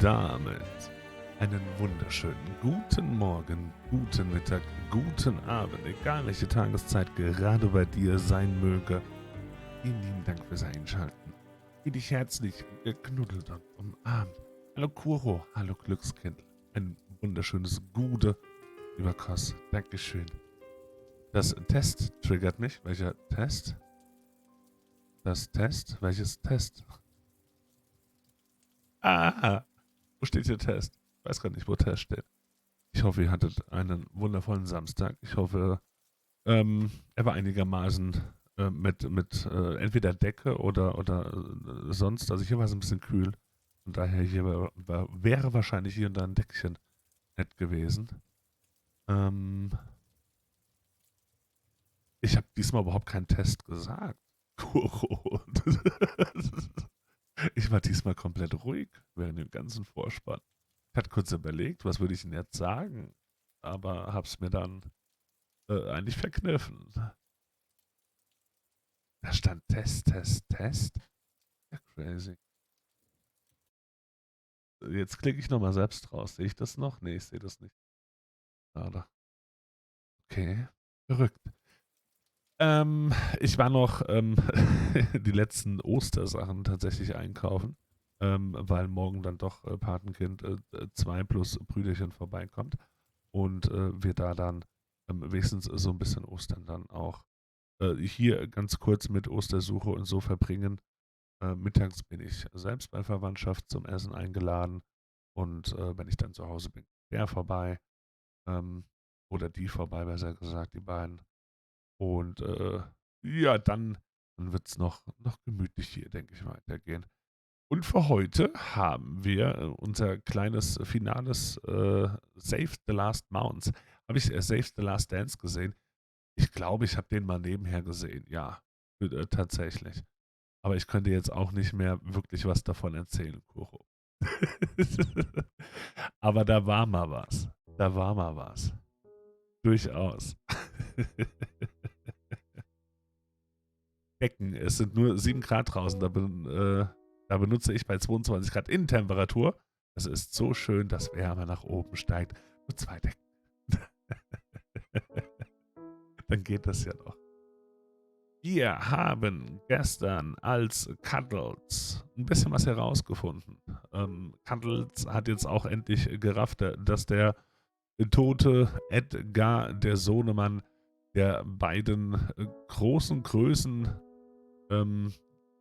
damit einen wunderschönen guten Morgen, guten Mittag, guten Abend, egal welche Tageszeit gerade bei dir sein möge. Vielen lieben Dank fürs Einschalten. Fühl dich herzlich geknuddelt und umarmt. Hallo Kuro, hallo Glückskind. Ein wunderschönes Gude, lieber Koss. Dankeschön. Das Test triggert mich. Welcher Test? Das Test? Welches Test? Ah, wo steht hier Test? Ich weiß gar nicht, wo Test steht. Ich hoffe, ihr hattet einen wundervollen Samstag. Ich hoffe, er war einigermaßen mit entweder Decke oder sonst. Also hier war es ein bisschen kühl. Von daher hier wäre wahrscheinlich hier und da ein Deckchen nett gewesen. Ich habe diesmal überhaupt keinen Test gesagt. Ich war diesmal komplett ruhig während dem ganzen Vorspann. Ich hatte kurz überlegt, was würde ich denn jetzt sagen, aber hab's mir dann eigentlich verkniffen. Da stand Test, Test, Test. Ja, crazy. Jetzt klicke ich nochmal selbst raus. Sehe ich das noch? Nee, ich sehe das nicht. Schade. Okay, verrückt. Ich war noch die letzten Ostersachen tatsächlich einkaufen, weil morgen dann doch Patenkind 2 plus Brüderchen vorbeikommt und wir da dann wenigstens so ein bisschen Ostern dann auch hier ganz kurz mit Ostersuche und so verbringen. Mittags bin ich selbst bei Verwandtschaft zum Essen eingeladen und wenn ich dann zu Hause bin, der vorbei oder die vorbei, besser gesagt, die beiden. Und ja, dann wird es noch gemütlich hier, denke ich, weitergehen. Und für heute haben wir unser kleines finales Save the Last Mounts. Habe ich Save the Last Dance gesehen? Ich glaube, ich habe den mal nebenher gesehen. Ja, tatsächlich. Aber ich könnte jetzt auch nicht mehr wirklich was davon erzählen, Kuro. Aber da war mal was. Da war mal was. Durchaus. Decken. Es sind nur 7 Grad draußen. Da benutze ich bei 22 Grad Innentemperatur. Es ist so schön, dass Wärme nach oben steigt. Nur 2 Decken. Dann geht das ja noch. Wir haben gestern als Cuddles ein bisschen was herausgefunden. Cuddles hat jetzt auch endlich gerafft, dass der tote Edgar, der Sohnemann der beiden großen Größen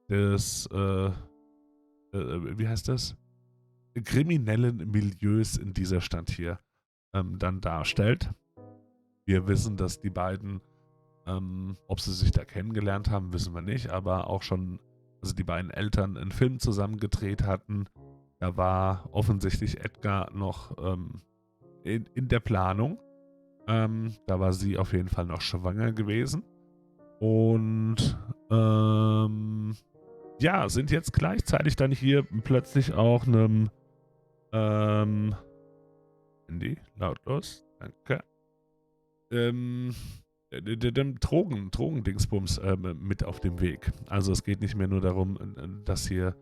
des, wie heißt das? Kriminellen Milieus in dieser Stadt hier dann darstellt. Wir wissen, dass die beiden, ob sie sich da kennengelernt haben, wissen wir nicht, aber auch schon, also die beiden Eltern einen Film zusammen gedreht hatten. Da war offensichtlich Edgar noch in der Planung. Da war sie auf jeden Fall noch schwanger gewesen. Und ja, sind jetzt gleichzeitig dann hier plötzlich auch einem Handy, lautlos, danke, dem Drogendingsbums mit auf dem Weg. Also es geht nicht mehr nur darum, dass hier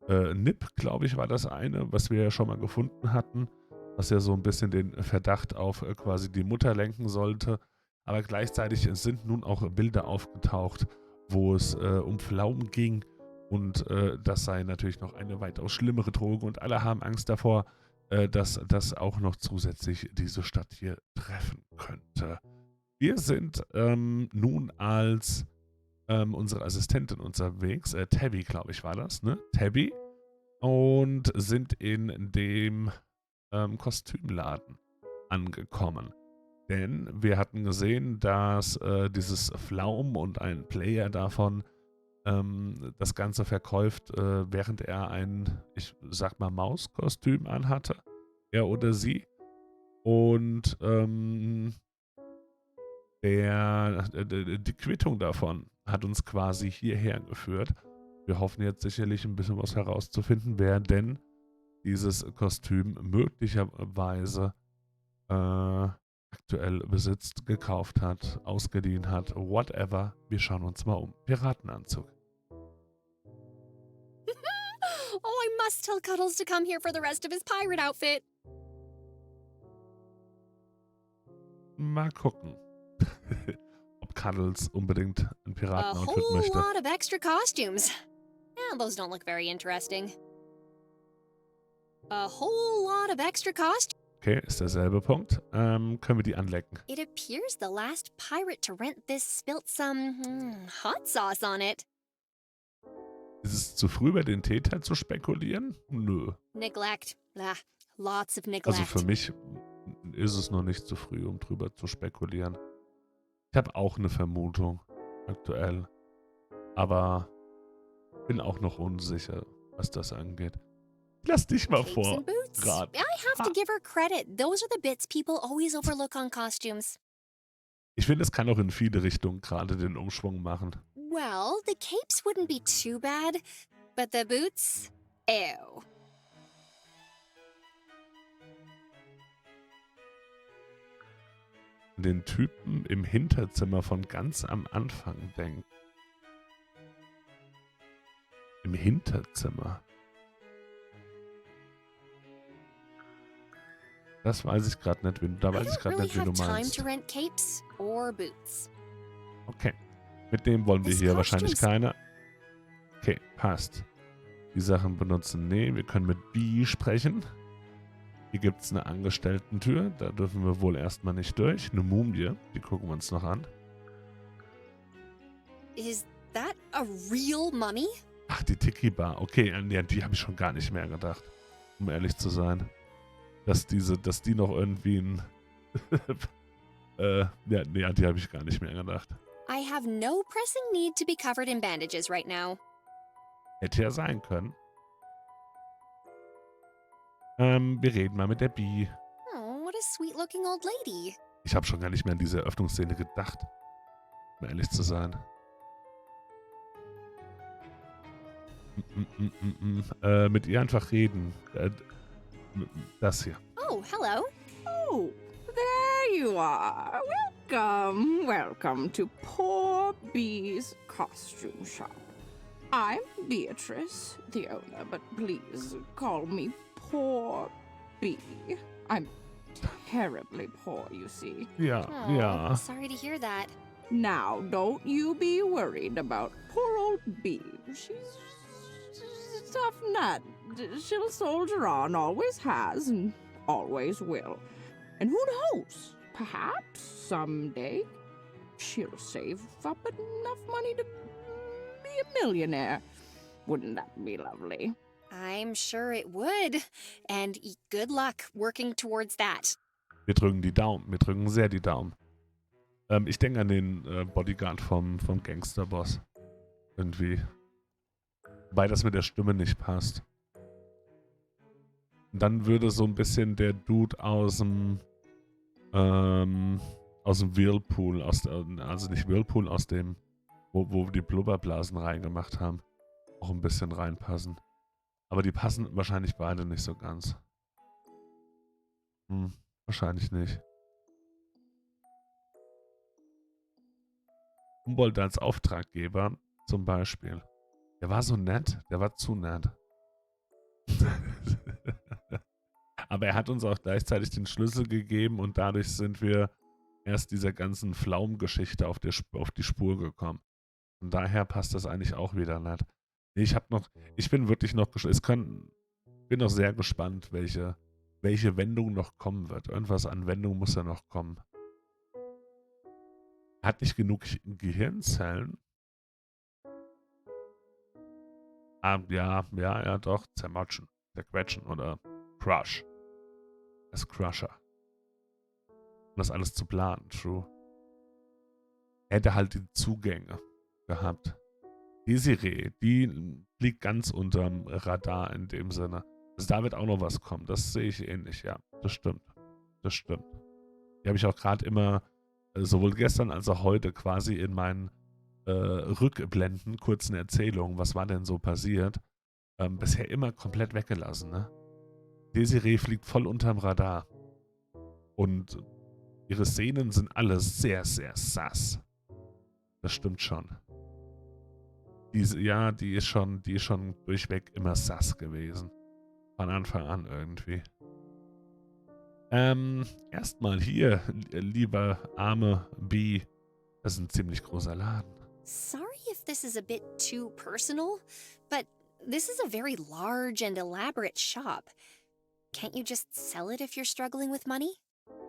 Nip, glaube ich, war das eine, was wir ja schon mal gefunden hatten, was ja so ein bisschen den Verdacht auf quasi die Mutter lenken sollte. Aber gleichzeitig sind nun auch Bilder aufgetaucht, wo es um Pflaumen ging und das sei natürlich noch eine weitaus schlimmere Droge und alle haben Angst davor, dass das auch noch zusätzlich diese Stadt hier treffen könnte. Wir sind nun als unsere Assistentin unterwegs, Tabby, glaube ich, war das, ne? Tabby. Und sind in dem Kostümladen angekommen. Denn wir hatten gesehen, dass dieses Pflaum und ein Player davon das Ganze verkauft, während er ein, ich sag mal, Mauskostüm anhatte. Er oder sie. Und die Quittung davon hat uns quasi hierher geführt. Wir hoffen jetzt sicherlich ein bisschen was herauszufinden, wer denn dieses Kostüm möglicherweise aktuell besitzt, gekauft hat, ausgeliehen hat, whatever. Wir schauen uns mal um. Piratenanzug. Oh, I must Let's tell Cuddles to come here for the rest of his pirate outfit. Mal gucken, ob Cuddles unbedingt ein A Piraten-Outfit whole möchte. lot of extra costumes. Yeah, those don't look very interesting. A whole lot of extra costumes. Okay, ist derselbe Punkt. Können wir die anlecken? It appears the last pirate to rent this spilt some hot sauce on it. Ist es zu früh, über den Täter zu spekulieren? Nö. Neglect. Lots of neglect. Also für mich ist es noch nicht zu früh, um drüber zu spekulieren. Ich habe auch eine Vermutung aktuell. Aber bin auch noch unsicher, was das angeht. Lass dich mal Capes and boots. vorraten. I have to give her credit. Those are the bits people always overlook on costumes. Ich finde, es kann auch in viele Richtungen gerade den Umschwung machen. Well, the capes wouldn't be too bad, but the boots? Ew. Den Typen im Hinterzimmer von ganz am Anfang denken. Im Hinterzimmer. Das weiß ich gerade nicht, da weiß ich gerade nicht, wie du meinst. To rent capes or boots. Okay. Mit dem wollen wir This hier wahrscheinlich costume's- keine. Okay, passt. Die Sachen benutzen. Nee, wir können mit B sprechen. Hier gibt es eine Angestellten-Tür. Da dürfen wir wohl erstmal nicht durch. Eine Mumie. Die gucken wir uns noch an. Is that a real mummy? Ach, die Tiki-Bar. Okay, an die habe ich schon gar nicht mehr gedacht. Um ehrlich zu sein. Dass die noch irgendwie ein... ja, nee, an die habe ich gar nicht mehr gedacht. I have no pressing need to be covered in bandages right now. Hätte ja sein können. Wir reden mal mit der Bi. Oh, what a sweet-looking old lady. Ich habe schon gar nicht mehr an diese Eröffnungsszene gedacht. Um ehrlich zu sein. Mit ihr einfach reden. Das hier. Oh, hello. Oh, there you are. Welcome, welcome to Poor Bee's Costume Shop. I'm Beatrice, the owner, but please call me Poor Bee. I'm terribly poor, you see. Ja, Oh, ja. sorry to hear that. Now, don't you be worried about poor old Bee. She's a tough nut. She'll soldier on, always has, and always will. And who knows? Perhaps someday she'll save up enough money to be a millionaire. Wouldn't that be lovely? I'm sure it would. And good luck working towards that. Wir drücken die Daumen. Wir drücken sehr die Daumen. Ich denke an den Bodyguard vom Gangsterboss. Irgendwie. Wobei das mit der Stimme nicht passt. Und dann würde so ein bisschen der Dude aus dem Whirlpool, also nicht Whirlpool, aus dem, wo wir die Blubberblasen reingemacht haben, auch ein bisschen reinpassen. Aber die passen wahrscheinlich beide nicht so ganz. Wahrscheinlich nicht. Humboldt als Auftraggeber zum Beispiel. Der war so nett, der war zu nett. Aber er hat uns auch gleichzeitig den Schlüssel gegeben und dadurch sind wir erst dieser ganzen Pflaumengeschichte auf die Spur gekommen. Von daher passt das eigentlich auch wieder nicht. Nee, ich bin wirklich noch gespannt. Bin noch sehr gespannt, welche Wendung noch kommen wird. Irgendwas an Wendung muss ja noch kommen. Er hat nicht genug Gehirnzellen. Ja, doch. Zermatschen, zerquetschen oder Crush. Das Crusher. Um das alles zu planen, true. Er hätte halt die Zugänge gehabt. Desiree, die liegt ganz unterm Radar in dem Sinne. Also da wird auch noch was kommen. Das sehe ich ähnlich, ja. Das stimmt. Das stimmt. Die habe ich auch gerade immer, sowohl gestern als auch heute, quasi in meinen Rückblenden, kurzen Erzählungen, was war denn so passiert, bisher immer komplett weggelassen, ne? Desiree fliegt voll unterm Radar. Und ihre Szenen sind alle sehr, sehr sass. Das stimmt schon. Die ist schon durchweg immer sass gewesen. Von Anfang an irgendwie. Erstmal hier, lieber arme B. Das ist ein ziemlich großer Laden. Sorry if this is a bit too personal, but this is a very large and elaborate shop. Can't you just sell it if you're struggling with money?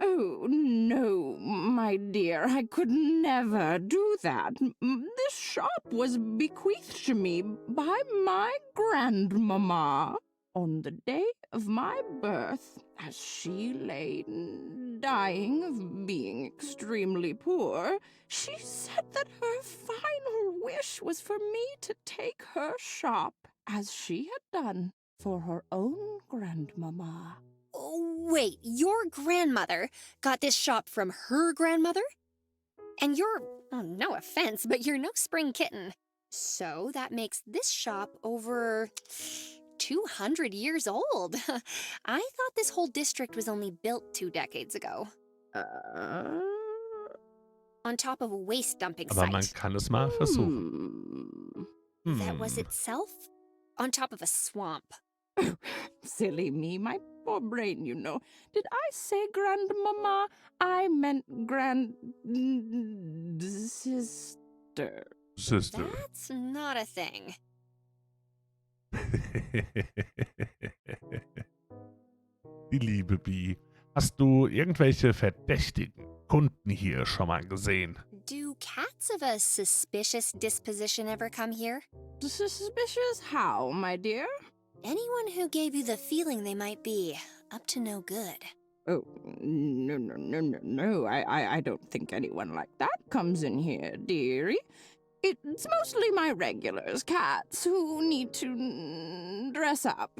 Oh, no, my dear, I could never do that. This shop was bequeathed to me by my grandmamma on the day of my birth, as she lay dying of being extremely poor. She said that her final wish was for me to take her shop, as she had done for her own grandmamma. Oh, wait, your grandmother got this shop from her grandmother? And you're, oh, no offense, but you're no spring kitten. So that makes this shop over 200 years old. I thought this whole district was only built 2 decades ago. On top of a waste dumping Aber man site. kann es mal versuchen. That was itself on top of a swamp. Silly me, my poor brain, you know. Did I say grandmama? I meant sister. Sister. That's not a thing. Die liebe Bee. Hast du irgendwelche verdächtigen Kunden hier schon mal gesehen? Do cats of a suspicious disposition ever come here? Suspicious how, my dear? Anyone who gave you the feeling they might be up to no good. Oh, no. I don't think anyone like that comes in here, dearie. It's mostly my regulars, cats, who need to dress up.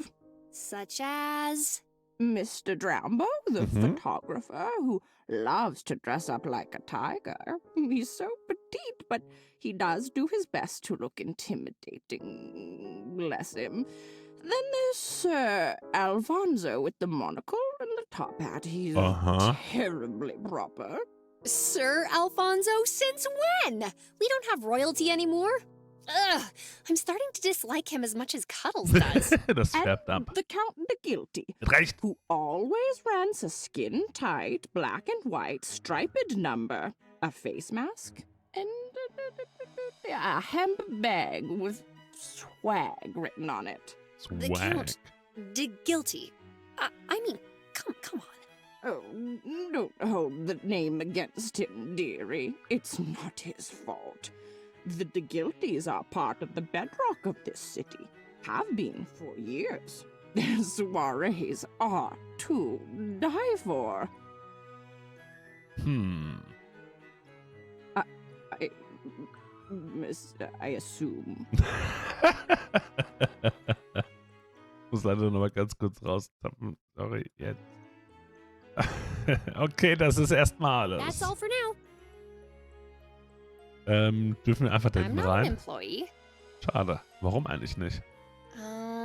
Such as? Mr. Drambo, the photographer, who loves to dress up like a tiger. He's so petite, but he does do his best to look intimidating. Bless him. Then there's Sir Alfonso with the monocle and the top hat. He's terribly proper. Sir Alfonso, since when? We don't have royalty anymore. Ugh, I'm starting to dislike him as much as Cuddles does. Das färbt ab. The Count the Guilty, Reicht. who always rents a skin-tight, black and white, striped number, a face mask, and a hemp bag with swag written on it. The Count the Guilty. I mean, come on. Oh, don't hold the name against him, dearie. It's not his fault. The De Guilties are part of the bedrock of this city. Have been for years. Their soirees are to die for. I assume. Muss leider noch mal ganz kurz raustappen. Sorry, jetzt. Okay, das ist erstmal alles. That's all for now. Dürfen wir einfach da I'm hinten not an rein? employee. Schade. Warum eigentlich nicht?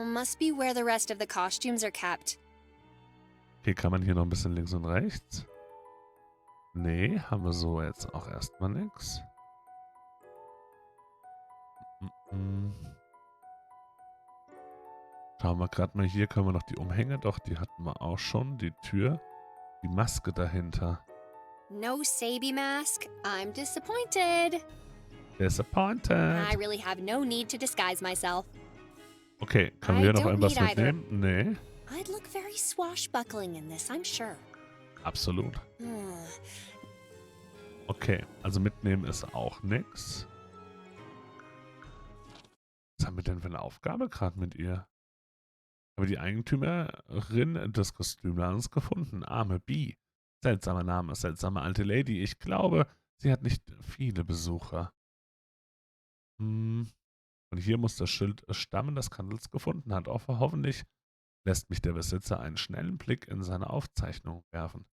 Must be where the rest of the costumes are kept. Okay, kann man hier noch ein bisschen links und rechts? Nee, haben wir so jetzt auch erstmal nichts. Schauen wir gerade mal hier, können wir noch die Umhänge? Doch, die hatten wir auch schon. Die Tür, die Maske dahinter. No Sabi mask. I'm disappointed. Disappointed. I really have no need to disguise myself. Okay, können wir hier noch irgendwas mitnehmen? Nee, I'd look very swashbuckling in this, I'm sure. absolut. Hmm. Okay, also mitnehmen ist auch nix. Was haben wir denn für eine Aufgabe gerade mit ihr? Aber die Eigentümerin des Kostümladens gefunden. Arme Bee. Seltsamer Name, seltsame alte Lady. Ich glaube, sie hat nicht viele Besucher. Und hier muss das Schild stammen, das Kandels gefunden hat. Hoffentlich lässt mich der Besitzer einen schnellen Blick in seine Aufzeichnung werfen.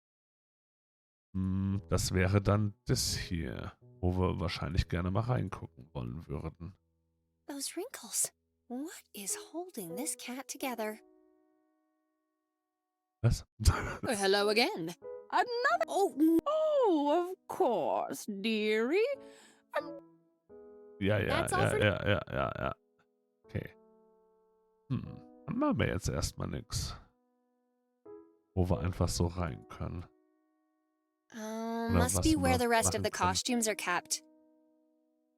Das wäre dann das hier, wo wir wahrscheinlich gerne mal reingucken wollen würden. Those wrinkles. What is holding this cat together? Was? Hello again. Another? Oh, of course, dearie. Ja. That's all for Ja. Okay. Haben wir aber jetzt erstmal nichts, wo wir einfach so rein können. Oder Must was be where wir the rest of machen the können. costumes are kept.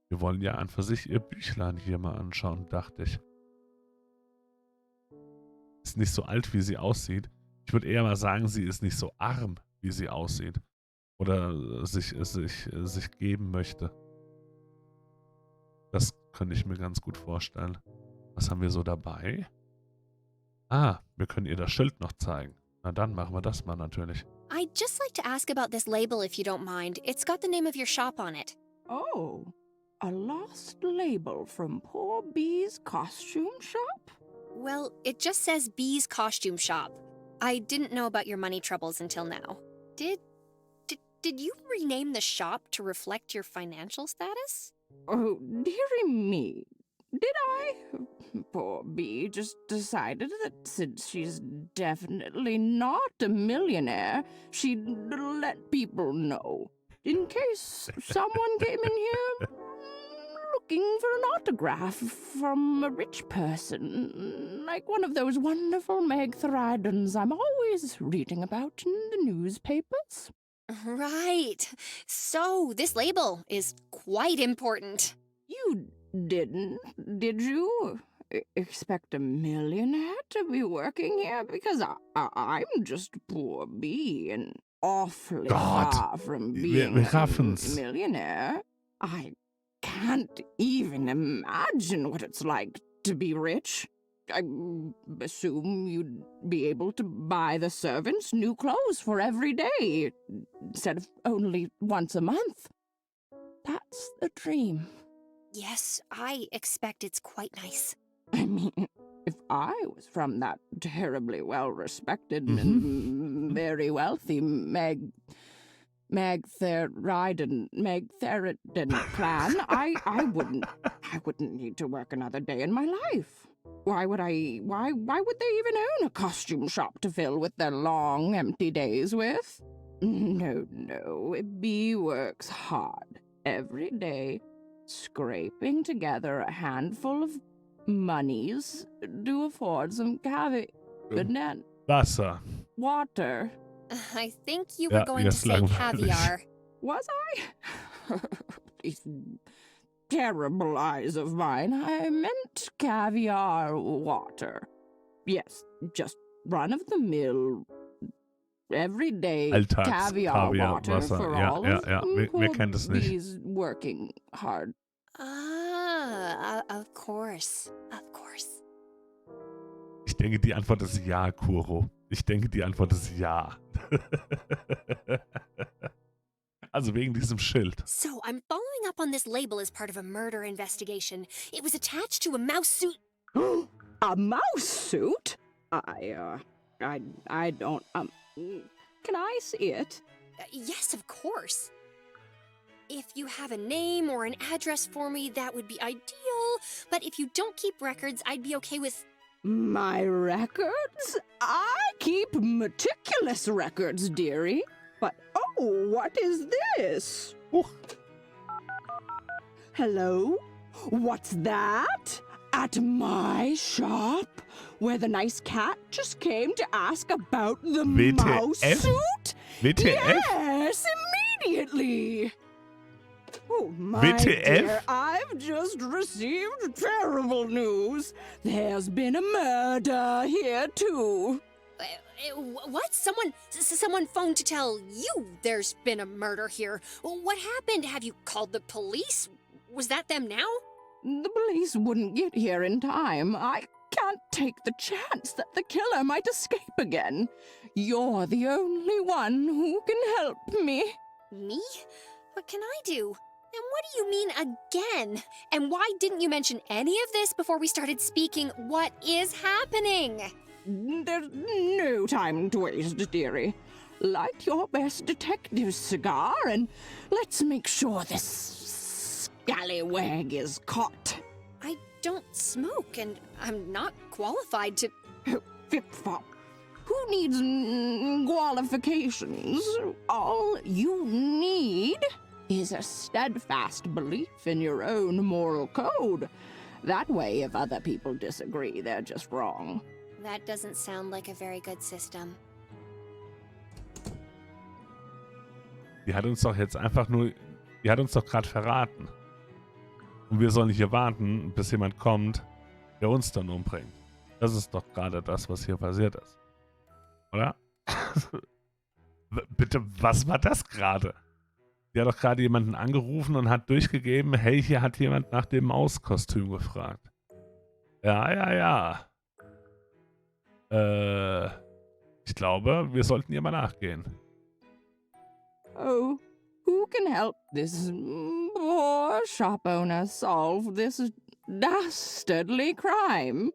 Wir wollen ja an für sich ihr Büchlein hier mal anschauen, dachte ich. Ist nicht so alt, wie sie aussieht. Ich würde eher mal sagen, sie ist nicht so arm, wie sie aussieht. Oder sich geben möchte. Das könnte ich mir ganz gut vorstellen. Was haben wir so dabei? Ah, wir können ihr das Schild noch zeigen. Na dann machen wir das mal natürlich. I'd just like to ask about this label if you don't mind. It's got the name of your shop on it. Oh, a lost label from poor Bee's costume shop? Well, it just says Bee's Costume Shop. I didn't know about your money troubles until now. Did you rename the shop to reflect your financial status? Oh, dearie me. Did I? Poor Bee just decided that since she's definitely not a millionaire, she'd let people know. In case someone came in here looking for an autograph from a rich person, like one of those wonderful Meg Thridens I'm always reading about in the newspapers. Right. So, this label is quite important. You didn't, did you? Expect a millionaire to be working here? Because I'm just poor Bee and awfully far from being wir a raffen's. millionaire. I can't even imagine what it's like to be rich. I assume you'd be able to buy the servants new clothes for every day, instead of only once a month. That's the dream. Yes, I expect it's quite nice. I mean, if I was from that terribly well-respected and very wealthy Meg Theridan clan, I wouldn't need to work another day in my life. Why would they even own a costume shop to fill with their long, empty days with? No, Bee works hard every day, scraping together a handful of monies to afford some Wasser. water. I think you were going to say langweilig. caviar. Was I? These terrible eyes of mine. I meant caviar water. Yes, just run-of-the-mill, everyday caviar water Wasser. for Ja, all ja, of ja. Wer kennt es nicht? Bees working hard. Of course. Of course. Ich denke, die Antwort ist ja, Kuro. Ich denke, die Antwort ist ja. Also wegen diesem Schild. So, I'm following up on this label as part of a murder investigation. It was attached to a mouse suit. A mouse suit? I don't, can I see it? Yes, of course. If you have a name or an address for me, that would be ideal. But if you don't keep records, I'd be okay with... My records? I keep meticulous records, dearie. But, oh, what is this? Hello? What's that? At my shop? Where the nice cat just came to ask about the WTF? mouse suit? WTF? Yes, immediately. Oh, my WTF? dear, I've just received terrible news. There's been a murder here, too. What? Someone phoned to tell you there's been a murder here. What happened? Have you called the police? Was that them now? The police wouldn't get here in time. I can't take the chance that the killer might escape again. You're the only one who can help me. Me? What can I do? And what do you mean again? And why didn't you mention any of this before we started speaking? What is happening? There's no time to waste, dearie. Light your best detective cigar and let's make sure this scallywag is caught. I don't smoke, and I'm not qualified to... Flip-flop. Who needs qualifications? All you need is a steadfast belief in your own moral code. That way, if other people disagree, they're just wrong. That doesn't sound like a very good system. Die hat uns doch jetzt einfach nur... Die hat uns doch gerade verraten. Und wir sollen hier warten, bis jemand kommt, der uns dann umbringt. Das ist doch gerade das, was hier passiert ist. Oder? Bitte, was war das gerade? Die hat doch gerade jemanden angerufen und hat durchgegeben, hey, hier hat jemand nach dem Mauskostüm gefragt. Ja. Ich glaube, wir sollten ihr mal nachgehen. Oh, who can help this poor shop owner solve this dastardly crime?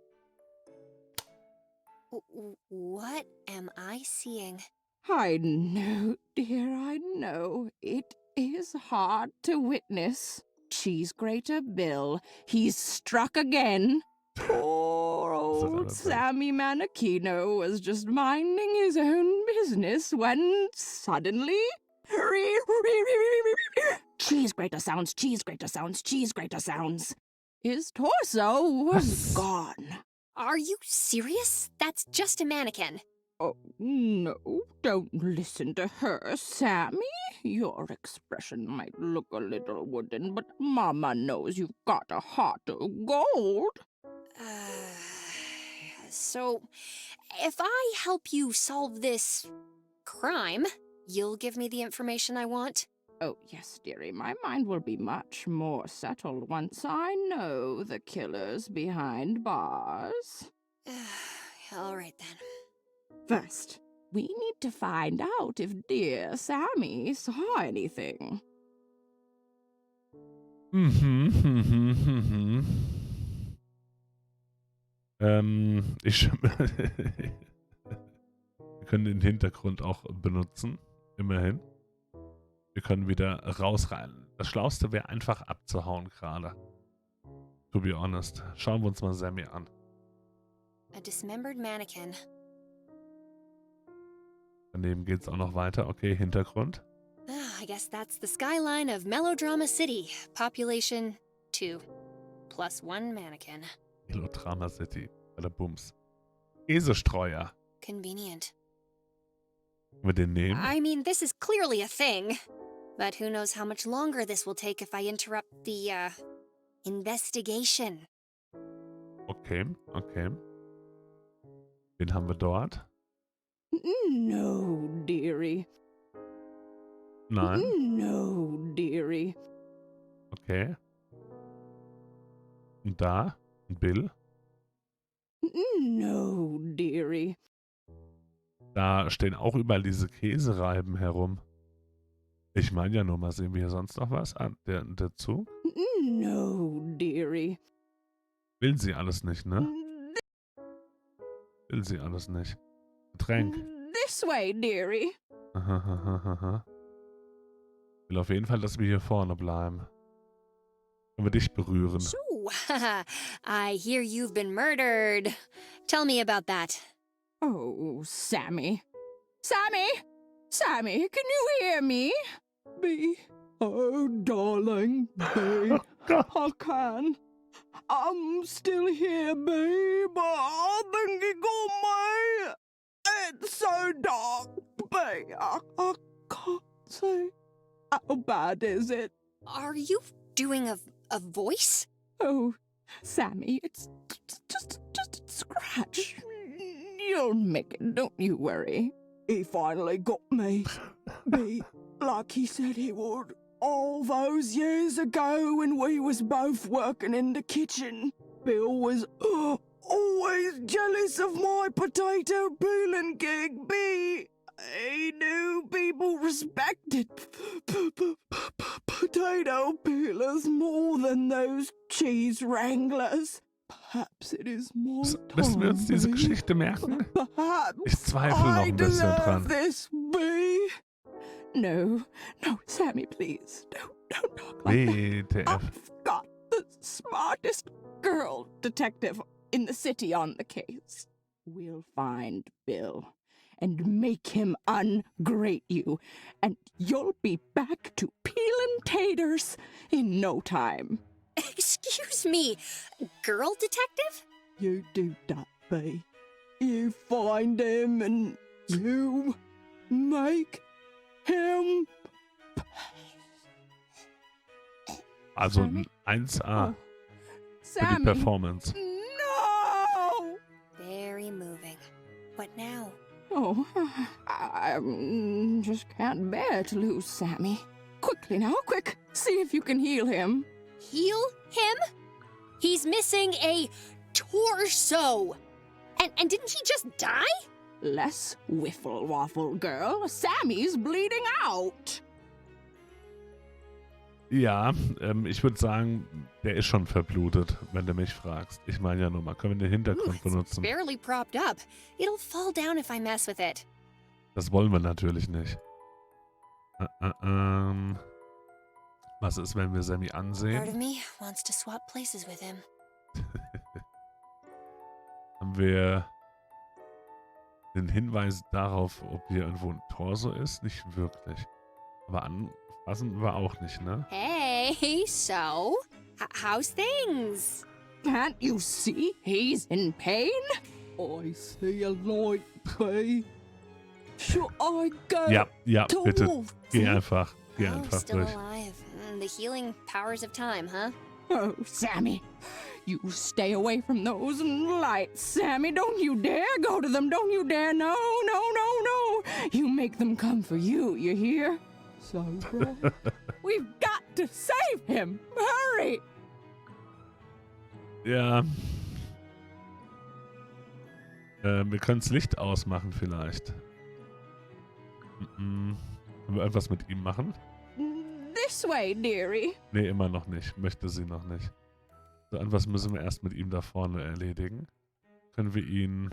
What am I seeing? I know, dear, I know. It is hard to witness. Cheese grater Bill, he's struck again. Poor old Sammy Manakino was just minding his own business when suddenly... Cheese grater sounds, cheese grater sounds, cheese grater sounds. His torso was gone. Are you serious? That's just a mannequin. Oh, no, don't listen to her, Sammy. Your expression might look a little wooden, but Mama knows you've got a heart of gold. So, if I help you solve this crime, you'll give me the information I want? Oh, yes, dearie, my mind will be much more settled once I know the killers behind bars. All right, then. First, we need to find out if dear Sammy saw anything. Wir können den Hintergrund auch benutzen. Immerhin. Wir können wieder rausrein. Das Schlauste wäre einfach abzuhauen gerade. To be honest. Schauen wir uns mal Sammy an. A dismembered mannequin. Daneben geht's auch noch weiter. Okay, Hintergrund. I guess that's the skyline of Melodrama City. Population 2. Plus 1 mannequin. Melodrama City. Bei der Bums. Käsestreuer. Convenient. Können wir den nehmen? I mean, this is clearly a thing. But who knows how much longer this will take if I interrupt the, investigation. Okay. Wen haben wir dort? No, dearie. Nein. No, dearie. Okay. Und da? Bill? No, dearie. Da stehen auch überall diese Käsereiben herum. Ich meine ja nur, mal sehen wir hier sonst noch was? Ah, der Zug? No, dearie. Will sie alles nicht, ne? Will sie alles nicht. Getränk. This way, dearie. Will auf jeden Fall, dass wir hier vorne bleiben. Können wir dich berühren? So, I hear you've been murdered. Tell me about that. Oh, Sammy. Sammy, can you hear me? B. Oh, darling, B. I can. I'm still here, B, but I think it got me. It's so dark, B. I can't see. How bad is it? Are you doing a voice? Oh, Sammy, it's just a scratch. You'll make it, don't you worry. He finally got me. B, like he said he would. All those years ago when we was both working in the kitchen. Bill was always jealous of my potato peeling gig, B. He knew people respected potato peelers more than those cheese wranglers. Perhaps it is more Müssen wir uns diese Geschichte merken? Ich zweifle noch ein bisschen dran. This, B. No, Sammy, please. Don't talk like that. I've got the smartest girl detective in the city on the case. We'll find Bill and make him ungrate you, and you'll be back to peeling taters in no time. Excuse me, girl detective? You do that, B. You find him and you make him. Also Sammy? ein 1A Oh, für die Sammy. Performance. No! Very moving. What now? Oh, I just can't bear to lose Sammy. Quickly now, quick! See if you can heal him. Heal him? He's missing a torso. And didn't he just die? Less wiffle waffle, girl. Sammy's bleeding out. Ja, ich würde sagen, der ist schon verblutet, wenn du mich fragst. Ich meine ja nur mal, können wir den Ooh, Hintergrund it's benutzen? barely propped up. It'll fall down if I mess with it. Das wollen wir natürlich nicht. Was ist, wenn wir Sammy Part of ansehen? me wants to swap places with him. Haben wir den Hinweis darauf, ob hier irgendwo ein Torso ist? Nicht wirklich. Aber anfassen war auch nicht, ne? Hey, so? How's things? Can't you see he's in pain? I see a light, Kay. Should I go Ja, bitte. towards Geh it? einfach Oh, still durch. alive. The healing powers of time, huh? Oh, Sammy, you stay away from those lights, Sammy. Don't you dare go to them. Don't you dare. No, no, no, no. You make them come for you, you hear? So, brother, we've got to save him. Hurry! Ja. Wir können das Licht ausmachen vielleicht. Können wir etwas mit ihm machen? This way, dearie. Nee, immer noch nicht. Möchte sie noch nicht. So, etwas müssen wir erst mit ihm da vorne erledigen. Können wir ihn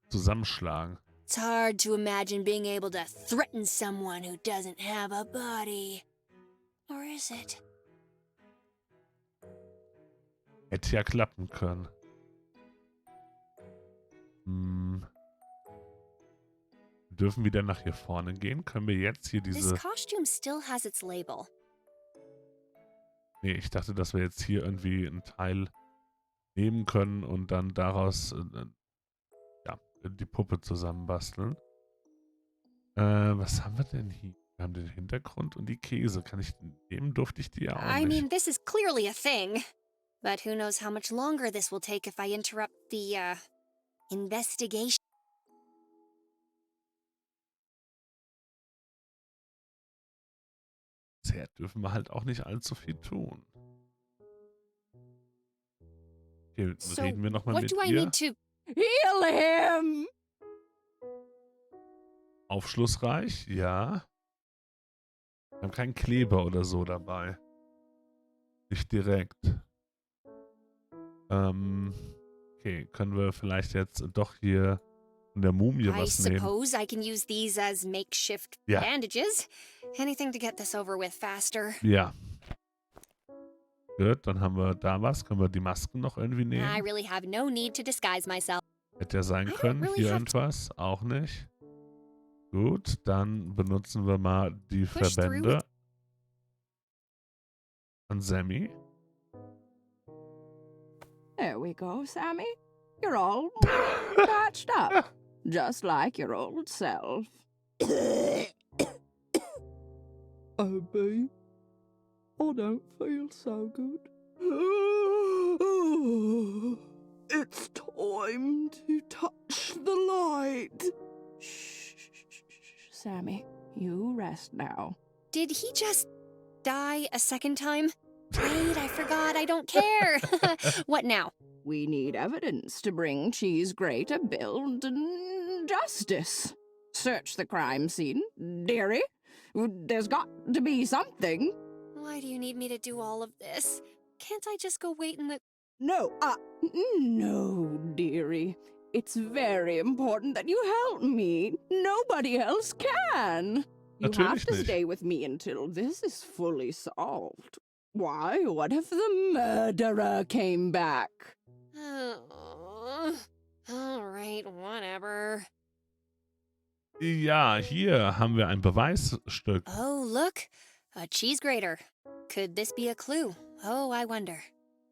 zusammenschlagen. It's hard to imagine being able to threaten someone who doesn't have a body. Or is it? Hätte ja klappen können. Dürfen wir denn nach hier vorne gehen? Können wir jetzt hier This diese... costume still has its label. Nee, ich dachte, dass wir jetzt hier irgendwie einen Teil nehmen können und dann daraus ja, die Puppe zusammenbasteln. Was haben wir denn hier? Wir haben den Hintergrund und die Käse. Durfte ich die ja auch I nicht. mean, this is clearly a thing. But who knows how much longer this will take if I interrupt the, investigation. Bisher dürfen wir halt auch nicht allzu viel tun. Hier So, reden wir nochmal what mit do I ihr. need to... Heal him! Aufschlussreich, ja. Wir haben keinen Kleber oder so dabei. Nicht direkt. Okay, können wir vielleicht jetzt doch hier von der Mumie I was nehmen? suppose I can use these as makeshift Ja. bandages. Anything to get this over with faster. Ja. Gut, dann haben wir da was. Können wir die Masken noch irgendwie I nehmen? really have no need to disguise myself. Hätte ja sein I don't können. really Hier have irgendwas. Auch nicht. Gut, dann benutzen wir mal die Push Verbände through. an Sammy. There we go, Sammy. You're all patched up, just like your old self. Abby, I don't feel so good. It's time to touch the light. Shh, Sammy, you rest now. Did he just die a second time? Wait, I forgot. I don't care. What now? We need evidence to bring Cheese Gray to build justice. Search the crime scene, dearie. There's got to be something. Why do you need me to do all of this? Can't I just go wait in the... No, no, dearie. It's very important that you help me. Nobody else can. You have Natürlich to nicht. stay with me until this is fully solved. Why? What if the murderer came back? All right, whatever. Ja, hier haben wir ein Beweisstück. Oh, look. A cheese grater. Could this be a clue? Oh, I wonder.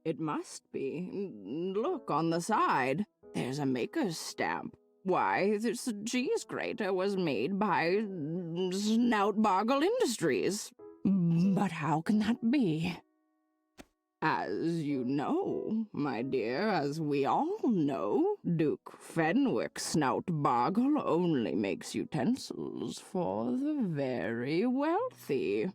It must be. Look on the side. There's a maker's stamp. Why, this cheese grater was made by Snoutboggle Industries. But how can that be? As you know, my dear, as we all know, Duke Fenwick Snoutboggle only makes utensils for the very wealthy.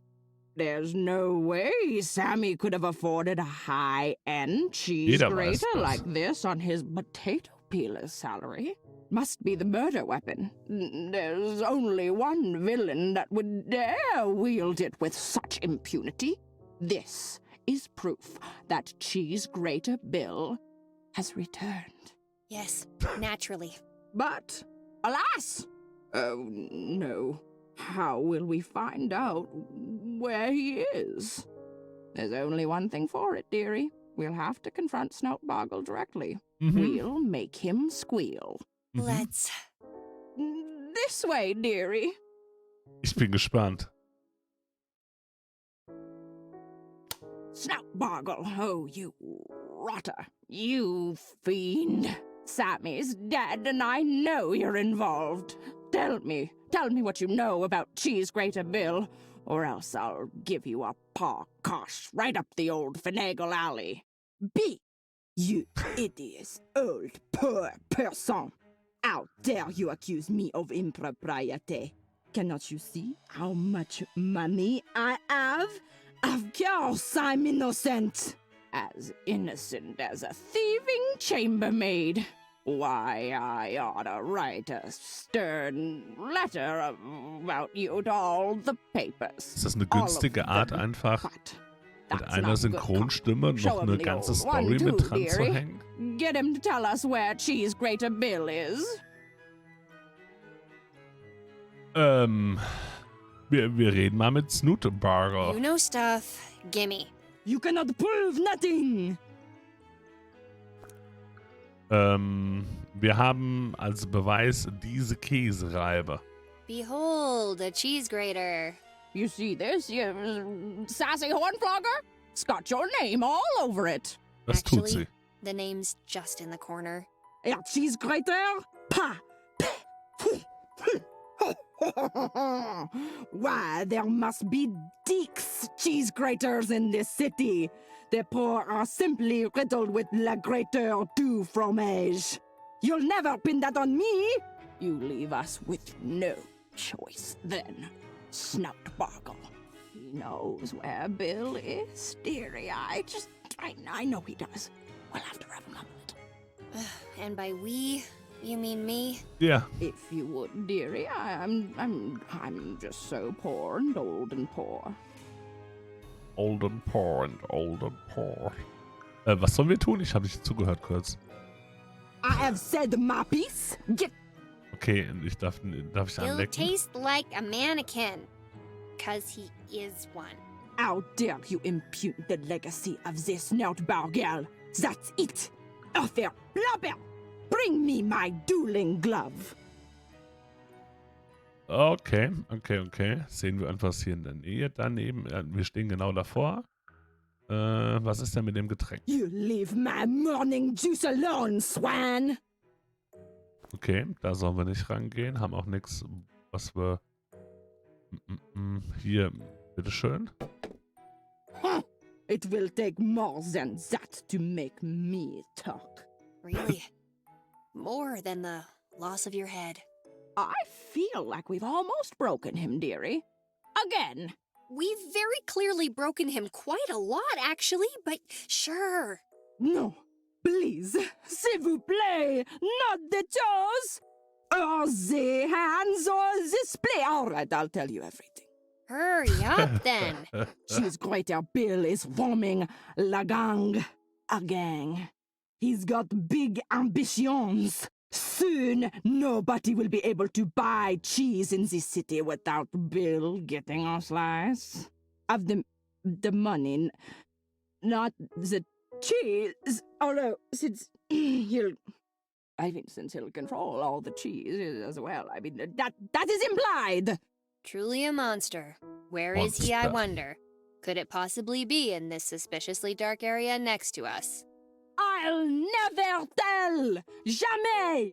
There's no way Sammy could have afforded a high-end cheese Jeder weiß grater das. like this on his potato peeler's salary. Must be the murder weapon. There's only one villain that would dare wield it with such impunity. This is proof that Cheese Grater Bill has returned. Yes, naturally. But, alas! Oh, no. How will we find out where he is? There's only one thing for it, dearie. We'll have to confront Snoutboggle directly. We'll make him squeal. Let's... This way, dearie. Ich bin gespannt. Snoutboggle, oh, you rotter. You fiend. Sammy's dead, and I know you're involved. Tell me what you know about Cheese Grater Bill, or else I'll give you a paw cosh right up the old finagle alley. Be, you hideous old poor person. How dare you accuse me of impropriety? Cannot you see how much money I have? Of course I'm innocent. As innocent as a thieving chambermaid. Why, I ought to write a stern letter about you to all the papers. Ist das eine günstige Art, einfach mit einer Synchronstimme noch eine ganze Story mit dran zu hängen? Get him to tell us where Cheese Grater Bill is. Wir reden mal mit Snoutboggle. You know stuff. Gimme. You cannot prove nothing. Wir haben als Beweis diese Käsereibe. Behold, a cheese grater. You see this, you sassy hornflogger? It's got your name all over it. Das tut sie. The name's just in the corner. A cheese grater? Pa! Why, there must be Deeks cheese graters in this city. The poor are simply riddled with la grater du fromage. You'll never pin that on me. You leave us with no choice then, Snoutboggle. He knows where Bill is, dearie. I know he does. We'll have to wrap him up a little. And by we, you mean me? Ja. If you would, dearie, I'm just so poor and old and poor. Old and poor and old and poor. Was sollen wir tun? Ich habe nicht zugehört kurz. I have said my piece. Get. Okay, darf ich He'll anlecken? taste like a mannequin. 'Cause he is one. How dare you impugn the legacy of this Snoutboggle? That's it. Offer blubber. Bring me my dueling glove. Okay. Sehen wir einfach hier in der Nähe daneben. Wir stehen genau davor. Was ist denn mit dem Getränk? You leave my morning juice alone, swan. Okay, da sollen wir nicht rangehen. Haben auch nichts, was wir... Hier, bitteschön. Huh. It will take more than that to make me talk. Really? More than the loss of your head. I feel like we've almost broken him, dearie. Again. We've very clearly broken him quite a lot, actually, but sure. No, please, s'il vous plaît, not the toes, or the hands, or the split. All right, I'll tell you everything. Hurry up, then. Cheese Grater Bill is forming la gang. A gang. He's got big ambitions. Soon, nobody will be able to buy cheese in this city without Bill getting a slice of the money, not the cheese. Although, since he'll control all the cheese as well. I mean, that is implied. Truly a monster. Where is he, I wonder? Could it possibly be in this suspiciously dark area next to us? I'll never tell! Jamais!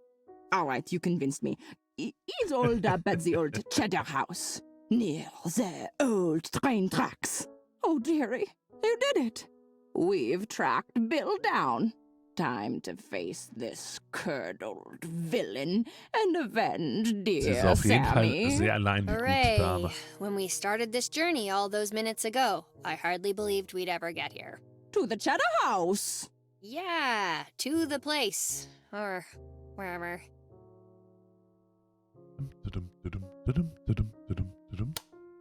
All right, you convinced me. He's old up at the old Cheddar House, near the old train tracks. Oh, dearie, you did it. We've tracked Bill down. Time to face this curdled villain and avenge Sie ist dear auf jeden Fall Sammy. sehr allein, die gute Dame. Hooray! When we started this journey all those minutes ago, I hardly believed we'd ever get here. To the Cheddar House. Yeah, to the place. Or wherever.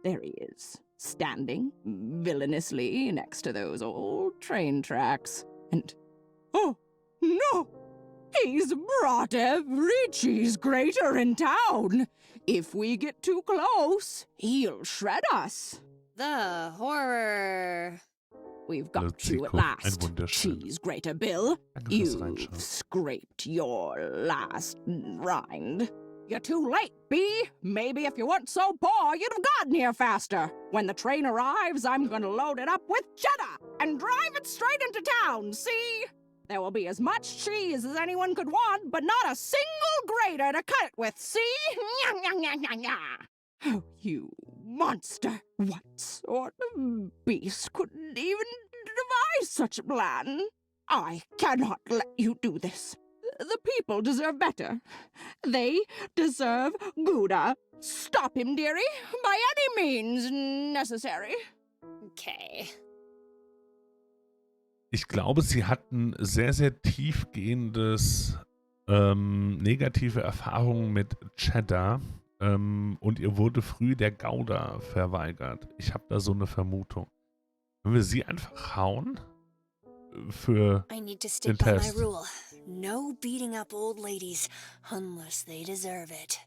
There he is, standing villainously next to those old train tracks. And, oh, no! He's brought every cheese grater in town. If we get too close, he'll shred us. The horror. We've got Lucy you at Cook, ein last, wunderschön. cheese grater Bill. Danke fürs You've Reinschauen. scraped your last rind. You're too late, B. Maybe if you weren't so poor, you'd have gotten here faster. When the train arrives, I'm gonna load it up with cheddar and drive it straight into town, see? There will be as much cheese as anyone could want, but not a single grater to cut it with, see? Oh, you monster. What sort of beast could even devise such a plan? I cannot let you do this. The people deserve better. They deserve Gouda. Stop him, dearie, by any means necessary. Okay. Ich glaube, sie hatten sehr, sehr tiefgehendes negative Erfahrungen mit Cheddar und ihr wurde früh der Gouda verweigert. Ich habe da so eine Vermutung. Können wir sie einfach hauen? Für I need to den stick by my Test. rule. No beating up old ladies unless they deserve it.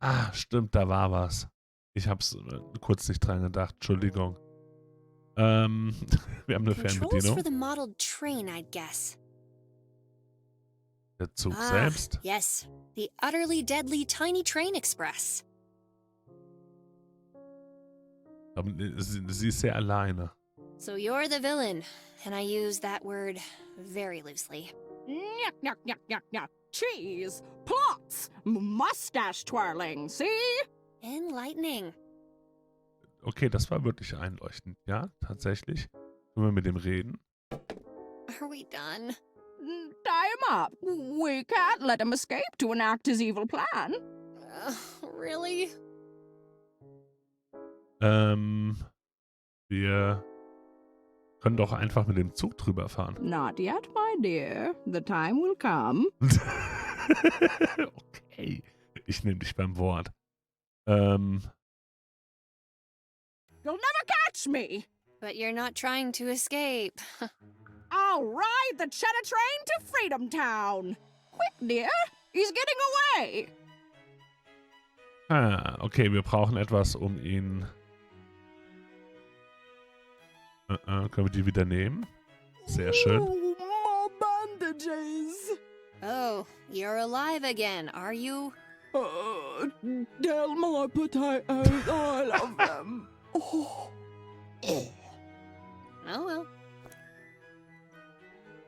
Ah, stimmt, da war was. Ich hab's kurz nicht dran gedacht, Entschuldigung. Wir haben eine Controls Fernbedienung. for the modeled train, I'd guess. Der Zug selbst. Yes. The utterly deadly Tiny Train Express. Aber sie ist sehr alleine. So you're the villain, and I use that word very loosely. Nyuk, nyuk, nyuk, nyuk, nyuk. Cheese, plots, mustache twirling, see? Enlightening. Okay, das war wirklich einleuchtend. Ja, tatsächlich. Können wir mit dem reden? Are we done? Tie him up. We can't let him escape to enact his evil plan. Really? Wir können doch einfach mit dem Zug drüber fahren. Not yet, my dear. The time will come. Okay, ich nehme dich beim Wort. You'll never catch me. But you're not trying to escape. I'll ride the cheddar train to Freedom Town. Quick, dear. He's getting away. Ah, okay, wir brauchen etwas, um ihn... können wir die wieder nehmen? Sehr schön. Oh, more bandages. Oh, you're alive again, are you? Tell my potatoes I love them. Oh.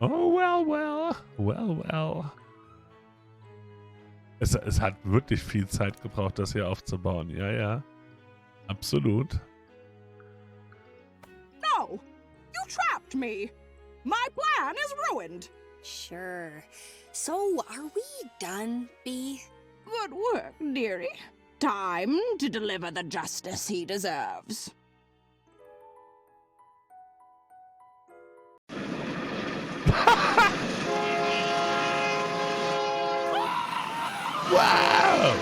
Oh well. Oh, well. Es hat wirklich viel Zeit gebraucht, das hier aufzubauen. Ja, ja. Absolut. No! You trapped me! My plan is ruined! Sure. So, are we done, Bee? Good work, dearie. Time to deliver the justice he deserves. Wow!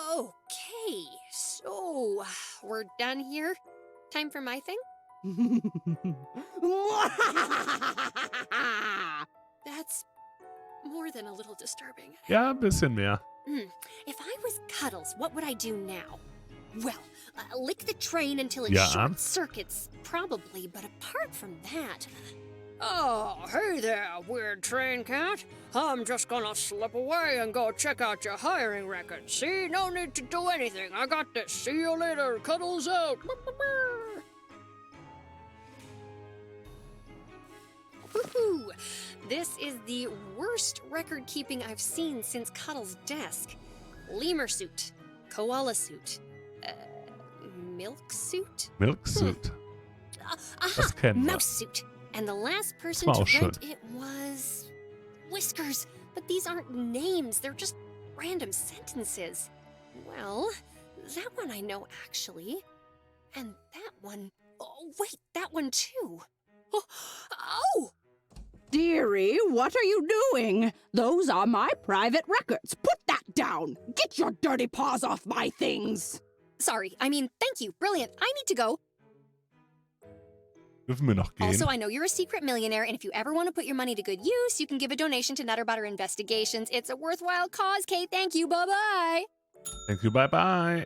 Okay, so we're done here? Time for my thing? That's more than a little disturbing. Ja, ein bisschen mehr. If I was Cuddles, what would I do now? Well, lick the train until it Ja. short circuits, probably, but apart from that, Oh, hey there, weird train cat. I'm just gonna slip away and go check out your hiring record. See, no need to do anything. I got this. See you later. Cuddles out. Woohoo! This is the worst record keeping I've seen since Cuddle's desk. Lemur suit, koala suit, milk suit? Milk suit. Das kennen wir. Mouse suit. And the last person Small to rent should. it was Whiskers. But these aren't names, they're just random sentences. Well, that one I know actually. And that one, oh wait, that one too. Oh! Dearie, what are you doing? Those are my private records. Put that down. Get your dirty paws off my things. Sorry, thank you, brilliant. I need to go. Dürfen wir noch gehen? Also, I know you're a secret millionaire, and if you ever want to put your money to good use, you can give a donation to Nutter Butter Investigations. It's a worthwhile cause, Kate. Thank you. Bye-bye. Thank you, bye-bye.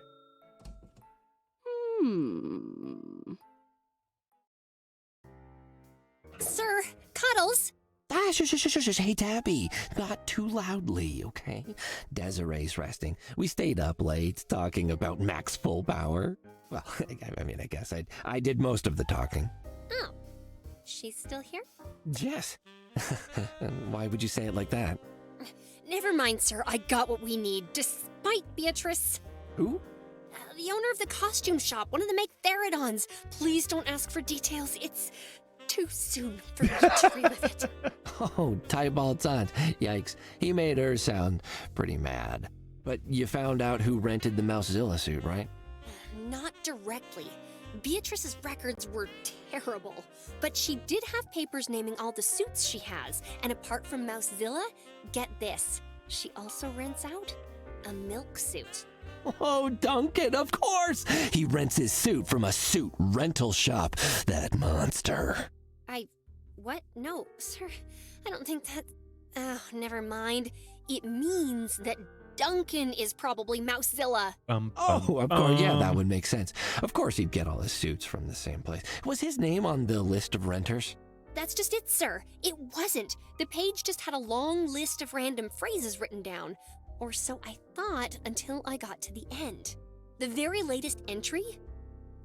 Sir, Cuddles. Ah, shush. Hey, Tabby, not too loudly, okay? Desiree's resting. We stayed up late talking about Max Full Power. Well, I guess I did most of the talking. Oh, she's still here? Yes. Why would you say it like that? Never mind, sir. I got what we need, despite Beatrice. Who? The owner of the costume shop, one of the Megatherodons. Please don't ask for details. It's too soon for me to relive it. Oh, Tybalt's aunt. Yikes. He made her sound pretty mad. But you found out who rented the Mousezilla suit, right? Not directly. Beatrice's records were terrible, but she did have papers naming all the suits she has, and apart from Mousezilla, get this, she also rents out a milk suit. Oh, Duncan, of course! He rents his suit from a suit rental shop. That monster. What? No, sir, I don't think that... Oh, never mind. It means that Duncan is probably Mousezilla. Oh, of course, yeah, that would make sense. Of course he'd get all his suits from the same place. Was his name on the list of renters? That's just it, sir. It wasn't. The page just had a long list of random phrases written down. Or so I thought until I got to the end. The very latest entry?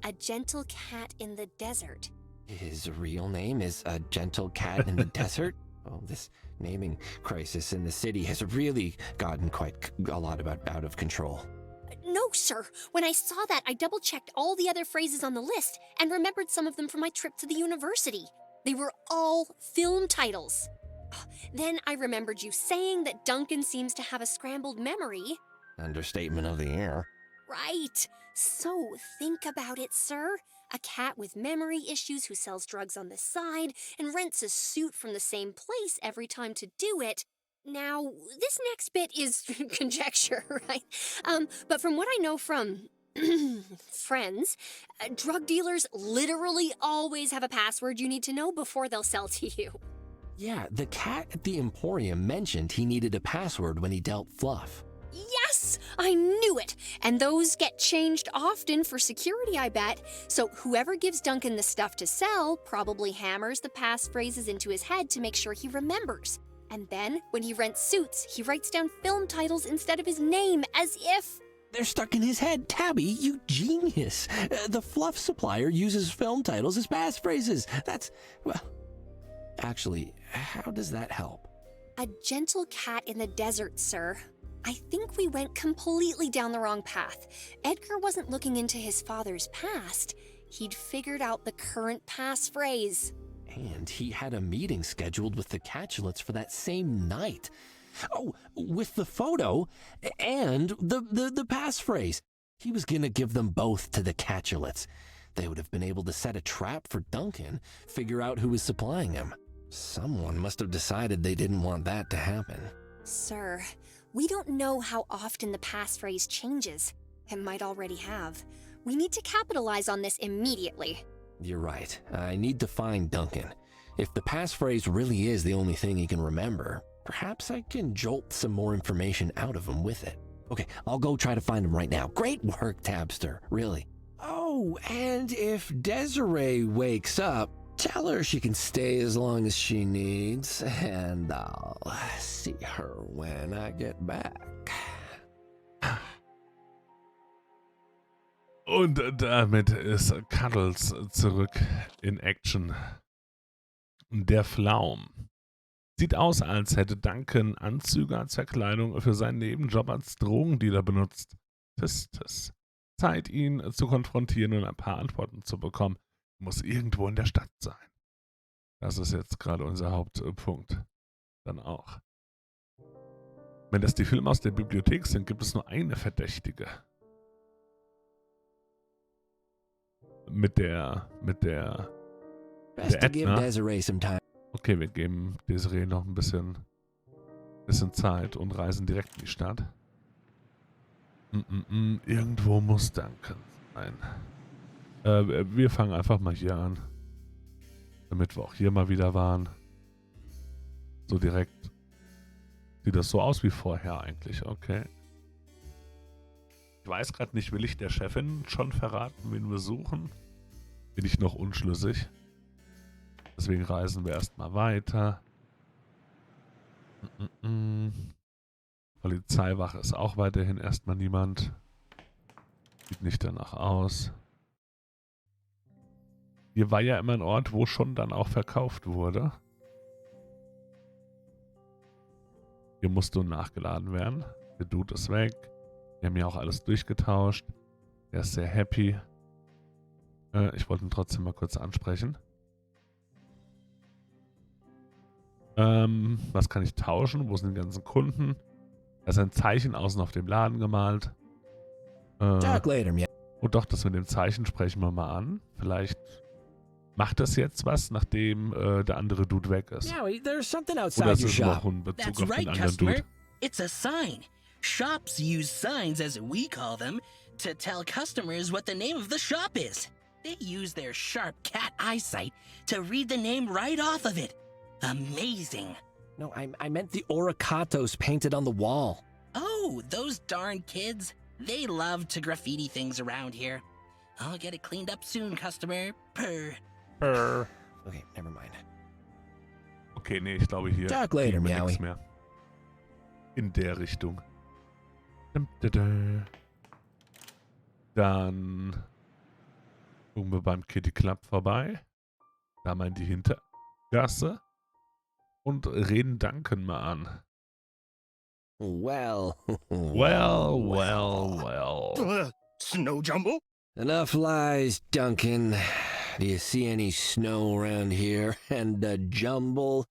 A gentle cat in the desert. His real name is a gentle cat in the desert? Oh, this naming crisis in the city has really gotten quite a lot out of control. No, sir. When I saw that, I double-checked all the other phrases on the list and remembered some of them from my trip to the university. They were all film titles. Then I remembered you saying that Duncan seems to have a scrambled memory. Understatement of the year. Right. So think about it, sir. A cat with memory issues who sells drugs on the side and rents a suit from the same place every time to do it. Now, this next bit is conjecture, right? But from what I know from friends, drug dealers literally always have a password you need to know before they'll sell to you. Yeah, the cat at the Emporium mentioned he needed a password when he dealt Fluff. Yes, I knew it. And those get changed often for security, I bet. So whoever gives Duncan the stuff to sell probably hammers the passphrases into his head to make sure he remembers. And then, when he rents suits, he writes down film titles instead of his name, as if... They're stuck in his head. Tabby, you genius. The Fluff supplier uses film titles as passphrases. That's, well... Actually, how does that help? A gentle cat in the desert, sir. I think we went completely down the wrong path. Edgar wasn't looking into his father's past. He'd figured out the current passphrase. And he had a meeting scheduled with the Catulets for that same night. Oh, with the photo and the passphrase. He was gonna give them both to the Catulets. They would have been able to set a trap for Duncan, figure out who was supplying him. Someone must have decided they didn't want that to happen. Sir, we don't know how often the passphrase changes. It might already have. We need to capitalize on this immediately. You're right. I need to find Duncan. If the passphrase really is the only thing he can remember, perhaps I can jolt some more information out of him with it. Okay, I'll go try to find him right now. Great work, Tabster, really. Oh, and if Desiree wakes up, Tell her she can stay as long as she needs, and I'll see her when I get back. Und damit ist Cuddles zurück in Action. Der Pflaum. Sieht aus, als hätte Duncan Anzüge als Verkleidung für seinen Nebenjob als Drogendealer benutzt. Tis. Zeit, ihn zu konfrontieren und ein paar Antworten zu bekommen. Muss irgendwo in der Stadt sein. Das ist jetzt gerade unser Hauptpunkt. Dann auch. Wenn das die Filme aus der Bibliothek sind, gibt es nur eine Verdächtige. Mit der Edna. Okay, wir geben Desiree noch ein bisschen Zeit und reisen direkt in die Stadt. Irgendwo muss Duncan sein. Wir fangen einfach mal hier an. Damit wir auch hier mal wieder waren. So direkt. Sieht das so aus wie vorher eigentlich, okay. Ich weiß gerade nicht, will ich der Chefin schon verraten, wen wir suchen? Bin ich noch unschlüssig. Deswegen reisen wir erstmal weiter. Polizeiwache ist auch weiterhin erstmal niemand. Sieht nicht danach aus. Hier war ja immer ein Ort, wo schon dann auch verkauft wurde. Hier musste nachgeladen werden. Der Dude ist weg. Wir haben ja auch alles durchgetauscht. Er ist sehr happy. Ich wollte ihn trotzdem mal kurz ansprechen. Was kann ich tauschen? Wo sind die ganzen Kunden? Da ist ein Zeichen außen auf dem Laden gemalt. Oh doch, das mit dem Zeichen sprechen wir mal an. Vielleicht macht das jetzt was, nachdem der andere Dude weg ist. Yowie, there's something Oder outside es your ist shop. noch ein Bezug That's auf right, den anderen customer. Dude. It's a sign. Shops use signs, as we call them, to tell customers what the name of the shop is. They use their sharp cat eyesight to read the name right off of it. Amazing. No, I meant the oricatos painted on the wall. Oh, those darn kids. They love to graffiti things around here. I'll get it cleaned up soon, customer. Purr. Okay, never mind. Okay, nee, ich glaube hier Talk later, kriegen wir Meowie. nichts mehr. In der Richtung. Dann gucken wir beim Kitty Club vorbei. Da mal in die Hintergasse. Und reden Duncan mal an. Well. Snow Jumble? Enough lies, Duncan. Do you see any snow around here? And a jumble?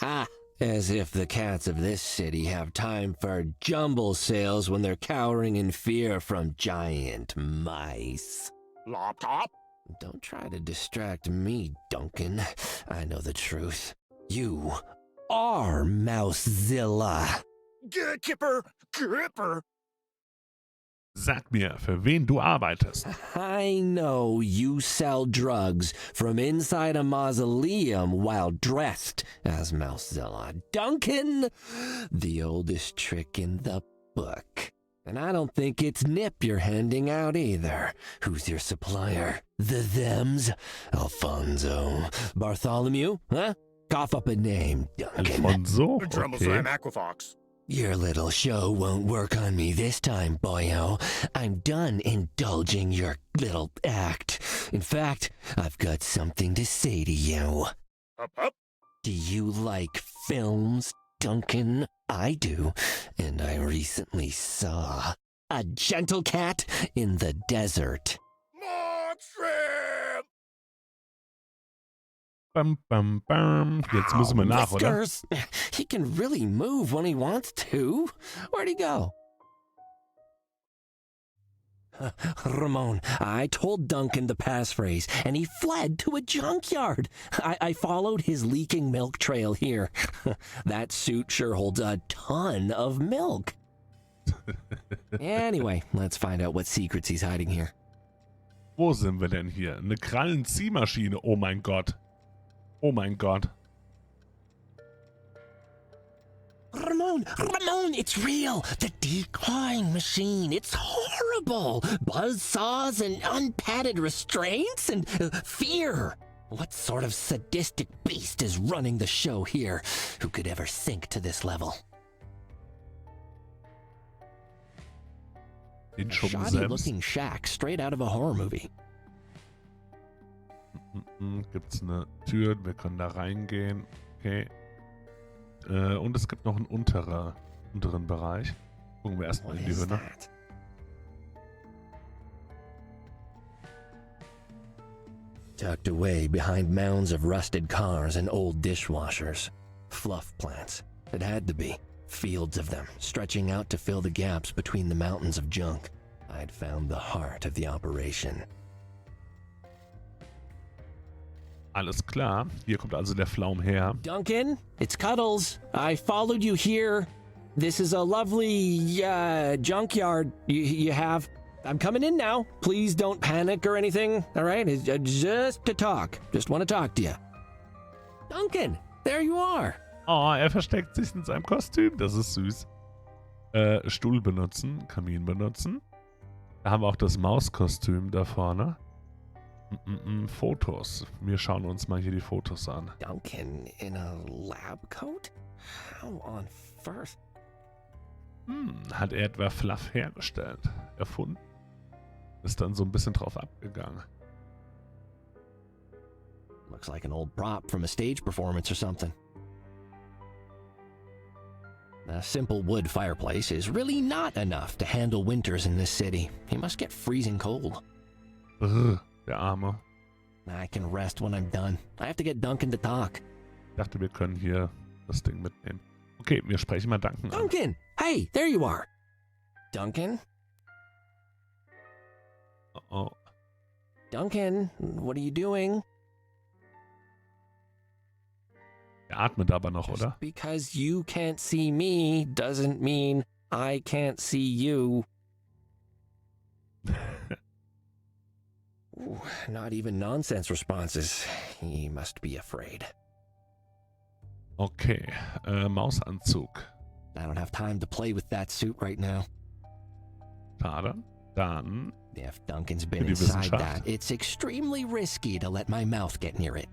Ha! As if the cats of this city have time for jumble sales when they're cowering in fear from giant mice. Laptop? Don't try to distract me, Duncan. I know the truth. You are Mousezilla. Kipper! Gripper! Sag mir, für wen du arbeitest. I know you sell drugs from inside a mausoleum while dressed as Mousezilla. Duncan, the oldest trick in the book. And I don't think it's Nip you're handing out either. Who's your supplier? The Thems? Alfonso? Bartholomew? Huh? Cough up a name, Duncan. Alfonso? Drumble Okay. Slam Aquafox. Your little show won't work on me this time, boyo. I'm done indulging your little act. In fact, I've got something to say to you. Up. Do you like films, Duncan? I do, and I recently saw a gentle cat in the desert. Mark Shrimp! Bam, bam, bam. Jetzt müssen wir nach, oder? Whiskers! He can really move when he wants to. Where'd he go? Ramon, I told Duncan the passphrase, and he fled to a junkyard. I followed his leaking milk trail here. That suit sure holds a ton of milk. Anyway, let's find out what secrets he's hiding here. Wo sind wir denn hier? Eine Krallenziehmaschine. Oh mein Gott. Oh mein Gott. Ramon, it's real. The decline machine. It's horrible. Buzzsaws and unpadded restraints and fear. What sort of sadistic beast is running the show here? Who could ever sink to this level? Den A Schuppen selbst. shoddy-looking shack straight out of a horror movie. Gibt's eine Tür, wir können da reingehen. Okay. Und es gibt noch einen unteren Bereich. Gucken wir erstmal What in die is Höhle. that? Tucked away behind mounds of rusted cars and old dishwashers. Fluff plants. It had to be. Fields of them, stretching out to fill the gaps between the mountains of junk. I'd found the heart of the operation. Alles klar. Hier kommt also der Pflaum her. Duncan, it's Cuddles. I followed you here. This is a lovely, junkyard you have. I'm coming in now. Please don't panic or anything, all right? It's just to talk. Just want to talk to you. Duncan, there you are. Oh, er versteckt sich in seinem Kostüm. Das ist süß. Stuhl benutzen, Kamin benutzen. Da haben wir auch das Mauskostüm da vorne. Fotos. Wir schauen uns mal hier die Fotos an. Duncan in a lab coat? How on earth? Hat er etwa Fluff hergestellt, erfunden? Ist dann so ein bisschen drauf abgegangen. Looks like an old prop from a stage performance or something. A simple wood fireplace is really not enough to handle winters in this city. He must get freezing cold. Brr, der Arme. I can rest when I'm done. I have to get Duncan to talk. Ich dachte, wir können hier das Ding mitnehmen. Okay, wir sprechen mal Duncan an. Duncan! Hey, there you are. Duncan? Oh. Duncan, what are you doing? Er atmet aber noch, Just oder? because you can't see me doesn't mean I can't see you. Ooh, not even nonsense responses. He must be afraid. Okay, Mausanzug. I don't have time to play with that suit right now. Schade. Dann, If Duncan's been Für die inside Wissenschaft. that, it's extremely risky to let my mouth get near it.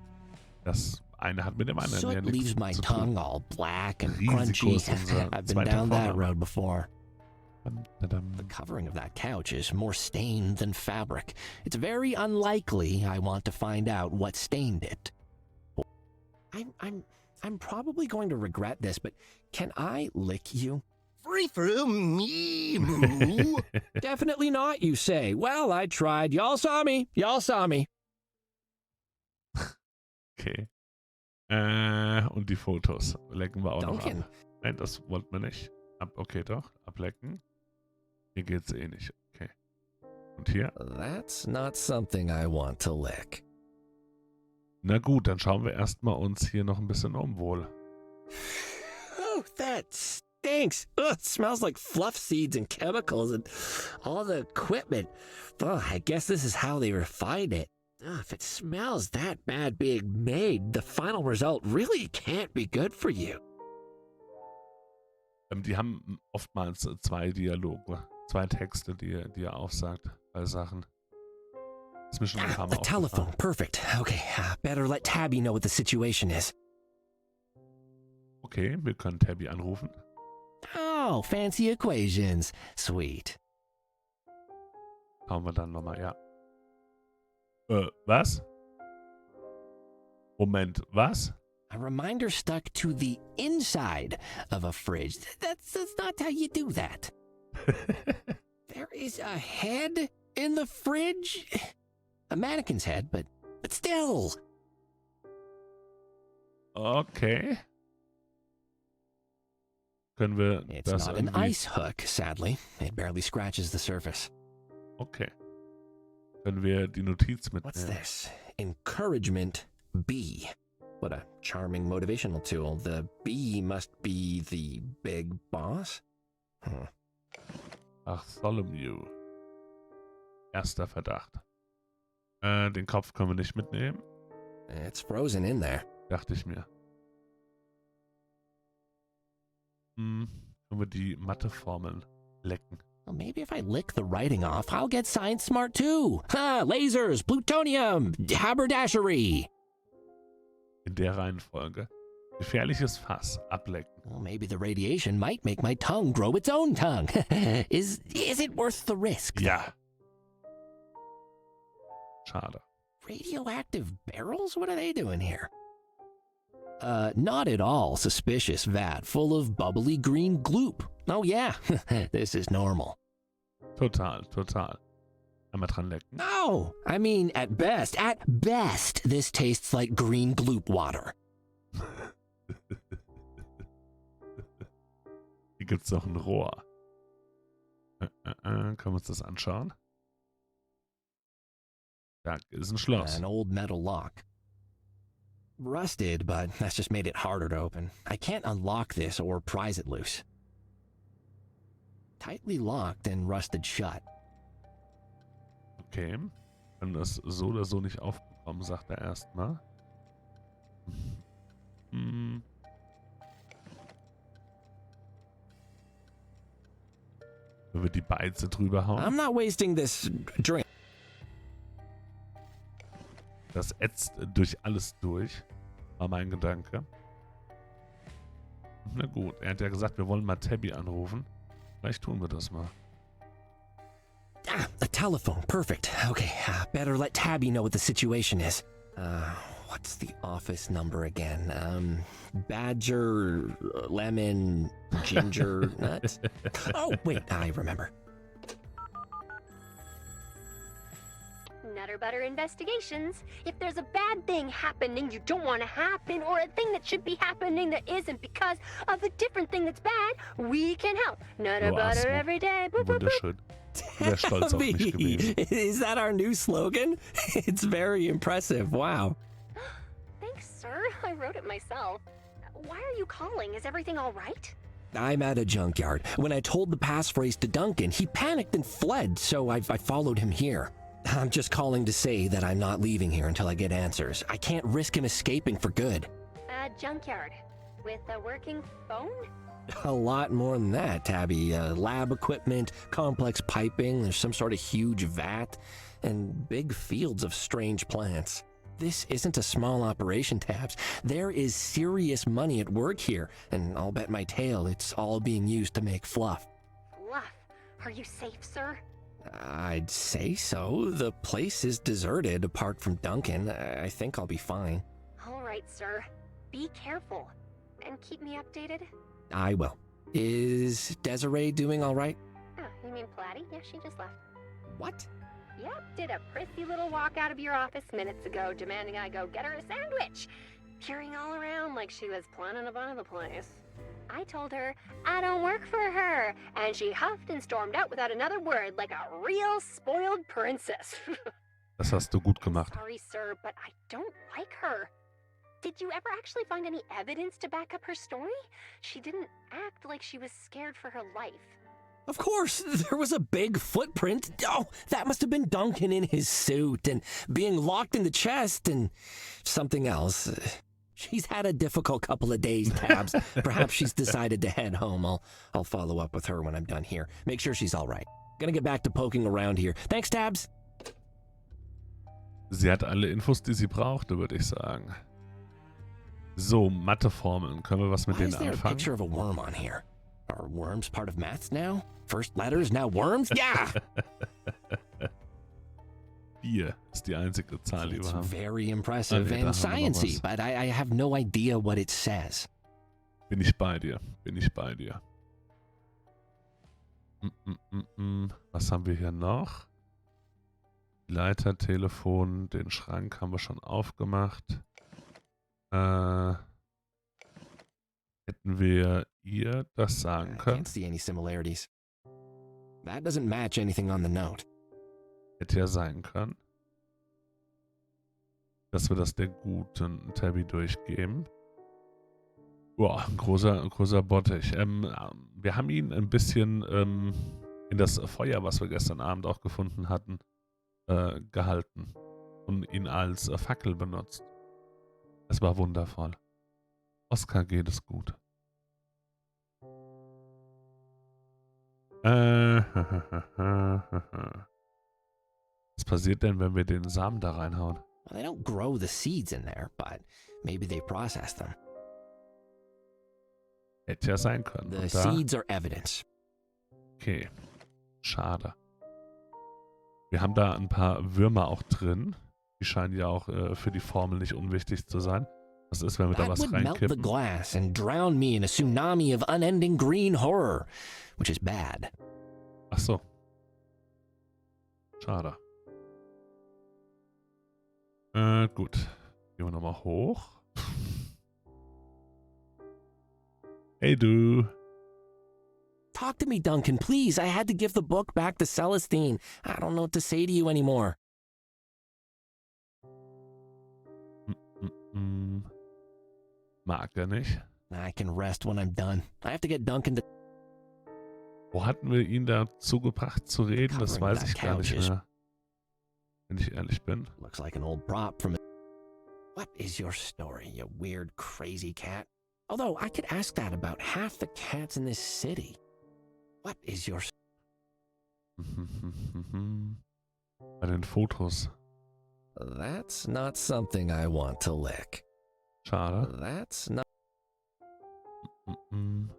das eine hat mit dem anderen ja Soot nichts leaves my zu tongue tun. all black and Risiko crunchy. ist unser I've been zweiter down that Vorname. road before. Tadam. The covering of that couch is more stained than fabric. It's very unlikely I want to find out what stained it. I'm probably going to regret this, but can I lick you? Free from me, moo. Definitely not, you say. Well, I tried. Y'all saw me. Y'all saw me. Okay. Und die Fotos lecken wir auch Duncan. noch ab. Nein, das wollten wir nicht. Okay, doch. Ablecken. Hier geht's eh nicht. Okay. Und hier? That's not something I want to lick. Na gut, dann schauen wir erstmal uns hier noch ein bisschen um wohl. Oh, that stinks. Ugh, it smells like fluff seeds and chemicals and all the equipment. Oh, I guess this is how they refined it. If it smells that bad being made, the final result really can't be good for you. Die haben oftmals zwei Dialoge, zwei Texte, die er aufsagt bei Sachen. Das ist mir schon ein paar Mal The telephone. aufgefallen. Perfect. Okay, better let Tabby know what the situation is. Okay, wir können Tabby anrufen. Oh, fancy equations. Sweet. Schauen wir dann nochmal, ja. Was? Moment, was? A reminder stuck to the inside of a fridge. That's not how you do that. There is a head in the fridge? A mannequin's head, but still. Okay. Können wir It's das not an irgendwie... ice hook, sadly. It barely scratches the surface. Okay. Können wir die Notiz mitnehmen? What's this? Encouragement B. What a charming motivational tool. The B must be the big boss? Bartholomew. Erster Verdacht. Den Kopf können wir nicht mitnehmen, It's frozen in there. dachte ich mir. Können wir die Matheformeln lecken? Well, maybe if I lick the writing off, I'll get science smart too. Ha! Lasers, plutonium, haberdashery. In der Reihenfolge. Gefährliches Fass. Ablecken. Well, maybe the radiation might make my tongue grow its own tongue. Is it worth the risk? Ja. Schade. Radioactive barrels? What are they doing here? Not at all suspicious vat full of bubbly green gloop. Oh yeah, this is normal. Total, total. Einmal dran lecken. No, I mean at best, this tastes like green gloop water. Hier gibt's noch ein Rohr. Können wir uns das anschauen? Da ist ein Schloss. An old metal lock. Rusted, but that's just made it harder to open. I can't unlock this or prise it loose. Tightly locked and rusted shut. Okay. Können das so oder so nicht aufbekommen, sagt er erstmal. Hm. Wenn wir die Beize drüber hauen. I'm not wasting this drink. Das ätzt durch alles durch, war mein Gedanke. Na gut, er hat ja gesagt, wir wollen mal Tabby anrufen. Vielleicht tun wir das mal. Ah, a telephone. Perfect. Okay, better let Tabby know what the situation is. What's the office number again? Badger, lemon, ginger, nuts? Oh, wait, I remember. Nutter Butter Investigations. If there's a bad thing happening you don't want to happen, or a thing that should be happening that isn't because of a different thing that's bad, we can help. Nutter Butter every day. Boop, boop, boop. Wunderschön. Sehr stolz auf mich gewesen. Is that our new slogan? It's very impressive. Wow. Thanks, sir. I wrote it myself. Why are you calling? Is everything all right? I'm at a junkyard. When I told the passphrase to Duncan, he panicked and fled, so I followed him here. I'm just calling to say that I'm not leaving here until I get answers. I can't risk him escaping for good. A junkyard with a working phone? A lot more than that, Tabby. Lab equipment, complex piping, there's some sort of huge vat, and big fields of strange plants. This isn't a small operation, Tabs. There is serious money at work here, and I'll bet my tail it's all being used to make fluff. Fluff. Are you safe, sir? I'd say so. The place is deserted apart from Duncan. I think I'll be fine. All right, sir. Be careful. And keep me updated. I will. Is Desiree doing all right? Oh, you mean Platty? Yeah, she just left. What? Yep, did a prissy little walk out of your office minutes ago, demanding I go get her a sandwich. Peering all around like she was planning to buy the place. I told her I don't work for her, and she huffed and stormed out without another word like a real spoiled princess. Das hast du gut gemacht. Sorry, sir, but I don't like her. Did you ever actually find any evidence to back up her story? She didn't act like she was scared for her life. Of course, there was a big footprint. Oh, that must have been Duncan in his suit and being locked in the chest and something else. She's had a difficult couple of days, Tabs. Perhaps she's decided to head home. I'll follow up with her when I'm done here. Make sure she's all right. Gonna get back to poking around here. Thanks, Tabs. Sie hat alle Infos, die sie brauchte, würde ich sagen. So, Matheformeln. Können wir was mit Why denen is there a anfangen? picture of a worm on here? Are worms part of maths now? First letters, now worms? Yeah! 4 ist die einzige Zahl, die It's wir haben. very impressive Ah, nee, da and haben wir noch sciencey, was. but I have no idea what it says. Bin ich bei dir. Bin ich bei dir. Was haben wir hier noch? Leitertelefon, den Schrank haben wir schon aufgemacht. Hätten wir ihr das sagen I können? can't see any similarities. That doesn't match anything on the note. Hätte ja sein können. Dass wir das der guten Tabby durchgeben. Boah, ein großer Bottich. Wir haben ihn ein bisschen in das Feuer, was wir gestern Abend auch gefunden hatten, gehalten. Und ihn als Fackel benutzt. Es war wundervoll. Oskar geht es gut. Was passiert denn, wenn wir den Samen da reinhauen? Well, they don't grow the seeds in there, but maybe they process them. Hätte ja sein können. The Und da, seeds are evidence. okay, schade. Wir haben da ein paar Würmer auch drin. Die scheinen ja auch für die Formel nicht unwichtig zu sein. Was ist, wenn wir da That was would melt the reinkippen? glass and drown me in a tsunami of unending green horror, which is bad. Ach so. Schade. Gut. Gehen wir nochmal hoch. Hey du. Talk to me, Duncan, please. I had to give the book back to Celestine. I don't know what to say to you anymore. Mag er nicht. I can rest when I'm done. I have to get Duncan to... Wo hatten wir ihn dazu gebracht zu reden? Das weiß ich gar nicht mehr. Wenn ich ehrlich bin. Looks like an old prop from... What is your story, you weird, crazy cat? Although, I could ask that about half the cats in this city. What is your... Bei den Fotos. That's not something I want to lick. Schade. That's not...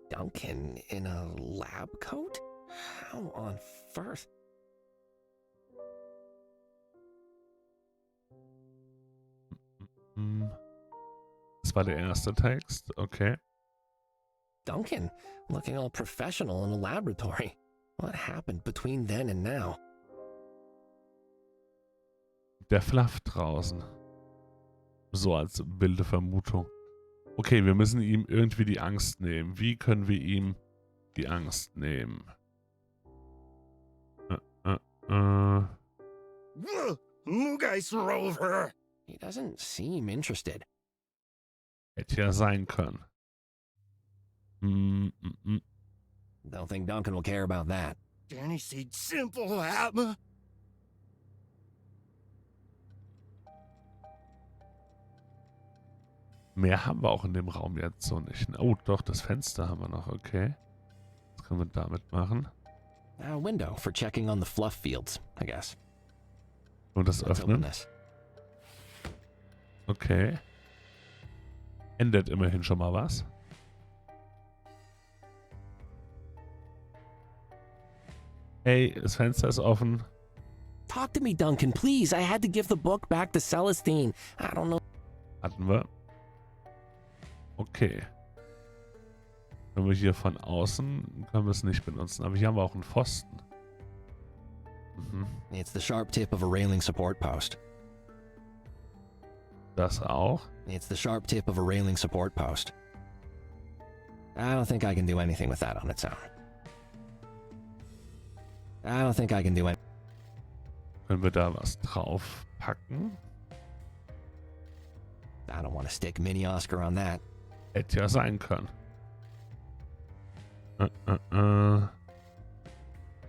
Duncan in a lab coat? How on earth? Das war der erste Text. Okay. Duncan, looking all professional in a laboratory. What happened between then and now? Der Fluff draußen. So als wilde Vermutung. Okay, wir müssen ihm irgendwie die Angst nehmen. Wie können wir ihm die Angst nehmen? Mugais Rover. He doesn't seem interested. Hätte ja sein können. Don't think Duncan will care about that. Danny said simple, Abba. Mehr haben wir auch in dem Raum jetzt so nicht. Oh, doch, das Fenster haben wir noch. Okay. Was können wir damit machen? A window for checking on the fluff fields, I guess. Und das Let's open öffnen. this. Okay. Ändert immerhin schon mal was. Hey, das Fenster ist offen. Talk to me, Duncan, please. I had to give the book back to Celestine. I don't know. Hatten wir. Okay. Können wir hier von außen, können wir es nicht benutzen. Aber hier haben wir auch einen Pfosten. It's the sharp tip of a railing support post. Das auch. It's the sharp tip of a railing support post. I don't think I can do anything with that on its own. I don't think I can do it. Können wir da was drauf packen? I don't want to stick Mini Oscar on that. Hätte ja sein können.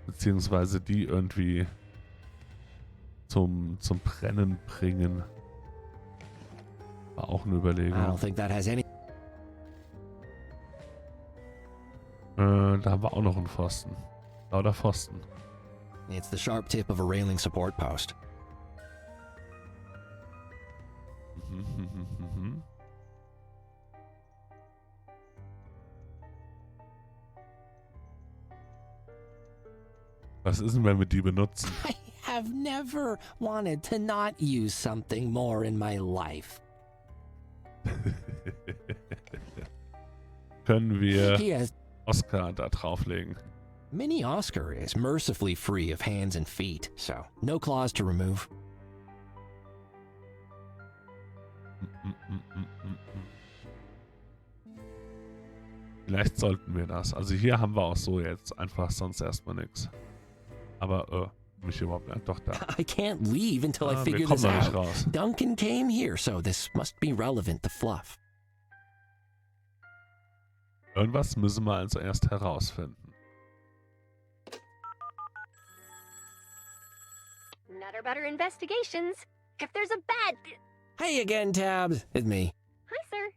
Beziehungsweise die irgendwie zum Brennen bringen. War auch eine I Überlegung. don't think that has any. Da haben wir auch noch einen Pfosten. Lauter Pfosten. It's the sharp tip of a railing support post. Was ist denn, wenn wir die benutzen? I have never wanted to not use something more in my life. Können wir He has. Oscar da drauflegen? Mini Oscar is mercifully free of hands and feet, so no claws to remove. Vielleicht sollten wir das. Also hier haben wir auch so jetzt einfach sonst erstmal nichts. Aber, mich überhaupt nicht. Doch da. I can't leave until I Wir figure kommen this noch nicht out. raus. Duncan came here, so this must be relevant to Fluff. Irgendwas müssen wir also erst herausfinden. Nutter Butter Investigations. If there's a bad... Hey again, Tabs. It's me. Hi, sir.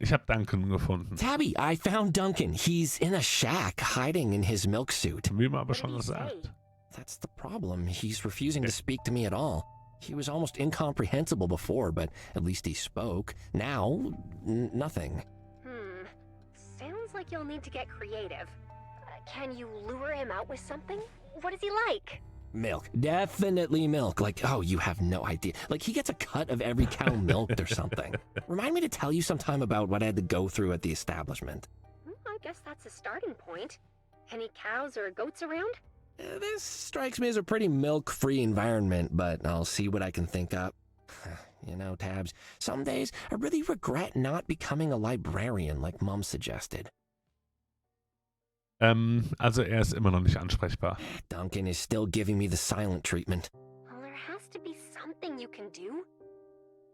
Ich habe Duncan gefunden. Tabby, I found Duncan. He's in a shack, hiding in his milk suit. Wie man aber What schon did he gesagt. say? That's the problem. He's refusing to speak to me at all. He was almost incomprehensible before, but at least he spoke. Now, nothing. Sounds like you'll need to get creative. Can you lure him out with something? What is he like? Milk. Definitely milk. Like, oh, you have no idea. Like, he gets a cut of every cow milked or something. Remind me to tell you sometime about what I had to go through at the establishment. I guess that's a starting point. Any cows or goats around? This strikes me as a pretty milk-free environment, but I'll see what I can think up. You know, Tabs, some days I really regret not becoming a librarian like Mom suggested. Also er ist immer noch nicht ansprechbar. Duncan is still giving me the silent treatment. Well, there has to be something you can do.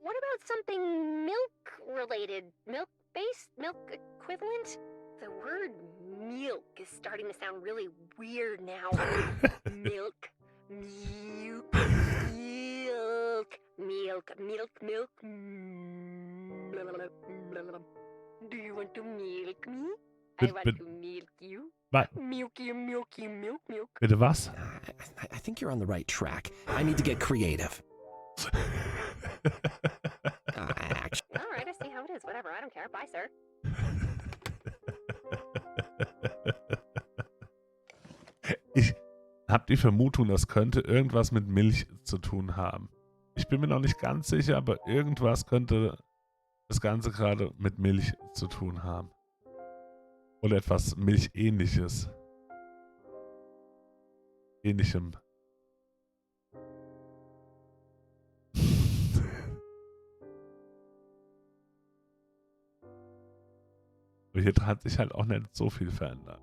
What about something milk-related? Milk-based? Milk equivalent? The word milk is starting to sound really weird now. Milk. Milk. Milk. Milk. Milk. Do you want to milk me? I want to milk you. Milky, milky, milk, milk. Bitte was? I think you're on the right track. I need to get creative. Actually. All right, I see how it is. Whatever, I don't care. Bye, sir. Ich habe die Vermutung, das könnte irgendwas mit Milch zu tun haben. Ich bin mir noch nicht ganz sicher, aber irgendwas könnte das Ganze gerade mit Milch zu tun haben. Oder etwas Milchähnliches. Ähnlichem. Aber hier hat sich halt auch nicht so viel verändert.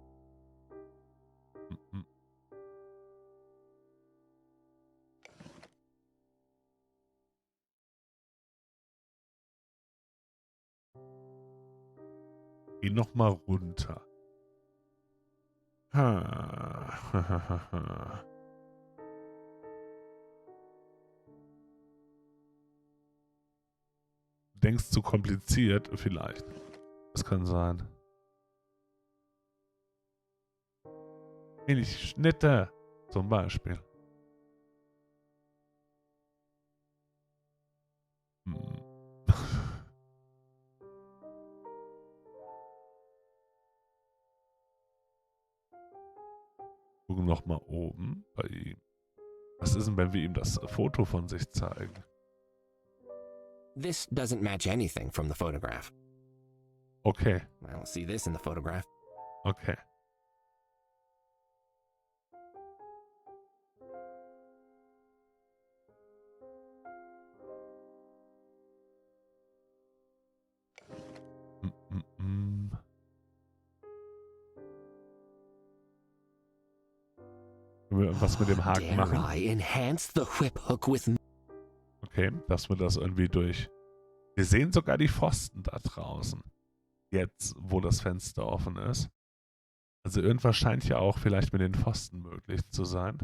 Geh noch mal runter. Du denkst zu kompliziert, vielleicht. Das kann sein. Milchschnitte zum Beispiel. Gucken noch mal oben bei ihm. Was ist denn, wenn wir ihm das Foto von sich zeigen? This doesn't match anything from the photograph. Okay. I don't see this in the photograph. Okay. Können wir was mit dem Haken machen? I enhance the whip hook with... Okay, dass wir das irgendwie durch... Wir sehen sogar die Pfosten da draußen. Jetzt, wo das Fenster offen ist. Also irgendwas scheint ja auch vielleicht mit den Pfosten möglich zu sein.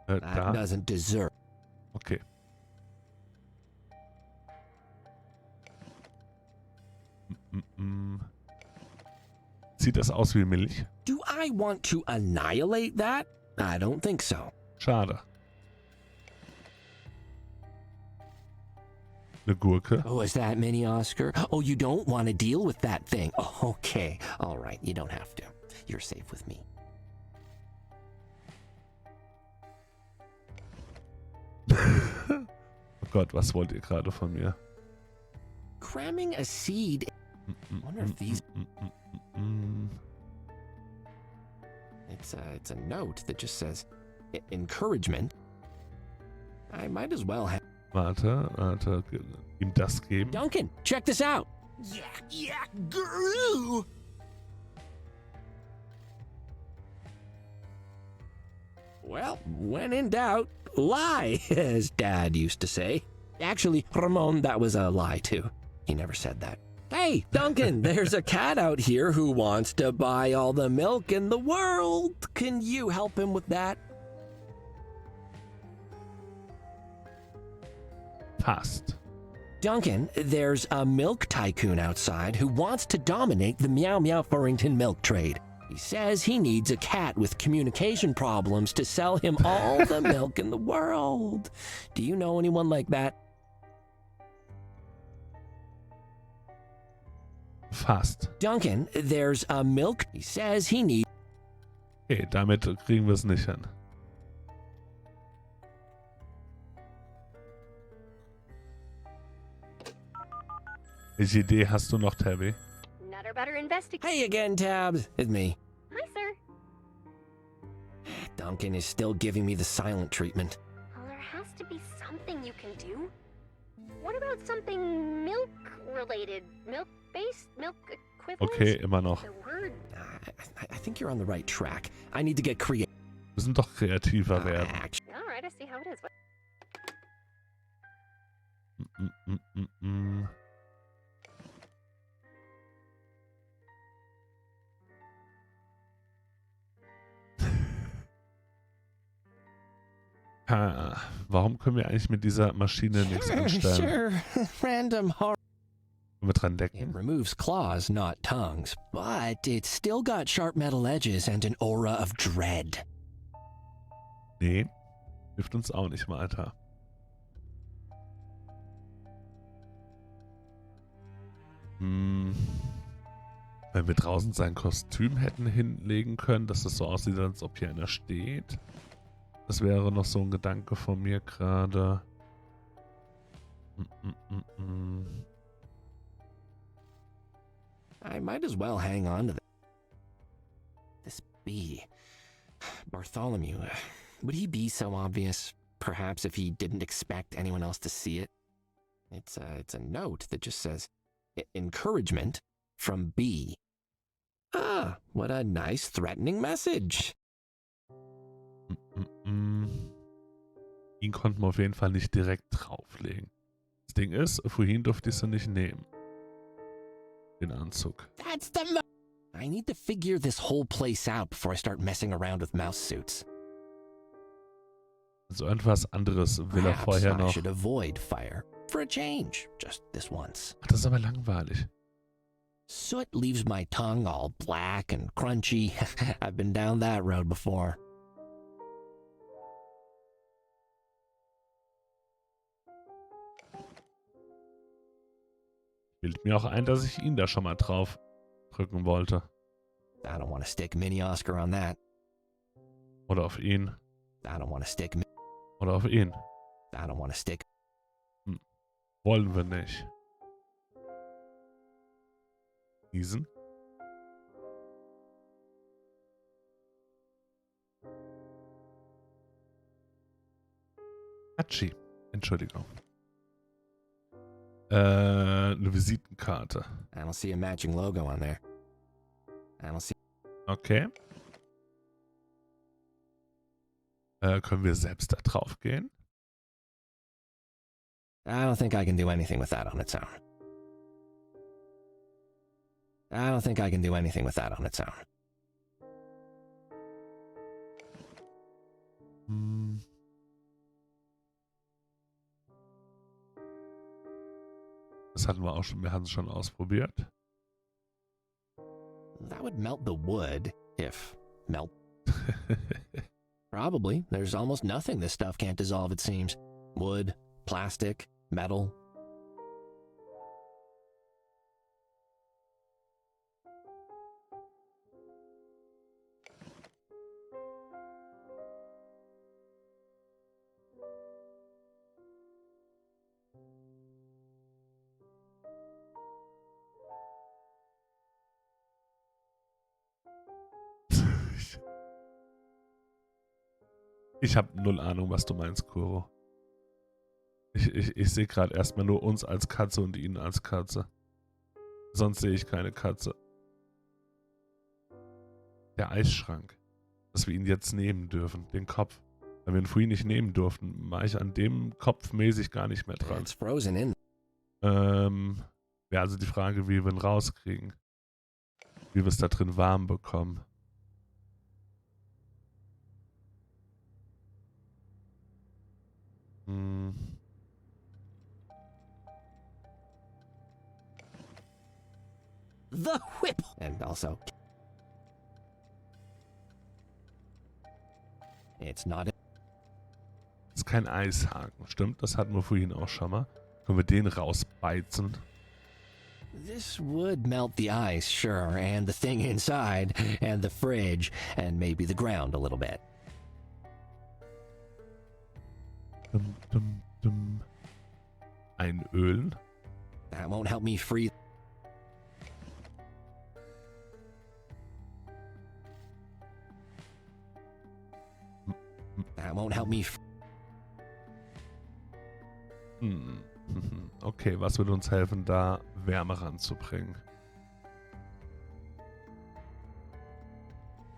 That Da. doesn't deserve... Okay. Sieht das aus wie Milch? Do I want to annihilate that? I don't think so. Schade. Eine Gurke. Oh, is that Mini Oscar? Oh, you don't want to deal with that thing. Oh, okay. All right, you don't have to. You're safe with me. Oh Gott, was wollt ihr gerade von mir? Cramming a seed... I wonder if these... It's a note that just says encouragement. I might as well have... Warte, ihm das geben. Duncan, check this out. Yeah, guru! Well, when in doubt, lie, as Dad used to say. Actually, Ramon, that was a lie too. He never said that. Hey, Duncan, there's a cat out here who wants to buy all the milk in the world. Can you help him with that? Fast. Duncan, there's a milk tycoon outside who wants to dominate the Meow Meow Furrington milk trade. He says he needs a cat with communication problems to sell him all the milk in the world. Do you know anyone like that? Fast. Duncan, there's a milk... He says he needs... Okay, damit kriegen wir es nicht hin. Welche Idee hast du noch, Tabby? Nutter Butter investigate. Hey again, Tabs. It's me. Hi, sir. Duncan is still giving me the silent treatment. Well, there has to be something you can do. What about something milk-related? Milk-based? Milk-equivalent? Okay, immer noch. The word. I think you're on the right track. I need to get creative. Wir müssen doch kreativer werden. All right, I see how it is. Warum können wir eigentlich mit dieser Maschine nichts anstellen? Sure. Random horror. Können wir dran It decken? removes claws, not tongues, but it's still got sharp metal edges and an aura of dread. Nee, hilft uns auch nicht weiter. Wenn wir draußen sein Kostüm hätten hinlegen können, dass es so aussieht, als ob hier einer steht. Das wäre noch so ein Gedanke von mir gerade. I might as well hang on to this bee. Bartholomew, would he be so obvious? Perhaps if he didn't expect anyone else to see it? It's a note that just says, encouragement from B. Ah, what a nice threatening message. Ihn konnten wir auf jeden Fall nicht direkt drauflegen. Das Ding ist, vorhin durfte ich sie nicht nehmen. Den Anzug. That's the I need to figure this whole place out before I start messing around with mouse suits. Also irgendwas anderes will er Perhaps vorher I noch. should avoid fire for a change, just this once. Ach, das ist aber langweilig. Soot leaves my tongue all black and crunchy. I've been down that road before. Bildet mir auch ein, dass ich ihn da schon mal drauf drücken wollte. I don't want to stick Mini Oscar on that. Oder auf ihn. I don't want to stick. Oder auf ihn. I don't want to stick. Wollen wir nicht. Niesen. Hatschi. Entschuldigung. Eine Visitenkarte. I don't see a matching logo on there. I don't see. Okay. Können wir selbst da drauf gehen? I don't think I can do anything with that on its own. I don't think I can do anything with that on its own. Das hatten wir auch schon, wir hatten es schon ausprobiert. That would melt the wood, if melt. Probably. There's almost nothing this stuff can't dissolve, it seems. Wood, plastic, metal. Ich habe null Ahnung, was du meinst, Kuro. Ich sehe gerade erstmal nur uns als Katze und ihn als Katze. Sonst sehe ich keine Katze. Der Eisschrank. Dass wir ihn jetzt nehmen dürfen, den Kopf. Weil wir ihn vorhin nicht nehmen durften, war ich an dem Kopf mäßig gar nicht mehr dran. It's frozen in. Wäre also die Frage, wie wir ihn rauskriegen. Wie wir es da drin warm bekommen. the whip. And also, it's not. Das ist kein Eishaken, stimmt? Das hatten wir vorhin auch schon mal. Können wir den rausbeizen? This would melt the ice, sure, and the thing inside, and the fridge, and maybe the ground a little bit. Einölen. That won't help me freeze. That won't help me. Okay, was würde uns helfen, da Wärme ranzubringen?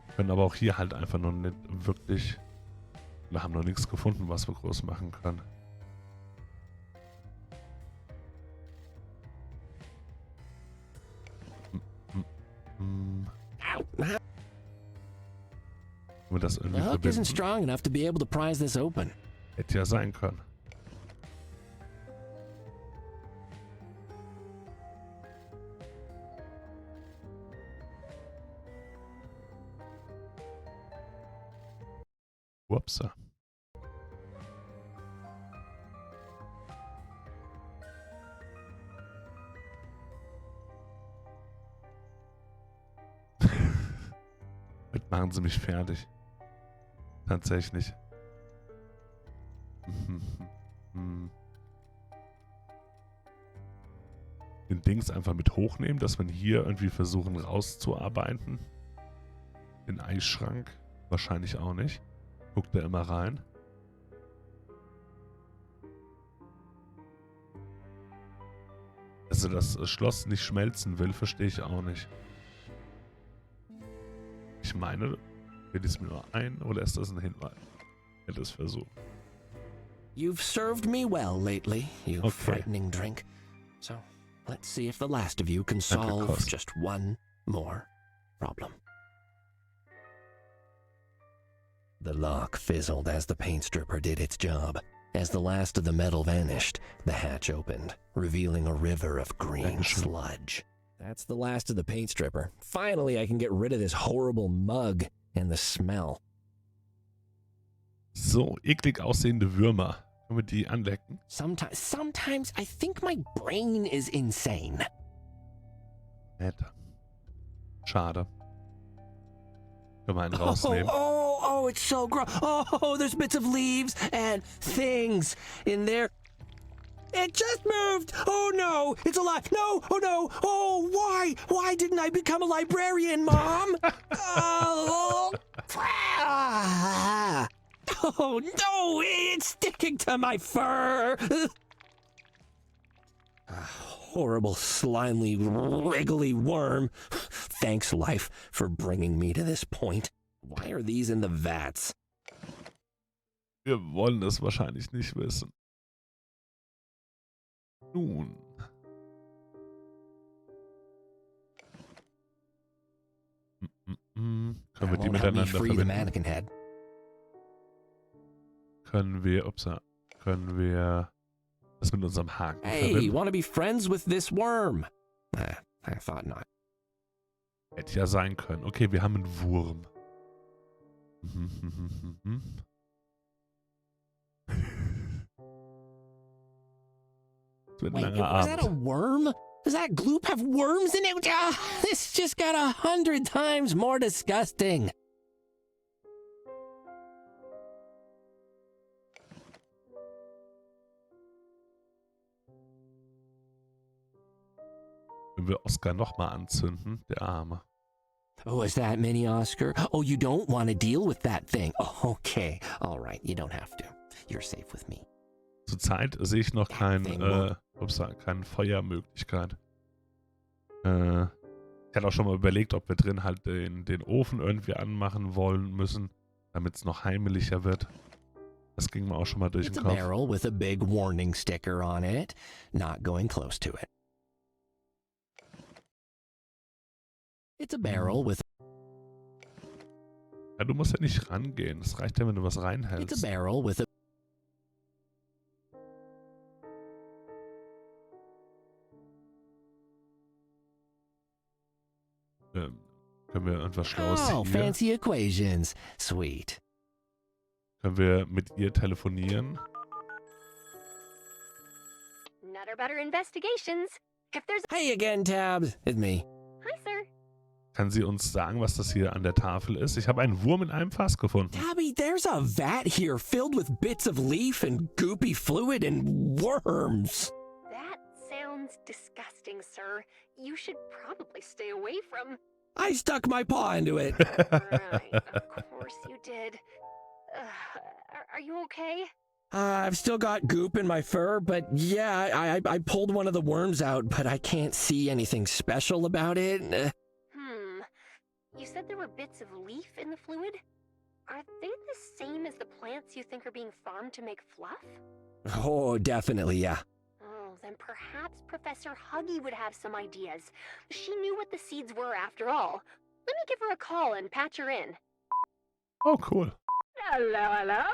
Wir können aber auch hier halt einfach noch nicht wirklich... Wir haben noch nichts gefunden, was wir groß machen können. Können wir das irgendwie The hook isn't verbinden? strong enough to be able to prise this open. Hätte ja sein können. Upsa. Damit machen sie mich fertig. Tatsächlich. Den Dings einfach mit hochnehmen, dass wir ihn hier irgendwie versuchen rauszuarbeiten. Den Eisschrank. Wahrscheinlich auch nicht. Guckt er immer rein. Also, dass das Schloss nicht schmelzen will, verstehe ich auch nicht. Ich meine, fällt es mir nur ein oder ist das ein Hinweis? Ich hätte es versucht. You've served me well lately, you Okay. frightening drink. So, let's see if the last of you can solve Kost. just one more problem. The lock fizzled as the paint stripper did its job. As the last of the metal vanished, the hatch opened, revealing a river of green sludge. That's the last of the paint stripper. Finally, I can get rid of this horrible mug and the smell. So, eklig aussehende Würmer. Können wir die anlecken? Sometimes I think my brain is insane. Nett. Schade. Können wir einen rausnehmen? Oh, it's so gross. Oh, there's bits of leaves and things in there. It just moved. Oh no, it's alive. No, oh no. Oh, why? Why didn't I become a librarian, Mom? Oh, ah. Oh no, it's sticking to my fur. Horrible, slimy, wriggly worm. Thanks, life, for bringing me to this point. Why are these in the vats? Wir wollen es wahrscheinlich nicht wissen. Nun. Können wir die miteinander verbinden? Können wir das mit unserem Haken Hey, verbinden? want to be friends with this worm? I thought not. Hätte ja sein können. Okay, wir haben einen Wurm. Es wird ein Wait, langer was that a Abend. worm? Does that gloop have worms in it? This just got 100 times more disgusting. Wenn wir Oscar nochmal anzünden, der Arme. Oh, is that Mini Oscar? Oh, you don't want to deal with that thing. Oh, okay. All right, you don't have to. You're safe with me. Zurzeit sehe ich noch keine Feuermöglichkeit. Ich hatte auch schon mal überlegt, ob wir drin halt den Ofen irgendwie anmachen wollen müssen, damit es noch heimlicher wird. Das ging mir auch schon mal durch It's den a Kopf. barrel with a big warning sticker on it. Not going close to it. It's a barrel with Ja, du musst ja nicht rangehen. Es reicht ja, wenn du was It's a reinhältst. barrel with a Können wir irgendwas Schlaues Oh, hier? fancy equations. Sweet. Können wir mit ihr telefonieren? Nutter Butter Investigations. If there's... Hey again, Tabs. It's me. Hi, sir. Kann sie uns sagen, was das hier an der Tafel ist? Ich habe einen Wurm in einem Fass gefunden. Tabby, there's a vat here filled with bits of leaf and goopy fluid and worms. That sounds disgusting, sir. You should probably stay away from... I stuck my paw into it. Right, of course you did. Are you okay? I've still got goop in my fur, but yeah, I pulled one of the worms out, but I can't see anything special about it. You said there were bits of leaf in the fluid? Are they the same as the plants you think are being farmed to make fluff? Oh, definitely, yeah. Oh, then perhaps Professor Huggy would have some ideas. She knew what the seeds were after all. Let me give her a call and patch her in. Oh, cool. Hello?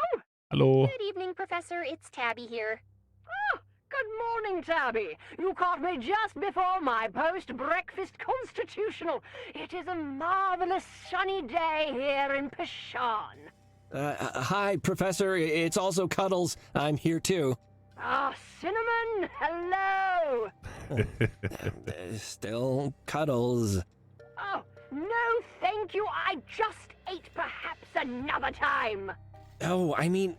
Hallo. Good evening, Professor. It's Tabby here. Oh, good morning, Tabby. You caught me just before my post-breakfast constitutional. It is a marvelous sunny day here in Pishon. Hi, Professor. It's also Cuddles. I'm here too. Ah, Cinnamon, hello. Still Cuddles. Oh, no thank you. I just ate perhaps another time. Oh, I mean,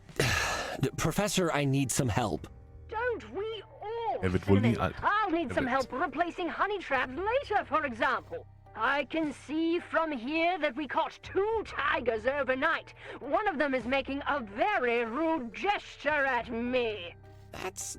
Professor, I need some help. Don't we all, wird wohl nie Cinnamon? alt. I'll need some wird. help replacing honey traps later, for example. I can see from here that we caught 2 tigers overnight. One of them is making a very rude gesture at me. That's...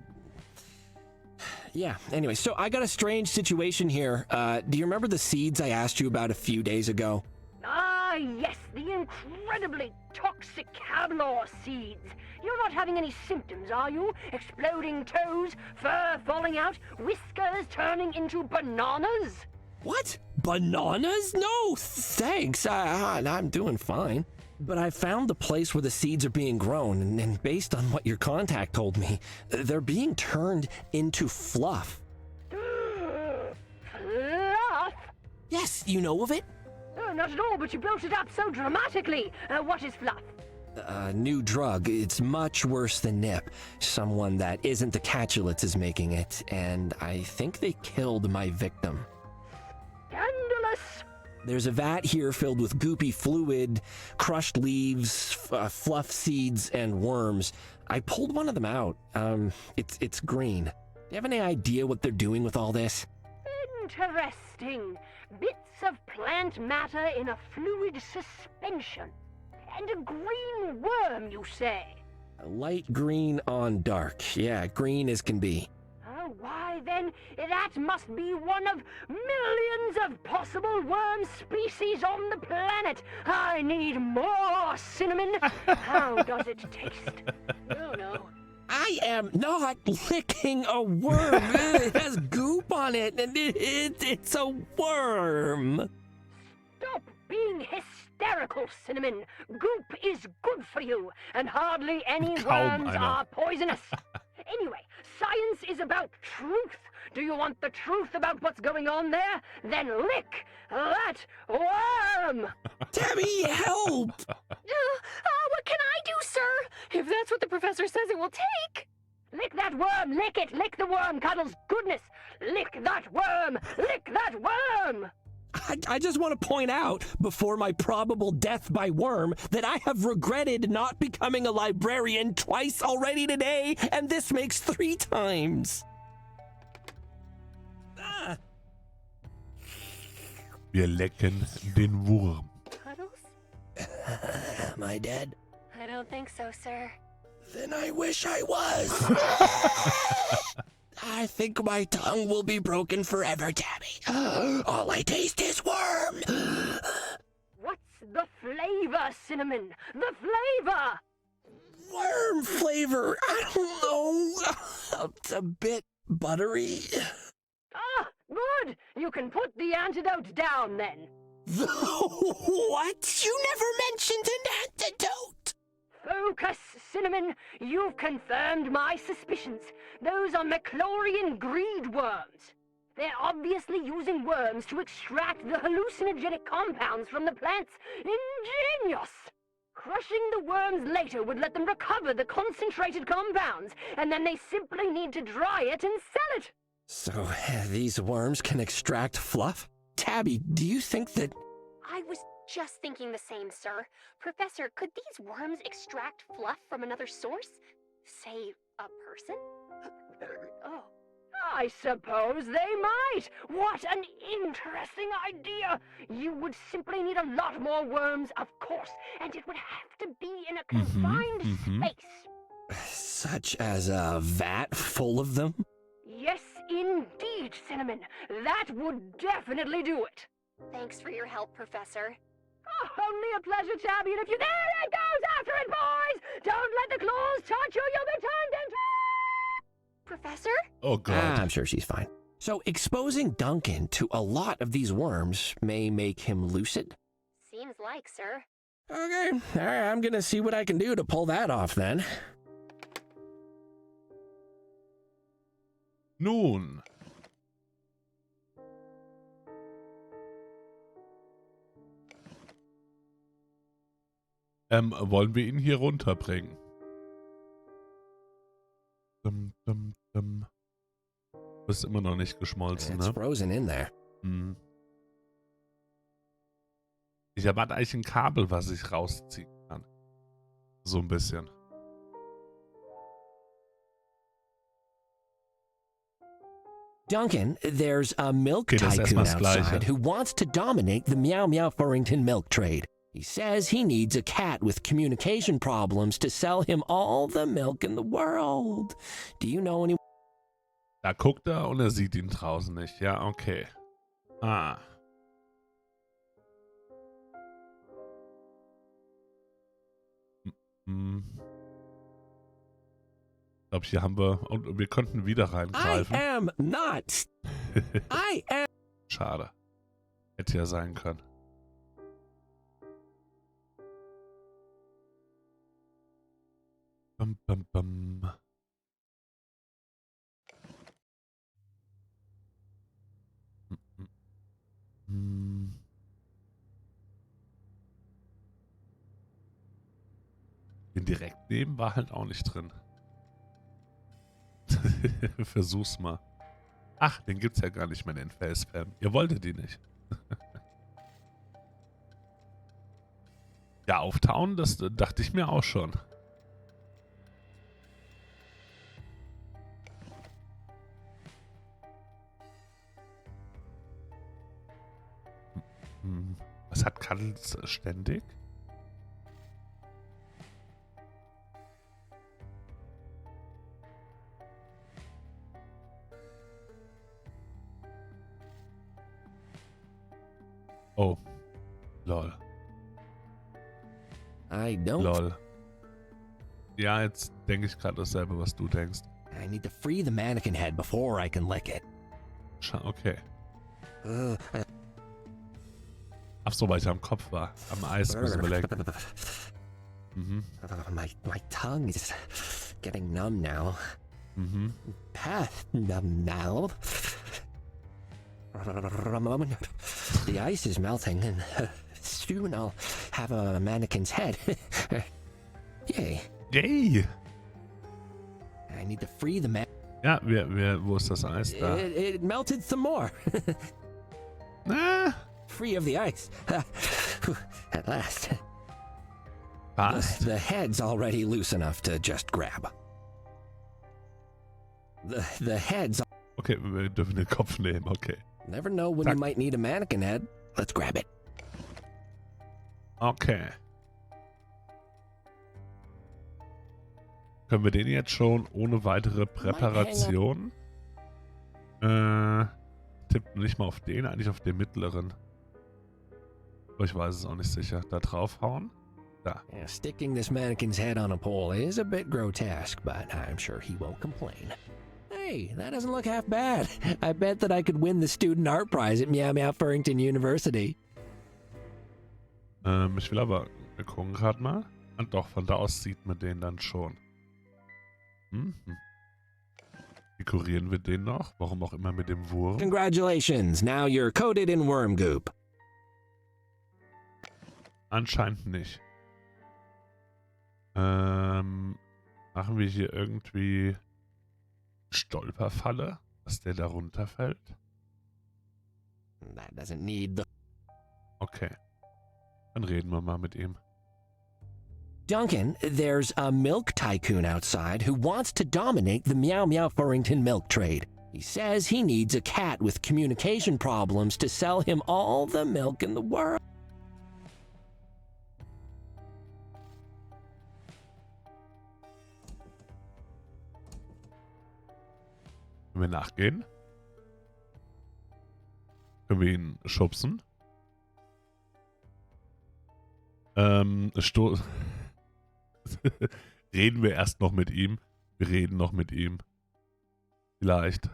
Yeah, anyway, so I got a strange situation here. Do you remember the seeds I asked you about a few days ago? Ah, yes, the incredibly toxic Cablor seeds. You're not having any symptoms, are you? Exploding toes, fur falling out, whiskers turning into bananas? What? Bananas? No, thanks. I'm doing fine. But I found the place where the seeds are being grown, and based on what your contact told me, they're being turned into fluff. Fluff? Yes, you know of it? Oh, not at all, but you built it up so dramatically. What is fluff? A new drug. It's much worse than nip. Someone that isn't the Catulets is making it, and I think they killed my victim. Scandalous! There's a vat here filled with goopy fluid, crushed leaves, fluff seeds, and worms. I pulled one of them out. It's green. Do you have any idea what they're doing with all this? Interesting. Bits of plant matter in a fluid suspension. And a green worm, you say? Light green on dark. Yeah, green as can be. Oh, why then, that must be one of millions of possible worm species on the planet. I need more cinnamon. How does it taste? Oh, no. I am not licking a worm. It has goop on it, and it's a worm. Stop being hysterical, Cinnamon. Goop is good for you, and hardly any Kaum worms einer. are poisonous. Anyway, science is about truth. Do you want the truth about what's going on there? Then lick that worm! Tabby, help! What can I do, sir? If that's what the professor says it will take. Lick that worm! Lick it! Lick the worm, Cuddles! Goodness! Lick that worm! Lick that worm! I just want to point out, before my probable death by worm, that I have regretted not becoming a librarian twice already today, and this makes 3 times. Wir lecken den Wurm. Cuddles? Am I dead? I don't think so, sir. Then I wish I was. I think my tongue will be broken forever, Tabby. All I taste is worm. What's the flavor, Cinnamon? The flavor! Worm flavor. I don't know. It's a bit buttery. Ah, good! You can put the antidote down then. What? You never mentioned an antidote. Focus, Cinnamon. You've confirmed my suspicions. Those are McClorian greed worms. They're obviously using worms to extract the hallucinogenic compounds from the plants. Ingenious! Crushing the worms later would let them recover the concentrated compounds, and then they simply need to dry it and sell it. So, these worms can extract fluff? Tabby, do you think that... I was just thinking the same, sir. Professor, could these worms extract fluff from another source? Say, a person? Oh. I suppose they might. What an interesting idea. You would simply need a lot more worms, of course, and it would have to be in a confined space. Such as a vat full of them? Yes, indeed, Cinnamon. That would definitely do it. Thanks for your help, Professor. Oh, only a pleasure, Tabby, and if you... There it goes! After it, boys! Don't let the claws touch you, you'll be turned into... Professor? Oh, God. I'm sure she's fine. So, exposing Duncan to a lot of these worms may make him lucid? Seems like, sir. Okay, all right, I'm gonna see what I can do to pull that off then. Nun. Wollen wir ihn hier runterbringen? Du bist immer noch nicht geschmolzen, It's ne? frozen in there. Hm. Ich erwarte eigentlich ein Kabel, was ich rausziehen kann. So ein bisschen. Duncan, there's a milk Okay, das ist tycoon erstmal das Gleiche. outside who wants to dominate the Meow Meow Furrington milk trade. He says he needs a cat with communication problems to sell him all the milk in the world. Do you know anyone? Da guckt er und er sieht ihn draußen nicht. Ja, okay. Ah. Ich glaube, hier haben wir... Und wir konnten wieder I reingreifen. am not. I am. Schade. Hätte ja sein können. Bam, bam, bam. Den direkt neben war halt auch nicht drin. Versuch's mal. Ach, den gibt's ja gar nicht mehr, den Facepam. Ihr wolltet die nicht. Ja, auftauen, das dachte ich mir auch schon. Was hat Cuddles ständig? Oh. Lol. I don't. Lol. Ja, jetzt denke ich gerade dasselbe, was du denkst. I need to free the mannequin head before I can lick it. Okay. Ach so, weil ich am Kopf war. Am Eis müssen wir lecken. Mhm. My tongue is getting numb now. Mhm. Path numb now. The ice is melting, and soon I'll have a mannequin's head. Yay. Yay! I need to free the man. Ja, wo ist das Eis da? It melted some more. Ah, Free of the ice. At last. passt. The head's already loose enough to just grab. The head's... Okay, wir dürfen den Kopf nehmen, okay. Never know when Zack. you might need a mannequin head. Let's grab it. Okay. Können wir den jetzt schon ohne weitere Präparation? Tippt nicht mal auf den, eigentlich auf den mittleren. Aber ich weiß es auch nicht sicher. Da draufhauen? Da. Yeah, sticking this mannequin's head on a pole is a bit grotesque, but I'm sure he won't complain. Hey, that doesn't look half bad. I bet that I could win the student art prize at Meow Meow Furrington University. Ich will aber, wir gucken gerade mal. Und doch, von da aus sieht man den dann schon. Mhm. Die Dekorieren wir den noch? Warum auch immer mit dem Wurm? Congratulations, now you're coated in worm goop. Anscheinend nicht. Machen wir hier irgendwie Stolperfalle, dass der da runterfällt? That doesn't need the... Okay. Dann reden wir mal mit ihm. Duncan, there's a milk tycoon outside who wants to dominate the Meow Meow Furrington milk trade. He says he needs a cat with communication problems to sell him all the milk in the world. Können wir nachgehen? Können wir ihn schubsen? Reden wir erst noch mit ihm. Wir reden noch mit ihm. Vielleicht.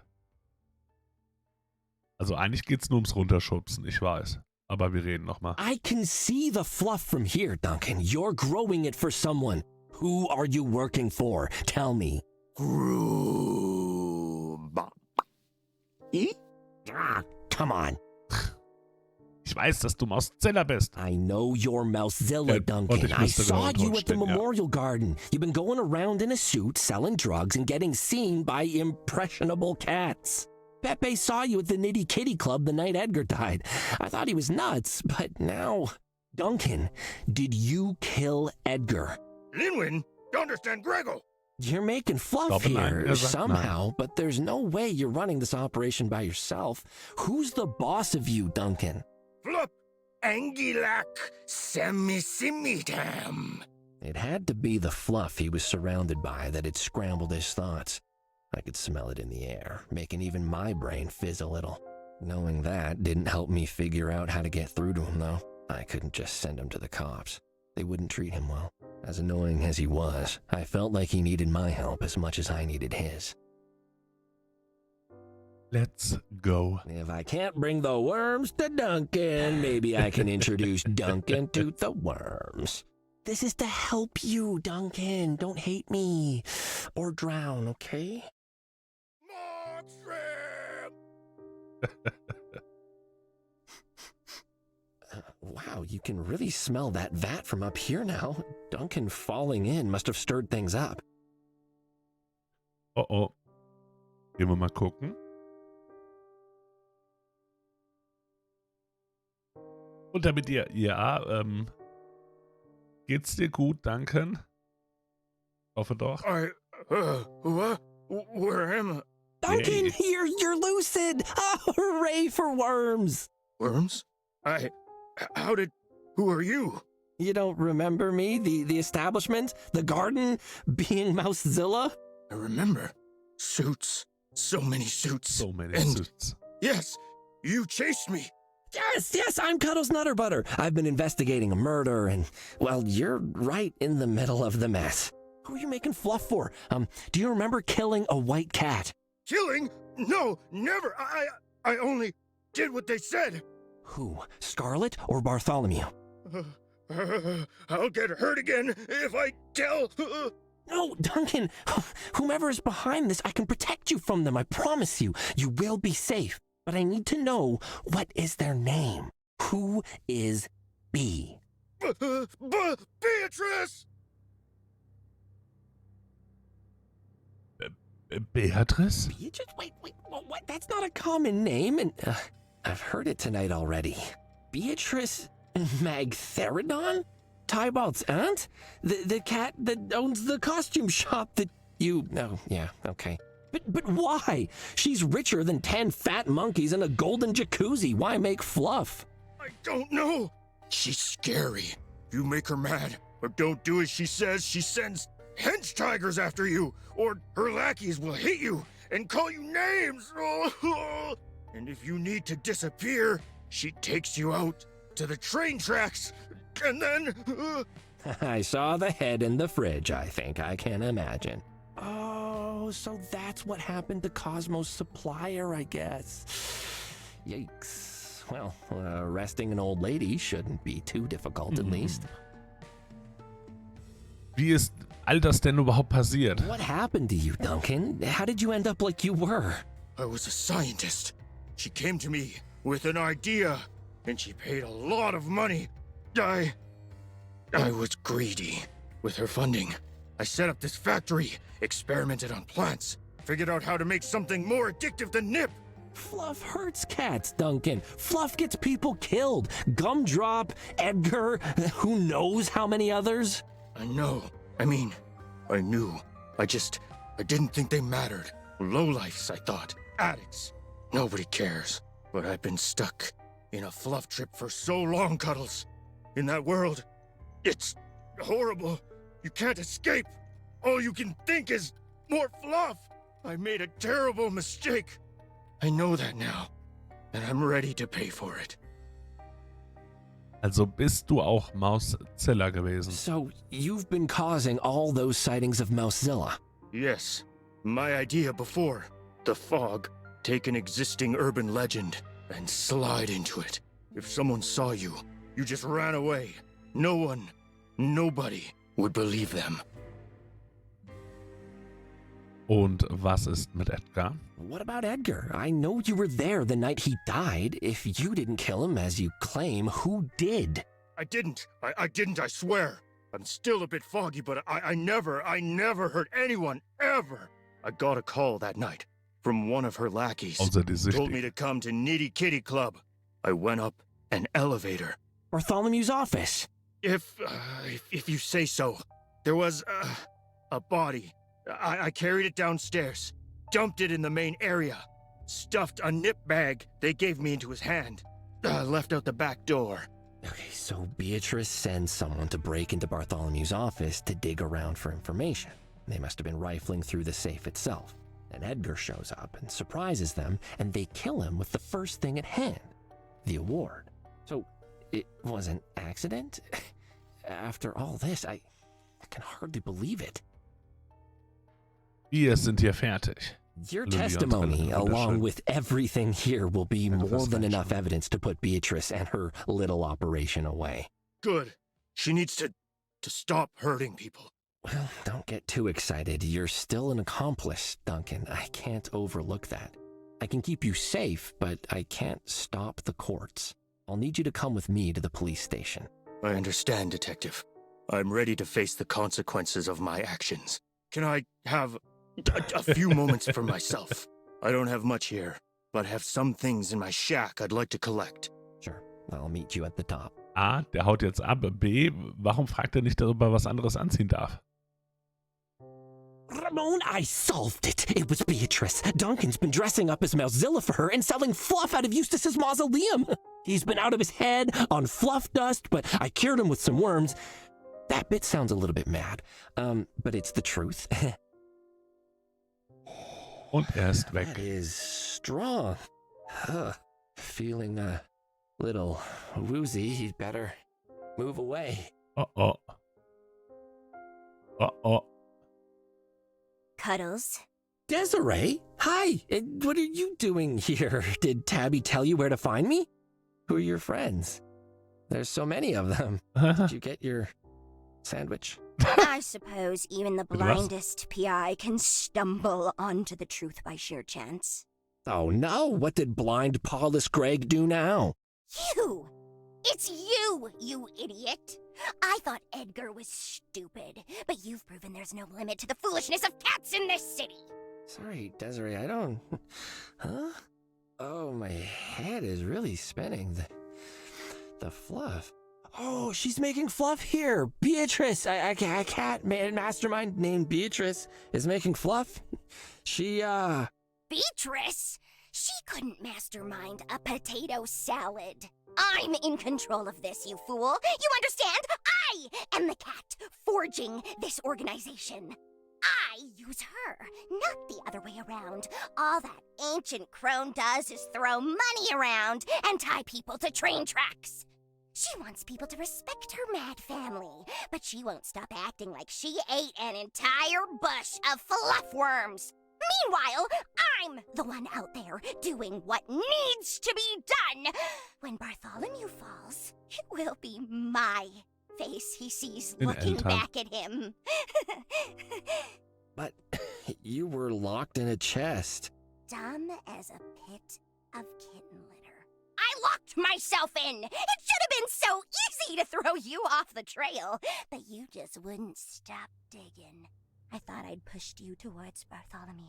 Also eigentlich geht's nur ums Runterschubsen, ich weiß. Aber wir reden noch mal. I can see the fluff from here, Duncan. You're growing it for someone. Who are you working for? Tell me. Ah, come on. Ich weiß, dass du Mauszilla bist. I know you're Mousezilla, Duncan. I saw you at the Memorial Garden. You've been going around in a suit, selling drugs, and getting seen by impressionable cats. Pepe saw you at the Nitty Kitty Club the night Edgar died. I thought he was nuts, but now... Duncan, did you kill Edgar? Linwin, don't understand Grego. You're making fluff here somehow, but there's no way you're running this operation by yourself. Who's the boss of you, Duncan? Flup, Angilak, Semissimitam. It had to be the fluff he was surrounded by that had scrambled his thoughts. I could smell it in the air, making even my brain fizz a little. Knowing that didn't help me figure out how to get through to him, though. I couldn't just send him to the cops. They wouldn't treat him well. As annoying as he was, I felt like he needed my help as much as I needed his. Let's go. If I can't bring the worms to Duncan, maybe I can introduce Duncan to the worms. This is to help you, Duncan. Don't hate me. Or drown, okay? Wow, you can really smell that vat from up here now. Duncan falling in must have stirred things up. Oh oh. Gehen wir mal gucken. Und damit ihr, ja, geht's dir gut, Duncan? Hoffe doch. What? Where am I? Duncan, Hey. you're lucid! Oh, hooray for worms! Worms? Who are you? You don't remember me? The establishment? The garden? Being Mousezilla? I remember. Suits. So many suits. So many And- suits. Yes, you chased me. Yes, I'm Cuddles Nutter Butter. I've been investigating a murder and, well, you're right in the middle of the mess. Who are you making fluff for? Do you remember killing a white cat? Killing? No, never. I only did what they said. Who, Scarlet or Bartholomew? I'll get hurt again if I tell. No, Duncan, whomever is behind this, I can protect you from them, I promise you. You will be safe. But I need to know, what is their name? Who is B? Beatrice! Beatrice? Beatrice? Wait, what? That's not a common name, and I've heard it tonight already. Beatrice Magtheridon? Tybald's aunt? The cat that owns the costume shop that you... Oh, yeah, okay. But why? She's richer than 10 fat monkeys and a golden jacuzzi. Why make fluff? I don't know. She's scary. You make her mad, or don't do as she says, she sends hench tigers after you, or her lackeys will hit you and call you names. And if you need to disappear, she takes you out to the train tracks, and then... I saw the head in the fridge, I think. I can imagine. Oh, so that's what happened to Cosmo's supplier, I guess. Yikes. Well, arresting an old lady shouldn't be too difficult, at least. Wie ist all das denn überhaupt passiert? What happened to you, Duncan? How did you end up like you were? I was a scientist. She came to me with an idea, and she paid a lot of money. I was greedy. With her funding, I set up this factory, experimented on plants, figured out how to make something more addictive than nip. Fluff hurts cats, Duncan. Fluff gets people killed. Gumdrop, Edgar, who knows how many others? I know. I knew. I didn't think they mattered. Lowlifes, I thought. Addicts. Nobody cares. But I've been stuck in a fluff trip for so long, Cuddles. In that world, it's horrible. You can't escape. All you can think is more fluff. I made a terrible mistake. I know that now, and I'm ready to pay for it. Also bist du auch Mauszilla gewesen. So, you've been causing all those sightings of Mousezilla. Yes, my idea before. The fog. Take an existing urban legend and slide into it. If someone saw you, you just ran away. No one, nobody would believe them. Und was ist mit Edgar? What about Edgar? I know you were there the night he died. If you didn't kill him, as you claim, who did? I didn't, I swear. I'm still a bit foggy, but I never hurt anyone, ever. I got a call that night from one of her lackeys. Also die Told me Süchtigen. to come to Nitty Kitty Club. I went up an elevator. Bartholomew's office. If you say so. There was a body. I carried it downstairs, dumped it in the main area, stuffed a nip bag they gave me into his hand, left out the back door. Okay, so Beatrice sends someone to break into Bartholomew's office to dig around for information. They must have been rifling through the safe itself. And Edgar shows up and surprises them, and they kill him with the first thing at hand, the award. So, it was an accident? After all this, I can hardly believe it. Wir sind hier fertig. Your Lydia testimony, Antonella, along wunderschön. with everything here, will be Eine more than Versprechen. enough evidence to put Beatrice and her little operation away. Good. She needs to stop hurting people. Well, don't get too excited. You're still an accomplice, Duncan. I can't overlook that. I can keep you safe, but I can't stop the courts. I'll need you to come with me to the police station. I understand, Detective. I'm ready to face the consequences of my actions. Can I have a few moments for myself? I don't have much here, but have some things in my shack I'd like to collect. Sure, I'll meet you at the top. A, der haut jetzt ab. B, warum fragt er nicht, ob er was anderes anziehen darf? Ramon, I solved it. It was Beatrice. Duncan's been dressing up as Mousezilla for her and selling fluff out of Eustace's mausoleum. He's been out of his head on fluff dust, but I cured him with some worms. That bit sounds a little bit mad, but it's the truth. Und er ist weg. That is strong. Feeling a little woozy. You'd better move away. Oh. Cuddles. Desiree? Hi. What are you doing here? Did Tabby tell you where to find me? Who are your friends? There's so many of them. Did you get your sandwich? I suppose even the was? blindest PI can stumble onto the truth by sheer chance. Oh no, what did blind Paulus Gregg do now? You! It's you, you idiot! I thought Edgar was stupid, but you've proven there's no limit to the foolishness of cats in this city! Sorry, Desiree, I don't... Huh? Oh, my head is really spinning. The fluff. Oh, she's making fluff here. Beatrice, a cat mastermind named Beatrice is making fluff. She, Beatrice? She couldn't mastermind a potato salad. I'm in control of this, you fool. You understand? I am the cat forging this organization. I use her, not the other way around. All that ancient crone does is throw money around and tie people to train tracks. She wants people to respect her mad family, but she won't stop acting like she ate an entire bush of fluffworms. Meanwhile, I'm the one out there doing what needs to be done. When Bartholomew falls, it will be my face he sees Den looking Eltern. back at him. But you were locked in a chest. Dumb as a pit of kitten litter. I locked myself in! It should have been so easy to throw you off the trail, but you just wouldn't stop digging. I thought I'd pushed you towards Bartholomew,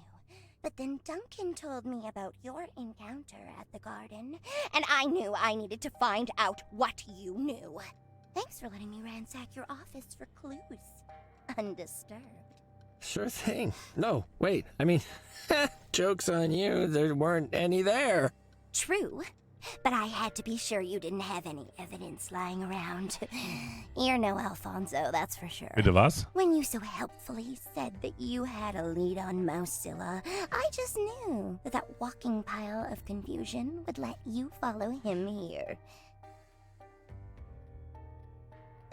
but then Duncan told me about your encounter at the garden, and I knew I needed to find out what you knew. Thanks for letting me ransack your office for clues. Undisturbed. Sure thing. No, wait, I mean, joke's on you, there weren't any there. True, but I had to be sure you didn't have any evidence lying around. You're no Alfonso, that's for sure. Bitte was? When you so helpfully said that you had a lead on Mousezilla, I just knew that that walking pile of confusion would let you follow him here.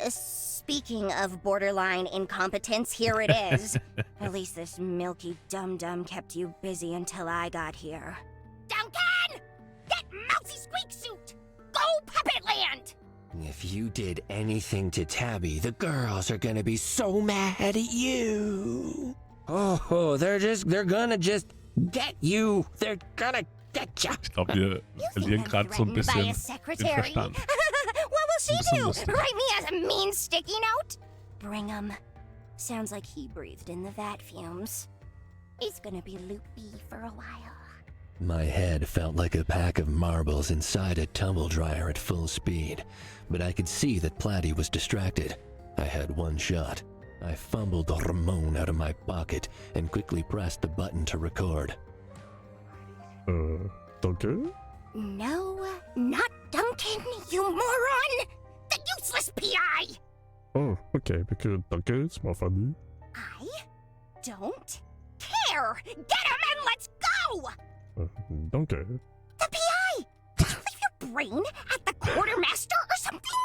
Speaking of borderline incompetence, here it is. At least this milky dum-dum kept you busy until I got here. Duncan! Get Mousy Squeak Suit! Go Puppet Land! If you did anything to Tabby, the girls are gonna be so mad at you. Oh, they're gonna just get you. They're gonna get you. Ich glaube, wir verlieren gerade so ein bisschen den Verstand. What will she bisschen do? lustig. Write me as a mean sticky note? Bring him. Sounds like he breathed in the vat fumes. He's gonna be loopy for a while. My head felt like a pack of marbles inside a tumble dryer at full speed, but I could see that Platy was distracted. I had one shot. I fumbled the Ramon out of my pocket and quickly pressed the button to record. Duncan? No, not Duncan, you moron! The useless PI! Oh, okay, because Duncan is more funny. I don't care! Get him and let's go! Duncan? The PI! Did you leave your brain at the quartermaster or something?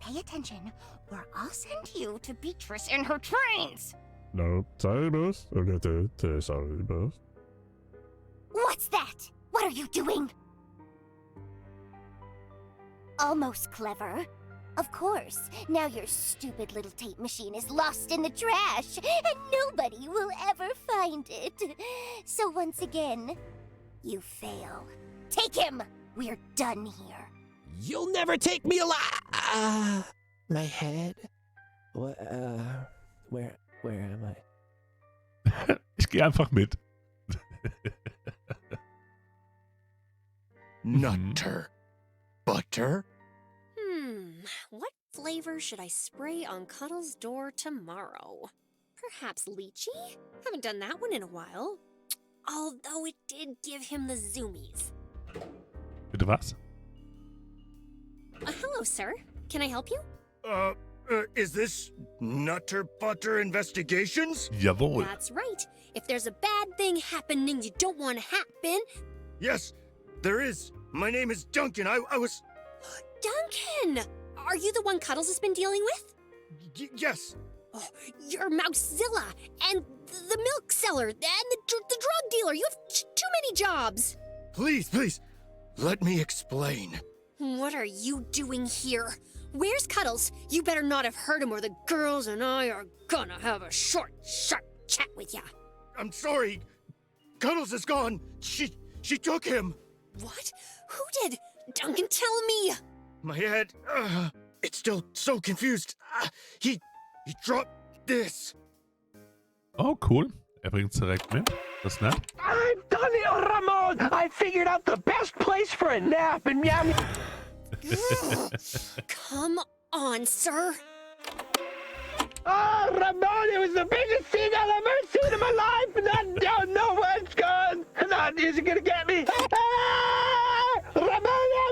Pay attention, or I'll send you to Beatrice and her trains! No, sorry, boss. Okay, sorry, boss. What's that? What are you doing? Almost clever. Of course, now your stupid little tape machine is lost in the trash, and nobody will ever find it. So once again, you fail. Take him! We're done here. You'll never take me alive! My head? What, where am I? Ich gehe einfach mit. Nutter. Butter? What flavor should I spray on Cuddle's door tomorrow? Perhaps lychee? Haven't done that one in a while. Although it did give him the zoomies. Bitte was? Hello, sir. Can I help you? Is this Nutter Butter Investigations? Jawohl. That's right. If there's a bad thing happening you don't want to happen... Yes, there is. My name is Duncan. I was... Duncan! Are you the one Cuddles has been dealing with? Yes. Oh, you're Mousezilla, and the milk seller, and the drug dealer. You have too many jobs. Please, let me explain. What are you doing here? Where's Cuddles? You better not have heard him or the girls and I are gonna have a short, sharp chat with ya. I'm sorry. Cuddles is gone. She took him. What? Who did? Duncan, tell me. My head, it's still so confused. He dropped this. Oh, cool. Er bringt's direkt mit. Das ist nett. I've done it, Ramon! I figured out the best place for a nap and meow. Come on, sir. Oh, Ramon, it was the biggest thing I've ever seen in my life, and I don't know where it's gone. That isn't gonna get me. Ah! Ramon,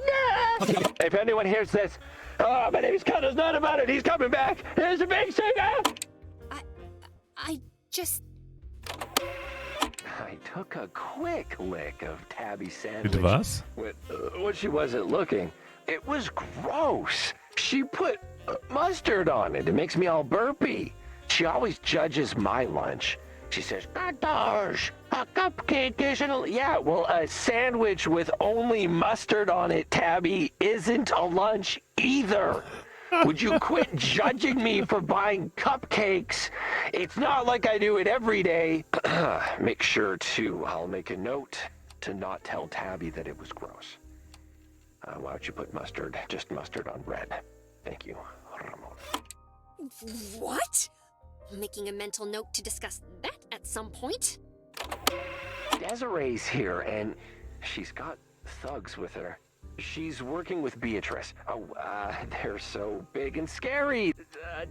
no! If anyone hears this, oh, my name is Cuddles, not about it. He's coming back. Here's a big singer. I just... I took a quick lick of Tabby's sandwich. Bitte was? When she wasn't looking. It was gross. She put mustard on it. It makes me all burpy. She always judges my lunch. She says, "Gosh, a cupcake isn't..." Yeah, well, a sandwich with only mustard on it, Tabby, isn't a lunch either. Would you quit judging me for buying cupcakes? It's not like I do it every day. Make sure to, I'll make a note to not tell Tabby that it was gross. Why don't you put mustard, just mustard on bread? Thank you, Ramon. What? I'm making a mental note to discuss that at some point. Desiree's here, and she's got thugs with her. She's working with Beatrice. Oh, they're so big and scary.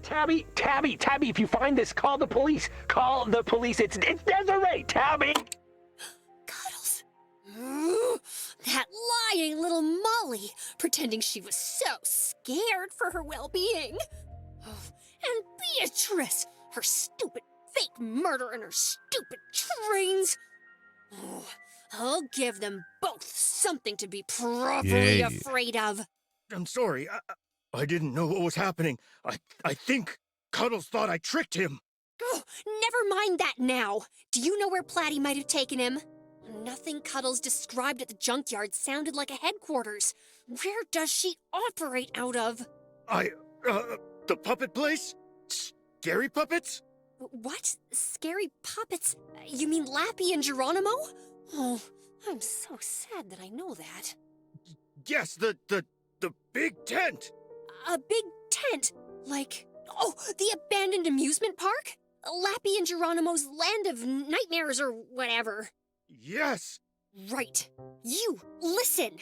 Tabby, if you find this, call the police. Call the police. It's Desiree, Tabby. Cuddles. That lying little Molly, pretending she was so scared for her well-being. Oh, and Beatrice, her stupid fake murder and her stupid trains. Oh, I'll give them both something to be properly afraid of. I'm sorry. I didn't know what was happening. I think Cuddles thought I tricked him. Oh, never mind that now. Do you know where Platy might have taken him? Nothing Cuddles described at the junkyard sounded like a headquarters. Where does she operate out of? The puppet place? Scary puppets? What? Scary puppets? You mean Lappy and Geronimo? Oh, I'm so sad that I know that. Yes, the big tent. A big tent? Like, oh, the abandoned amusement park? Lappy and Geronimo's land of nightmares or whatever. Yes. Right. You, listen.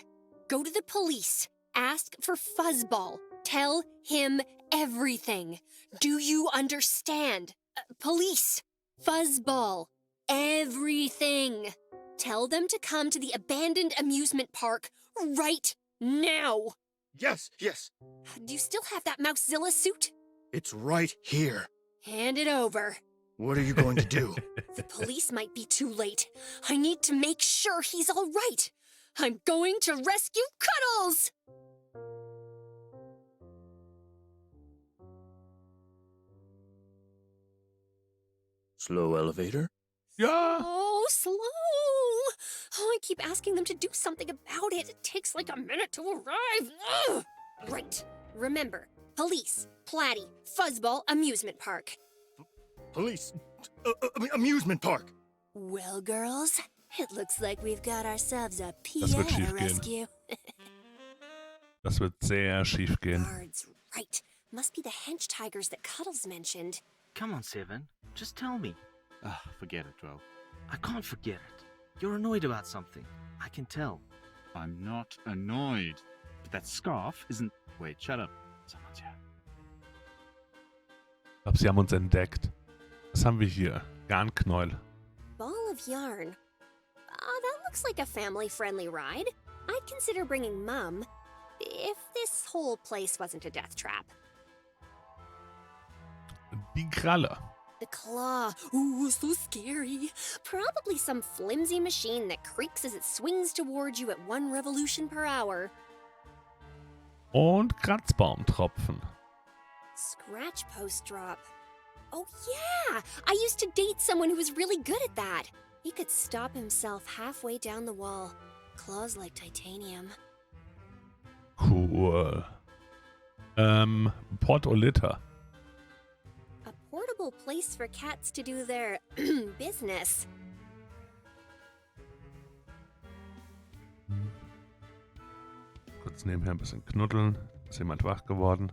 Go to the police. Ask for Fuzzball. Tell him everything. Do you understand? Police. Fuzzball. Everything. Tell them to come to the abandoned amusement park right now. Yes. Do you still have that Mousezilla suit? It's right here. Hand it over. What are you going to do? The police might be too late. I need to make sure he's all right. I'm going to rescue Cuddles! Slow elevator? Ja! Oh, slow! Oh, I keep asking them to do something about it. It takes like a minute to arrive. Ugh. Right. Remember, police, Platy, Fuzzball, amusement park. Police. Amusement park. Well, girls, it looks like we've got ourselves a Das wird piano schief gehen. rescue. Das wird sehr schief gehen. Guards, right. Must be the hench tigers that Cuddles mentioned. Come on, Seven. Just tell me. Forget it, 12. I can't forget it. You're annoyed about something. I can tell. I'm not annoyed. But that scarf isn't... Wait, shut up. Someone's here. Ich glaube, sie haben uns entdeckt. Was haben wir hier? Garnknäuel. Ball of yarn. That looks like a family-friendly ride. I'd consider bringing Mum, if this whole place wasn't a death trap. Die Kralle. The claw. Ooh, so scary. Probably some flimsy machine that creaks as it swings towards you at 1 revolution per hour. Und Kratzbaumtropfen. Scratch post drop. Oh yeah! I used to date someone who was really good at that. He could stop himself halfway down the wall. Claws like titanium. Cool. Port Olita. A portable place for cats to do their business. Kurz nebenher ein bisschen knuddeln. Ist jemand wach geworden?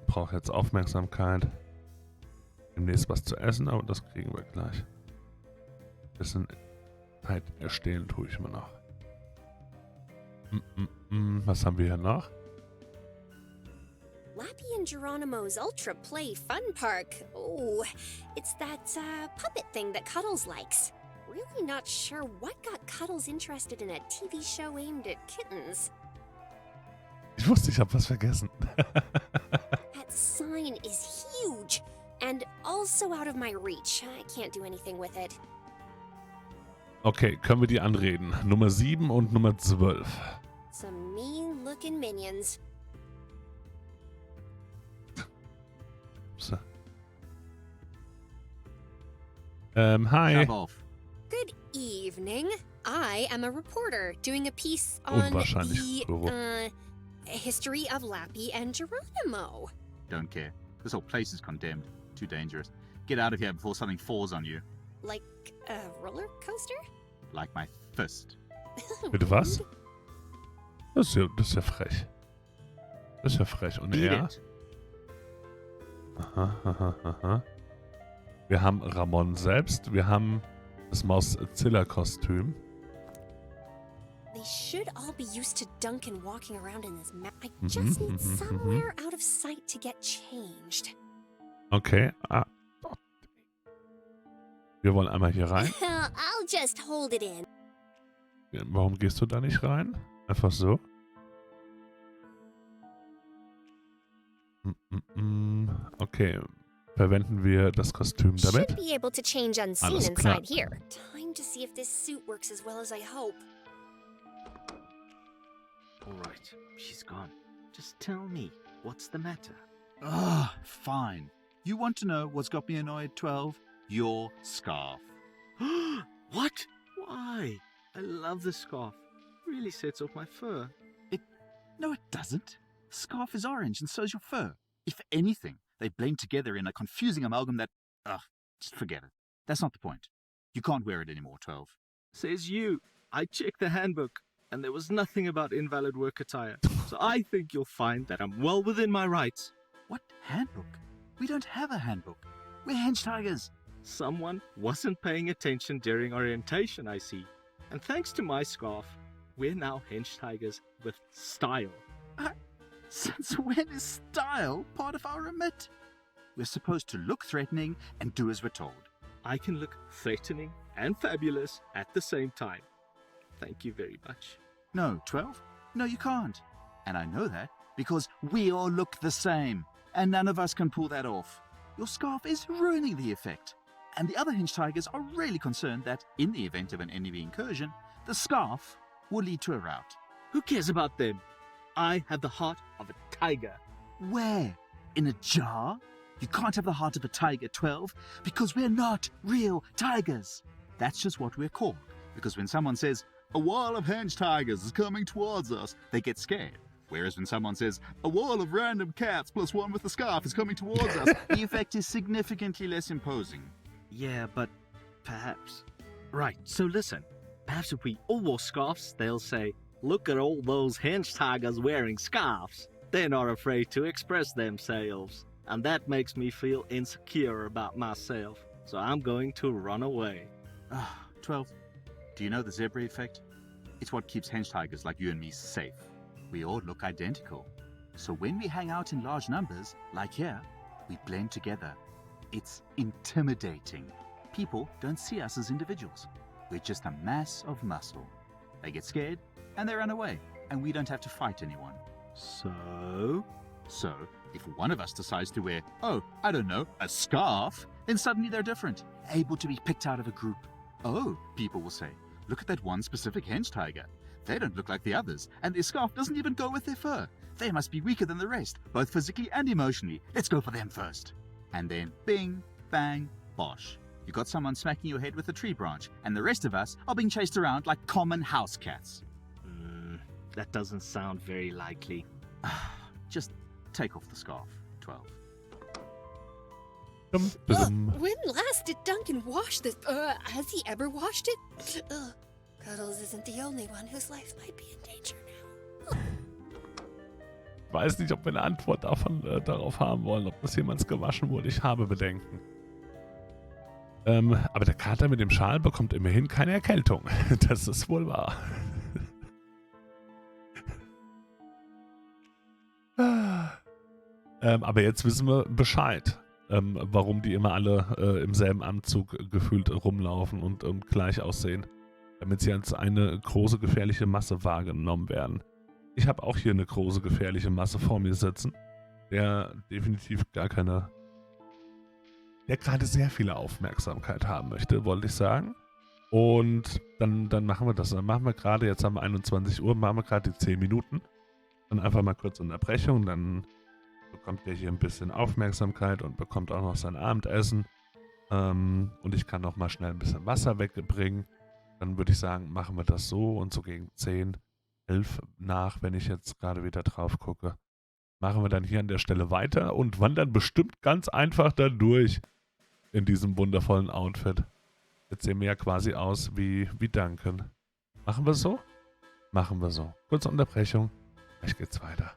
Braucht jetzt Aufmerksamkeit. Demnächst was zu essen, aber das kriegen wir gleich. Bisschen Zeit erstehlen tue ich mir noch. Was haben wir hier noch? Lappy and Geronimo's Ultra Play Fun Park. Oh, it's that puppet thing that Cuddles likes. Really not sure what got Cuddles interested in a TV show aimed at kittens. Ich wusste, ich habe was vergessen. That sign is huge and also out of my reach. I can't do anything with it. Okay, können wir die anreden? Nummer 7 und Nummer 12. Some mean-looking minions. So. Hi. Good evening. I am a reporter doing a piece on Unwahrscheinlich. history of Lappy and Geronimo. Don't care. This whole place is condemned. Too dangerous. Get out of here before something falls on you. Like a roller coaster? Like my fist. Bitte was? Das ist ja frech. Das ist ja frech. Und er? Aha. Wir haben Ramon selbst. Wir haben das Mauszilla-Kostüm. They should all be used to Duncan walking around in this map. I just need somewhere out of sight to get changed. Okay. Wir wollen einmal hier rein. I'll just hold it in. Warum gehst du da nicht rein? Einfach so. Okay. Verwenden wir das Kostüm damit? Should be able to change unseen Alles klar. inside here. Time to see if this suit works as well as I hope. All right, she's gone. Just tell me, what's the matter? Ah, fine. You want to know what's got me annoyed, 12? Your scarf. What? Why? I love the scarf. Really sets off my fur. No, it doesn't. The scarf is orange and so's your fur. If anything, they blend together in a confusing amalgam that... just forget it. That's not the point. You can't wear it anymore, 12. Says you. I checked the handbook, and there was nothing about invalid work attire. So I think you'll find that I'm well within my rights. What handbook? We don't have a handbook. We're hench tigers. Someone wasn't paying attention during orientation, I see. And thanks to my scarf, we're now hench tigers with style. Since when is style part of our remit? We're supposed to look threatening and do as we're told. I can look threatening and fabulous at the same time. Thank you very much. No, 12? No, you can't. And I know that because we all look the same, and none of us can pull that off. Your scarf is ruining the effect. And the other hench tigers are really concerned that, in the event of an enemy incursion, the scarf will lead to a rout. Who cares about them? I have the heart of a tiger. Where? In a jar? You can't have the heart of a tiger, 12, because we're not real tigers. That's just what we're called. Because when someone says, a wall of hench tigers is coming towards us, they get scared. Whereas when someone says, a wall of random cats plus one with a scarf is coming towards us, the effect is significantly less imposing. Yeah, but perhaps... Right, so listen. Perhaps if we all wore scarves, they'll say, look at all those hench tigers wearing scarves. They're not afraid to express themselves. And that makes me feel insecure about myself. So I'm going to run away. 12. Do you know the zebra effect? It's what keeps hench tigers like you and me safe. We all look identical. So when we hang out in large numbers, like here, we blend together. It's intimidating. People don't see us as individuals. We're just a mass of muscle. They get scared, and they run away, and we don't have to fight anyone. So, if one of us decides to wear, I don't know, a scarf, then suddenly they're different, able to be picked out of a group. Oh, people will say, look at that one specific hench tiger. They don't look like the others, and their scarf doesn't even go with their fur. They must be weaker than the rest, both physically and emotionally. Let's go for them first. And then, bing, bang, bosh. You got someone smacking your head with a tree branch, and the rest of us are being chased around like common house cats. That doesn't sound very likely. Just take off the scarf, 12. When last did Duncan wash this? Has he ever washed it? Cuddles isn't the only one whose life might be in danger now. Ich weiß nicht, ob wir eine Antwort darauf haben wollen, ob das jemals gewaschen wurde. Ich habe Bedenken. Aber der Kater mit dem Schal bekommt immerhin keine Erkältung. Das ist wohl wahr. Aber jetzt wissen wir Bescheid, warum die immer alle im selben Anzug gefühlt rumlaufen und gleich aussehen. Damit sie als eine große gefährliche Masse wahrgenommen werden. Ich habe auch hier eine große gefährliche Masse vor mir sitzen, der definitiv der gerade sehr viel Aufmerksamkeit haben möchte, wollte ich sagen. Und dann machen wir das. Dann machen wir gerade, jetzt haben wir 21 Uhr, machen wir gerade die 10 Minuten. Dann einfach mal kurz Unterbrechung, dann bekommt der hier ein bisschen Aufmerksamkeit und bekommt auch noch sein Abendessen. Und ich kann noch mal schnell ein bisschen Wasser wegbringen. Dann würde ich sagen, machen wir das so und so gegen 10 11 nach, wenn ich jetzt gerade wieder drauf gucke. Machen wir dann hier an der Stelle weiter und wandern bestimmt ganz einfach da durch in diesem wundervollen Outfit. Jetzt sehen wir ja quasi aus wie Duncan. Machen wir es so? Machen wir so. Kurze Unterbrechung. Gleich geht's weiter.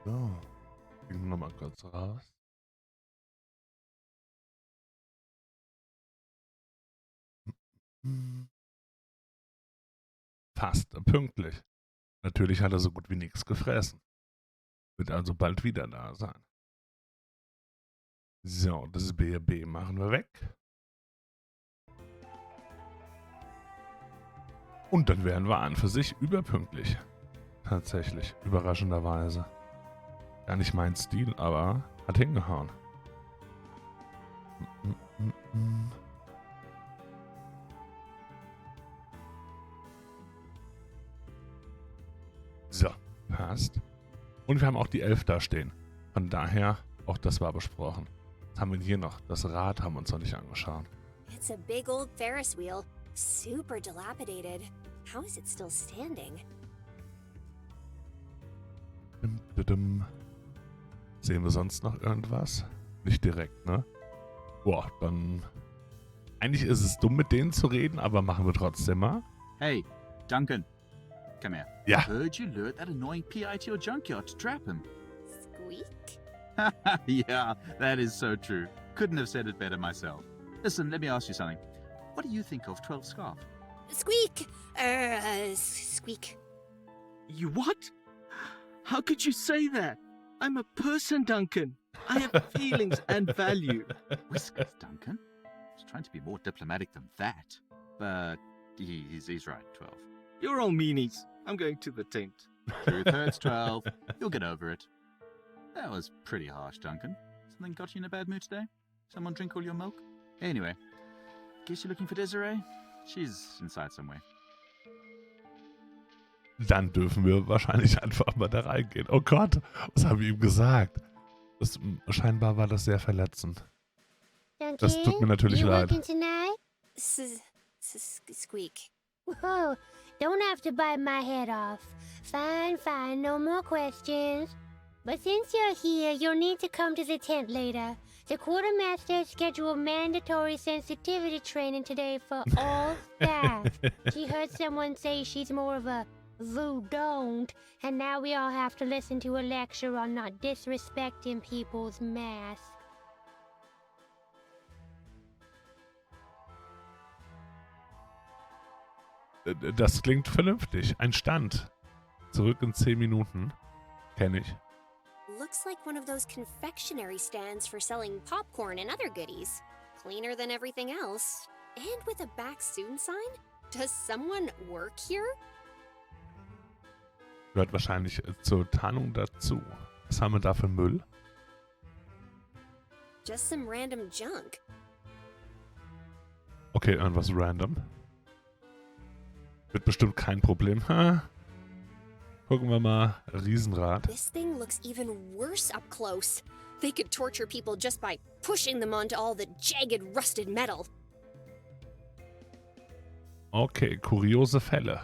So. Gehen wir nochmal kurz raus. Fast pünktlich. Natürlich hat er so gut wie nichts gefressen. Wird also bald wieder da sein. So, das BRB machen wir weg. Und dann wären wir an für sich überpünktlich. Tatsächlich, überraschenderweise. Gar nicht mein Stil, aber hat hingehauen. So, passt. Und wir haben auch die 11 da stehen. Von daher, auch das war besprochen. Was haben wir hier noch? Das Rad haben wir uns noch nicht angeschaut. It's a big old Ferris wheel. Super dilapidated. How is it still standing? Sehen wir sonst noch irgendwas? Nicht direkt, ne? Boah, dann... Eigentlich ist es dumm, mit denen zu reden, aber machen wir trotzdem mal. Hey, Duncan. Come here. Ja. I heard you lured that annoying PI to your junkyard to trap him. Squeak? Yeah, that is so true. Couldn't have said it better myself. Listen, let me ask you something. What do you think of 12 Scarf? Squeak! Squeak. You what? How could you say that? I'm a person, Duncan. I have feelings and value. Whiskers, Duncan? I was trying to be more diplomatic than that. But he's right, 12. You're all meanies. I'm going to the tent. Truth hurts, 12. You'll get over it. That was pretty harsh, Duncan. Something got you in a bad mood today? Someone drink all your milk? Anyway, guess you're looking for Desiree? She's inside somewhere. Dann dürfen wir wahrscheinlich einfach mal da reingehen. Oh Gott, was haben wir ihm gesagt? Scheinbar war das sehr verletzend. Das tut mir natürlich leid. Squeak. Whoa, don't have to bite my head off. Fine, no more questions. But since you're here, you'll need to come to the tent later. The quartermaster scheduled mandatory sensitivity training today for all staff. She heard someone say she's more of a don't, and now we all have to listen to a lecture on not disrespecting people's mass. Das klingt vernünftig. Ein Stand. Zurück in 10 Minuten. Kenn ich. Looks like one of those confectionery stands for selling popcorn and other goodies. Cleaner than everything else. And with a back soon sign? Does someone work here? Gehört wahrscheinlich zur Tarnung dazu. Was haben wir da für Müll? Just some random junk. Okay, irgendwas random. Wird bestimmt kein Problem. Ha? Gucken wir mal. Riesenrad. This thing looks even worse up close. They could torture people just by pushing them onto all the jagged, rusted metal. Okay, kuriose Fälle.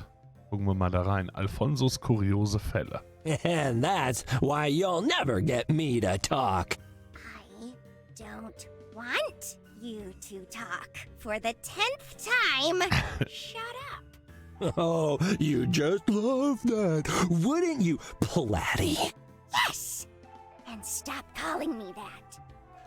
Gucken wir mal da rein. Alfonsos kuriose Fälle. And that's why you'll never get me to talk. I don't want you to talk for the 10th time. Shut up. Oh, you just love that, wouldn't you, Platty? Yes! And stop calling me that.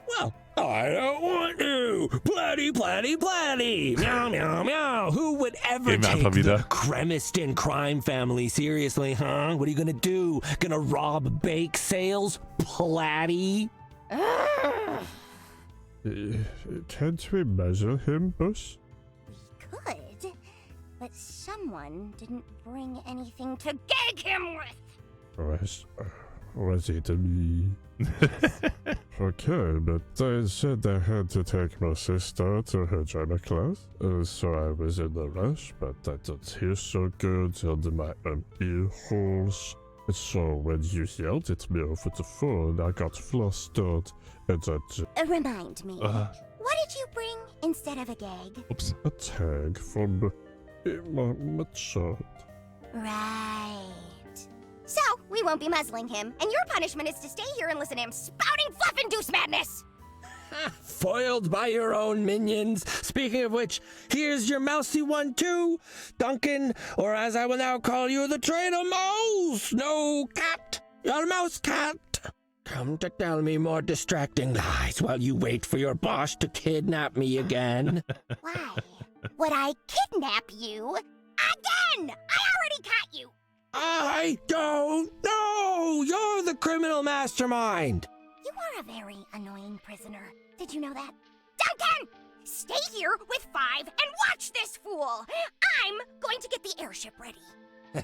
Well, I don't want to. Platty, Platty, Platty. Meow, meow, meow. Who would ever take the Cremiston crime family seriously, huh? What are you gonna do? Gonna rob bake sales, Platty? Can't we measure him, boss? We could, but someone didn't bring anything to gag him with. Was it me? Okay, but I said I had to take my sister to her drama class, so I was in a rush, but I don't hear so good under my ear holes. So when you yelled at me over the phone, I got flustered, and I just... Remind me, what did you bring instead of a gag? Oops. A tag from my shirt. Right. So, we won't be muzzling him, and your punishment is to stay here and listen to him spouting fluff-induced madness! Foiled by your own minions. Speaking of which, here's your mousy one too, Duncan, or as I will now call you, the trainer mouse. No cat, you're a mouse cat. Come to tell me more distracting lies while you wait for your boss to kidnap me again. Why would I kidnap you again? I already caught you. I don't know! You're the criminal mastermind! You are a very annoying prisoner. Did you know that? Duncan! Stay here with 5 and watch this fool! I'm going to get the airship ready.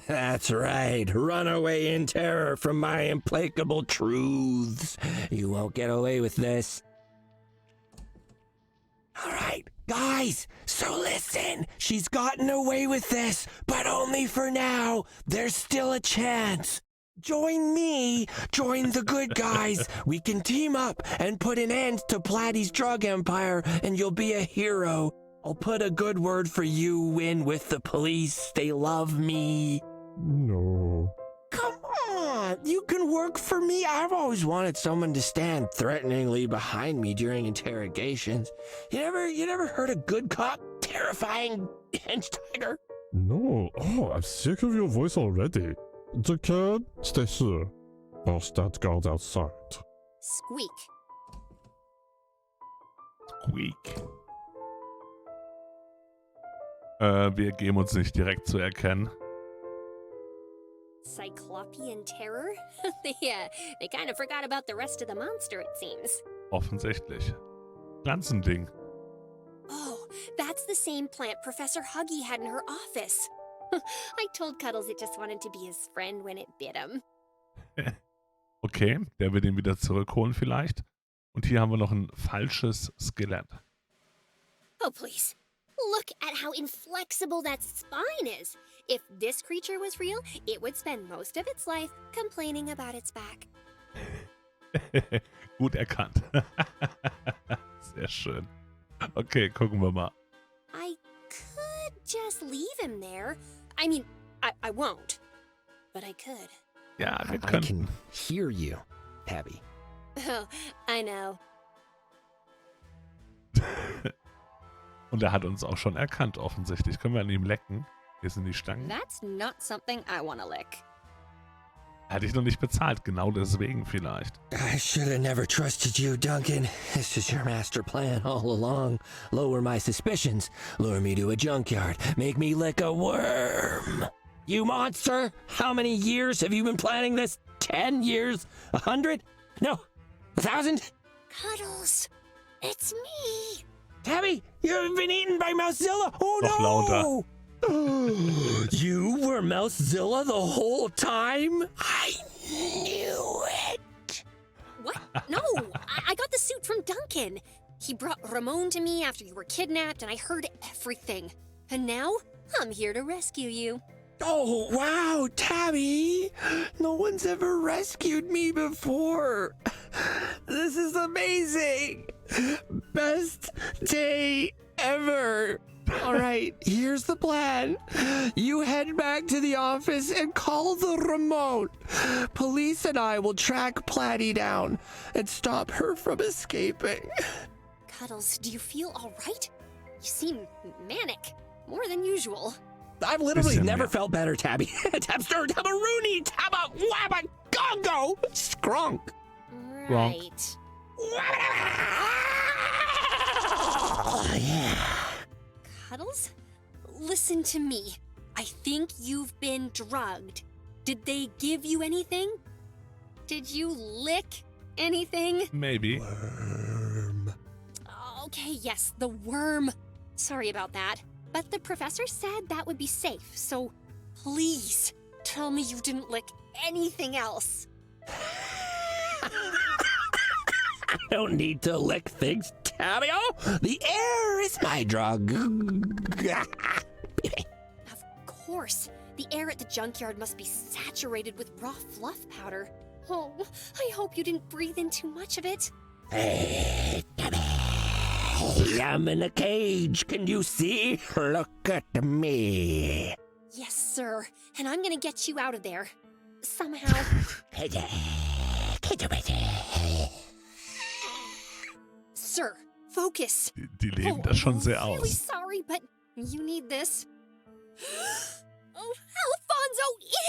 That's right. Run away in terror from my implacable truths. You won't get away with this. All right, guys, so listen. She's gotten away with this, but only for now. There's still a chance. Join me. Join the good guys. We can team up and put an end to Platy's drug empire, and you'll be a hero. I'll put a good word for you in with the police. They love me. No. Come on, you can work for me. I've always wanted someone to stand threateningly behind me during interrogations. You never heard a good cop terrifying hench tiger? No. Oh, I'm sick of your voice already. Duncan, stay here. I'll stand guard outside. Squeak. Squeak. Wir geben uns nicht direkt zu erkennen. Cyclopean terror? They kind of forgot about the rest of the monster, it seems. Offensichtlich. Pflanzending. Oh, that's the same plant Professor Huggy had in her office. I told Cuddles it just wanted to be his friend when it bit him. Okay, der will den wieder zurückholen vielleicht. Und hier haben wir noch ein falsches Skelett. Oh, please. Look at how inflexible that spine is. If this creature was real, it would spend most of its life complaining about its back. Gut erkannt. Sehr schön. Okay, gucken wir mal. I could just leave him there. I mean, I won't. But I could. Ja, wir I können. can hear you, Tabby. Oh, I know. Und er hat uns auch schon erkannt, offensichtlich. Können wir an ihm lecken? Hier sind die Stangen. That's not something I want to lick. Hatte ich noch nicht bezahlt, genau deswegen vielleicht. I should have never trusted you, Duncan. This is your master plan all along. Lower my suspicions, lure me to a junkyard, make me lick a worm. You monster! How many years have you been planning this? 10 years? 100? No, 1,000? Cuddles, it's me. Tabby, you've been eaten by Mousezilla! Oh Noch lauter. no! You were Mousezilla the whole time? I knew it! What? No, I got the suit from Duncan. He brought Ramon to me after you were kidnapped, and I heard everything. And now, I'm here to rescue you. Oh, wow, Tabby! No one's ever rescued me before! This is amazing! Best day ever! All right, here's the plan. You head back to the office and call the remote. Police and I will track Platy down and stop her from escaping. Cuddles, do you feel all right? You seem manic, more than usual. I've literally Listen, never yeah. felt better, Tabby. Tabster, Tabaroony, Tabba, Wabba, Gongo, Skrunk. Right. Yeah. Cuddles, listen to me. I think you've been drugged. Did they give you anything? Did you lick anything? Maybe. Worm. Okay, yes, the worm. Sorry about that. But the professor said that would be safe, so please tell me you didn't lick anything else. I don't need to lick things, Tabby. Oh, the air is my drug. Of course. The air at the junkyard must be saturated with raw fluff powder. Oh, I hope you didn't breathe in too much of it. Hey, Tabby. I'm in a cage. Can you see? Look at me. Yes, sir. And I'm gonna get you out of there. Somehow. Sir, focus. Die leben das schon sehr I'm really aus. sorry, but you need this. Oh, Alfonso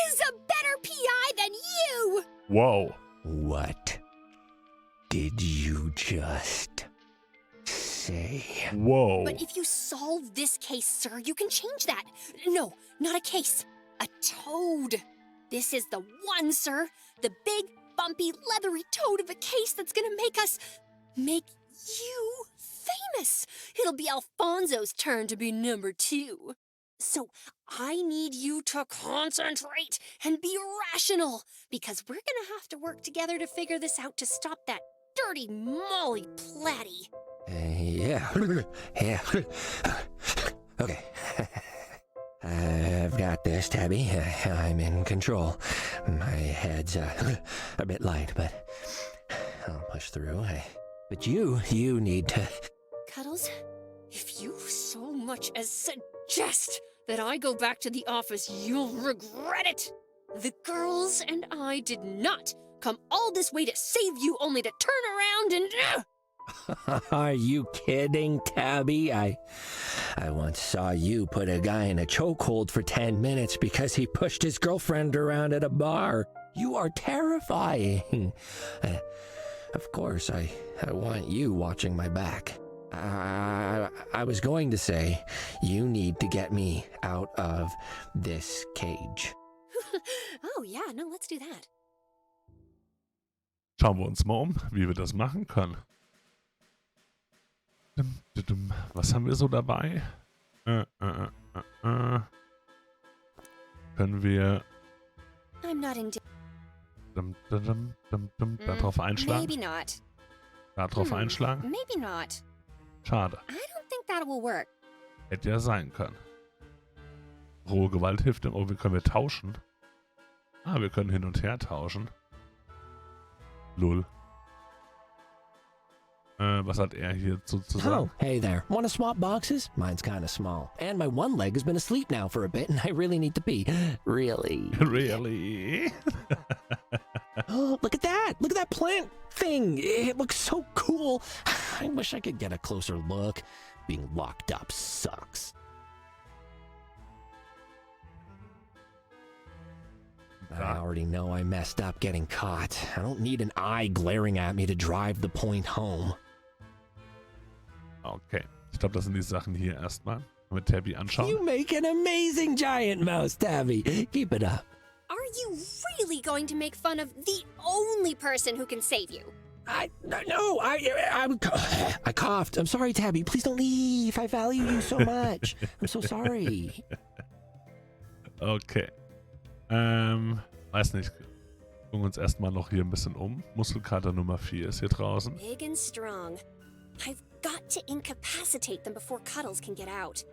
is a better PI than you! Wow. What? did you just say? Whoa. But if you solve this case, sir, you can change that. No, not a case. A toad. This is the one, sir. The big, bumpy, leathery toad of a case that's gonna make you famous. It'll be Alfonso's turn to be number 2. So I need you to concentrate and be rational, because we're gonna have to work together to figure this out to stop that dirty Molly Platty. Yeah. Okay. I've got this, Tabby. I'm in control. My head's a bit light, but I'll push through. But you need to... Cuddles, if you so much as suggest that I go back to the office, you'll regret it. The girls and I did not come all this way to save you, only to turn around and... Are you kidding, Tabby? I once saw you put a guy in a chokehold for 10 minutes because he pushed his girlfriend around at a bar. You are terrifying. Of course, I want you watching my back. I was going to say, you need to get me out of this cage. Oh yeah, no, let's do that. Schauen wir uns mal um, wie wir das machen können. Was haben wir so dabei? Können wir da drauf einschlagen? Maybe not. Da drauf einschlagen? Maybe not. Schade. I don't think that will work. Hätte ja sein können. Rohe Gewalt hilft ihm. Oh, können wir tauschen? Ah, wir können hin und her tauschen. Lull. Was hat er hier zu sagen? Oh, hey there. Want to swap boxes? Mine's kind of small. And my one leg has been asleep now for a bit, and I really need to pee. Really? Really? Oh, look at that! Look at that plant thing! It looks so cool! I wish I could get a closer look. Being locked up sucks. I already know I messed up getting caught. I don't need an eye glaring at me to drive the point home. Okay. Ich glaube, das sind die Sachen hier erstmal. Mit Tabby anschauen. You make an amazing giant mouse, Tabby. Keep it up. Are you really going to make fun of the only person who can save you? I coughed. I'm sorry, Tabby. Please don't leave. I value you so much. I'm so sorry. Okay. Weiß nicht. Gucken wir uns erstmal noch hier ein bisschen um. Muskelkater Nummer 4 ist hier draußen. Big and strong. I've got to incapacitate them before Cuddles can get out.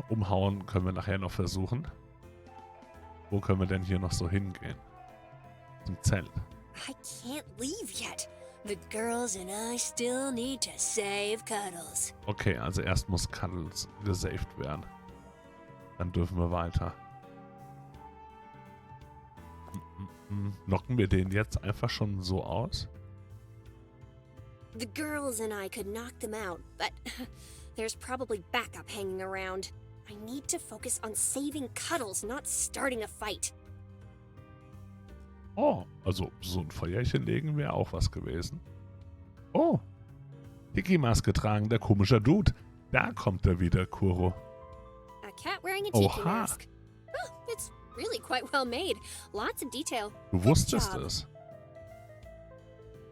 Umhauen können wir nachher noch versuchen. Wo können wir denn hier noch so hingehen? Zum Zelt. I can't leave yet. The girls and I still need to save Cuddles. Okay, also erst muss Cuddles gesaved werden. Dann dürfen wir weiter. Knocken wir den jetzt einfach schon so aus? The girls and I could knock them out, but there's probably backup hanging around. I need to focus on saving Cuddles, not starting a fight. Oh, also so ein Feuerchen legen wäre auch was gewesen. Oh, Tiki-Maske tragen, der komische Dude. Da kommt er wieder, Kuro. A cat wearing a tiki Oha. mask. Oh, it's really quite well made. Lots of detail. Du wusstest es.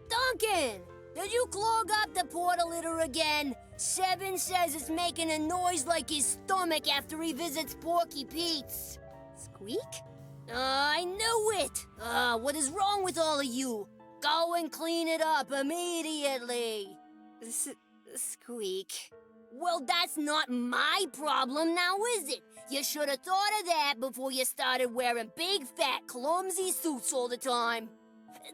Duncan! Did you clog up the portal litter again? Seven says it's making a noise like his stomach after he visits Porky Pete's. Squeak? I knew it! What is wrong with all of you? Go and clean it up immediately! Squeak. Well, that's not my problem now, is it? You should have thought of that before you started wearing big, fat, clumsy suits all the time.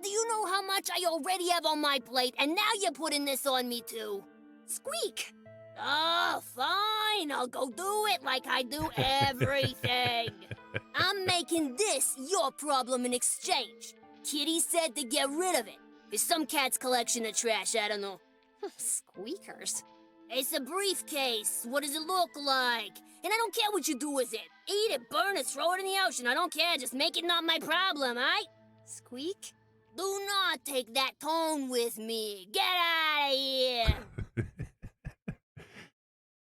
Do you know how much I already have on my plate, and now you're putting this on me too? Squeak! Oh, fine. I'll go do it like I do everything. I'm making this your problem in exchange. Kitty said to get rid of it. It's some cat's collection of trash, I don't know. Squeakers. It's a briefcase. What does it look like? And I don't care what you do with it. Eat it, burn it, throw it in the ocean. I don't care. Just make it not my problem, aight? Squeak? Do not take that tone with me. Get out of here.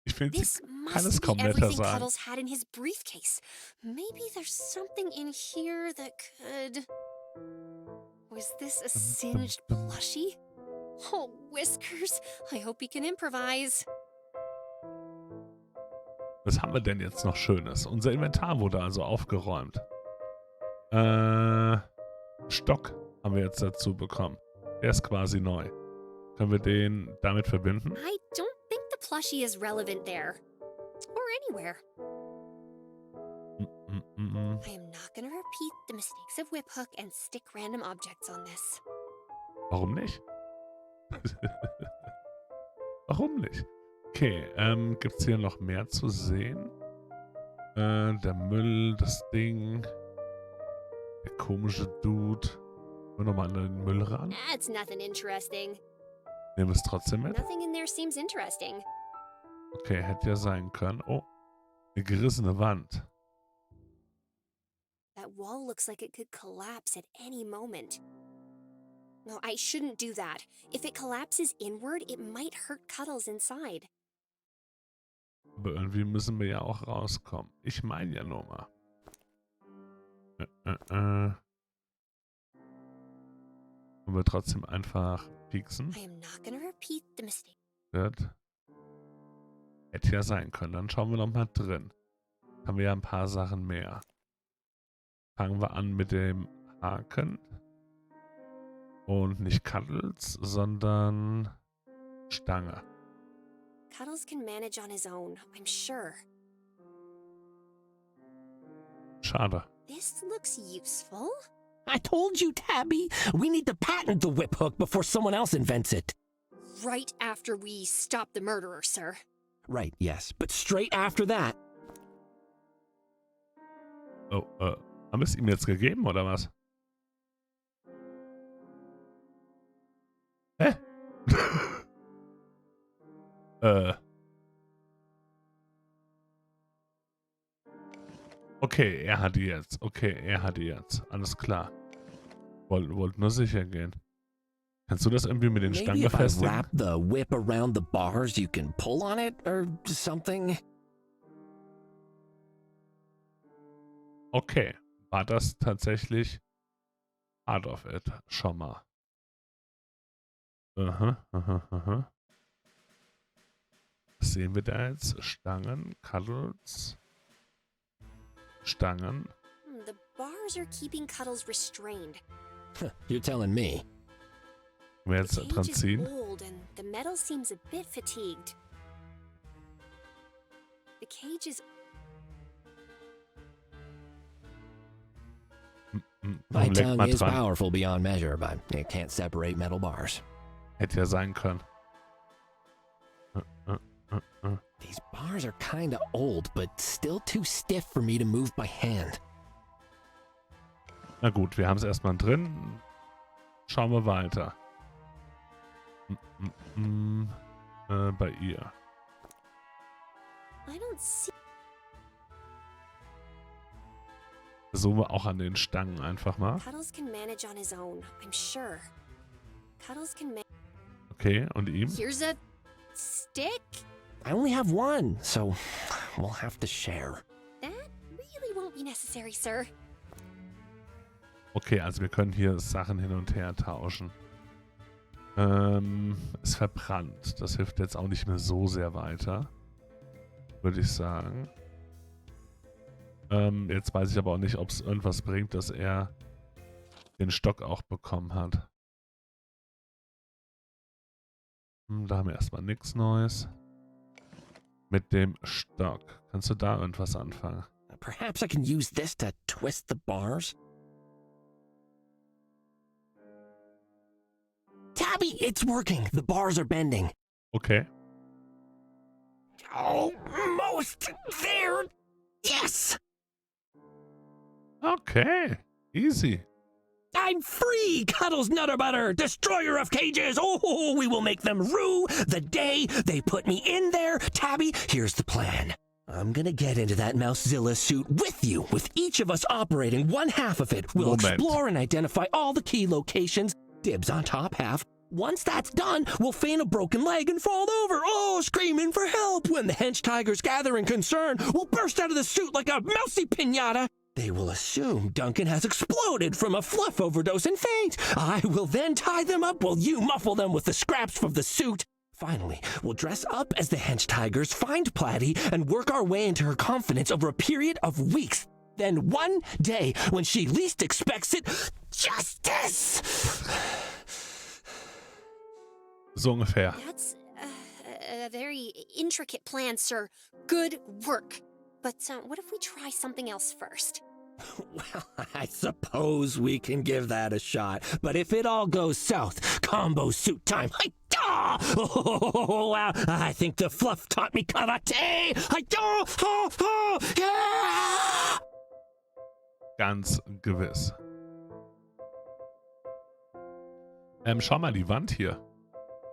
Ich finde, This sie kann must es be kaum netter everything sagen. Cuddles had in his briefcase. Maybe there's something in here that could... Was this a singed plushie? Oh, Whiskers. I hope he can improvise. Was haben wir denn jetzt noch Schönes? Unser Inventar wurde also aufgeräumt. Stock haben wir jetzt dazu bekommen. Der ist quasi neu. Können wir den damit verbinden? I don't think the plushie is relevant there. Or anywhere. I am not gonna repeat the mistakes of Whip Hook and stick random objects on this. Warum nicht? Warum nicht? Okay, gibt's hier noch mehr zu sehen? Der Müll, das Ding. Der komische Dude. Nur nochmal an den Müll ran. That's nothing interesting. Nehmen wir es trotzdem mit? Nothing in there seems interesting. Okay, hätte ja sein können. Oh, eine gerissene Wand. That wall looks like it could collapse at any moment. No, I shouldn't do that. If it collapses inward, it might hurt Cuddles inside. Aber irgendwie müssen wir ja auch rauskommen. Ich meine ja nur mal. Und wir trotzdem einfach pieksen. I am not gonna repeat the mistake. Gut. Hätte ja sein können. Dann schauen wir nochmal drin. Haben wir ja ein paar Sachen mehr. Fangen wir an mit dem Haken. Und nicht Cuddles, sondern Stange. Cuddles can manage on his own, I'm sure. Schade. This looks useful. I told you, Tabby. We need to patent the whip hook before someone else invents it. Right after we stop the murderer, sir. Right, yes. But straight after that. Oh, haben wir es ihm jetzt gegeben, oder was? Hä? Okay, er hat die jetzt. Okay, er hat die jetzt. Alles klar. Wollt nur sicher gehen. Kannst du das irgendwie mit den Stangen befestigen? Maybe if I wrap the whip around the bars, you can pull on it or something. Okay. War das tatsächlich part of it? Schau mal. Aha. Was sehen wir da jetzt? Stangen, Cuddles. Stangen. The bars are keeping Cuddles restrained. You're telling me. Wir jetzt The dran cage is ziehen. old and the metal seems a bit fatigued. The cage is... My Leg tongue mal is dran. powerful beyond measure, but it can't separate metal bars. Hätte ja sein können. These bars are kinda old, but still too stiff for me to move by hand. Na gut, wir haben es erstmal drin. Schauen wir weiter. Bei ihr. I don't see... Versuchen wir auch an den Stangen einfach mal. Cuddles can manage on his own, I'm sure. Cuddles can manage... Okay, und ihm? Here's a... stick? I only have one, so we'll have to share. That really won't be necessary, sir. Okay, also wir können hier Sachen hin und her tauschen. Ist verbrannt. Das hilft jetzt auch nicht mehr so sehr weiter. Würde ich sagen. Jetzt weiß ich aber auch nicht, ob es irgendwas bringt, dass er den Stock auch bekommen hat. Da haben wir erstmal nichts Neues. Mit dem Stock. Kannst du da irgendwas anfangen? Perhaps I can use this to twist the bars? Tabby, it's working. The bars are bending. Okay. Almost there. Yes. Okay. Easy. I'm free, Cuddles Nutter Butter, destroyer of cages. Oh, we will make them rue the day they put me in there. Tabby, here's the plan. I'm gonna get into that Mousezilla suit with you, with each of us operating one half of it. We'll explore and identify all the key locations, dibs on top half. Once that's done, we'll feign a broken leg and fall over, screaming for help. When the hench tigers gather in concern, we'll burst out of the suit like a mousy piñata. They will assume Duncan has exploded from a fluff overdose and faint. I will then tie them up while you muffle them with the scraps from the suit. Finally, we'll dress up as the hench tigers, find Platy, and work our way into her confidence over a period of weeks. Then one day, when she least expects it, justice! So ungefähr. That's a very intricate plan, sir. Good work. But what if we try something else first? Well, I suppose we can give that a shot. But if it all goes south, combo suit time. Oh, wow. I think the fluff taught me karate. Ganz gewiss. Schau mal, die Wand hier.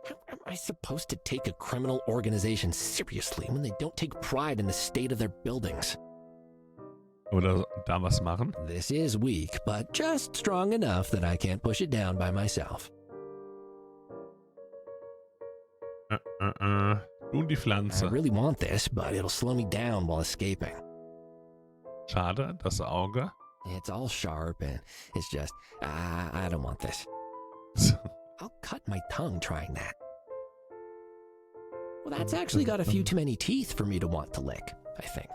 How am I supposed to take a criminal organization seriously when they don't take pride in the state of their buildings? Oder da was machen? This is weak, but just strong enough that I can't push it down by myself. Du und die Pflanze. I really want this, but it'll slow me down while escaping. Schade, das Auge. It's all sharp and it's just, I don't want this. I'll cut my tongue trying that. Well, that's actually got a few too many teeth for me to want to lick, I think.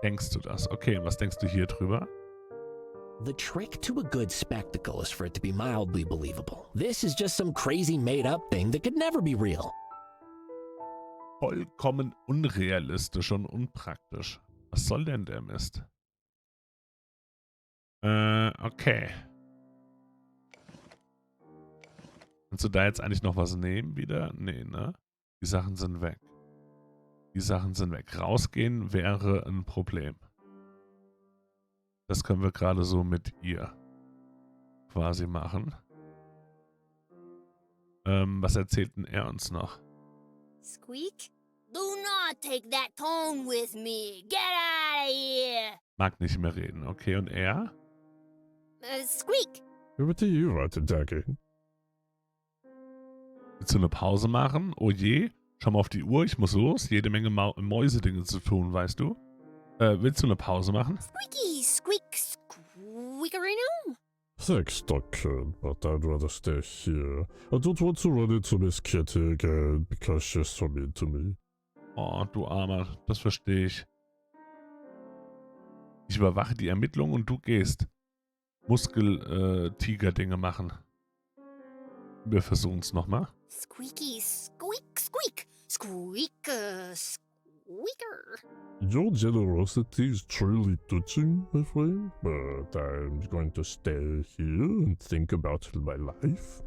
Denkst du das? Okay, und was denkst du hier drüber? The trick to a good spectacle is for it to be mildly believable. This is just some crazy made-up thing that could never be real. Vollkommen unrealistisch und unpraktisch. Was soll denn der Mist? Okay. Kannst du da jetzt eigentlich noch was nehmen wieder? Nee, ne? Die Sachen sind weg. Die Sachen sind weg. Rausgehen wäre ein Problem. Das können wir gerade so mit ihr quasi machen. Was erzählt denn er uns noch? Squeak? Do not take that tone with me. Get out of here. Mag nicht mehr reden. Okay, und er? Squeak. What do you want to talk in? Willst du eine Pause machen? Oh je. Schau mal auf die Uhr, ich muss los. Jede Menge Mäusedinge zu tun, weißt du? Willst du eine Pause machen? Squeaky, squeak, squeakerino? Thanks, Duncan, but I'd rather stay here. I don't want to run into Miss Kitty again because she's so mean to me. Oh, du Armer, das verstehe ich. Ich überwache die Ermittlungen und du gehst Muskel-Tiger-Dinge machen. Wir versuchen es nochmal. Squeaky, squeak, squeak, squeaker, squeaker. Your generosity is truly touching, my friend, but I'm going to stay here and think about my life.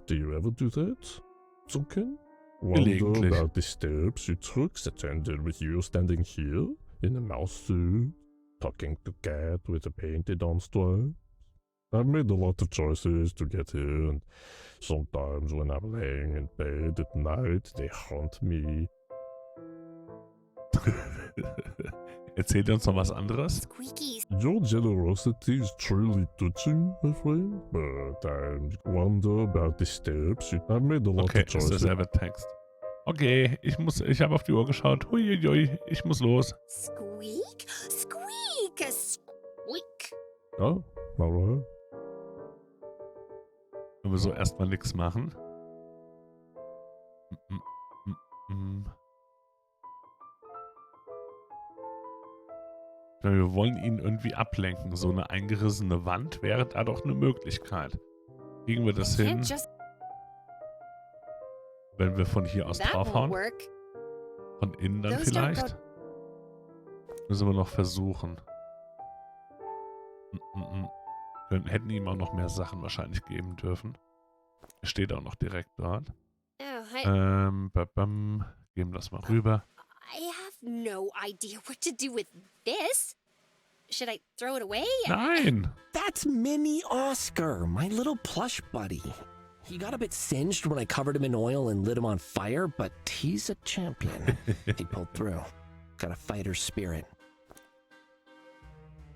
Do you ever do that, Duncan? Wonder about the steps you took that ended with you standing here in a mouse suit, talking to cat with a painted on stripe. I've made a lot of choices to get here, and sometimes when I'm laying in bed at night, they haunt me. Erzählt uns noch was anderes. Squeaky. Your generosity is truly touching, my friend, but I wonder about the steps. I've made a lot of choices. Okay, ist derselbe Text. Okay, ich habe auf die Uhr geschaut. Huiuiui, ich muss los. Squeak, squeak, squeak. Oh, alright. Wenn wir so erstmal nichts machen. Wir wollen ihn irgendwie ablenken. So eine eingerissene Wand wäre da doch eine Möglichkeit. Kriegen wir das hin? Wenn wir von hier aus draufhauen? Von innen dann vielleicht? Müssen wir noch versuchen. Wir hätten ihm auch noch mehr Sachen wahrscheinlich geben dürfen. Er steht auch noch direkt dort. Geben das mal rüber. I have no idea what to do with this. Should I throw it away? Nein! That's Mini Oscar, my little plush buddy. He got a bit singed when I covered him in oil and lit him on fire, but he's a champion. He pulled through. Got a fighter's spirit.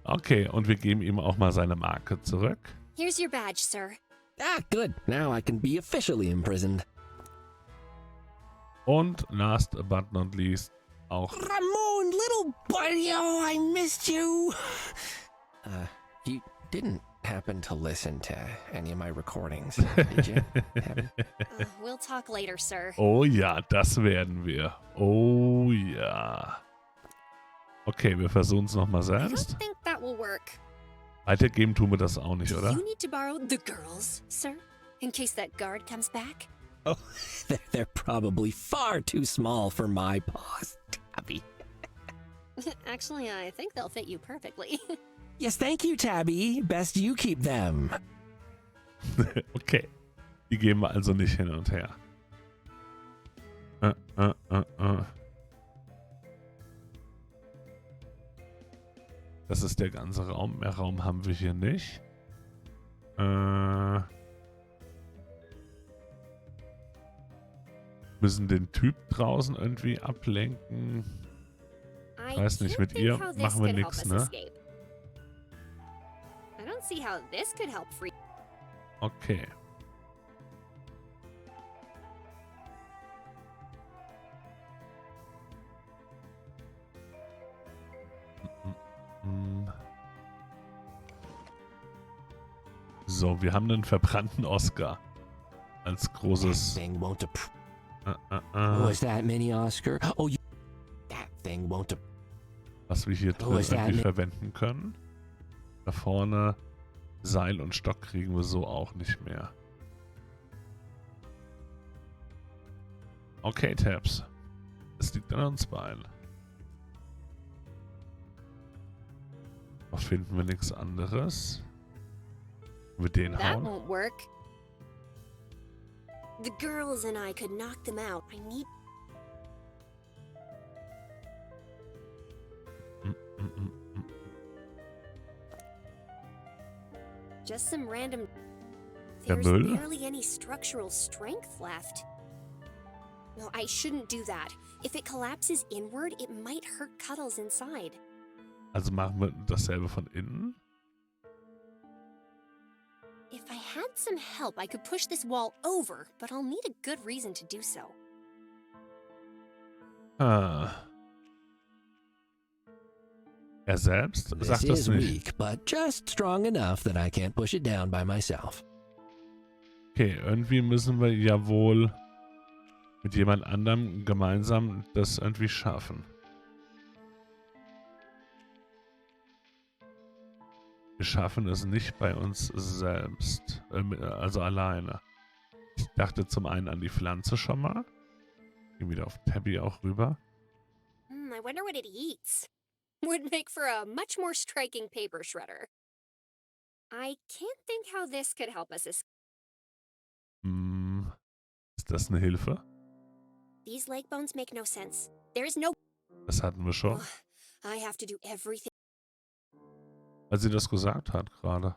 Okay, und wir geben ihm auch mal seine Marke zurück. Here's your badge, sir. Ah, good. Now I can be officially imprisoned. Und last but not least auch. Ramon, little buddy, oh, I missed you. You didn't happen to listen to any of my recordings, did you? We'll talk later, sir. Oh ja, das werden wir. Oh ja. Okay, wir versuchen es nochmal I selbst. don't think that will work. Weitergeben tun wir das auch nicht, oder? You need to borrow the girls, sir, in case that guard comes back. Oh, they're probably far too small for my paws, Tabby. Actually, I think they'll fit you perfectly. Yes, thank you, Tabby. Best you keep them. Okay. Die gehen wir also nicht hin und her. Das ist der ganze Raum. Mehr Raum haben wir hier nicht. Müssen den Typ draußen irgendwie ablenken. Weiß nicht, mit ihr machen wir nichts, ne? I don't see how this could help free. Okay. So, wir haben einen verbrannten Oscar als großes. Oh, is that mini Oscar? Oh, that thing won't. Was wir hier drin irgendwie verwenden können. Da vorne Seil und Stock kriegen wir so auch nicht mehr. Okay, Tabs. Es liegt an uns beiden. Noch finden wir nichts anderes. Wir den That hauen. won't work. The girls and I could knock them out. I need. Just some random. Der There's Müll? barely any structural strength left. No, I shouldn't do that. If it collapses inward, it might hurt Cuddles inside. Also machen wir dasselbe von innen. If I had some help, I could push this wall over, but I'll need a good reason to do so. Er selbst sagt das is nicht. weak, but just strong enough that I can't push it down by myself. Okay, irgendwie müssen wir ja wohl mit jemand anderem gemeinsam das irgendwie schaffen. Wir schaffen es nicht bei uns selbst, also alleine. Ich dachte zum einen an die Pflanze schon mal. Gehen wieder auf Tabby auch rüber. I wonder what it eats. Would make for a much more striking paper shredder. I can't think how this could help us escape. Ist das eine Hilfe? These leg bones make no sense. There is no. Das hatten wir schon. I have to do everything. Als sie das gesagt hat gerade.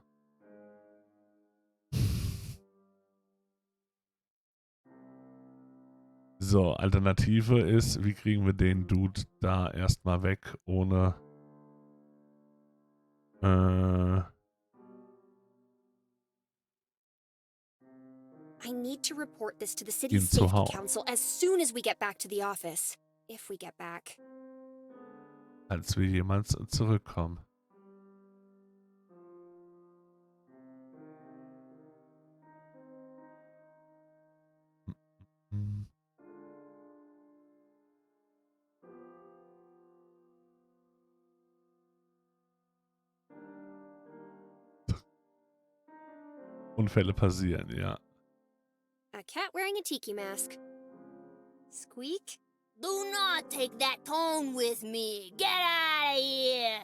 So, Alternative ist, wie kriegen wir den Dude da erstmal weg, ohne I need to report this to the city ihn zu safety hauen. council as soon as we get back to the office. If we get back. Als wir jemals zurückkommen. Unfälle passieren, ja. A cat wearing a tiki mask. Squeak? Do not take that tone with me. Get out of here.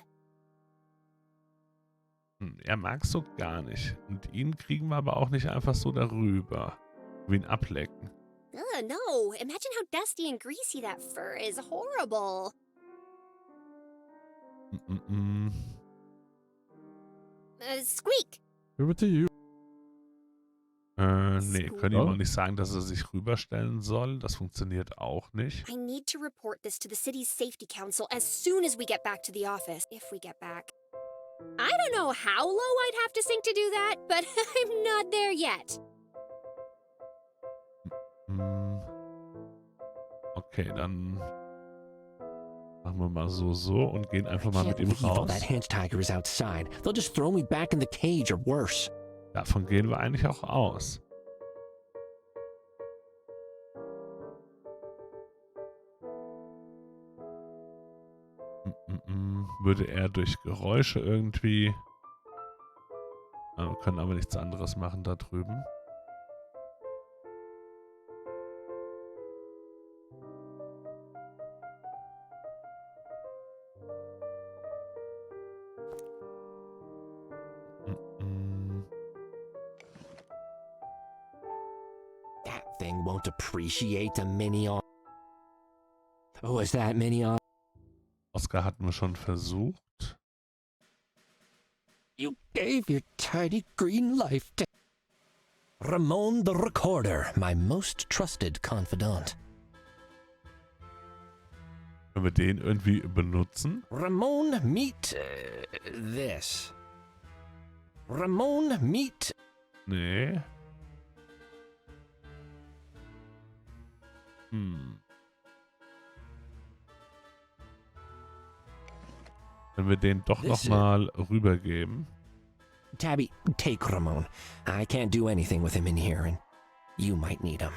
Er mag so gar nicht. Und ihn kriegen wir aber auch nicht einfach so darüber. Wie ihn ablecken. No. Imagine how dusty and greasy that fur is. Horrible. Over Squeak! to you. Nee, können ihm auch nicht sagen, dass er sich rüberstellen soll. Das funktioniert auch nicht. I need to report this to the city's safety council as soon as we get back to the office, if we get back. I don't know how low I'd have to sink to do that, but I'm not there yet. Okay, dann machen wir mal so und gehen einfach mal mit ihm raus. That hench tiger is outside. They'll just throw me back in the cage or worse. Davon gehen wir eigentlich auch aus. Würde er durch Geräusche irgendwie... Wir können aber nichts anderes machen da drüben. That thing won't appreciate a mini-on. Oh, is that mini-on? Oscar hatten wir schon versucht. You gave your tiny green life to Ramon the Recorder, my most trusted confidant. Können wir den irgendwie benutzen? Ramon, meet this. Ramon, meet... Nee. Wenn wir den doch nochmal rübergeben. Tabby, take Ramon. I can't do anything with him in here, and you might need him.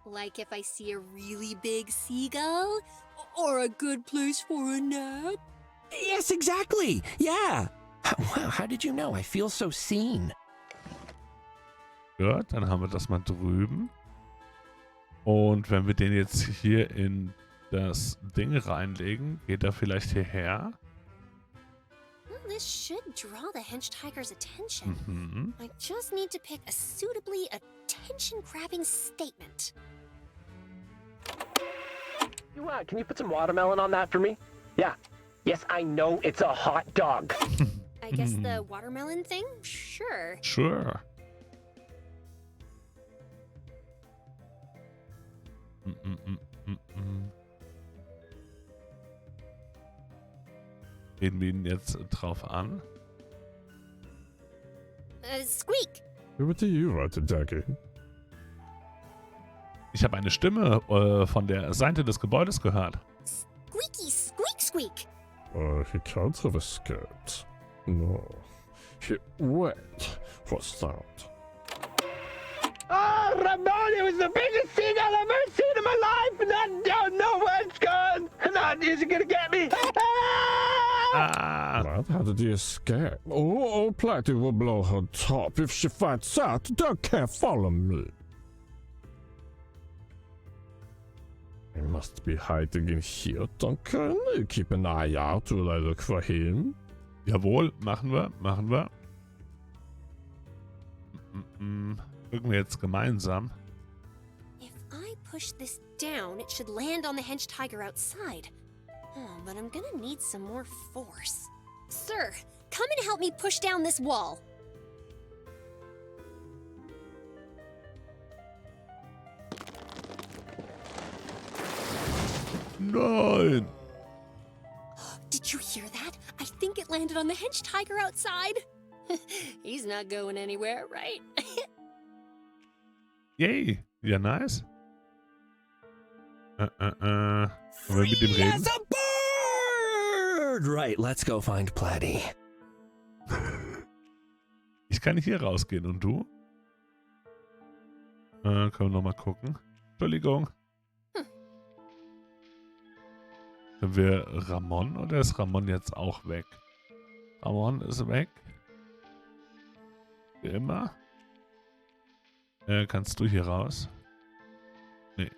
Like if I see a really big seagull? Or a good place for a nap? Yes, exactly! Yeah! Wow, how did you know? I feel so seen. Gut, dann haben wir das mal drüben. Und wenn wir den jetzt hier in das Ding reinlegen, geht er vielleicht hierher. Well, this should draw the hench tiger's attention. I just need to pick a suitably attention-grabbing statement. Can you put some watermelon on that for me? Yeah. Yes, I know it's a hot dog. I guess the watermelon thing? Sure. Sure. Gehen wir ihn jetzt drauf an? Squeak! What do you want, Jackie? Ich habe eine Stimme von der Seite des Gebäudes gehört. Squeaky, squeak, squeak! He can't have escaped. No. Wait, what's that? Oh, Ramon, it was the biggest seagull I've ever seen in my life, and I don't know where it's gone. And is it gonna get me? What? How did he escape? Oh, Platty will blow her top if she finds out. Don't care, follow me. He must be hiding in here, Duncan. You keep an eye out while I look for him. Jawohl, machen wir. Gucken wir jetzt gemeinsam. If I push this down, it should land on the hench tiger outside. Oh, but I'm gonna need some more force. Sir, come and help me push down this wall. Nein! Did you hear that? I think it landed on the hench tiger outside. He's not going anywhere, right? Yay! Ja, nice. Wollen wir mit dem reden? As a bird! Right, let's go find Platty. Ich kann hier rausgehen und du? Können wir nochmal gucken. Entschuldigung. Sind wir Ramon oder ist Ramon jetzt auch weg? Ramon ist weg. Wie immer. Kannst du hier raus? Nee.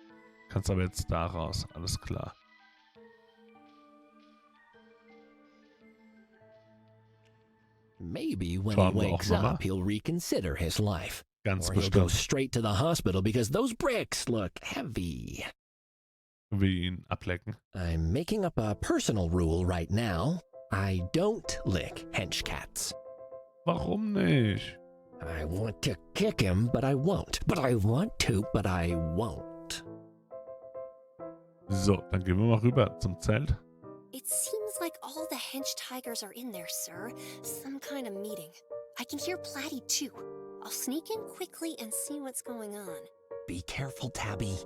Kannst aber jetzt da raus. Alles klar. Maybe when he wakes up, he'll reconsider his life. Ganz or he'll go straight to the hospital because those bricks look heavy. Wir ihn ablecken. I'm making up a personal rule right now. I don't lick hench cats. Warum nicht? I want to kick him, but I won't. But I want to, but I won't. So, dann gehen wir mal rüber zum Zelt. It seems like all the hench tigers are in there, sir. Some kind of meeting. I can hear Platy too. I'll sneak in quickly and see what's going on. Be careful, Tabby.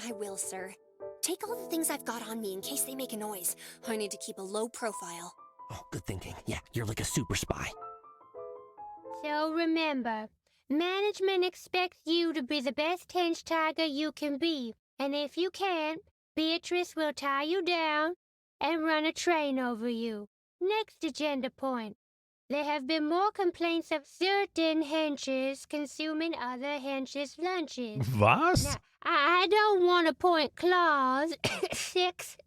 I will, sir. Take all the things I've got on me in case they make a noise. I need to keep a low profile. Oh, good thinking. Yeah, you're like a super spy. So remember, management expects you to be the best hench tiger you can be. And if you can't, Beatrice will tie you down and run a train over you. Next agenda point. There have been more complaints of certain henches consuming other henches' lunches. Was? Now, I don't want to point claws, 6.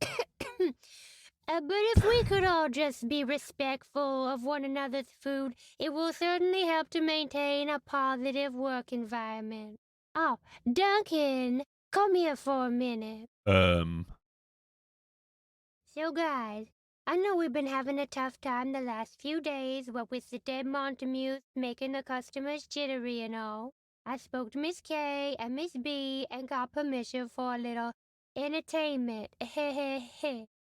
But if we could all just be respectful of one another's food, it will certainly help to maintain a positive work environment. Oh, Duncan, come here for a minute. So guys, I know we've been having a tough time the last few days, what with the dead Montemute making the customers jittery and all. I spoke to Miss K and Miss B and got permission for a little entertainment.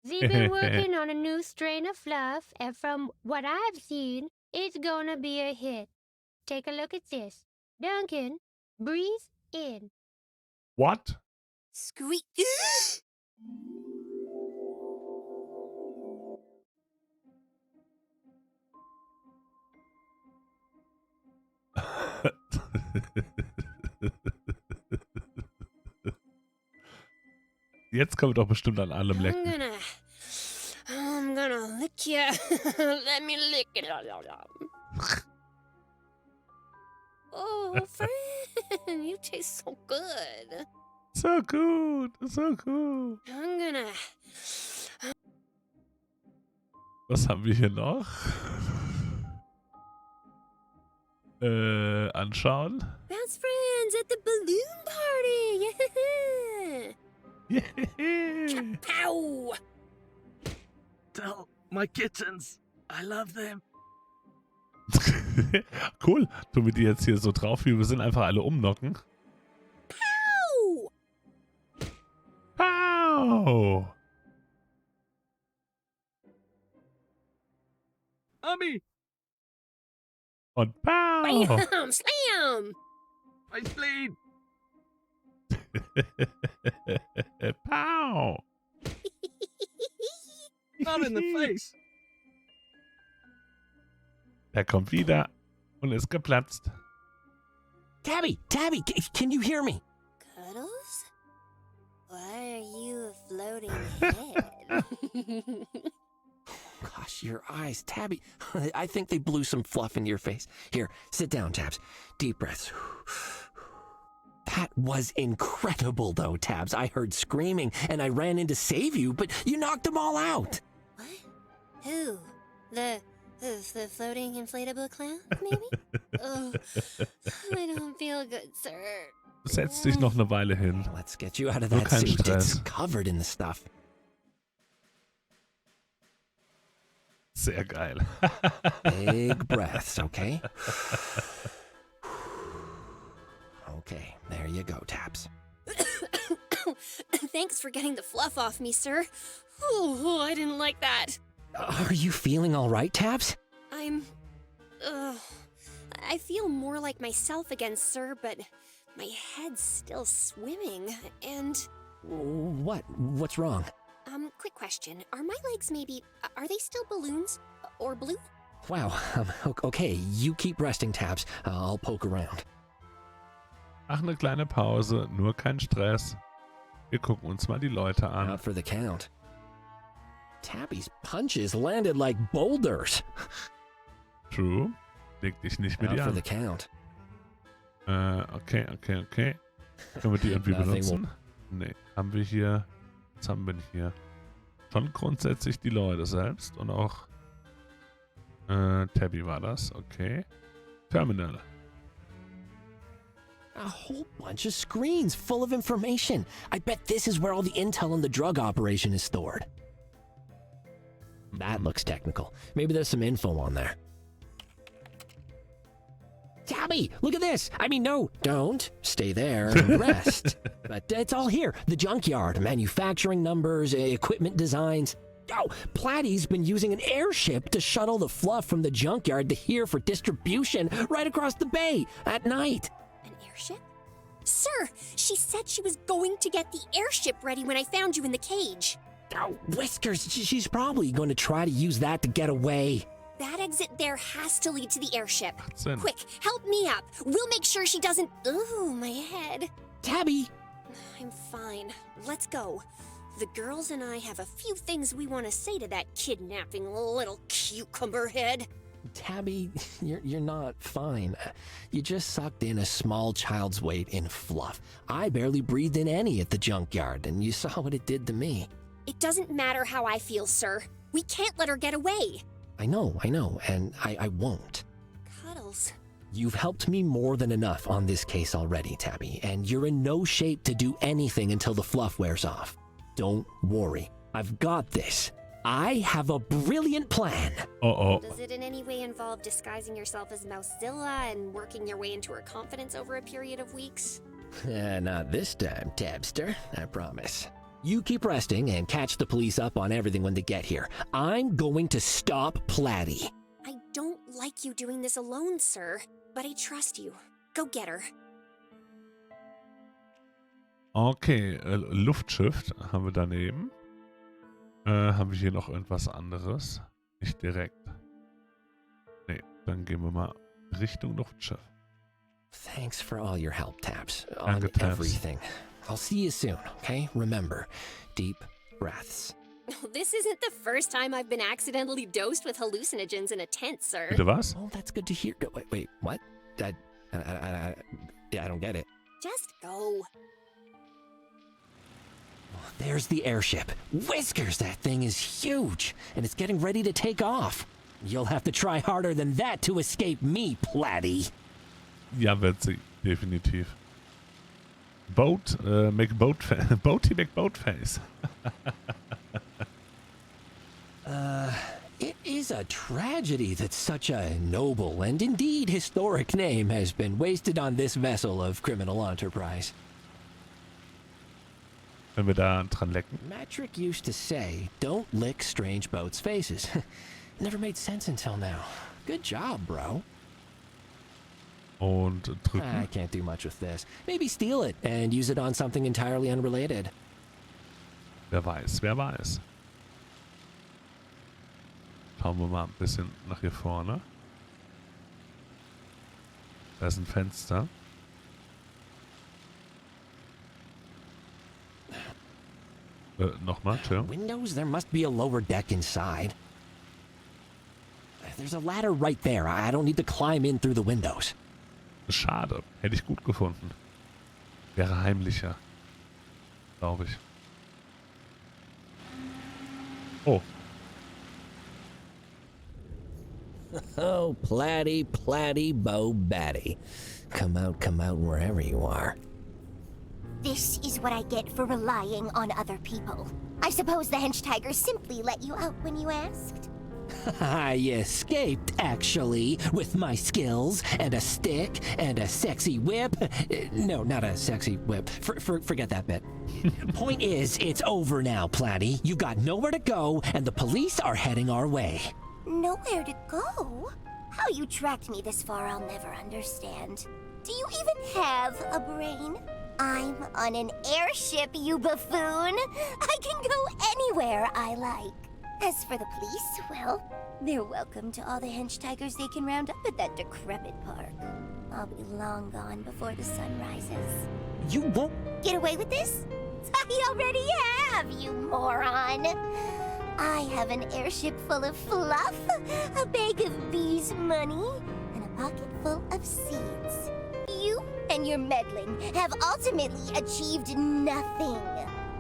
They've been working on a new strain of fluff, and from what I've seen, it's gonna be a hit. Take a look at this. Duncan, breathe in. What? Squeak. Jetzt kommt doch bestimmt an allem lecken. I'm gonna lick you. Let me lick it. Oh, friend, you taste so good. So gut, so gut. I'm gonna... Was haben wir hier noch? Anschauen. Best friends at the balloon party. Yeah. Pow! Tell my kittens, I love them. Cool. Tun wir die jetzt hier so drauf, wie wir sind, einfach alle umnocken. Pow! Pow! Ami! Und pow! Bam! Slam! My spleen! Pow! Not in the face! Er kommt wieder und ist geplatzt. Tabby, can you hear me? Cuddles? Why are you a floating head? Gosh, your eyes, Tabby. I think they blew some fluff into your face. Here, sit down, Tabs. Deep breaths. That was incredible, though, Tabs. I heard screaming, and I ran in to save you, but you knocked them all out. What? Who? The floating inflatable clown, maybe? Oh, I don't feel good, sir. Setz dich noch eine Weile hin. Let's get you out of Nur that kein suit. Stress. It's covered in the stuff. Sehr geil. Big breaths, okay? Okay, there you go, Tabs. Thanks for getting the fluff off me, sir. Oh, I didn't like that. Are you feeling all right, Tabs? I feel more like myself again, sir, but my head's still swimming, and... What's wrong? Quick question. Are my legs maybe... Are they still balloons? Or blue? Wow, okay, you keep resting, Tabs. I'll poke around. Ach, eine kleine Pause, nur kein Stress. Wir gucken uns mal die Leute an. Out for the count. Tabby's punches landed like boulders. True. Leg dich nicht mit Out ihr for an. the count. Okay. Können wir die irgendwie benutzen? Nee. Haben wir hier... Was haben wir denn hier? Schon grundsätzlich die Leute selbst und auch... Tabby war das. Okay. Terminal. A whole bunch of screens full of information. I bet this is where all the intel on the drug operation is stored. That looks technical. Maybe there's some info on there. Tabby, look at this. I mean, no, don't. Stay there and rest. But it's all here. The junkyard, manufacturing numbers, equipment designs. Oh, Platy's been using an airship to shuttle the fluff from the junkyard to here for distribution right across the bay at night. An airship? Sir, she said she was going to get the airship ready when I found you in the cage. Oh, Whiskers, she's probably going to try to use that to get away. That exit there has to lead to the airship. Sinn. Quick, help me up. We'll make sure she doesn't... Ooh, my head. Tabby! I'm fine. Let's go. The girls and I have a few things we want to say to that kidnapping little cucumber head. Tabby, you're not fine. You just sucked in a small child's weight in fluff. I barely breathed in any at the junkyard, and you saw what it did to me. It doesn't matter how I feel, sir. We can't let her get away. I know, and I won't. Cuddles. You've helped me more than enough on this case already, Tabby, and you're in no shape to do anything until the fluff wears off. Don't worry. I've got this. I have a brilliant plan. Uh-oh. Does it in any way involve disguising yourself as Mousezilla and working your way into her confidence over a period of weeks? Not this time, Tabster, I promise. You keep resting and catch the police up on everything when they get here. I'm going to stop Platy. I don't like you doing this alone, sir, but I trust you. Go get her. Okay, Luftschiff haben wir daneben. Haben wir hier noch irgendwas anderes? Nicht direkt. Nee, dann gehen wir mal Richtung Luftschiff. Thanks for all your help, Tabs. Danke, On Tabs. everything. I'll see you soon, okay? Remember, deep breaths. This isn't the first time I've been accidentally dosed with hallucinogens in a tent, sir. Bitte was? Oh, that's good to hear. Wait, what? I don't get it. Just go. There's the airship. Whiskers, that thing is huge, and it's getting ready to take off. You'll have to try harder than that to escape me, Platy. Ja, wird sie. Definitiv. Boat, make boat Boaty make boat face. It is a tragedy that such a noble and indeed historic name has been wasted on this vessel of criminal enterprise. Wenn wir da dran lecken. Matrick used to say, don't lick strange boats' faces. Never made sense until now. Good job, bro. Und drücken. I can't do much with this. Maybe steal it and use it on something entirely unrelated. Wer weiß, wer weiß. Schauen wir mal ein bisschen nach hier vorne. Da ist ein Fenster. Nochmal, schön. Windows? There must be a lower deck inside. There's a ladder right there. I don't need to climb in through the windows. Schade. Hätte ich gut gefunden. Wäre heimlicher. Glaube ich. Oh. Oh, Platy, Bo Batty. Come out wherever you are. This is what I get for relying on other people. I suppose the hench tigers simply let you out when you asked? I escaped, actually, with my skills and a stick and a sexy whip. No, not a sexy whip. Forget that bit. Point is, it's over now, Platy. You've got nowhere to go, and the police are heading our way. Nowhere to go? How you tracked me this far, I'll never understand. Do you even have a brain? I'm on an airship, you buffoon. I can go anywhere I like. As for the police, well, they're welcome to all the hench tigers they can round up at that decrepit park. I'll be long gone before the sun rises. You won't get away with this? I already have, you moron. I have an airship full of fluff, a bag of bees' money, and a pocket full of seeds. You and your meddling have ultimately achieved nothing.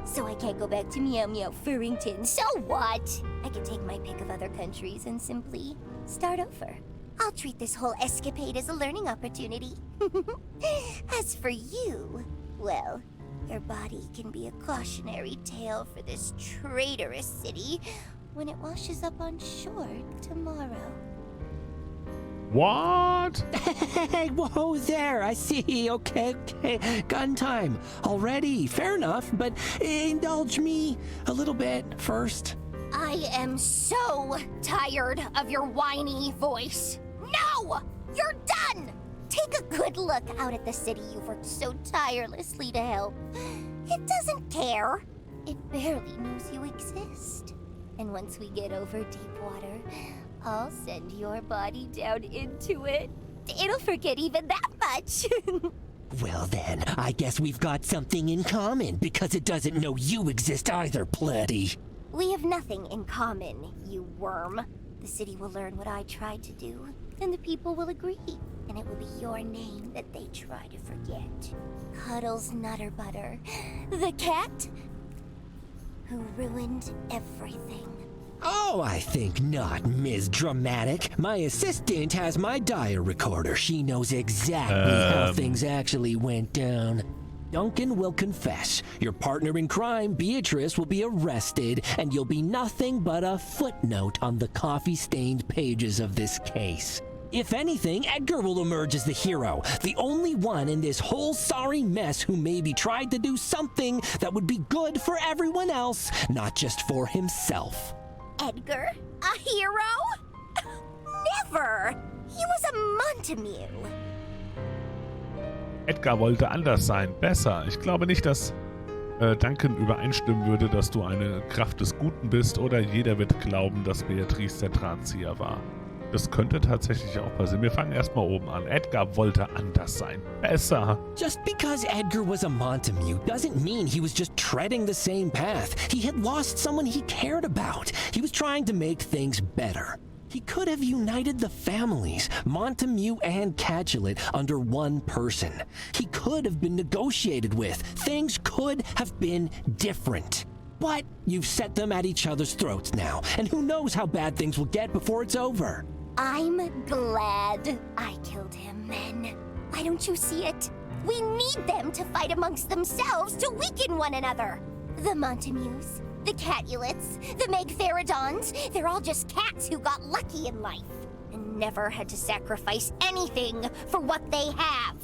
So I can't go back to Meow Meow Furrington. So what? I can take my pick of other countries and simply start over. I'll treat this whole escapade as a learning opportunity. As for you, well, your body can be a cautionary tale for this traitorous city when it washes up on shore tomorrow. What? Hey, whoa there, I see. Okay. Gun time. Already. Fair enough, but indulge me a little bit first. I am so tired of your whiny voice. No! You're done! Take a good look out at the city you've worked so tirelessly to help. It doesn't care. It barely knows you exist. And once we get over Deepwater, I'll send your body down into it. It'll forget even that much. Well then, I guess we've got something in common, because it doesn't know you exist either, Pletty. We have nothing in common, you worm. The city will learn what I tried to do, and the people will agree. And it will be your name that they try to forget. Cuddles Nutterbutter, the cat who ruined everything. Oh, I think not, Ms. Dramatic. My assistant has my diary recorder. She knows exactly how things actually went down. Duncan will confess. Your partner in crime, Beatrice, will be arrested, and you'll be nothing but a footnote on the coffee-stained pages of this case. If anything, Edgar will emerge as the hero, the only one in this whole sorry mess who maybe tried to do something that would be good for everyone else, not just for himself. Edgar? A hero? Never! He was a Montague. Edgar wollte anders sein, besser. Ich glaube nicht, dass Duncan übereinstimmen würde, dass du eine Kraft des Guten bist, oder jeder wird glauben, dass Beatrice der Drahtzieher war. Das könnte tatsächlich auch passieren. Wir fangen erstmal oben an. Edgar wollte anders sein. Besser. Just because Edgar was a Montague doesn't mean he was just treading the same path. He had lost someone he cared about. He was trying to make things better. He could have united the families, Montague and Capulet, under one person. He could have been negotiated with. Things could have been different. But you've set them at each other's throats now, and who knows how bad things will get before it's over. I'm glad I killed him, men. Why don't you see it? We need them to fight amongst themselves to weaken one another. The Montagues, the Capulets, the Megtheridons, they're all just cats who got lucky in life and never had to sacrifice anything for what they have.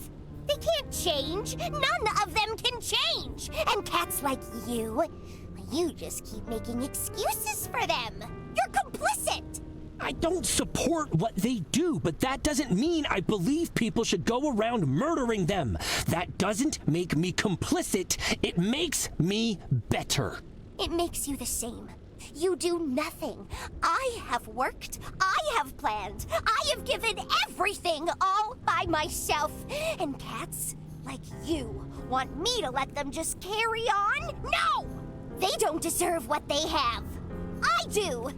They can't change. None of them can change. And cats like you just keep making excuses for them. You're complicit. I don't support what they do, but that doesn't mean I believe people should go around murdering them. That doesn't make me complicit. It makes me better. It makes you the same. You do nothing. I have worked. I have planned. I have given everything all by myself. And cats like you want me to let them just carry on? No! They don't deserve what they have. I do.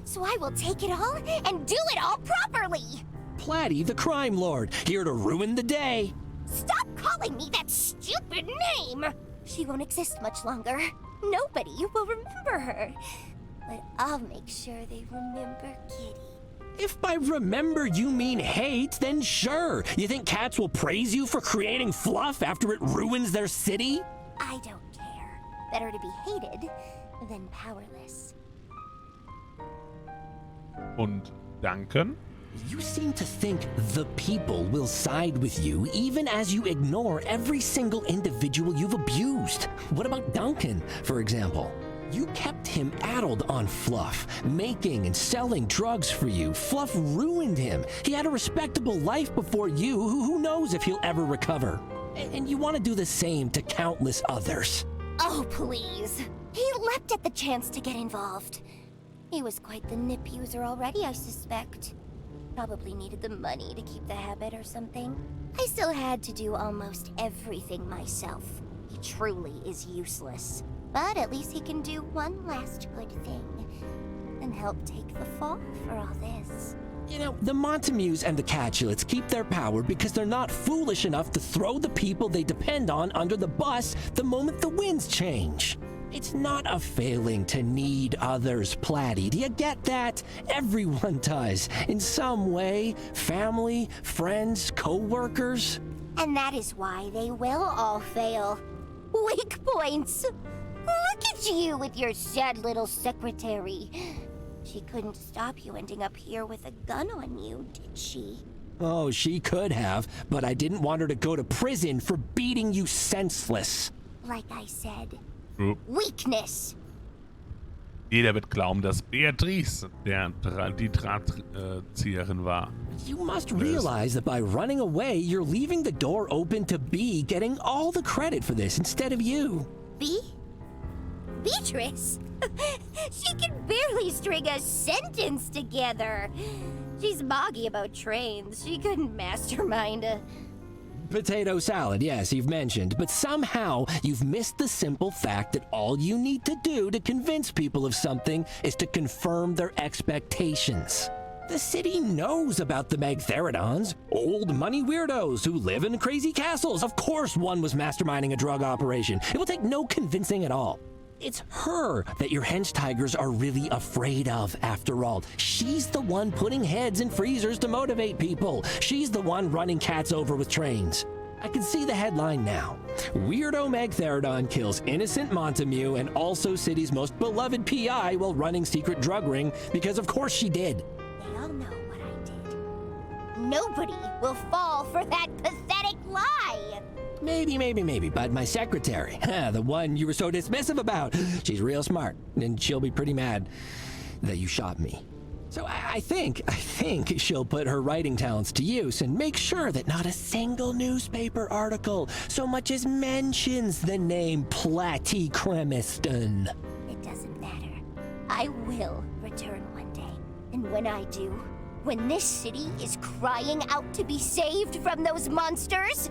So I will take it all and do it all properly. Platty, the crime lord, here to ruin the day. Stop calling me that stupid name. She won't exist much longer. Nobody will remember her. But I'll make sure they remember Kitty. If by remember you mean hate, then sure. You think cats will praise you for creating fluff after it ruins their city? I don't care. Better to be hated than powerless. Und Duncan? You seem to think the people will side with you even as you ignore every single individual you've abused. What about Duncan, for example? You kept him addled on Fluff, making and selling drugs for you. Fluff ruined him. He had a respectable life before you. Who knows if he'll ever recover? And you want to do the same to countless others. Oh, please. He leapt at the chance to get involved. He was quite the nip user already, I suspect. Probably needed the money to keep the habit or something. I still had to do almost everything myself. He truly is useless. But at least he can do one last good thing and help take the fall for all this. You know, the Montagues and the Capulets keep their power because they're not foolish enough to throw the people they depend on under the bus the moment the winds change. It's not a failing to need others, Platty. Do you get that? Everyone does, in some way. Family, friends, co-workers. And that is why they will all fail. Weak points. Look at you with your sad little secretary. She couldn't stop you ending up here with a gun on you, did she? Oh, she could have, but I didn't want her to go to prison for beating you senseless. Like I said, Oh. weakness. Jeder wird glauben, dass Beatrice die Drahtzieherin war. You must realize that by running away, you're leaving the door open to Bea getting all the credit for this instead of you. Bea? Beatrice? She can barely string a sentence together. She's moggy about trains. She couldn't mastermind a... Potato salad, yes, you've mentioned, but somehow you've missed the simple fact that all you need to do to convince people of something is to confirm their expectations. The city knows about the Magtheridons, old money weirdos who live in crazy castles. Of course one was masterminding a drug operation. It will take no convincing at all. It's her that your hench tigers are really afraid of, after all. She's the one putting heads in freezers to motivate people. She's the one running cats over with trains. I can see the headline now. Weirdo Magtheridon kills innocent Montague and also city's most beloved PI while running secret drug ring, because of course she did. They all know what I did. Nobody will fall for that pathetic lie. Maybe, but my secretary, the one you were so dismissive about, she's real smart, and she'll be pretty mad that you shot me. So I think she'll put her writing talents to use and make sure that not a single newspaper article so much as mentions the name Platty Cremiston. It doesn't matter. I will return one day. And when I do, when this city is crying out to be saved from those monsters,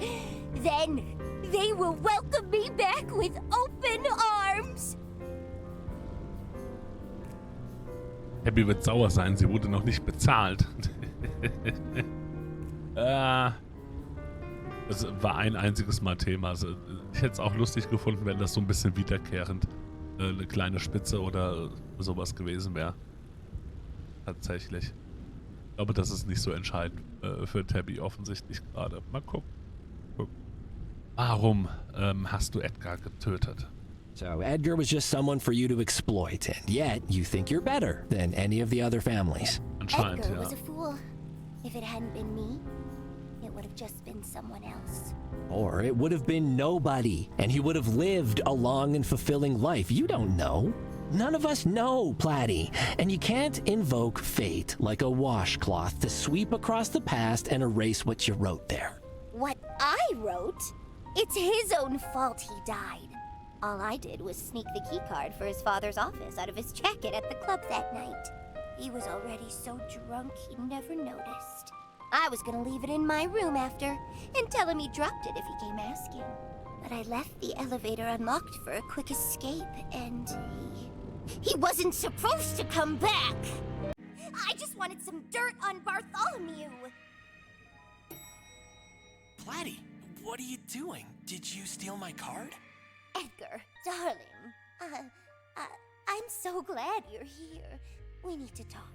then they will welcome me back with open arms. Abby wird sauer sein, sie wurde noch nicht bezahlt. Das war ein einziges Mal Thema. Also, ich hätte es auch lustig gefunden, wenn das so ein bisschen wiederkehrend eine kleine Spitze oder sowas gewesen wäre. Tatsächlich. Ich glaube, das ist nicht so entscheidend für Tabby offensichtlich gerade. Mal gucken. Warum hast du Edgar getötet? So Edgar was just someone for you to exploit, and yet you think you're better than any of the other families. Anscheinend, Edgar ja. was a fool. If it hadn't been me, it would have just been someone else. Or it would have been nobody, and he would have lived a long and fulfilling life. You don't know. None of us know, Platty. And you can't invoke fate like a washcloth to sweep across the past and erase what you wrote there. What I wrote? It's his own fault he died. All I did was sneak the keycard for his father's office out of his jacket at the club that night. He was already so drunk he never noticed. I was gonna leave it in my room after and tell him he dropped it if he came asking. But I left the elevator unlocked for a quick escape, and he wasn't supposed to come back! I just wanted some dirt on Bartholomew! Platty, what are you doing? Did you steal my card? Edgar, darling, I'm so glad you're here. We need to talk.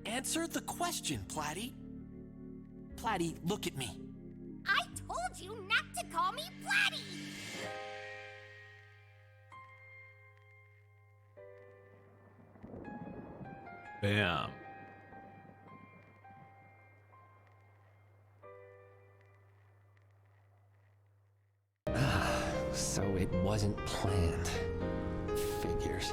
Answer the question, Platty. Platty, look at me. I told you not to call me Platty! Bam. So it wasn't planned. Figures.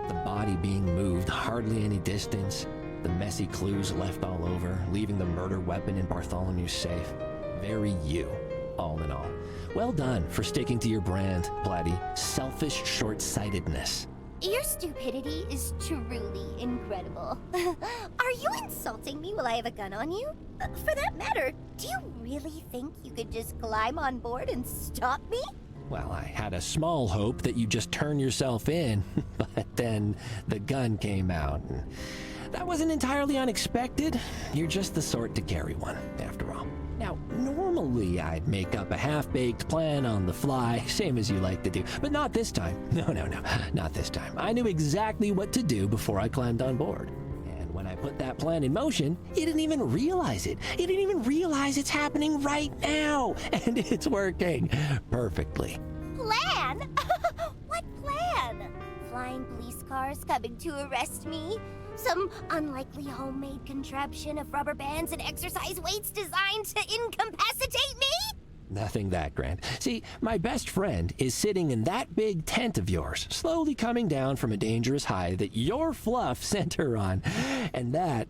The body being moved hardly any distance. The messy clues left all over, leaving the murder weapon in Bartholomew's safe. Very you, all in all. Well done for sticking to your brand, Platty. Selfish short-sightedness. Your stupidity is truly incredible. Are you insulting me while I have a gun on you? For that matter, do you really think you could just climb on board and stop me? Well, I had a small hope that you'd just turn yourself in, but then the gun came out. And that wasn't entirely unexpected. You're just the sort to carry one, after all. Now, normally I'd make up a half-baked plan on the fly, same as you like to do, but not this time. No, not this time. I knew exactly what to do before I climbed on board. And when I put that plan in motion, you didn't even realize it. You didn't even realize it's happening right now, and it's working perfectly. Plan? What plan? Flying police cars coming to arrest me? Some unlikely homemade contraption of rubber bands and exercise weights designed to incapacitate me? Nothing that grand. See, my best friend is sitting in that big tent of yours, slowly coming down from a dangerous high that your fluff sent her on, and that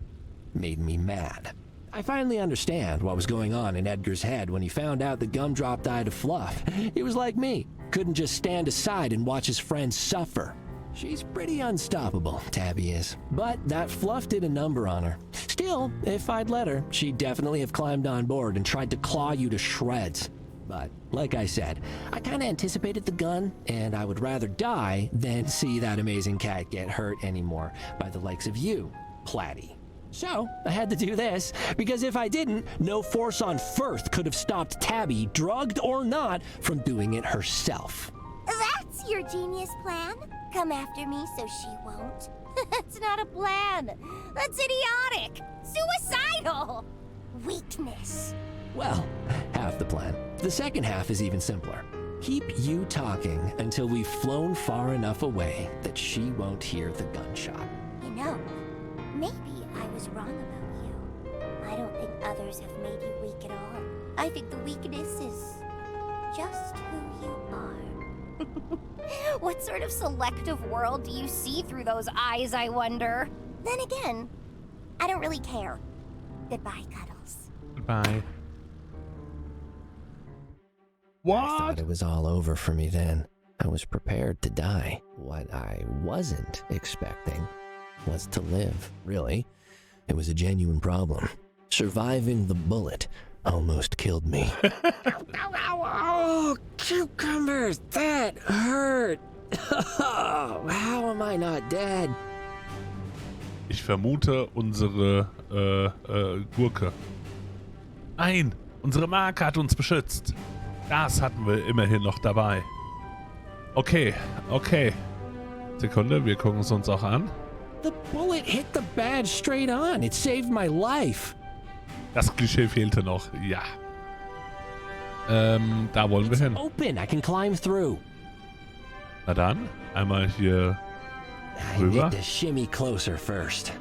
made me mad. I finally understand what was going on in Edgar's head when he found out that Gumdrop died of fluff. He was like me, couldn't just stand aside and watch his friends suffer. She's pretty unstoppable, Tabby is, but that fluff did a number on her. Still, if I'd let her, she'd definitely have climbed on board and tried to claw you to shreds. But, like I said, I kinda anticipated the gun, and I would rather die than see that amazing cat get hurt anymore by the likes of you, Platty. So, I had to do this, because if I didn't, no force on Firth could have stopped Tabby, drugged or not, from doing it herself. That's your genius plan? Come after me so she won't? That's not a plan. That's idiotic. Suicidal. Weakness. Well, half the plan. The second half is even simpler. Keep you talking until we've flown far enough away that she won't hear the gunshot. You know, maybe I was wrong about you. I don't think others have made you weak at all. I think the weakness is just who you are. What sort of selective world do you see through those eyes, I wonder? Then again, I don't really care. Goodbye, Cuddles. Goodbye. I thought it was all over for me then. I was prepared to die. What I wasn't expecting was to live, really. It was a genuine problem. Surviving the bullet almost killed me. Oh, cucumbers, that hurt. How am I not dead? Ich vermute unsere Gurke. Nein, unsere Marke hat uns beschützt. Das hatten wir immerhin noch dabei. Okay, okay. Sekunde, wir gucken es uns auch an. The bullet hit the badge straight on. It saved my life. Das Klischee fehlte noch, ja. Da wollen wir hin. Open, I can climb through. Na dann, einmal hier I rüber. need to shimmy closer first.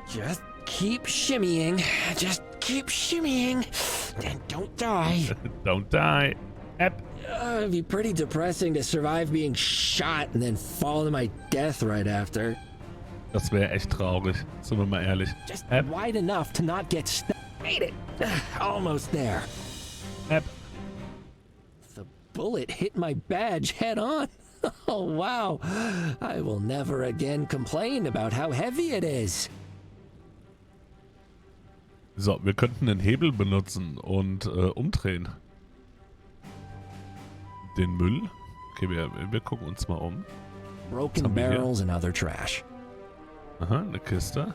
Just keep shimmying. Just keep shimmying. And don't die. Don't die. It'd be pretty depressing to survive being shot and then fall to my death right after. Das wäre echt traurig, sind wir mal ehrlich. Just wide enough to not get stuck. Made it. Almost there. The bullet hit my badge head on. Oh, wow. I will never again complain about how heavy it is. So, wir könnten den Hebel benutzen und umdrehen. Den Müll. Okay, wir gucken uns mal um. Broken barrels and other trash. Aha, eine Kiste.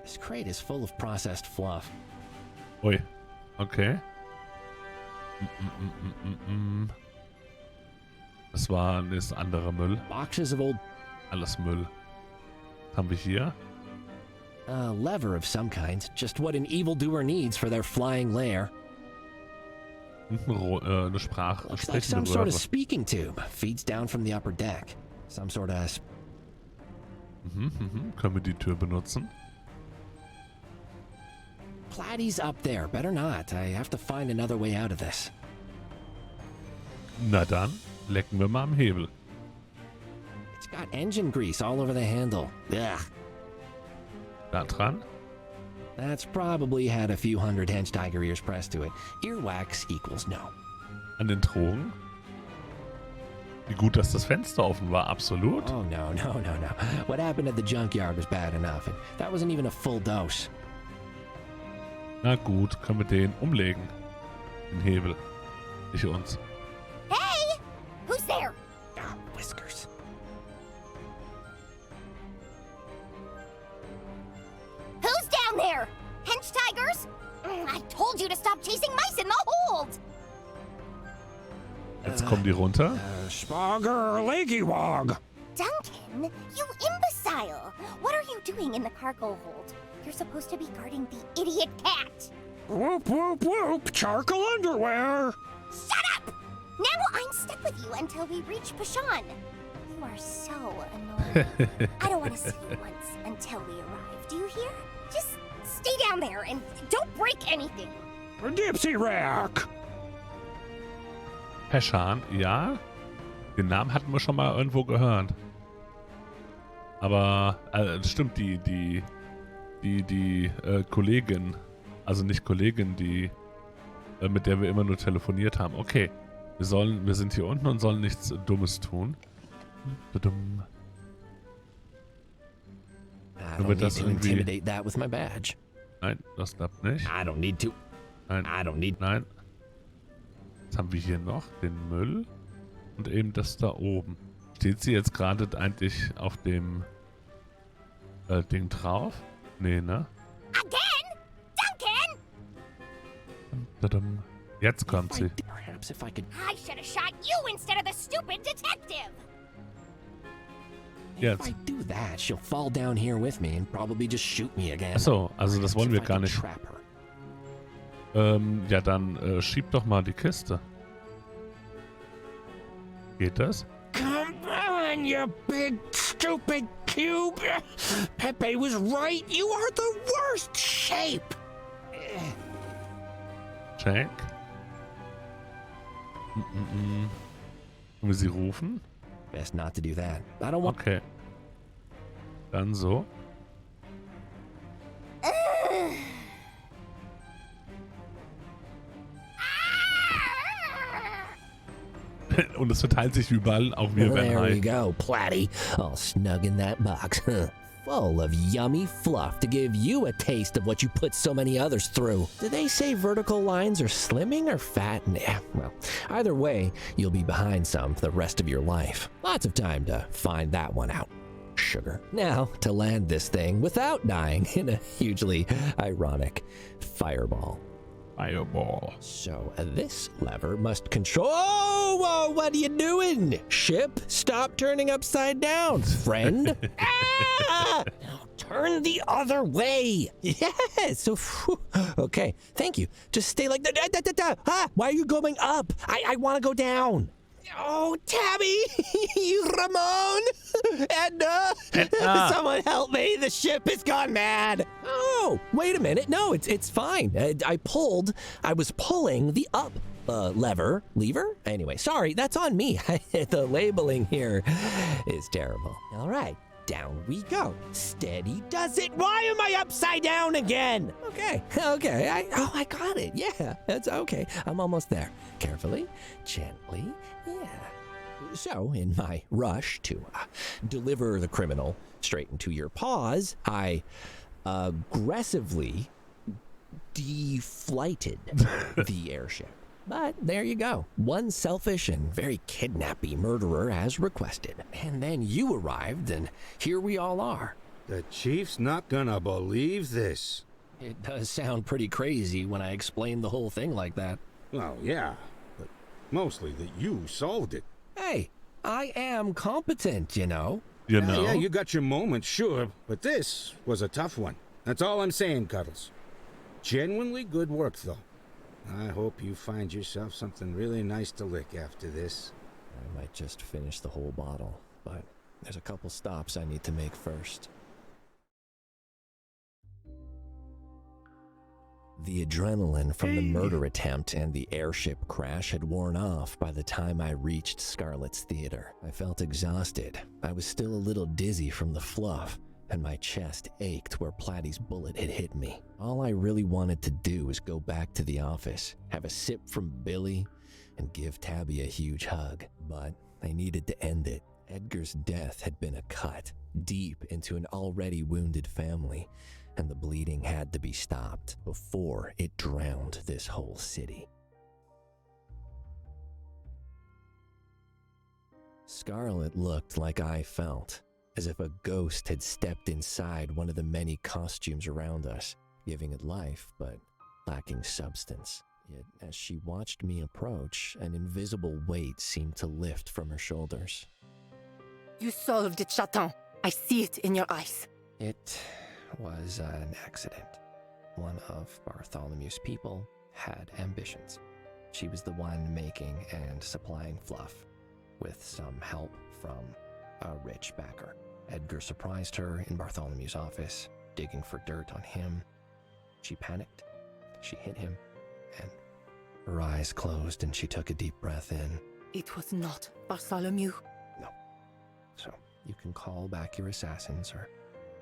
This crate is full of processed fluff. Ui, okay. Das war das andere Müll. Boxes of old... Alles Müll. Was haben wir hier? A lever of some kind. Just what an evildoer needs for their flying lair. Eine Looks like some sort of speaking tube. Feeds down from the upper deck. Some sort of... Können wir die Tür benutzen? Platty's up there. Better not. I have to find another way out of this. Na dann, lecken wir mal am Hebel. It's got engine grease all over the handle. Ugh. Da dran? That's probably had a few hundred hench tiger ears pressed to it. Earwax equals no. An den Drogen? Wie gut, dass das Fenster offen war, absolut. Oh, no. What happened at the junkyard was bad enough, and that wasn't even a full dose. Na gut, können wir den umlegen. Den Hebel. Nicht uns. Hey! Who's there? Oh, whiskers. Who's down there? Hench tigers? I told you to stop chasing mice in the hold! Jetzt kommen die runter. Spogger Leggy-Wog. Duncan, you imbecile! What are you doing in the cargo hold? You're supposed to be guarding the idiot cat! Whoop, whoop, whoop, charcoal underwear! Shut up! Now I'm stuck with you until we reach Bashan. You are so annoying. I don't want to see you once until we arrive. Do you hear? Just stay down there and don't break anything. Gypsy Rack! Peshan, ja. Den Namen hatten wir schon mal irgendwo gehört. Aber, stimmt, die Kollegin, also nicht Kollegin, die, mit der wir immer nur telefoniert haben. Okay, wir sind hier unten und sollen nichts Dummes tun. Badum. I don't need to intimidate that with my badge. Nein, das klappt nicht. I don't need to. Nein. I don't need. Nein. Jetzt haben wir hier noch den Müll und eben das da oben. Steht sie jetzt gerade eigentlich auf dem Ding drauf? Nee, ne? Again? Duncan! Jetzt kommt sie. Perhaps if I could. I should have shot you instead of the stupid detective. If I do that, she'll fall down here with me and probably just shoot me again. Achso, also das wollen wir gar nicht. Ja, dann schieb doch mal die Kiste. Geht das? Come on, you big stupid cube. Pepe was right. You are the worst shape. Check. Können wir sie rufen? Best not to do that. I don't want. Okay. Dann so. Und es verteilt sich überall, auch wir werden There we high. go, Platty. All snug in that box. Full of yummy fluff to give you a taste of what you put so many others through. Do they say vertical lines are slimming or fat? Nah, well, either way, you'll be behind some for the rest of your life. Lots of time to find that one out. Sugar. Now, to land this thing without dying in a hugely ironic fireball. Fireball. So this lever must control. Oh, what are you doing? Ship, stop turning upside down, friend. Ah! Now turn the other way. Yes. So, okay. Thank you. Just stay like that. Why are you going up? I want to go down. Oh, Tabby, Ramon, Edna, someone help me! The ship has gone mad. Oh, wait a minute. No, it's fine. I was pulling the up lever. Anyway, sorry, that's on me. The labeling here is terrible. All right, down we go. Steady does it. Why am I upside down again? Okay. I got it. Yeah, that's okay. I'm almost there. Carefully, gently. Yeah. So, in my rush to deliver the criminal straight into your paws, I aggressively deflighted the airship. But there you go. One selfish and very kidnappy murderer as requested. And then you arrived, and here we all are. The chief's not gonna believe this. It does sound pretty crazy when I explain the whole thing like that. Well, yeah, but mostly that you solved it. Hey, I am competent, you know. You know? Yeah, you got your moments, sure, but this was a tough one. That's all I'm saying, Cuddles. Genuinely good work, though. I hope you find yourself something really nice to lick after this. I might just finish the whole bottle, but there's a couple stops I need to make first. The adrenaline from the murder attempt and the airship crash had worn off by the time I reached Scarlett's Theater. I felt exhausted. I was still a little dizzy from the fluff, and my chest ached where Platty's bullet had hit me. All I really wanted to do was go back to the office, have a sip from Billy, and give Tabby a huge hug. But I needed to end it. Edgar's death had been a cut, deep into an already wounded family, and the bleeding had to be stopped before it drowned this whole city. Scarlett looked like I felt, as if a ghost had stepped inside one of the many costumes around us, giving it life but lacking substance. Yet as she watched me approach, an invisible weight seemed to lift from her shoulders. You solved it, Chaton. I see it in your eyes. It was an accident. One of Bartholomew's people had ambitions. She was the one making and supplying Fluff, with some help from a rich backer. Edgar surprised her in Bartholomew's office, digging for dirt on him. She panicked, she hit him, and her eyes closed and she took a deep breath in. It was not Bartholomew. No. So you can call back your assassins or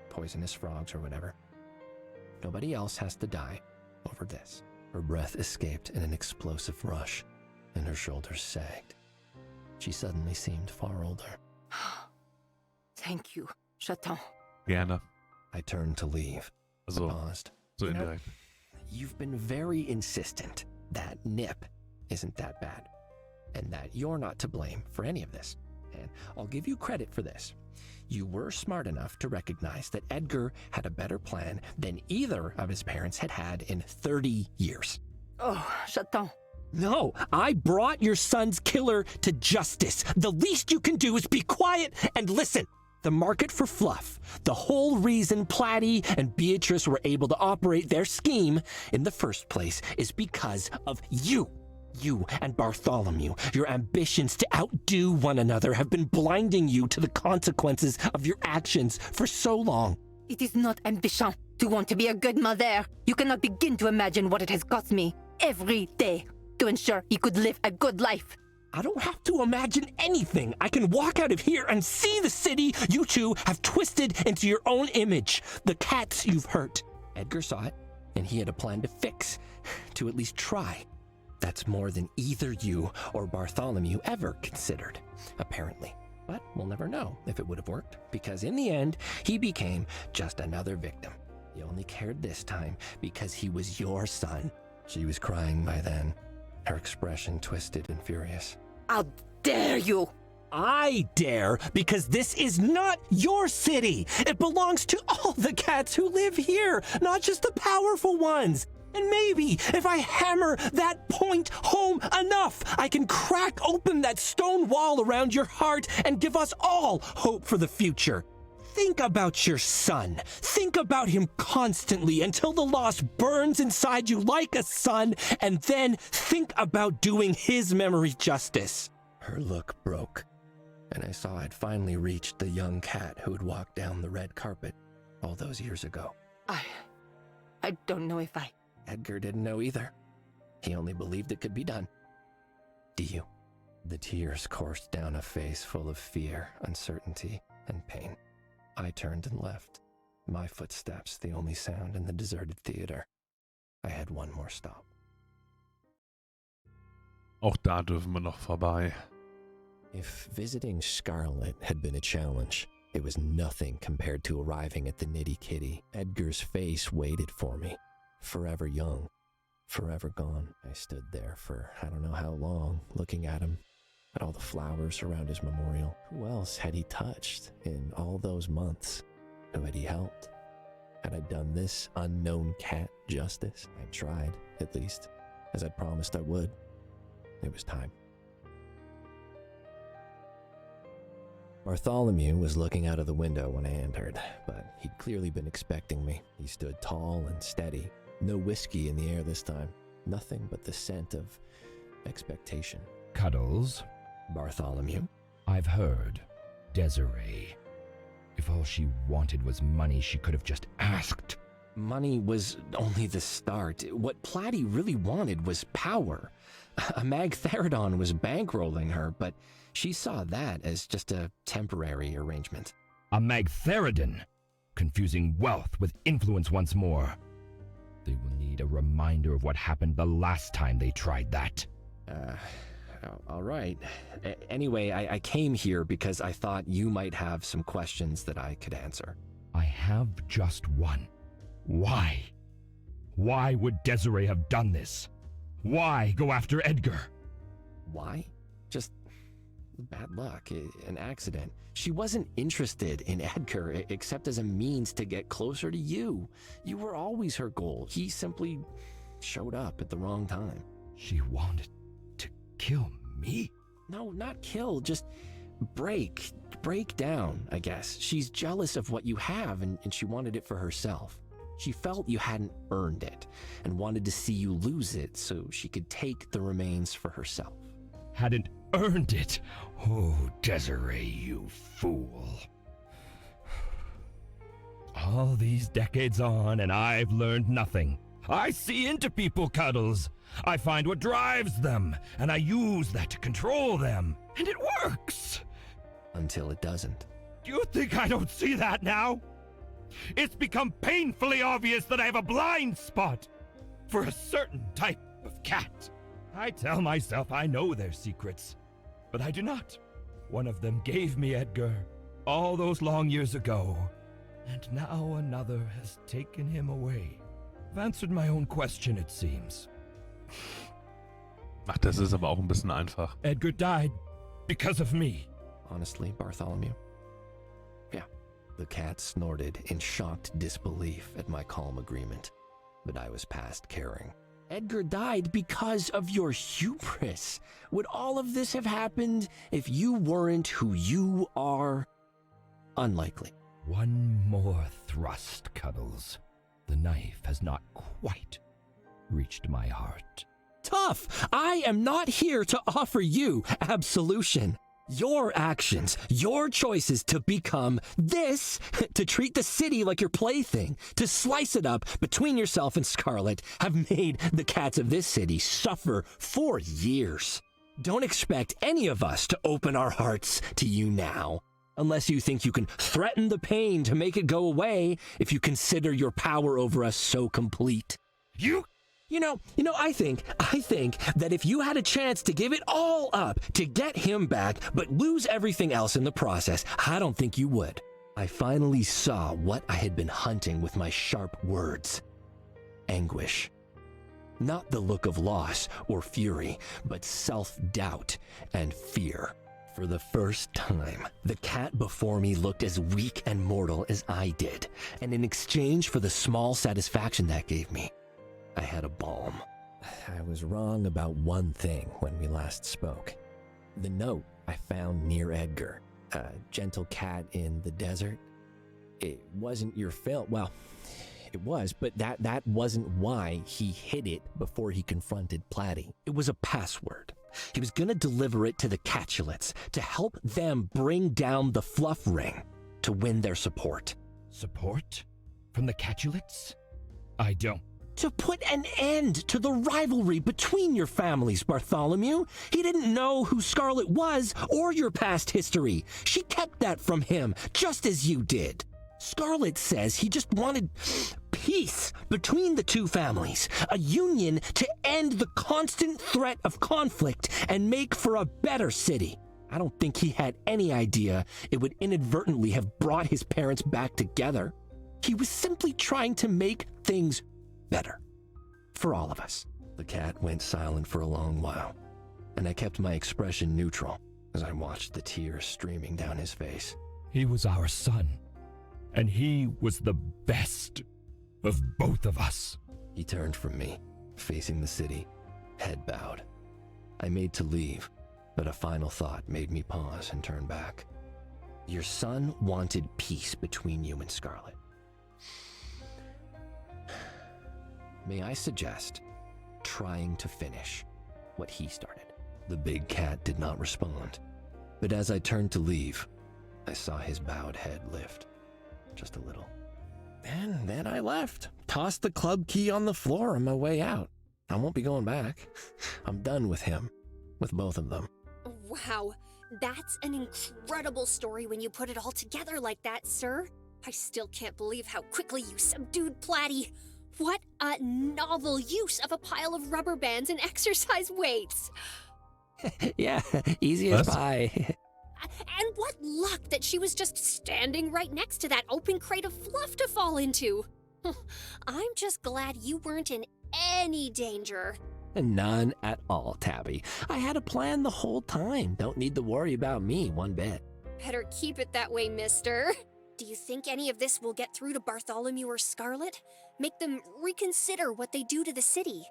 poisonous frogs or whatever. Nobody else has to die over this. Her breath escaped in an explosive rush, and her shoulders sagged. She suddenly seemed far older. Thank you, Chaton. Gerne. I turned to leave. Also, paused. so indirekt. You've been very insistent that Nip isn't that bad, and that you're not to blame for any of this. And I'll give you credit for this. You were smart enough to recognize that Edgar had a better plan than either of his parents had had in 30 years. Oh, Chaton. No, I brought your son's killer to justice. The least you can do is be quiet and listen. The market for Fluff, the whole reason Platty and Beatrice were able to operate their scheme in the first place is because of you. You and Bartholomew, your ambitions to outdo one another have been blinding you to the consequences of your actions for so long. It is not ambition to want to be a good mother. You cannot begin to imagine what it has cost me every day to ensure he could live a good life. I don't have to imagine anything. I can walk out of here and see the city you two have twisted into your own image. The cats you've hurt. Edgar saw it, and he had a plan to fix, to at least try. That's more than either you or Bartholomew ever considered, apparently. But we'll never know if it would have worked, because in the end, he became just another victim. He only cared this time because he was your son. She was crying by then, her expression twisted and furious. How dare you! I dare, because this is not your city. It belongs to all the cats who live here, not just the powerful ones. And maybe if I hammer that point home enough, I can crack open that stone wall around your heart and give us all hope for the future. Think about your son. Think about him constantly until the loss burns inside you like a sun, and then think about doing his memory justice. Her look broke, and I saw I'd finally reached the young cat who had walked down the red carpet all those years ago. I don't know if I... Edgar didn't know either. He only believed it could be done. Do you? The tears coursed down a face full of fear, uncertainty, and pain. I turned and left, my footsteps the only sound in the deserted theater. I had one more stop. Auch da dürfen wir noch vorbei. If visiting Scarlet had been a challenge, it was nothing compared to arriving at the Nitty Kitty. Edgar's face waited for me. Forever young, forever gone. I stood there for I don't know how long, looking at him, at all the flowers around his memorial. Who else had he touched in all those months? Who had he helped? Had I done this unknown cat justice? I tried, at least, as I promised I would. It was time. Bartholomew was looking out of the window when I entered, but he'd clearly been expecting me. He stood tall and steady. No whiskey in the air this time. Nothing but the scent of expectation. Cuddles? Bartholomew? I've heard. Desiree. If all she wanted was money, she could have just asked. Money was only the start. What Platty really wanted was power. A Magtheridon was bankrolling her, but she saw that as just a temporary arrangement. A Magtheridon, confusing wealth with influence once more. They will need a reminder of what happened the last time they tried that. All right. Anyway, I came here because I thought you might have some questions that I could answer. I have just one. Why? Why would Desiree have done this? Why go after Edgar? Why? Just bad luck, an accident. She wasn't interested in Edgar except as a means to get closer to you. You were always her goal. He simply showed up at the wrong time. She wanted to kill me? No, not kill, just break down, I guess. She's jealous of what you have and she wanted it for herself. She felt you hadn't earned it and wanted to see you lose it so she could take the remains for herself. Hadn't earned it? Oh, Desiree, you fool. All these decades on, and I've learned nothing. I see into people, Cuddles. I find what drives them, and I use that to control them. And it works! Until it doesn't. Do you think I don't see that now? It's become painfully obvious that I have a blind spot for a certain type of cat. I tell myself I know their secrets, but I do not. One of them gave me Edgar all those long years ago, and now another has taken him away. I've answered my own question, it seems. Ach, das ist aber auch ein bisschen einfach. Edgar died because of me. Honestly, Bartholomew? Yeah. The cat snorted in shocked disbelief at my calm agreement, but I was past caring. Edgar died because of your hubris. Would all of this have happened if you weren't who you are? Unlikely. One more thrust, Cuddles. The knife has not quite reached my heart. Tough! I am not here to offer you absolution. Your actions, your choices to become this, to treat the city like your plaything, to slice it up between yourself and Scarlet, have made the cats of this city suffer for years. Don't expect any of us to open our hearts to you now, unless you think you can threaten the pain to make it go away if you consider your power over us so complete. You know, I think that if you had a chance to give it all up to get him back, but lose everything else in the process, I don't think you would. I finally saw what I had been hunting with my sharp words. Anguish. Not the look of loss or fury, but self-doubt and fear. For the first time, the cat before me looked as weak and mortal as I did, and in exchange for the small satisfaction that gave me, I had a balm. I was wrong about one thing when we last spoke. The note I found near Edgar, a gentle cat in the desert. It wasn't your fault. Well, it was, but that wasn't why he hid it before he confronted Platy. It was a password. He was gonna deliver it to the Catulets to help them bring down the Fluff Ring to win their support. Support? From the Catulets? I don't. To put an end to the rivalry between your families, Bartholomew. He didn't know who Scarlet was or your past history. She kept that from him, just as you did. Scarlet says he just wanted peace between the two families, a union to end the constant threat of conflict and make for a better city. I don't think he had any idea it would inadvertently have brought his parents back together. He was simply trying to make things better. For all of us. The cat went silent for a long while, and I kept my expression neutral as I watched the tears streaming down his face. He was our son, and he was the best of both of us. He turned from me, facing the city, head bowed. I made to leave, but a final thought made me pause and turn back. Your son wanted peace between you and Scarlet. May I suggest trying to finish what he started? The big cat did not respond, but as I turned to leave, I saw his bowed head lift, just a little. And then I left, tossed the club key on the floor on my way out. I won't be going back. I'm done with him, with both of them. Wow, that's an incredible story when you put it all together like that, sir. I still can't believe how quickly you subdued Platy. What a novel use of a pile of rubber bands and exercise weights. Yeah, easy as pie. And what luck that she was just standing right next to that open crate of fluff to fall into. I'm just glad you weren't in any danger. None at all, Tabby. I had a plan the whole time. Don't need to worry about me one bit. Better keep it that way, mister. Do you think any of this will get through to Bartholomew or Scarlet? Make them reconsider what they do to the city?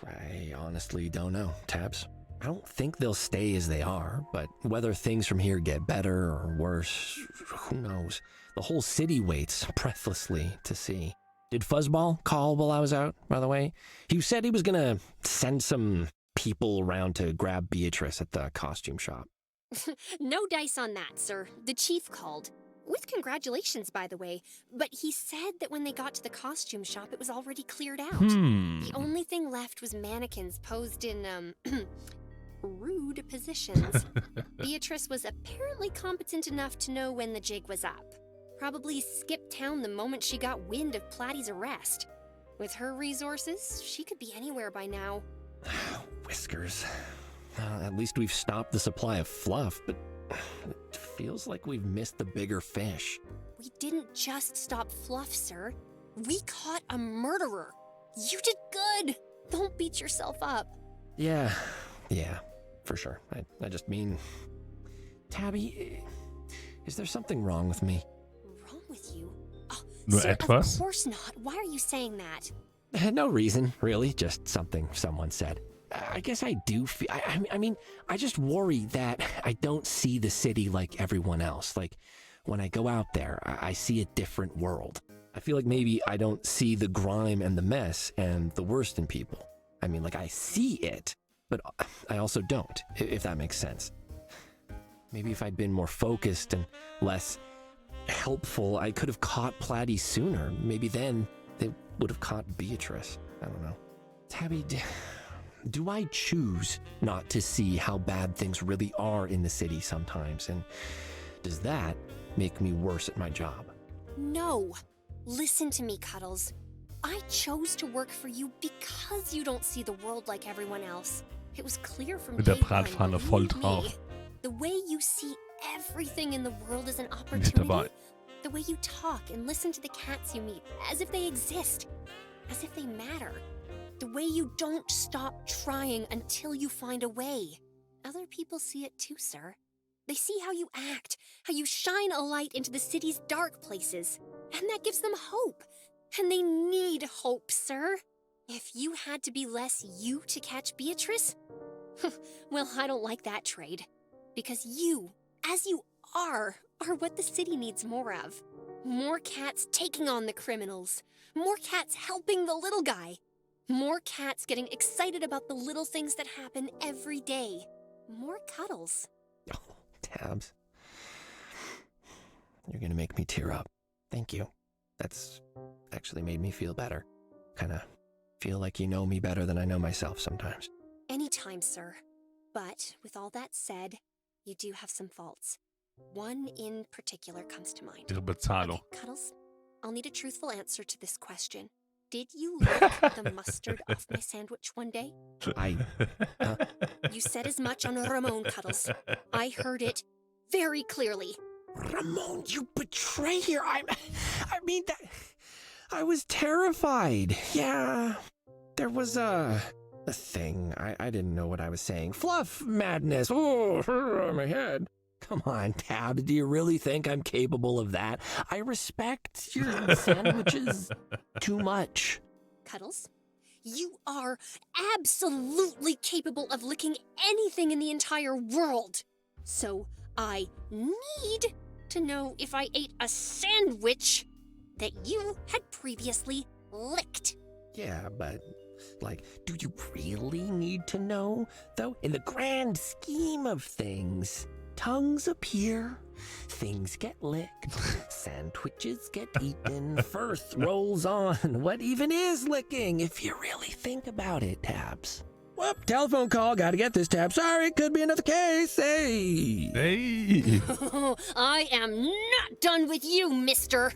I honestly don't know, Tabs. I don't think they'll stay as they are, but whether things from here get better or worse, who knows? The whole city waits breathlessly to see. Did Fuzzball call while I was out, by the way? He said he was gonna send some people around to grab Beatrice at the costume shop. No dice on that, sir. The chief called. With congratulations, by the way. But he said that when they got to the costume shop, it was already cleared out. The only thing left was mannequins posed in, rude positions. Beatrice was apparently competent enough to know when the jig was up. Probably skipped town the moment she got wind of Platy's arrest. With her resources, she could be anywhere by now. Whiskers. At least we've stopped the supply of fluff, but it feels like we've missed the bigger fish. We didn't just stop Fluff, sir. We caught a murderer. You did good. Don't beat yourself up. Yeah, for sure. I just mean... Tabby, is there something wrong with me? Wrong with you? Oh, Nur sir, etwas? Of course not. Why are you saying that? No reason, really. Just something someone said. I guess I do feel... I mean, I just worry that I don't see the city like everyone else. Like, when I go out there, I see a different world. I feel like maybe I don't see the grime and the mess and the worst in people. I mean, like, I see it, but I also don't, if that makes sense. Maybe if I'd been more focused and less helpful, I could have caught Platy sooner. Maybe then they would have caught Beatrice. I don't know. Tabby, do I choose not to see how bad things really are in the city sometimes? And does that make me worse at my job? No. Listen to me, Cuddles. I chose to work for you because you don't see the world like everyone else. It was clear from Mit der day one, Bratpfanne voll believe drauf. me. The way you see everything in the world as an Nicht dabei. opportunity. The way you talk and listen to the cats you meet as if they exist. As if they matter. The way you don't stop trying until you find a way. Other people see it too, sir. They see how you act, how you shine a light into the city's dark places. And that gives them hope. And they need hope, sir. If you had to be less you to catch Beatrice, well, I don't like that trade. Because you, as you are what the city needs more of. More cats taking on the criminals. More cats helping the little guy. More cats getting excited about the little things that happen every day. More cuddles. Oh, Tabs. You're gonna make me tear up. Thank you. That's actually made me feel better. Kinda feel like you know me better than I know myself sometimes. Anytime, sir. But with all that said, you do have some faults. One in particular comes to mind. Ihre Bezahlung. Okay, Cuddles, I'll need a truthful answer to this question. Did you lick the mustard off my sandwich one day? You said as much on Ramon, Cuddles. I heard it very clearly. Ramon, you betrayer! I mean that... I was terrified. Yeah, there was a thing. I didn't know what I was saying. Fluff madness. Oh, my head. Come on, Tabs, do you really think I'm capable of that? I respect your sandwiches too much. Cuddles, you are absolutely capable of licking anything in the entire world. So I need to know if I ate a sandwich that you had previously licked. Yeah, but, like, do you really need to know, though? In the grand scheme of things, tongues appear, things get licked, sandwiches get eaten, Firth rolls on. What even is licking, if you really think about it, Tabs? Whoop, telephone call, gotta get this, Tab. Sorry, could be another case, hey! Hey! I am not done with you, mister!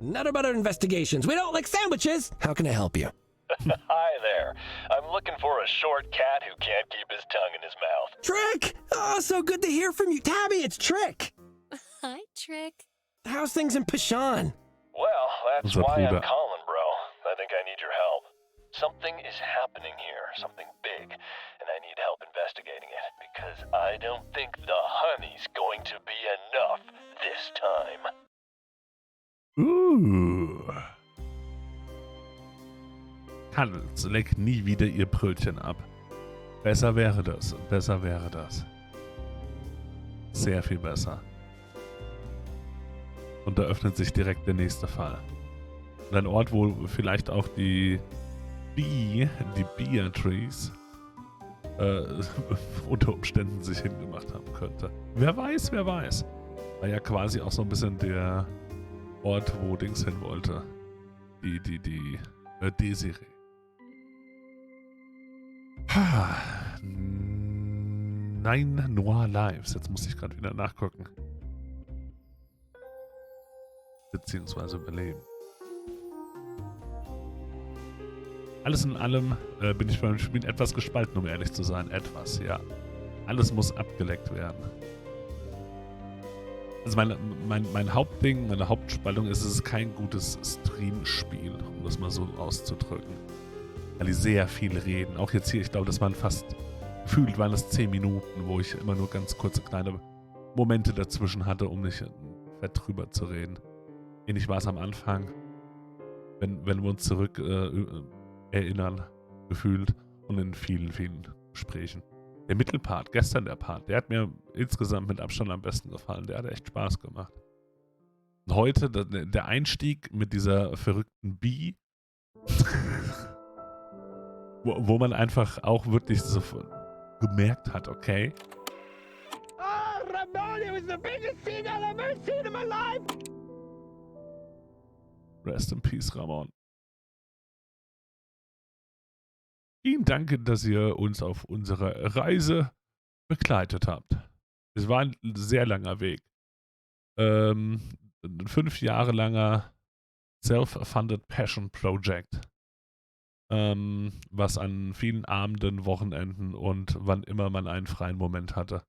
Nutter Butter Investigations. We don't like sandwiches. How can I help you? Hi there. I'm looking for a short cat who can't keep his tongue in his mouth. Trick! Oh, so good to hear from you. Tabby, it's Trick. Hi, Trick. How's things in Pashan? Well, that's What's up, why I'm Huda? calling, bro. I think I need your help. Something is happening here, something big, and I need help investigating it, because I don't think the honey's going to be enough this time. Cuddles, leck nie wieder ihr Brötchen ab. Besser wäre das. Besser wäre das. Sehr viel besser. Und da öffnet sich direkt der nächste Fall. Und ein Ort, wo vielleicht auch die Beatrice unter Umständen sich hingemacht haben könnte. Wer weiß, wer weiß. War ja quasi auch so ein bisschen der Ort, wo Dings hin wollte. Die Desiree. Nein, Noir Lives. Jetzt muss ich gerade wieder nachgucken. Beziehungsweise überleben. Alles in allem bin ich beim Spiel etwas gespalten, um ehrlich zu sein. Etwas, ja. Alles muss abgeleckt werden. Also mein Hauptding, meine Hauptspaltung ist, es ist kein gutes Stream-Spiel, um das mal so auszudrücken. Weil die sehr viel reden. Auch jetzt hier, ich glaube, das waren fast, gefühlt waren es 10 Minuten, wo ich immer nur ganz kurze kleine Momente dazwischen hatte, um nicht fett drüber zu reden. Ähnlich war es am Anfang, wenn wir uns zurück erinnern, gefühlt, und in vielen, vielen Gesprächen. Der Mittelpart, gestern der Part, der hat mir insgesamt mit Abstand am besten gefallen. Der hat echt Spaß gemacht. Und heute, der Einstieg mit dieser verrückten Bee, wo man einfach auch wirklich so gemerkt hat, okay. Oh, Ramon, it was the biggest scene I've ever seen in my life! Rest in peace, Ramon. Vielen Dank, dass ihr uns auf unserer Reise begleitet habt. Es war ein sehr langer Weg. 5 Jahre langer Self-Funded Passion Project. Was an vielen Abenden, Wochenenden und wann immer man einen freien Moment hatte,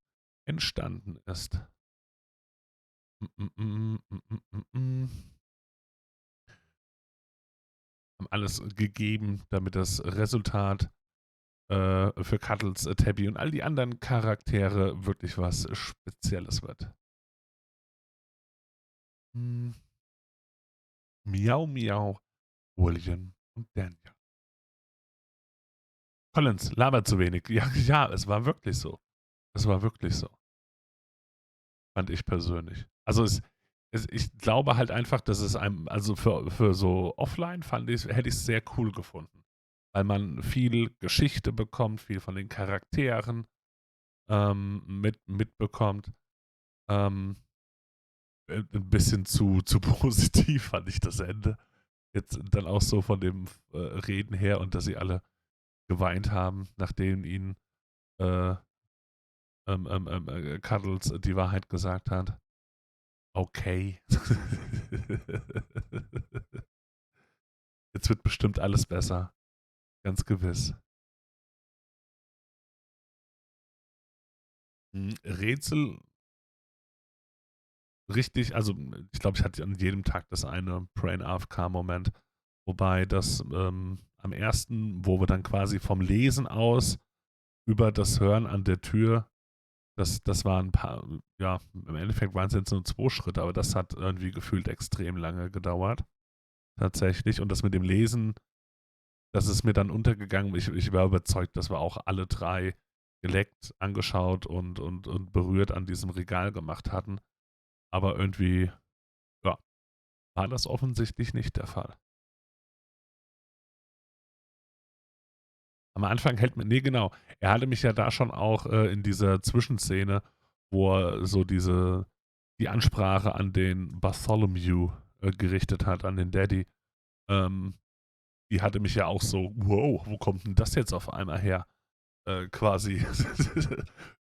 entstanden ist. Haben alles gegeben, damit das Resultat für Cuddles, Tabby und all die anderen Charaktere wirklich was Spezielles wird. Miau, miau, William und Daniel. Collins, labert zu wenig. Ja, es war wirklich so. Es war wirklich so. Fand ich persönlich. Also ich glaube halt einfach, dass es einem, also für so offline hätte ich es sehr cool gefunden. Weil man viel Geschichte bekommt, viel von den Charakteren mitbekommt. Ein bisschen zu positiv fand ich das Ende. Jetzt dann auch so von dem Reden her und dass sie alle geweint haben, nachdem ihnen Cuddles die Wahrheit gesagt hat. Okay. Jetzt wird bestimmt alles besser. Ganz gewiss. Rätsel. Richtig, also ich glaube, ich hatte an jedem Tag das eine Brain AFK-Moment. Wobei das am ersten, wo wir dann quasi vom Lesen aus über das Hören an der Tür, das waren ein paar, ja, im Endeffekt waren es jetzt nur 2 Schritte, aber das hat irgendwie gefühlt extrem lange gedauert. Tatsächlich. Und das mit dem Lesen, das ist mir dann untergegangen. Ich war überzeugt, dass wir auch alle 3 geleckt, angeschaut und berührt an diesem Regal gemacht hatten. Aber irgendwie, ja, war das offensichtlich nicht der Fall. Am Anfang hält mir, nee, genau. Er hatte mich ja da schon auch in dieser Zwischenszene, wo er so die Ansprache an den Bartholomew gerichtet hat, an den Daddy. Die hatte mich ja auch so, wow, wo kommt denn das jetzt auf einmal her? Quasi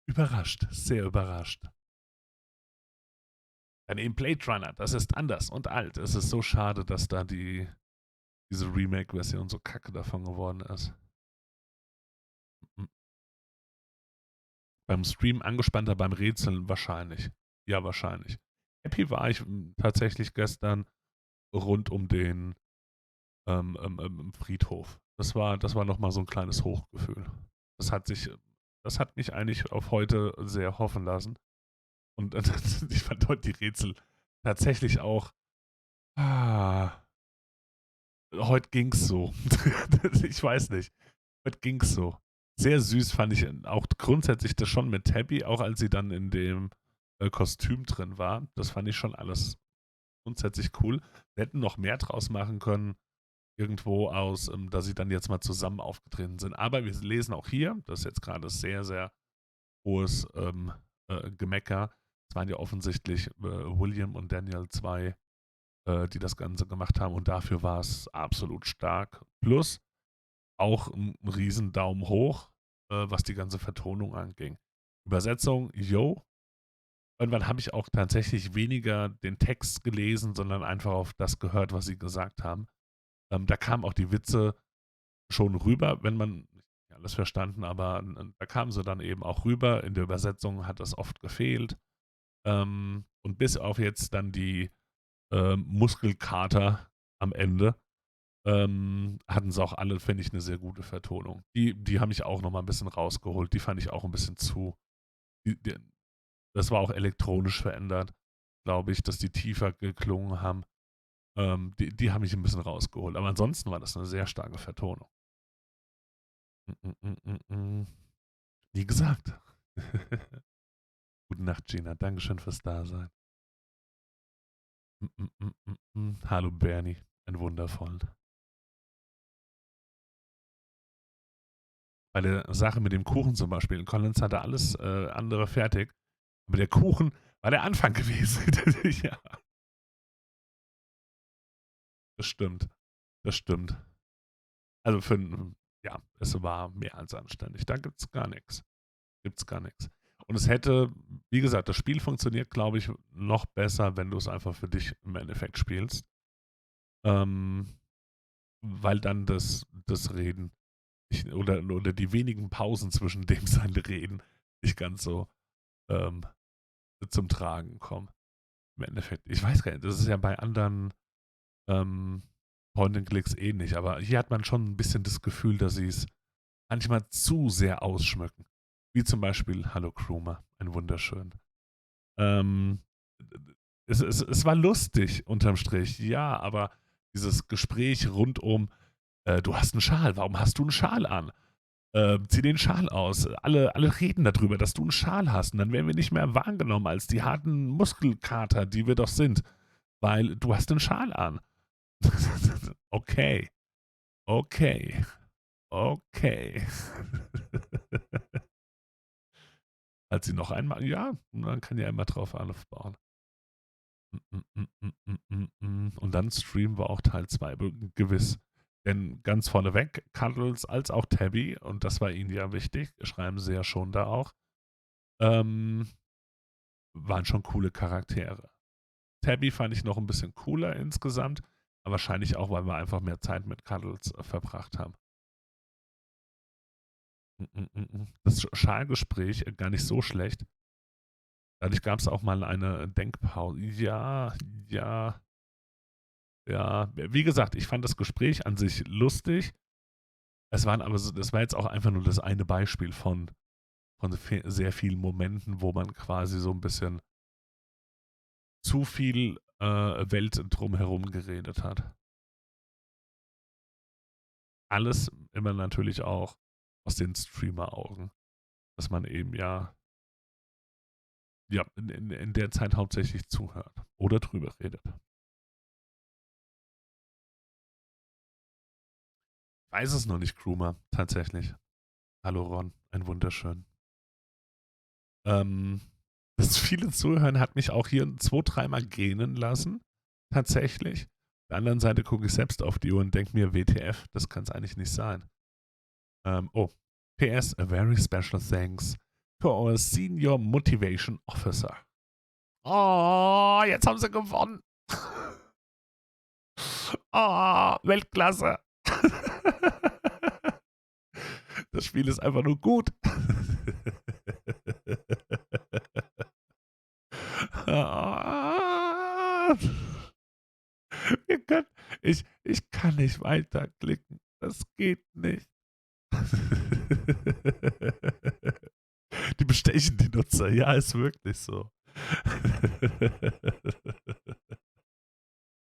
überrascht, sehr überrascht. Dann eben Blade Runner, das ist anders und alt. Es ist so schade, dass da diese Remake-Version so kacke davon geworden ist. Beim Stream angespannter, beim Rätseln wahrscheinlich. Ja, wahrscheinlich. Happy war ich tatsächlich gestern rund um den Friedhof. Das war nochmal so ein kleines Hochgefühl. Das hat mich eigentlich auf heute sehr hoffen lassen. Und ich fand heute die Rätsel tatsächlich auch. Heute ging's so. Ich weiß nicht. Heute ging's so. Sehr süß fand ich auch grundsätzlich das schon mit Tabby, auch als sie dann in dem Kostüm drin war. Das fand ich schon alles grundsätzlich cool. Wir hätten noch mehr draus machen können, irgendwo aus, dass sie dann jetzt mal zusammen aufgetreten sind. Aber wir lesen auch hier, das ist jetzt gerade sehr, sehr hohes Gemecker. Es waren ja offensichtlich William und Daniel 2, die das Ganze gemacht haben und dafür war es absolut stark. Plus auch ein riesen Daumen hoch, was die ganze Vertonung anging. Übersetzung, yo. Irgendwann habe ich auch tatsächlich weniger den Text gelesen, sondern einfach auf das gehört, was sie gesagt haben. Da kamen auch die Witze schon rüber, wenn man nicht alles verstanden, aber da kamen sie dann eben auch rüber. In der Übersetzung hat das oft gefehlt. Und bis auf jetzt dann die Muskelkater am Ende hatten sie auch alle, finde ich, eine sehr gute Vertonung. Die haben mich auch noch mal ein bisschen rausgeholt. Die fand ich auch ein bisschen zu. Das war auch elektronisch verändert, glaube ich, dass die tiefer geklungen haben. Die haben mich ein bisschen rausgeholt. Aber ansonsten war das eine sehr starke Vertonung. Wie gesagt. Gute Nacht, Gina. Dankeschön fürs Dasein. Hallo, Bernie. Ein wundervollen. Bei der Sache mit dem Kuchen zum Beispiel. Collins hatte alles andere fertig. Aber der Kuchen war der Anfang gewesen. Ja. Das stimmt. Das stimmt. Also ja, es war mehr als anständig. Da gibt's gar nichts. Und es hätte, wie gesagt, das Spiel funktioniert, glaube ich, noch besser, wenn du es einfach für dich im Endeffekt spielst. Weil dann das Reden oder die wenigen Pausen zwischen dem seinen Reden nicht ganz so zum Tragen kommen. Im Endeffekt. Ich weiß gar nicht, das ist ja bei anderen Point-and-Clicks ähnlich, aber hier hat man schon ein bisschen das Gefühl, dass sie es manchmal zu sehr ausschmücken. Wie zum Beispiel Hallo Krumer, ein wunderschön. Es war lustig unterm Strich, ja, aber dieses Gespräch rund um, du hast einen Schal, warum hast du einen Schal an? Zieh den Schal aus. Alle reden darüber, dass du einen Schal hast und dann werden wir nicht mehr wahrgenommen als die harten Muskelkater, die wir doch sind, weil du hast einen Schal an. Okay. Als sie noch einmal, ja, man kann ja immer drauf aufbauen. Und dann streamen wir auch Teil 2, gewiss. Denn ganz vorneweg, Cuddles als auch Tabby, und das war ihnen ja wichtig, schreiben sie ja schon da auch, waren schon coole Charaktere. Tabby fand ich noch ein bisschen cooler insgesamt, aber wahrscheinlich auch, weil wir einfach mehr Zeit mit Cuddles verbracht haben. Das Schalgespräch gar nicht so schlecht. Dadurch gab es auch mal eine Denkpause. Ja. Wie gesagt, ich fand das Gespräch an sich lustig. Das war jetzt auch einfach nur das eine Beispiel von sehr vielen Momenten, wo man quasi so ein bisschen zu viel Welt drumherum geredet hat. Alles immer natürlich auch aus den Streamer-Augen. Dass man eben ja in der Zeit hauptsächlich zuhört oder drüber redet. Weiß es noch nicht, Krumer, tatsächlich. Hallo Ron, ein wunderschön. Das viele Zuhören hat mich auch hier 2-3 Mal gähnen lassen, tatsächlich. Auf der anderen Seite gucke ich selbst auf die Uhr und denke mir, WTF, das kann es eigentlich nicht sein. PS, a very special thanks to our Senior Motivation Officer. Oh, jetzt haben sie gewonnen. Oh, Weltklasse. Das Spiel ist einfach nur gut. Ich kann nicht weiterklicken. Das geht nicht. Die bestechen die Nutzer. Ja, ist wirklich so.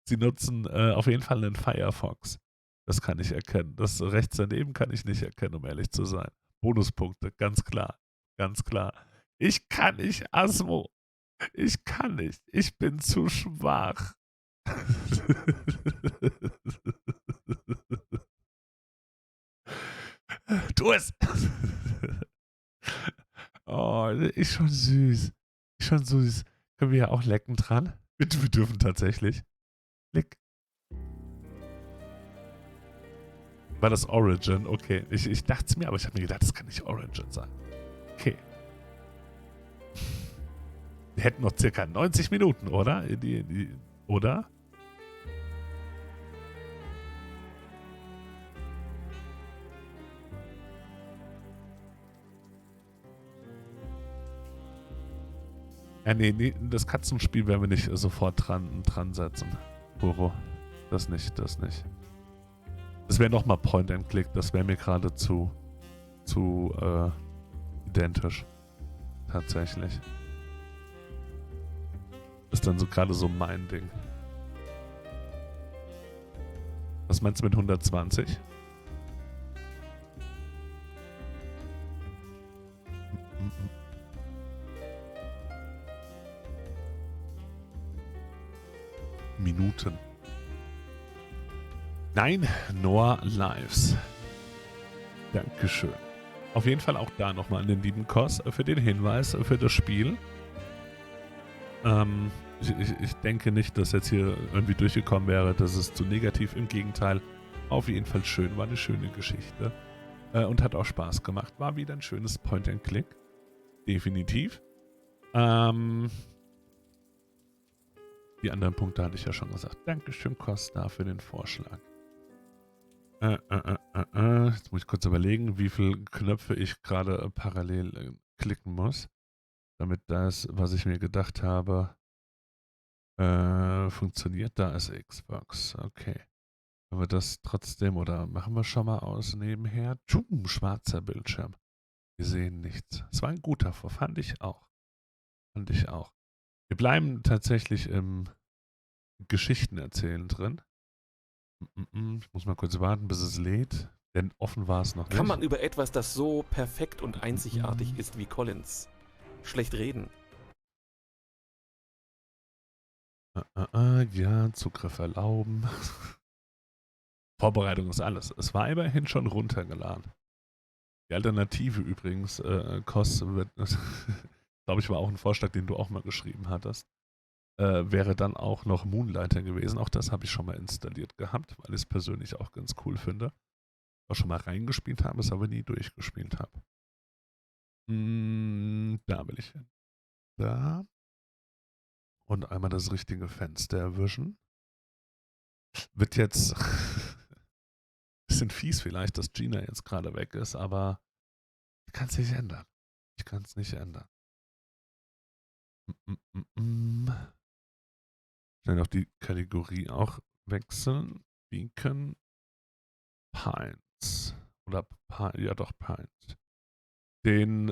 Sie nutzen auf jeden Fall einen Firefox. Das kann ich erkennen. Das rechts daneben kann ich nicht erkennen, um ehrlich zu sein. Bonuspunkte, ganz klar. Ganz klar. Ich kann nicht, Asmo. Ich kann nicht. Ich bin zu schwach. Tu es! Oh, ist schon süß. Ist schon süß. Können wir ja auch lecken dran? Wir dürfen tatsächlich. Leck. War das Origin? Okay. Ich dachte es mir, aber ich habe mir gedacht, das kann nicht Origin sein. Okay. Wir hätten noch circa 90 Minuten, oder? Oder? Ja, nee, das Katzenspiel werden wir nicht sofort dran setzen. Puro. Das nicht. Das wäre nochmal Point and Click. Das wäre mir gerade zu identisch. Tatsächlich. Ist dann so gerade so mein Ding. Was meinst du mit 120? Minuten. Nein, Noir Lives. Dankeschön. Auf jeden Fall auch da nochmal an den lieben Kos für den Hinweis für das Spiel. Ich denke nicht, dass jetzt hier irgendwie durchgekommen wäre, dass es zu negativ. Im Gegenteil, auf jeden Fall schön, war eine schöne Geschichte. Und hat auch Spaß gemacht. War wieder ein schönes Point and Click. Definitiv. Die anderen Punkte hatte ich ja schon gesagt. Dankeschön, Costa, für den Vorschlag. Jetzt muss ich kurz überlegen, wie viele Knöpfe ich gerade parallel klicken muss, damit das, was ich mir gedacht habe, funktioniert. Da ist Xbox. Okay. Aber das trotzdem, oder machen wir schon mal aus nebenher? Schwarzer Bildschirm. Wir sehen nichts. Es war ein guter Vor, fand ich auch. Wir bleiben tatsächlich im Geschichtenerzählen drin. Ich muss mal kurz warten, bis es lädt, denn offen war es noch nicht. Kann man über etwas, das so perfekt und einzigartig ist wie Collins, schlecht reden? Ja, Zugriff erlauben. Vorbereitung ist alles. Es war immerhin schon runtergeladen. Die Alternative übrigens, Kos, glaube ich, war auch ein Vorschlag, den du auch mal geschrieben hattest. Wäre dann auch noch Moonlighter gewesen. Auch das habe ich schon mal installiert gehabt, weil ich es persönlich auch ganz cool finde. Auch schon mal reingespielt habe, es aber nie durchgespielt habe. Da will ich hin. Da. Und einmal das richtige Fenster erwischen. Wird jetzt bisschen fies vielleicht, dass Gina jetzt gerade weg ist, aber ich kann es nicht ändern. Schnell noch die Kategorie auch wechseln. Beacon Pines. Oder Pines. Den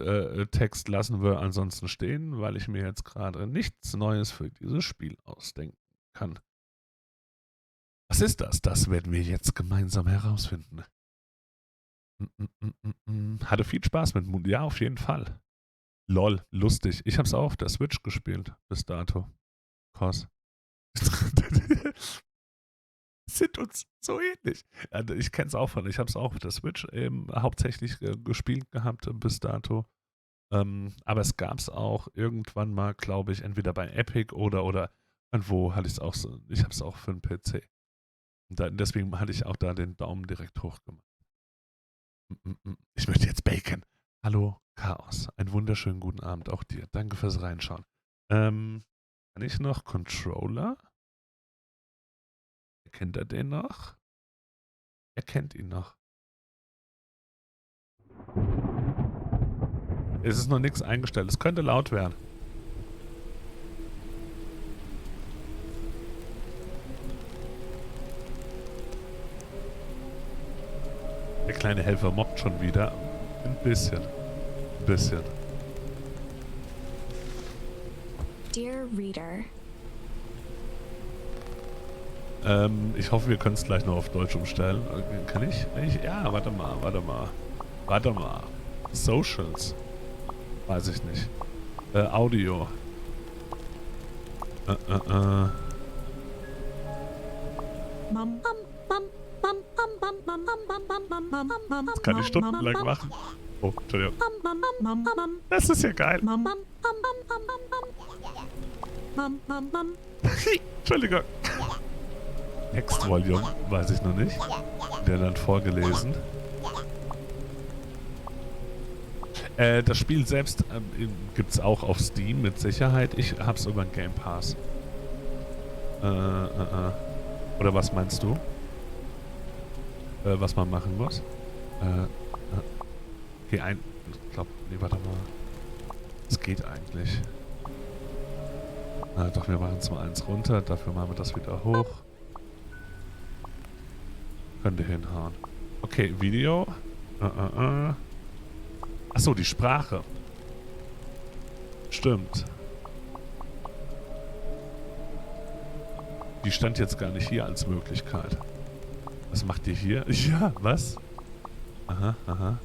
Text lassen wir ansonsten stehen, weil ich mir jetzt gerade nichts Neues für dieses Spiel ausdenken kann. Was ist das? Das werden wir jetzt gemeinsam herausfinden. Hatte viel Spaß mit Moon. Ja, auf jeden Fall. Lol, lustig. Ich habe es auch auf der Switch gespielt bis dato. Kos. Sind uns so ähnlich. Also ich kenne es auch ich habe es auch auf der Switch hauptsächlich gespielt gehabt bis dato. Aber es gab es auch irgendwann mal, glaube ich, entweder bei Epic oder irgendwo hatte ich es auch so. Ich habe es auch für einen PC. Und deswegen hatte ich auch da den Daumen direkt hoch gemacht. Ich möchte jetzt Bacon. Hallo, Chaos. Einen wunderschönen guten Abend auch dir. Danke fürs Reinschauen. Kann ich noch Controller? Kennt er den noch? Er kennt ihn noch. Es ist noch nichts eingestellt. Es könnte laut werden. Der kleine Helfer mobbt schon wieder. Ein bisschen. Dear Reader. Ich hoffe, wir können es gleich noch auf Deutsch umstellen. Kann ich? Ja, warte mal. Socials. Weiß ich nicht. Audio. Das kann ich stundenlang machen. Oh, Entschuldigung. Das ist ja geil. Entschuldigung. Next Volume, weiß ich noch nicht. Der dann vorgelesen. Das Spiel selbst gibt es auch auf Steam mit Sicherheit. Ich hab's über den Game Pass. Oder was meinst du? Was man machen muss? Okay, ich glaube, nee, warte mal. Es geht eigentlich. Doch, wir machen es mal eins runter. Dafür machen wir das wieder hoch. Könnte hinhauen. Okay, Video. Achso, die Sprache. Stimmt. Die stand jetzt gar nicht hier als Möglichkeit. Was macht ihr hier? Ja, was? Aha.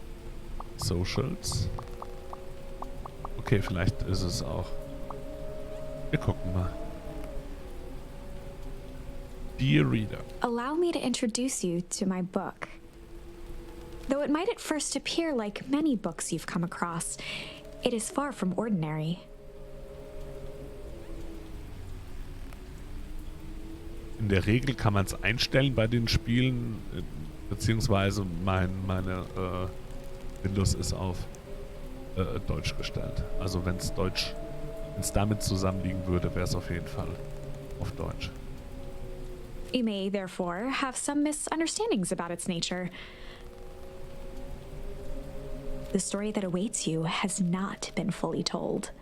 Socials. Okay, vielleicht ist es auch. Wir gucken mal. Dear Reader. Allow me to introduce you to my book. Though it might at first appear like many books you've come across, it is far from ordinary. In der Regel kann man es einstellen bei den Spielen, beziehungsweise meine Windows ist auf Deutsch gestellt. Also wenn es damit zusammenliegen würde, wäre es auf jeden Fall auf Deutsch. You may therefore have some misunderstandings about its nature. The story that awaits you has not been fully told.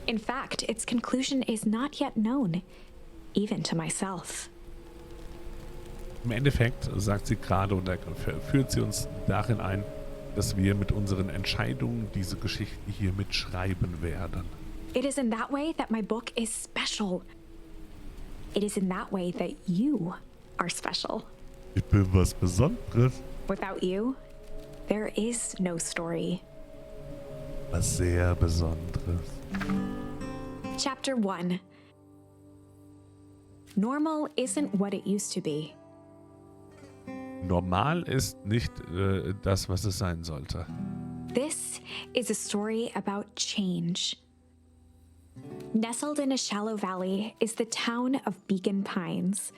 In fact, its conclusion is not yet known, even to myself. Im Endeffekt sagt sie gerade und da führt sie uns darin ein, dass wir mit unseren Entscheidungen diese Geschichte hier mitschreiben werden. It is in that way that my book is special. It is in that way that you are special. Ich bin was Besonderes. Without you, there is no story. Was sehr Besonderes. Chapter 1. Normal isn't what it used to be. Normal ist nicht das, was es sein sollte. This is a story about change. Nestled in a shallow valley is the town of Beacon Pines.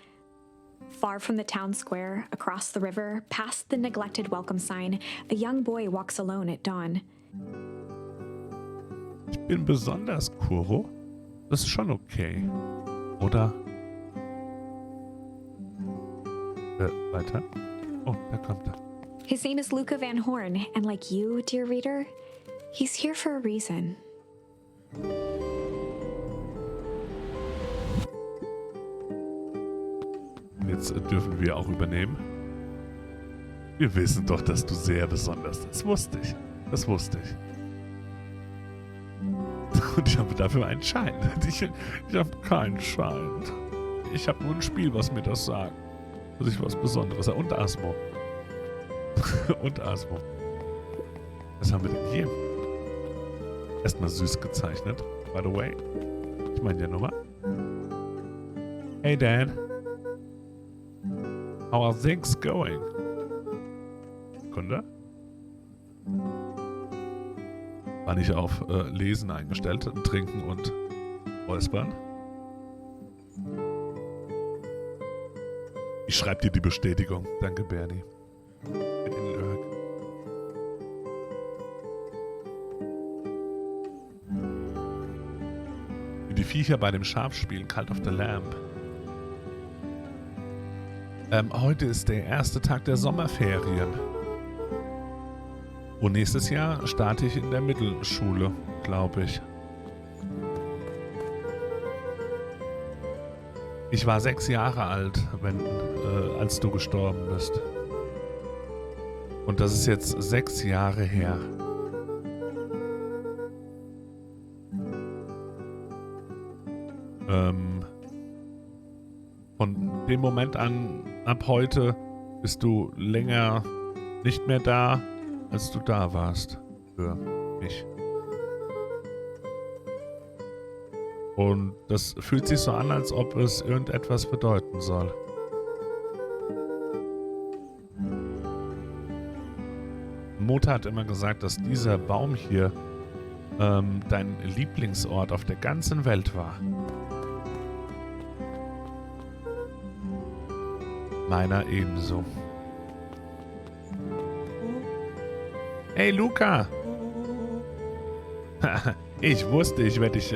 Far from the town square, across the river, past the neglected welcome sign, a young boy walks alone at dawn. Ich bin besonders, Kuro. Das ist schon okay. Oder? Weiter? Oh, da kommt er. His name is Luca Van Horn, and like you, dear reader, he's here for a reason. Jetzt dürfen wir auch übernehmen. Wir wissen doch, dass du sehr besonders bist. Das wusste ich. Das wusste ich. Und ich habe dafür einen Schein. Ich habe keinen Schein. Ich habe nur ein Spiel, was mir das sagt. Dass ich was Besonderes habe. Und Asmo. Und Asmo. Was haben wir denn hier? Erstmal süß gezeichnet. By the way. Ich meine ja nochmal. Hey Dad. How are things going? Kunde? War nicht auf Lesen eingestellt, Trinken und Räuspern. Ich schreibe dir die Bestätigung. Danke, Bernie. Mit den Lurk. Wie die Viecher bei dem Scharfspielen Cult of the Lamb. Heute ist der erste Tag der Sommerferien. Und nächstes Jahr starte ich in der Mittelschule, glaube ich. Ich war 6 Jahre alt, als du gestorben bist. Und das ist jetzt 6 Jahre her. Von dem Moment an, ab heute, bist du länger nicht mehr da, als du da warst. Für mich. Und das fühlt sich so an, als ob es irgendetwas bedeuten soll. Mutter hat immer gesagt, dass dieser Baum hier dein Lieblingsort auf der ganzen Welt war. Meiner ebenso. Hey, Luca! Ich wusste, ich werde dich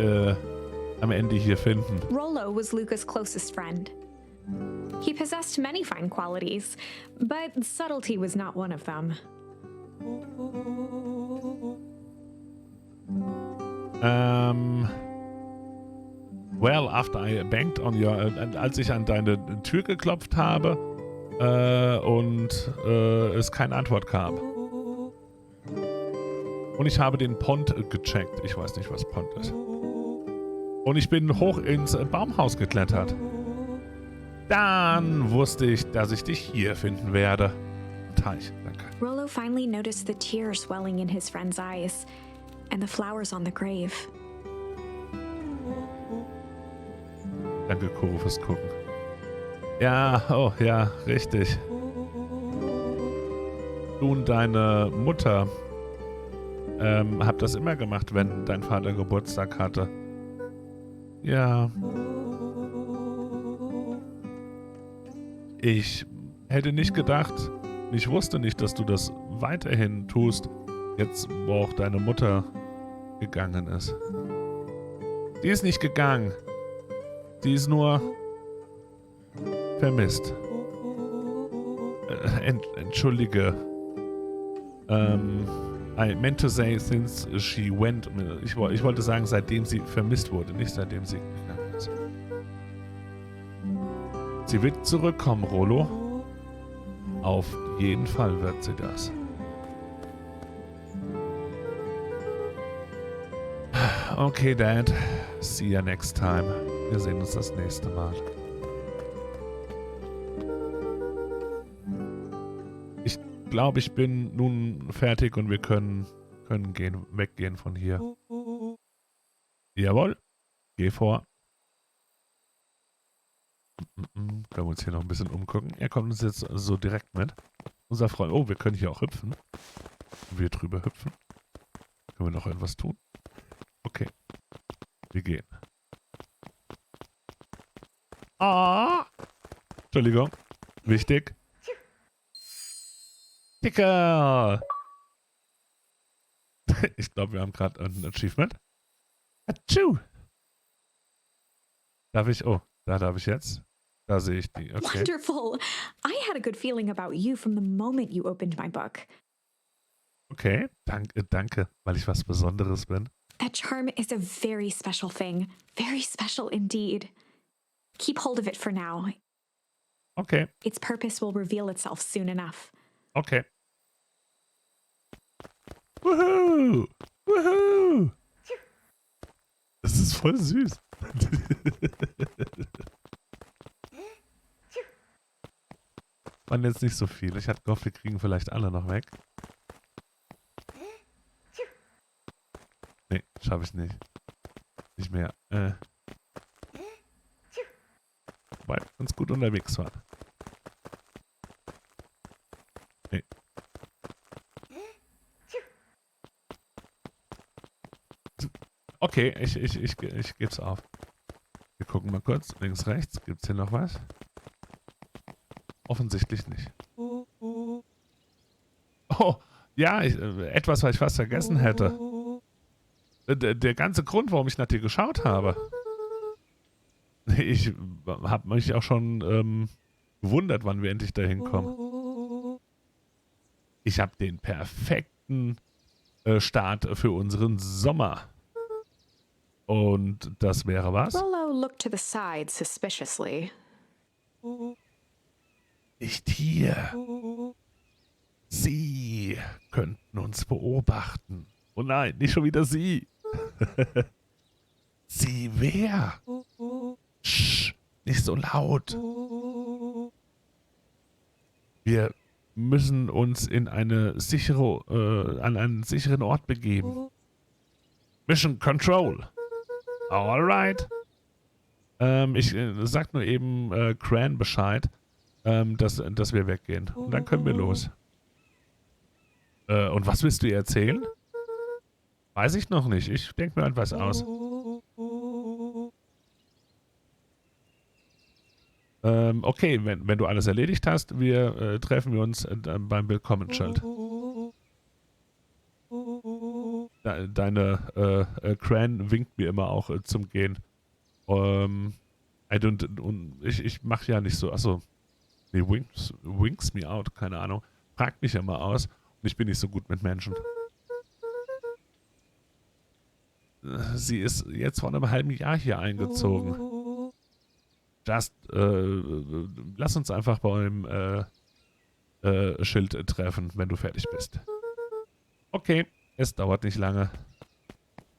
am Ende hier finden. Rollo was Luca's closest friend. He possessed many fine qualities, but subtlety was not one of them. Well, after I banged on your... als ich an deine Tür geklopft habe und es keine Antwort gab. Und ich habe den Pond gecheckt. Ich weiß nicht, was Pond ist. Und ich bin hoch ins Baumhaus geklettert. Dann wusste ich, dass ich dich hier finden werde. Teich, danke. Rollo finally noticed the tears welling in his friend's eyes and the flowers on the grave. Danke, Kuro, fürs Gucken. Ja, oh, ja, richtig. Du und deine Mutter habt das immer gemacht, wenn dein Vater Geburtstag hatte. Ja. Ich hätte nicht gedacht, ich wusste nicht, dass du das weiterhin tust, jetzt wo auch deine Mutter gegangen ist. Die ist nicht gegangen. Die ist nur vermisst. Entschuldige. I meant to say since she went. Ich wollte sagen, seitdem sie vermisst wurde, nicht seitdem sie gegangen ist. Sie wird zurückkommen, Rollo. Auf jeden Fall wird sie das. Okay, Dad. See you next time. Wir sehen uns das nächste Mal. Ich glaube, ich bin nun fertig und wir können weggehen von hier. Jawohl. Geh vor. Können wir uns hier noch ein bisschen umgucken. Er kommt uns jetzt so direkt mit. Unser Freund. Oh, wir können hier auch hüpfen. Wir drüber hüpfen. Können wir noch irgendwas tun? Okay. Wir gehen. Ah! Entschuldigung. Wichtig. Dicker! Ich glaube, wir haben gerade ein Achievement. Atschu! Darf ich? Oh, da darf ich jetzt. Da sehe ich die. Okay. Wonderful! I had a good feeling about you from the moment you opened my book. Okay, danke, weil ich was Besonderes bin. That charm is a very special thing. Very special indeed. Keep hold of it for now. Okay. Its purpose will reveal itself soon enough. Okay. Woohoo! Woohoo! Das ist voll süß. Waren jetzt nicht so viele. Ich hatte gehofft, wir kriegen vielleicht alle noch weg. Nee, schaffe ich nicht. Nicht mehr. Wobei wir ganz gut unterwegs waren. Nee. Okay, ich geb's auf. Wir gucken mal kurz. Links, rechts. Gibt's hier noch was? Offensichtlich nicht. Oh, ja, etwas, was ich fast vergessen hätte. Der ganze Grund, warum ich nach dir geschaut habe. Ich habe mich auch schon gewundert, wann wir endlich dahin kommen. Ich habe den perfekten Start für unseren Sommer. Und das wäre was? Rollo looked to the side suspiciously. Nicht hier. Sie könnten uns beobachten. Oh nein, nicht schon wieder sie. Sie wer? Sch, nicht so laut. Wir müssen uns in an einen sicheren Ort begeben. Mission Control. Alright. Ich sag nur eben Cran Bescheid, dass wir weggehen. Und dann können wir los. Und was willst du ihr erzählen? Weiß ich noch nicht. Ich denke mir etwas aus. Okay, wenn du alles erledigt hast, treffen wir uns beim Willkommensschild. Deine Cran winkt mir immer auch zum Gehen. Ich mache ja nicht so, achso, nee, winks me out, keine Ahnung. Fragt mich immer aus und ich bin nicht so gut mit Menschen. Sie ist jetzt vor einem halben Jahr hier eingezogen. Lass uns einfach beim Schild treffen, wenn du fertig bist. Okay, es dauert nicht lange.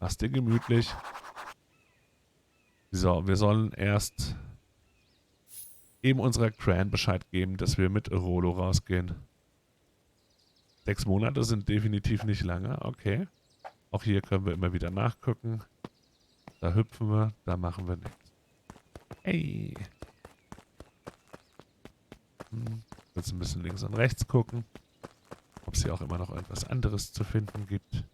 Mach's dir gemütlich. So, wir sollen erst eben unserer Cran Bescheid geben, dass wir mit Rolo rausgehen. 6 Monate sind definitiv nicht lange, okay. Auch hier können wir immer wieder nachgucken. Da hüpfen wir, da machen wir nichts. Hey. Jetzt ein bisschen links und rechts gucken. Ob es hier auch immer noch etwas anderes zu finden gibt.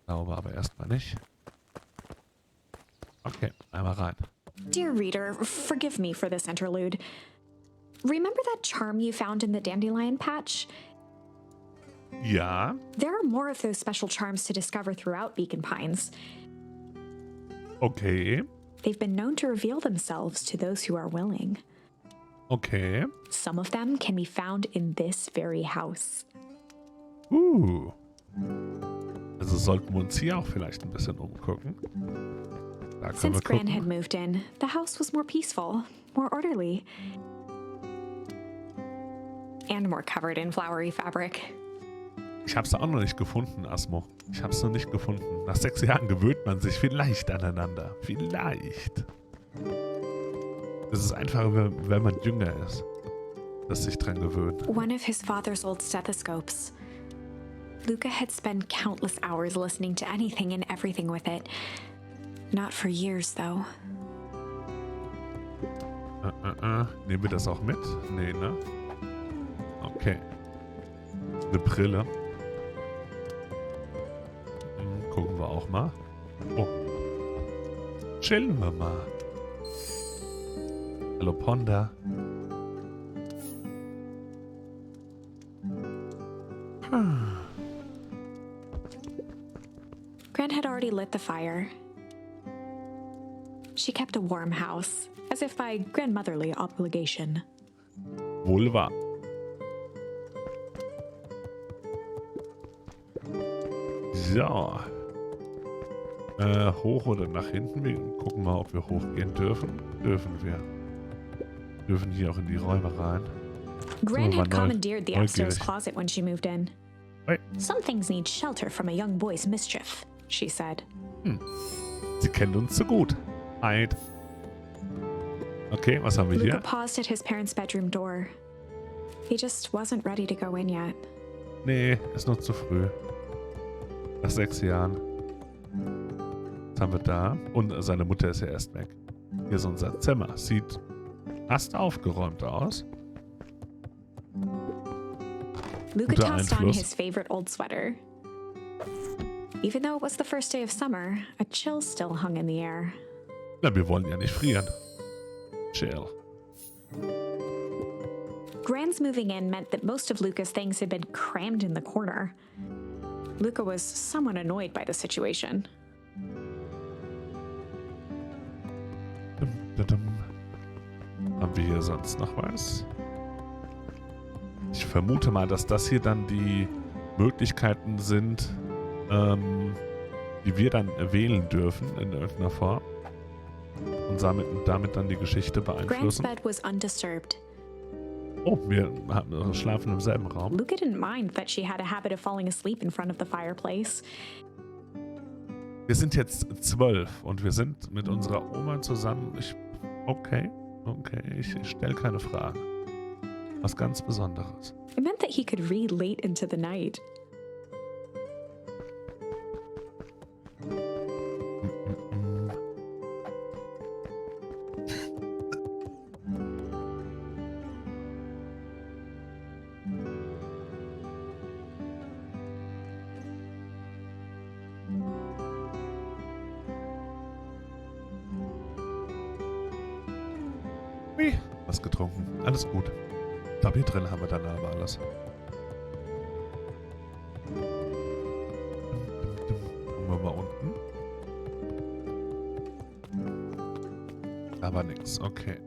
Glaube aber erstmal nicht. Okay, einmal rein. Dear reader, forgive me for this interlude. Remember that charm you found in the dandelion patch? Ja. There are more of those special charms to discover throughout Beacon Pines. Okay. They've been known to reveal themselves to those who are willing. Okay. Some of them can be found in this very house. Also sollten wir uns hier auch vielleicht ein bisschen umgucken. Da können Since wir gucken. Gran had moved in, the house was more peaceful, more orderly, and more covered in flowery fabric. Ich hab's auch noch nicht gefunden, Asmo. Ich hab's noch nicht gefunden. Nach 6 Jahren gewöhnt man sich vielleicht aneinander. Vielleicht. Es ist einfacher, wenn man jünger ist, dass sich dran gewöhnt. One of his father's old stethoscopes. Luca had spent countless hours listening to anything and everything with it. Not for years, though. Nehmen wir das auch mit? Nee, ne? Okay. Eine Brille. Gucken wir auch mal. Oh. Chillen wir mal. Hallo, Ponda. Gran had already lit the fire. She kept a warm house, as if by grandmotherly obligation. Wohl wahr. So. Hoch oder nach hinten? Wir gucken mal, ob wir hochgehen dürfen. Dürfen wir. Dürfen hier auch in die Räume rein. Gran had commandeered the upstairs neugierig. closet when she moved in. Some things need shelter from a young boy's mischief, she said. Sie kennen uns zu gut. Eid. Okay, was haben wir Luca hier? paused at his parents' bedroom door. He just wasn't ready to go in yet. Nee, ist noch zu früh. Nach 6 Jahren. Was haben wir da? Und seine Mutter ist ja erst weg. Hier ist unser Zimmer. Sieht fast aufgeräumt aus. Luca Guter tossed on Einfluss. his favorite old sweater. Even though it was the first day of summer, a chill still hung in the air. Na, wir wollen ja nicht frieren. Chill. Gran's moving in meant that most of Luca's things had been crammed in the corner. Luca was somewhat annoyed by the situation. Haben wir hier sonst noch was? Ich vermute mal, dass das hier dann die Möglichkeiten sind, die wir dann wählen dürfen in irgendeiner Form. Und damit dann die Geschichte Gran's beeinflussen. bed was undisturbed. Oh, wir schlafen im selben Raum. Luca didn't mind that she had a habit of falling asleep in front of the fireplace. Wir sind jetzt 12 und wir sind mit unserer Oma zusammen. Okay, ich stelle keine Fragen. Was ganz Besonderes. It meant that he could read late into the night. Ui, was getrunken. Alles gut. Ich glaube, hier drin haben wir dann aber alles. Gucken wir mal unten. Aber nix, okay.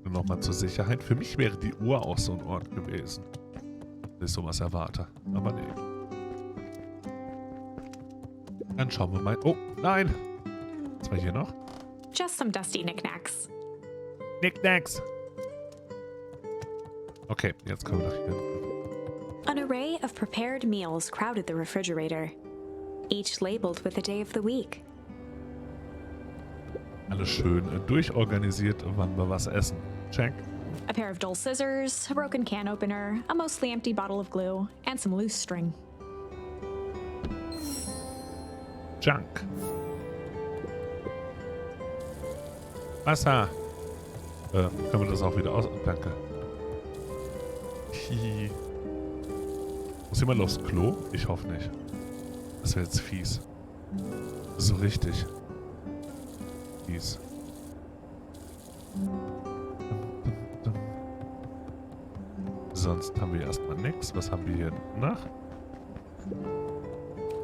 Nur nochmal zur Sicherheit. Für mich wäre die Uhr auch so ein Ort gewesen. Dass ich sowas erwarte. Aber nee. Dann schauen wir mal. Oh, nein! Was war hier noch? Just some dusty knickknacks. Knickknacks! Okay, jetzt kommen wir doch hier. An array of prepared meals crowded the refrigerator, each labeled with the day of the week. Alles schön durchorganisiert, wann wir was essen. Check. A pair of dull scissors, a broken can opener, a mostly empty bottle of glue, and some loose string. Junk. Wasser. Können wir das auch wieder aus... Danke. Hihi. Muss jemand aufs Klo? Ich hoffe nicht. Das wäre jetzt fies. So richtig. Fies. Sonst haben wir erstmal nichts. Was haben wir hier noch?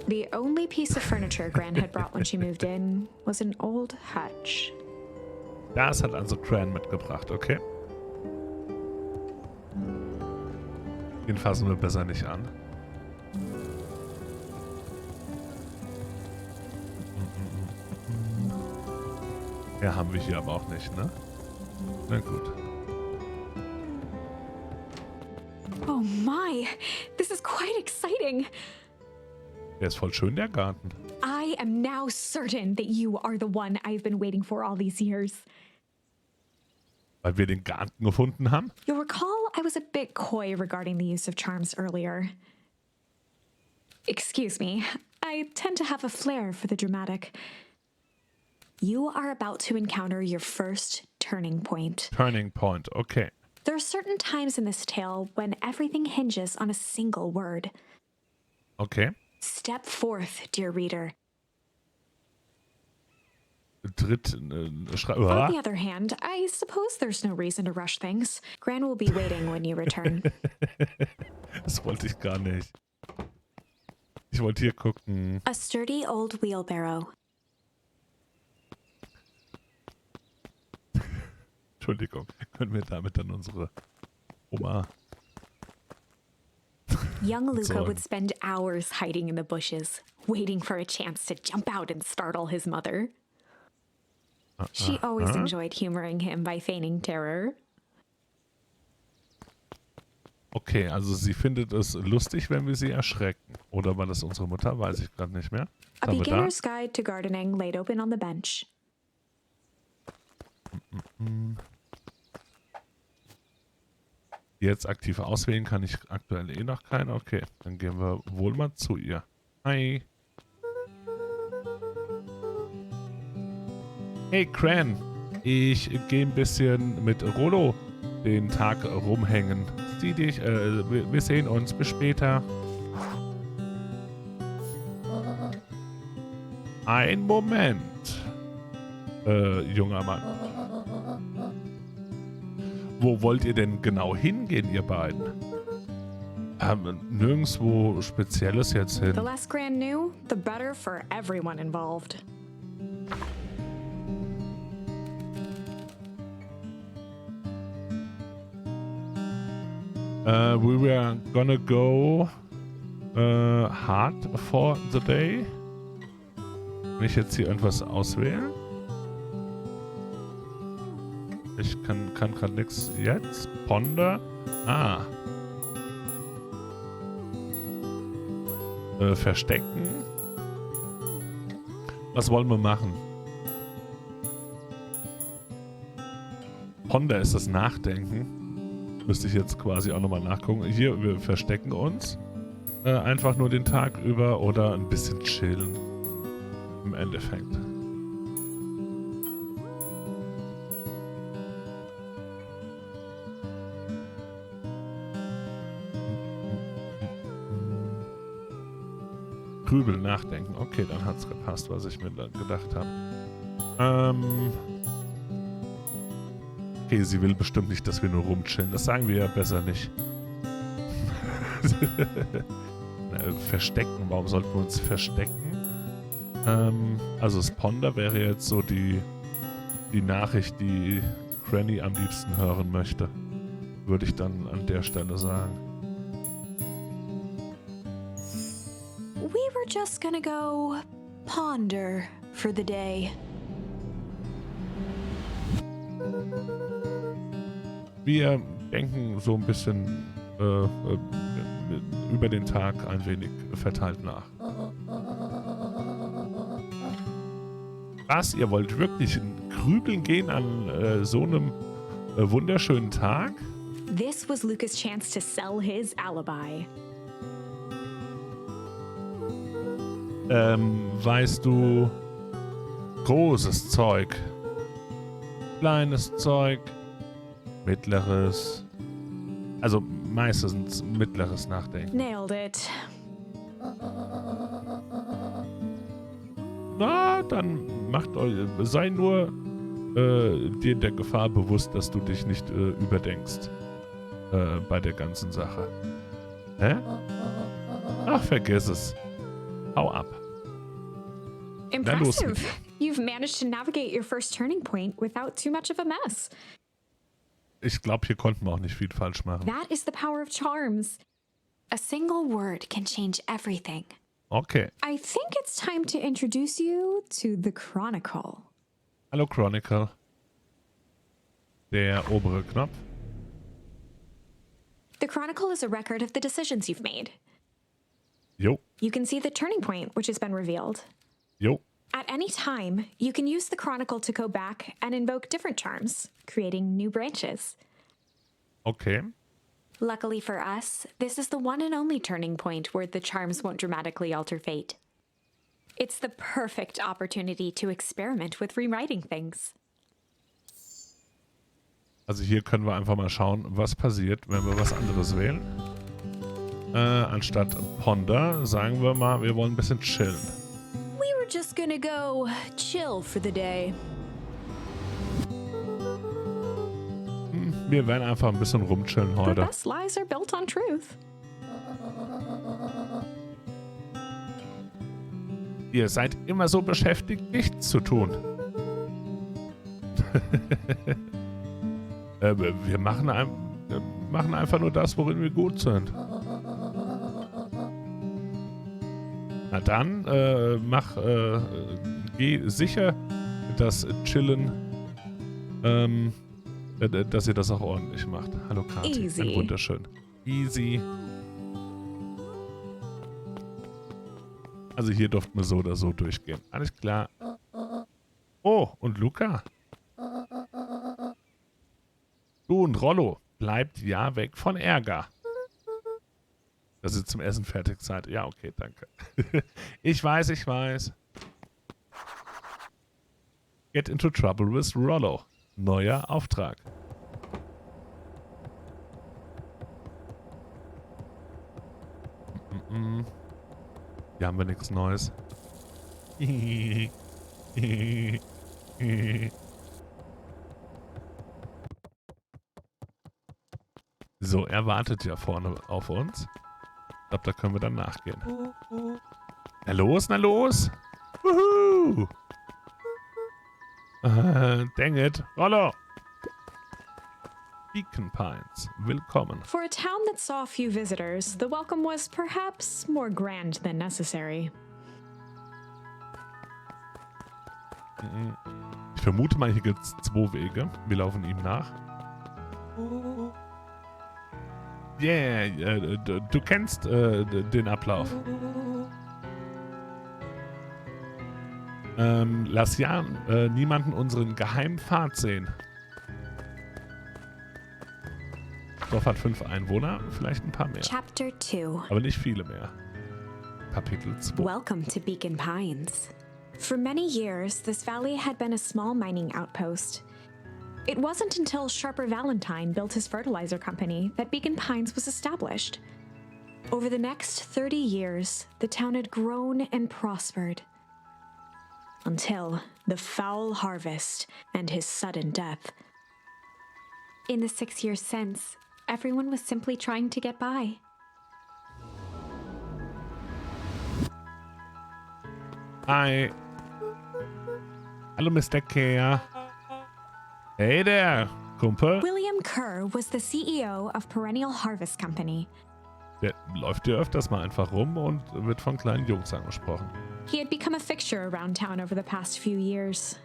The only piece of furniture Gran had brought when she moved in was an old hutch. Das hat also Gran mitgebracht, okay. Den fassen wir besser nicht an. Ja, haben wir hier aber auch nicht, ne? Na gut. Oh my, this is quite exciting. Der ist voll schön, der Garten. I am now certain that you are the one I've been waiting for all these years. Weil wir den Garten gefunden haben? You'll recall I was a bit coy regarding the use of charms earlier. Excuse me, I tend to have a flair for the dramatic. You are about to encounter your first turning point. Turning point, okay. There are certain times in this tale when everything hinges on a single word. Okay. Step forth, dear reader. On the other hand, I suppose there's no reason to rush things. Gran will be waiting when you return. Das wollte ich gar nicht. Ich wollte hier gucken. A sturdy old wheelbarrow. Entschuldigung, können wir damit dann unsere Oma... Young Luca would spend hours hiding in the bushes, waiting for a chance to jump out and startle his mother. She always enjoyed humoring him by feigning terror. Okay, also sie findet es lustig, wenn wir sie erschrecken. Oder war das unsere Mutter? Weiß ich gerade nicht mehr. A beginner's guide to gardening laid open on the bench. Jetzt aktiv auswählen kann ich aktuell eh noch keinen. Okay, dann gehen wir wohl mal zu ihr. Hi. Hey Gran, ich gehe ein bisschen mit Rollo den Tag rumhängen. Sieh dich, wir sehen uns. Bis später. Ein Moment, junger Mann. Wo wollt ihr denn genau hingehen, ihr beiden? Nirgendwo Spezielles jetzt hin. The less Gran knew, the better for everyone involved. We were gonna go hard for the day. Wenn ich jetzt hier irgendwas auswählen? Ich kann gerade nichts jetzt. Ponder. Ah. Verstecken. Was wollen wir machen? Ponder ist das Nachdenken. Müsste ich jetzt quasi auch nochmal nachgucken. Hier, wir verstecken uns. Einfach nur den Tag über oder ein bisschen chillen. Im Endeffekt. Grübeln, nachdenken. Okay, dann hat's gepasst, was ich mir da gedacht habe. Okay, sie will bestimmt nicht, dass wir nur rumchillen. Das sagen wir ja besser nicht. Verstecken. Warum sollten wir uns verstecken? Also Sponder wäre jetzt so die Nachricht, die Granny am liebsten hören möchte. Würde ich dann an der Stelle sagen. We were just gonna go ponder for the day. Wir denken so ein bisschen über den Tag ein wenig verteilt nach. Was? Ihr wollt wirklich grübeln gehen an so einem wunderschönen Tag? This was Luca's chance to sell his alibi. Weißt du, großes Zeug, kleines Zeug, mittleres, also meistens mittleres Nachdenken. Nailed it. Na, dann sei nur dir der Gefahr bewusst, dass du dich nicht überdenkst bei der ganzen Sache. Hä? Ach, vergiss es. Hau ab. Impressive. You've managed to navigate your first turning point without too much of a mess. Ich glaube, hier konnten wir auch nicht viel falsch machen. That is the power of charms. A single word can change everything. Okay. I think it's time to introduce you to the Chronicle. Hallo Chronicle. Der obere Knopf. The Chronicle is a record of the decisions you've made. Jo. You can see the turning point, which has been revealed. Jo. At any time, you can use the Chronicle to go back and invoke different charms, creating new branches. Okay. Luckily for us, this is the one and only turning point where the charms won't dramatically alter fate. It's the perfect opportunity to experiment with rewriting things. Also hier können wir einfach mal schauen, was passiert, wenn wir was anderes wählen. Anstatt Ponder sagen wir mal, wir wollen ein bisschen chillen. We were just gonna go chill for the day. Wir werden einfach ein bisschen rumchillen The heute. best lies are built on truth. Ihr seid immer so beschäftigt, nichts zu tun. Wir machen einfach nur das, worin wir gut sind. Na dann, geh sicher, dass Chillen, dass ihr das auch ordentlich macht. Hallo Kati, ein wunderschön. Easy. Also hier durften wir so oder so durchgehen. Alles klar. Oh, und Luca? Du und Rollo, bleibt ja weg von Ärger. Dass ihr zum Essen fertig seid. Ja, okay, danke. Ich weiß. Get into trouble with Rollo. Neuer Auftrag. Hier haben wir nichts Neues. So, er wartet ja vorne auf uns. Ich glaube, da können wir dann nachgehen. Na los, na los! Wuhu! Dang it. Rollo! Beacon Pines, willkommen. For a town that saw few visitors, the welcome was perhaps more grand than necessary. Ich vermute mal, hier gibt es 2 Wege. Wir laufen ihm nach. Yeah, du kennst den Ablauf. Lass ja niemanden unseren geheimen Pfad sehen. Dorf hat 5 Einwohner, vielleicht ein paar mehr. Chapter 2. Aber nicht viele mehr. Kapitel 2. Welcome to Beacon Pines. For many years, this valley had been a small mining outpost. It wasn't until Sharper Valentine built his fertilizer company that Beacon Pines was established. Over the next 30 years, the town had grown and prospered. Until the foul harvest and his sudden death. In the 6 years since, everyone was simply trying to get by. Hi. Hallo, Mr. Kerr. Hey there, Kumpel. William Kerr was the CEO of Perennial Harvest Company. Der läuft hier öfters mal einfach rum und wird von kleinen Jungs angesprochen. He had become a fixture around town over the past few years.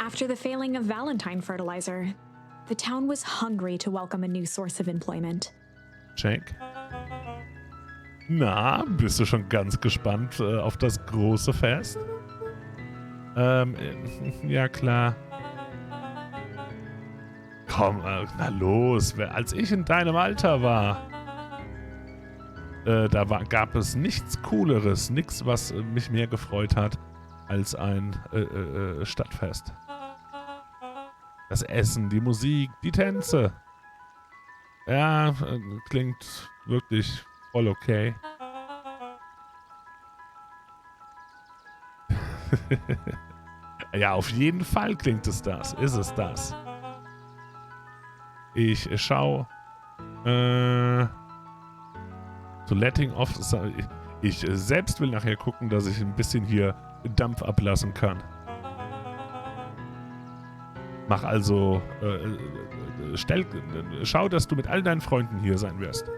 After the failing of Valentine fertilizer, the town was hungry to welcome a new source of employment. Check. Na, bist du schon ganz gespannt auf das große Fest? Ja klar. Komm, na los, als ich in deinem Alter war, gab es nichts Cooleres, nichts, was mich mehr gefreut hat, als ein Stadtfest. Das Essen, die Musik, die Tänze. Ja, klingt wirklich voll okay. Ja, auf jeden Fall klingt es das. Ist es das. Ich schau. So letting off. Ich selbst will nachher gucken, dass ich ein bisschen hier Dampf ablassen kann. Mach also. Schau, dass du mit all deinen Freunden hier sein wirst.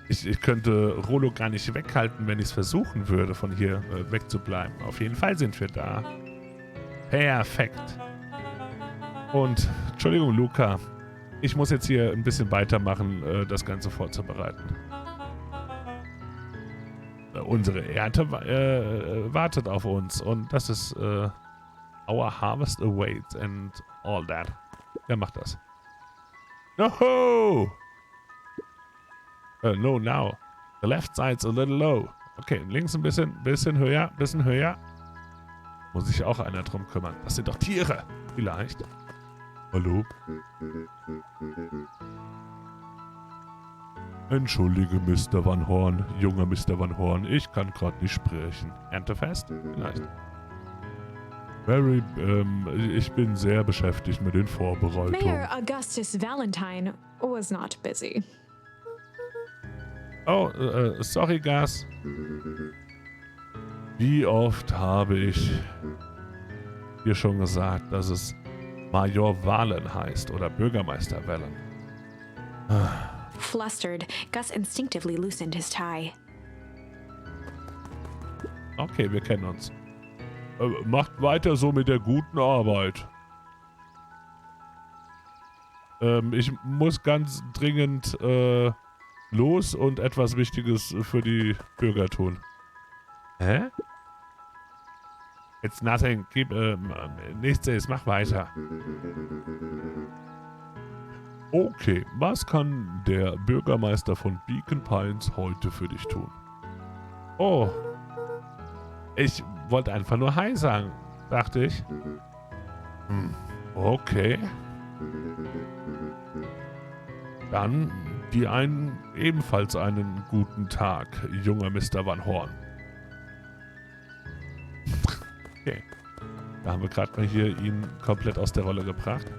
Ich könnte Rolo gar nicht weghalten, wenn ich es versuchen würde, von hier wegzubleiben. Auf jeden Fall sind wir da. Perfekt. Und, Entschuldigung, Luca. Ich muss jetzt hier ein bisschen weitermachen, das Ganze vorzubereiten. Unsere Ernte wartet auf uns. Und das ist Our Harvest Awaits and all that. Wer macht das? No! No, now. The left side's a little low. Okay, links ein bisschen höher. Muss sich auch einer drum kümmern. Das sind doch Tiere. Vielleicht. Hallo? Entschuldige, Mr. Van Horn. Junger Mr. Van Horn. Ich kann gerade nicht sprechen. Erntefest? Vielleicht. Barry, ich bin sehr beschäftigt mit den Vorbereitungen. Mayor Augustus Valentine was not busy. Oh, sorry, Gas. Wie oft habe ich dir schon gesagt, dass es Major Valen heißt oder Bürgermeister Valen? Flustered, Gus instinctively loosened his tie. Okay, wir kennen uns. Macht weiter so mit der guten Arbeit. Ich muss ganz dringend los und etwas Wichtiges für die Bürger tun. Hä? It's nothing. Nichts ist. Mach weiter. Okay, was kann der Bürgermeister von Beacon Pines heute für dich tun? Oh. Ich wollte einfach nur Hi sagen, dachte ich. Okay. Dann ebenfalls einen guten Tag, junger Mr. Van Horn. Okay. Da haben wir gerade mal hier ihn komplett aus der Rolle gebracht.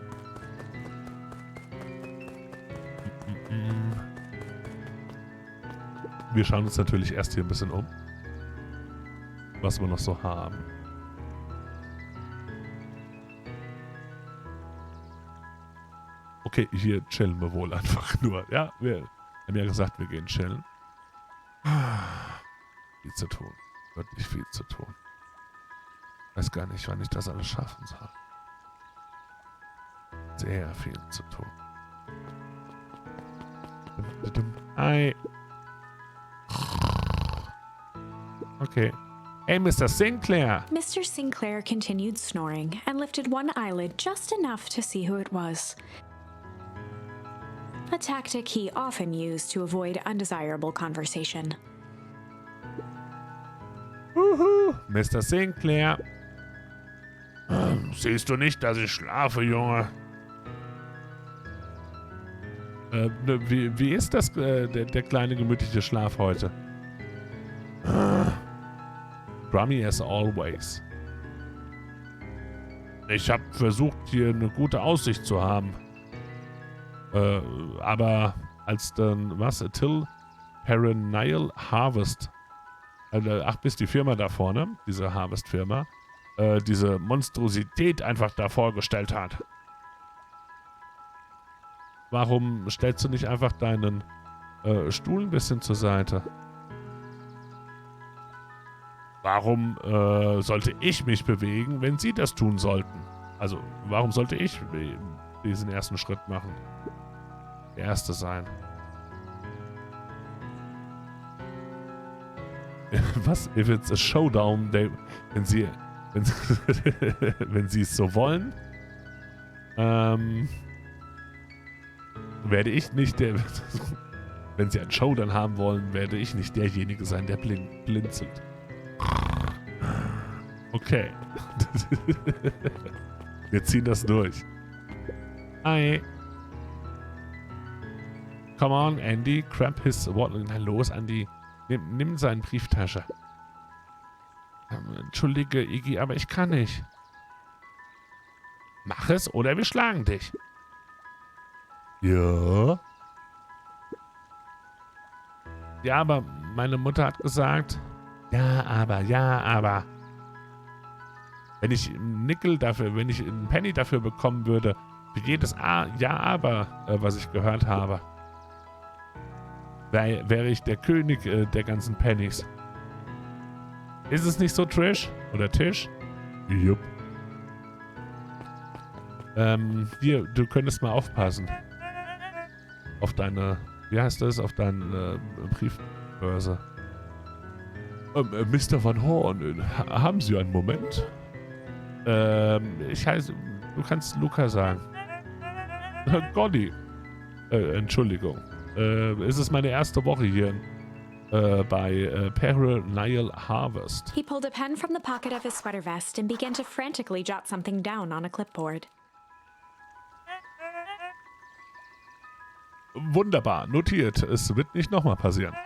Wir schauen uns natürlich erst hier ein bisschen um, was wir noch so haben. Okay, hier chillen wir wohl einfach nur. Ja, wir haben ja gesagt, wir gehen chillen. Viel zu tun. Wirklich viel zu tun. Weiß gar nicht, wann ich das alles schaffen soll. Sehr viel zu tun. Hi. Okay. Hey, Mr. Sinclair. Mr. Sinclair continued snoring and lifted one eyelid just enough to see who it was. A tactic he often used to avoid undesirable conversation. Mr. Sinclair. Siehst du nicht, dass ich schlafe, Junge? Wie ist das, der kleine gemütliche Schlaf heute? Grummy as always. Ich habe versucht, hier eine gute Aussicht zu haben. Aber als dann, Till Perennial Harvest, bis die Firma da vorne, diese Harvest-Firma, diese Monstrosität einfach da vorgestellt hat. Warum stellst du nicht einfach deinen Stuhl ein bisschen zur Seite? Warum sollte ich mich bewegen, wenn sie das tun sollten? Also, warum sollte ich diesen ersten Schritt machen? Der erste sein. Was? If it's a showdown, wenn sie es so wollen, werde ich nicht der... Wenn sie einen Showdown haben wollen, werde ich nicht derjenige sein, der blinzelt. Okay. Wir ziehen das durch. Hi. Come on, Andy. Grab his wallet. Na los, Andy. Nimm seine Brieftasche. Entschuldige, Iggy, aber ich kann nicht. Mach es oder wir schlagen dich. Ja. Ja, aber meine Mutter hat gesagt... Ja, aber. Wenn ich einen Penny dafür bekommen würde, für jedes Ja, aber, was ich gehört habe, wäre ich der König der ganzen Pennies. Ist es nicht so, Trish? Oder Tisch? Jupp. Hier, du könntest mal aufpassen. Auf deine, wie heißt das? Auf deine Briefbörse. Mr. Van Horn, haben Sie einen Moment? Du kannst Luca sagen. Golly. Entschuldigung. Es ist meine erste Woche hier bei Perennial Harvest. He pulled a pen from the pocket of his sweater vest and began to frantically jot something down on a clipboard. Wunderbar, notiert. Es wird nicht nochmal passieren.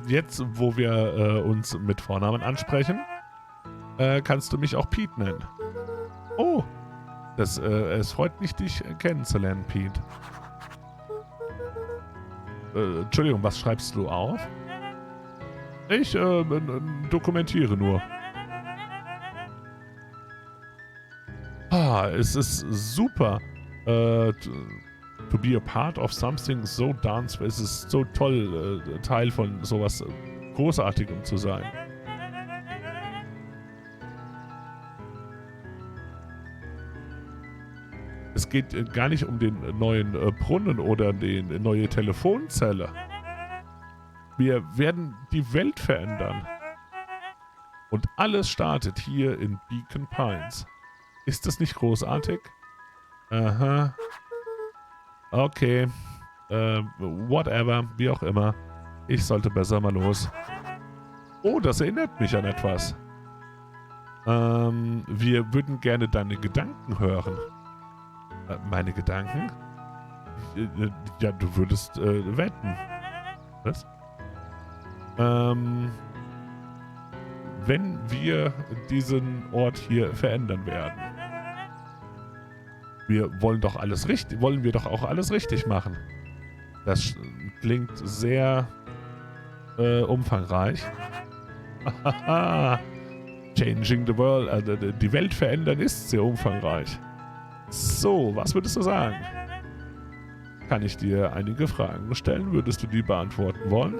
Jetzt, wo wir uns mit Vornamen ansprechen, kannst du mich auch Pete nennen. Oh, es freut mich, dich kennenzulernen, Pete. Entschuldigung, was schreibst du auf? Ich dokumentiere nur. Es ist super. To be a part of something so dance. Es ist so toll, Teil von sowas Großartigem zu sein. Es geht gar nicht um den neuen Brunnen oder die neue Telefonzelle. Wir werden die Welt verändern. Und alles startet hier in Beacon Pines. Ist das nicht großartig? Aha. Okay. Whatever. Wie auch immer. Ich sollte besser mal los. Oh, das erinnert mich an etwas. Wir würden gerne deine Gedanken hören. Meine Gedanken? Ja, du würdest wetten. Was? Wenn wir diesen Ort hier verändern werden. Wollen wir doch auch alles richtig machen. Das klingt sehr umfangreich. Changing the world, die Welt verändern ist sehr umfangreich. So, was würdest du sagen? Kann ich dir einige Fragen stellen? Würdest du die beantworten wollen?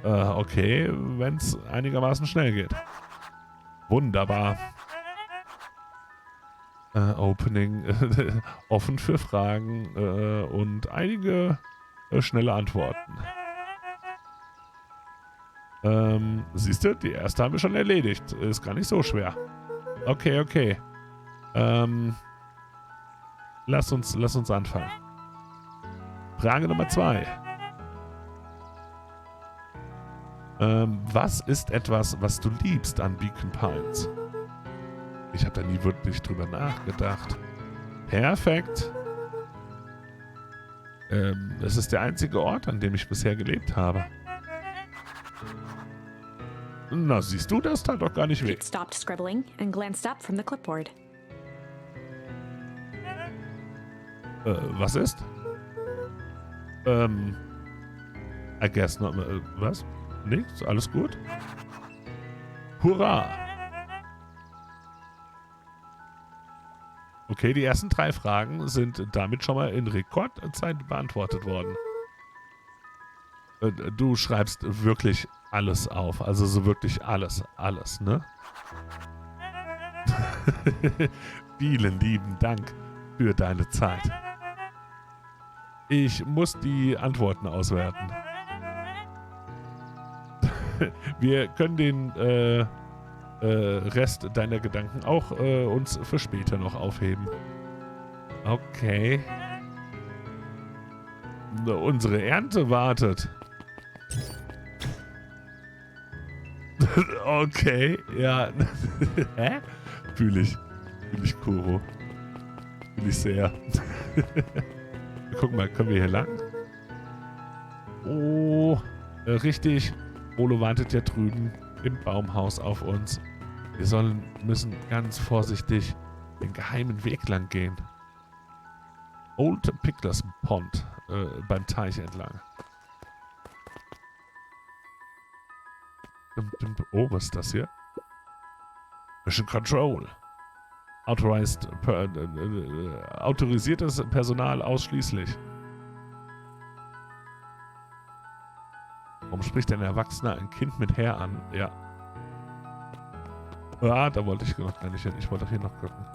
Okay, wenn es einigermaßen schnell geht. Wunderbar. Opening offen für Fragen und einige schnelle Antworten. Siehst du, die erste haben wir schon erledigt. Ist gar nicht so schwer. Okay. Lass uns anfangen. Frage Nummer 2. Was ist etwas, was du liebst an Beacon Pines? Ich habe da nie wirklich drüber nachgedacht. Perfekt. Es ist der einzige Ort, an dem ich bisher gelebt habe. Na, siehst du, das tat doch gar nicht weh. Pete stopped scribbling and glanced up from the clipboard. Was ist? I guess not. Was? Nichts? Alles gut? Hurra! Okay, die ersten 3 Fragen sind damit schon mal in Rekordzeit beantwortet worden. Du schreibst wirklich alles auf. Also so wirklich alles, ne? Vielen lieben Dank für deine Zeit. Ich muss die Antworten auswerten. Wir können den Rest deiner Gedanken auch uns für später noch aufheben. Okay. Unsere Ernte wartet. Okay, ja. Hä? Fühle ich, Kuro. Fühle ich sehr. Guck mal, können wir hier lang? Oh, richtig. Olo wartet ja drüben im Baumhaus auf uns. Wir müssen ganz vorsichtig den geheimen Weg lang gehen. Old Picklers Pond, beim Teich entlang. Oh, was ist das hier? Mission Control. Autorisiertes Personal ausschließlich. Warum spricht ein Erwachsener ein Kind mit Herr an? Ja. Ah, da wollte ich noch gar nicht hin. Ich wollte doch hier noch gucken.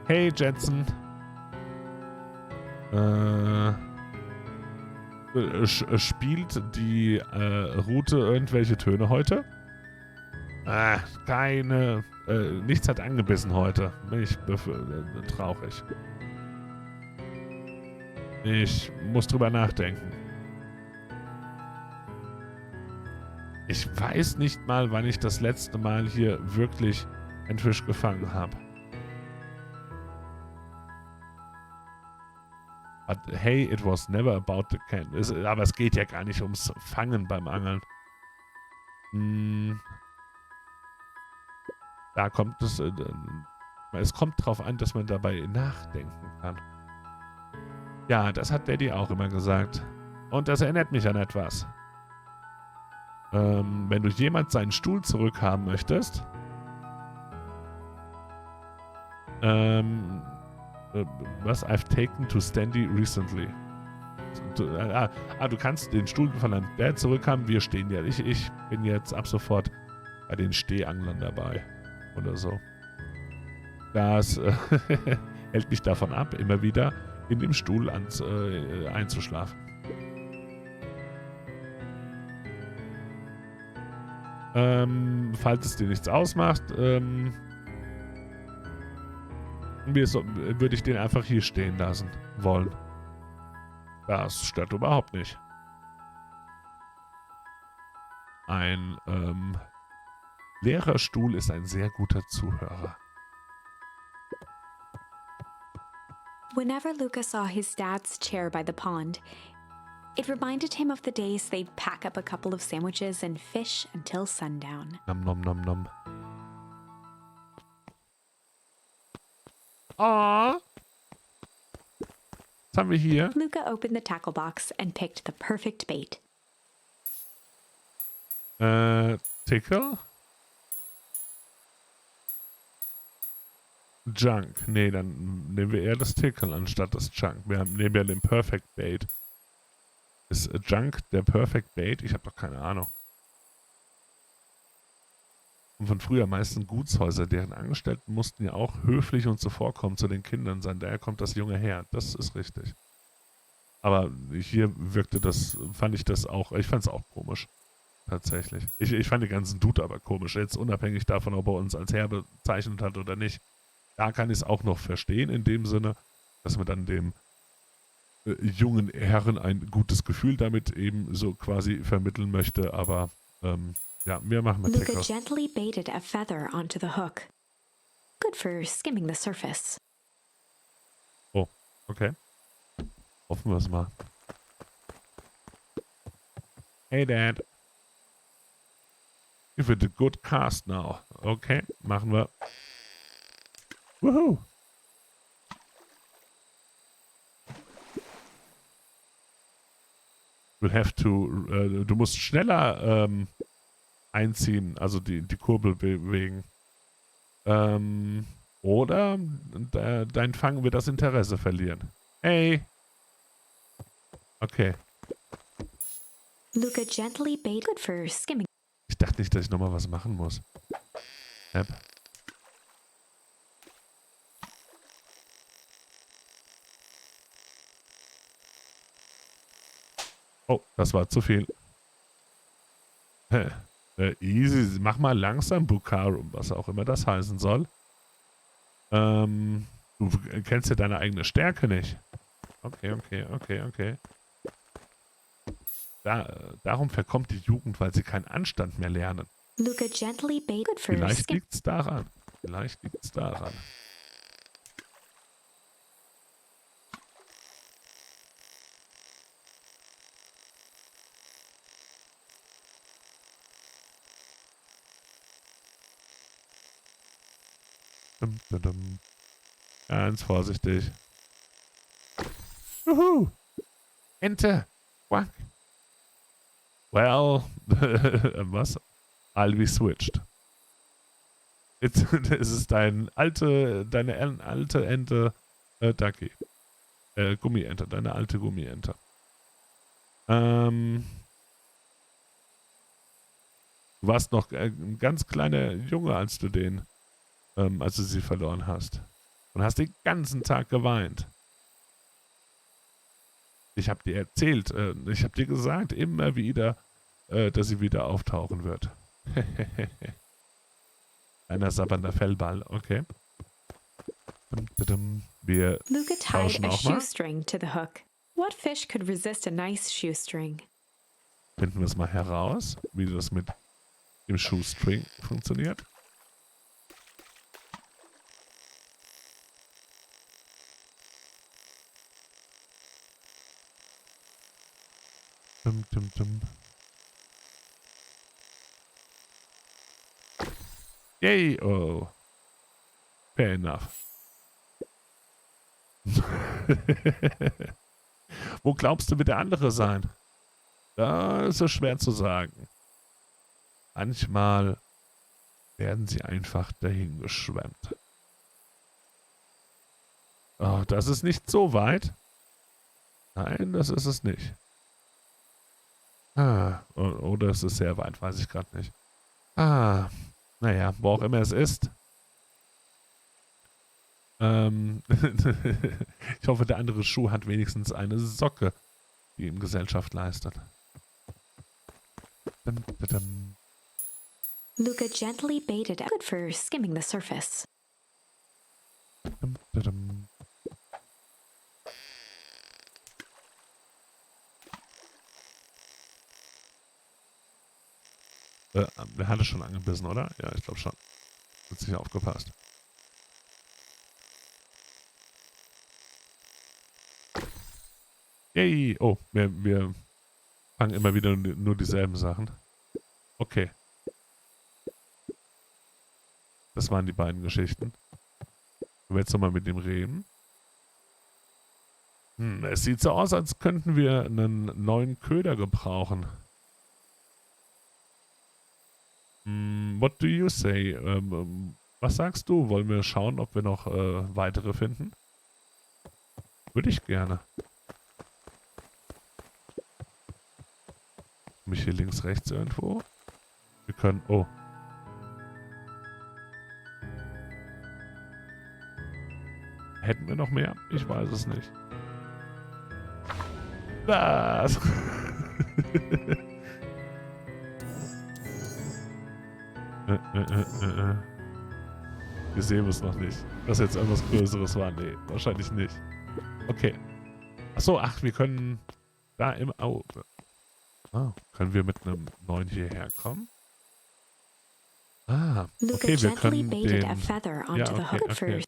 Hey, Jensen. Spielt die Route irgendwelche Töne heute? Keine. Nichts hat angebissen heute. Traurig. Ich muss drüber nachdenken. Ich weiß nicht mal, wann ich das letzte Mal hier wirklich einen Fisch gefangen habe. But hey, it was never about the can. Aber es geht ja gar nicht ums Fangen beim Angeln. Da kommt es. Es kommt drauf an, dass man dabei nachdenken kann. Ja, das hat Daddy auch immer gesagt. Und das erinnert mich an etwas. Wenn du jemand seinen Stuhl zurückhaben möchtest, was? I've taken to Standy recently. Du kannst den Stuhl von deinem Dad zurückhaben. Wir stehen ja. Ich bin jetzt ab sofort bei den Stehanglern dabei. Oder so. Das hält mich davon ab, immer wieder in dem Stuhl einzuschlafen. Falls es dir nichts ausmacht, würde ich den einfach hier stehen lassen wollen. Das stört überhaupt nicht. Ein Lehrerstuhl ist ein sehr guter Zuhörer. Whenever Luca saw his dad's chair by the pond, it reminded him of the days they'd pack up a couple of sandwiches and fish until sundown. Nom nom nom nom. Ah. Was haben wir hier? Luca opened the tackle box and picked the perfect bait. Tickle? Junk. Nee, dann nehmen wir eher das Tickle anstatt das Junk. Wir nehmen ja den Perfect Bait. Ist Junk der Perfect Bait? Ich habe doch keine Ahnung. Und von früher meisten Gutshäuser, deren Angestellten mussten ja auch höflich und zuvorkommen zu den Kindern sein. Daher kommt das junge her. Das ist richtig. Aber hier wirkte das, ich fand es auch komisch. Tatsächlich. Ich fand den ganzen Dude aber komisch. Jetzt unabhängig davon, ob er uns als Herr bezeichnet hat oder nicht. Da kann ich es auch noch verstehen, in dem Sinne, dass man dann dem jungen Herren ein gutes Gefühl damit eben so quasi vermitteln möchte. Aber ja, wir machen mit Luca gently baited a feather onto the hook. Good for skimming the surface. Oh, okay. Hoffen wir es mal. Hey, Dad. Give it a good cast now. Okay, machen wir. Woohoo! We'll have to, du musst schneller einziehen, also die Kurbel bewegen. Oder dein Fang wird das Interesse verlieren. Hey! Okay. Luca gently baited for skimming. Ich dachte nicht, dass ich nochmal was machen muss. Yep. Oh, das war zu viel. Easy, mach mal langsam, Bukarum, was auch immer das heißen soll. Du kennst ja deine eigene Stärke nicht. Okay. Darum verkommt die Jugend, weil sie keinen Anstand mehr lernen. Luca gently baited for Vielleicht liegt's daran. Ganz vorsichtig. Juhu! Ente! Quack! Well, was? I'll be switched. Es ist deine alte Ente, Ducky. Gummiente, deine alte Gummiente. Du warst noch ein ganz kleiner Junge, als du sie verloren hast. Und hast den ganzen Tag geweint. Ich habe dir erzählt, ich habe dir gesagt, immer wieder, dass sie wieder auftauchen wird. Einer sabbernder Fellball, okay. Wir Luca tied tauschen a auch mal. shoestring to the hook. What fish could resist a nice shoestring? Finden wir es mal heraus, wie das mit dem Shoestring funktioniert. Yay, oh. Fair enough. Wo glaubst du, wird der andere sein? Das ist so schwer zu sagen. Manchmal werden sie einfach dahingeschwemmt. Oh, das ist nicht so weit. Nein, das ist es nicht. Oder es ist sehr weit, weiß ich gerade nicht. Naja, wo auch immer es ist. Ich hoffe, der andere Schuh hat wenigstens eine Socke, die ihm Gesellschaft leistet. Luca gently baited good for skimming the surface. Der hatte schon angebissen, oder? Ja, ich glaube schon. Hat sicher aufgepasst. Yay! Oh, wir fangen immer wieder nur dieselben Sachen. Okay. Das waren die beiden Geschichten. Wir jetzt nochmal mit dem reden. Es sieht so aus, als könnten wir einen neuen Köder gebrauchen. What do you say? Was sagst du? Wollen wir schauen, ob wir noch weitere finden? Würde ich gerne. Mich hier links, rechts irgendwo? Wir können... Oh. Hätten wir noch mehr? Ich weiß es nicht. Was? Wir sehen es noch nicht. Dass jetzt irgendwas Größeres war. Nee, wahrscheinlich nicht. Okay. Achso, wir können da im Auge. Können wir mit einem neuen hierher kommen? Okay, wir können den... Ja, okay.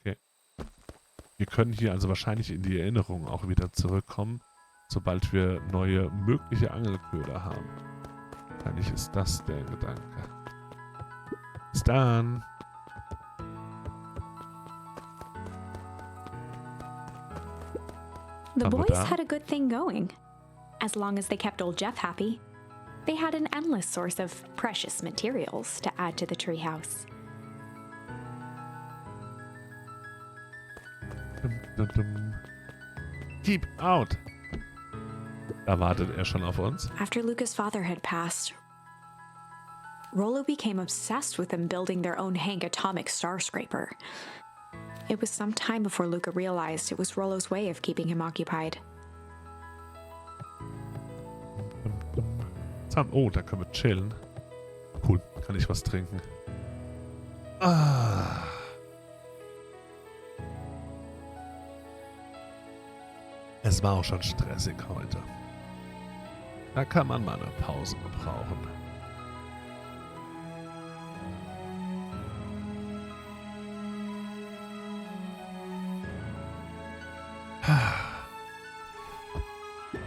Wir können hier also wahrscheinlich in die Erinnerung auch wieder zurückkommen, sobald wir neue mögliche Angelköder haben. Wahrscheinlich ist das der Gedanke. Bis dann. The boys had a good thing going. As long as they kept old Jeff happy, they had an endless source of precious materials to add to the treehouse. Keep out. Da wartet er schon auf uns. After Luca's father had passed, Rollo became obsessed with them building their own Hank atomic star scraper. It was some time before Luca realized it was Rollo's way of keeping him occupied. Oh, da können wir chillen. Cool, kann ich was trinken. Ah. Es war auch schon stressig heute. Da kann man mal eine Pause gebrauchen.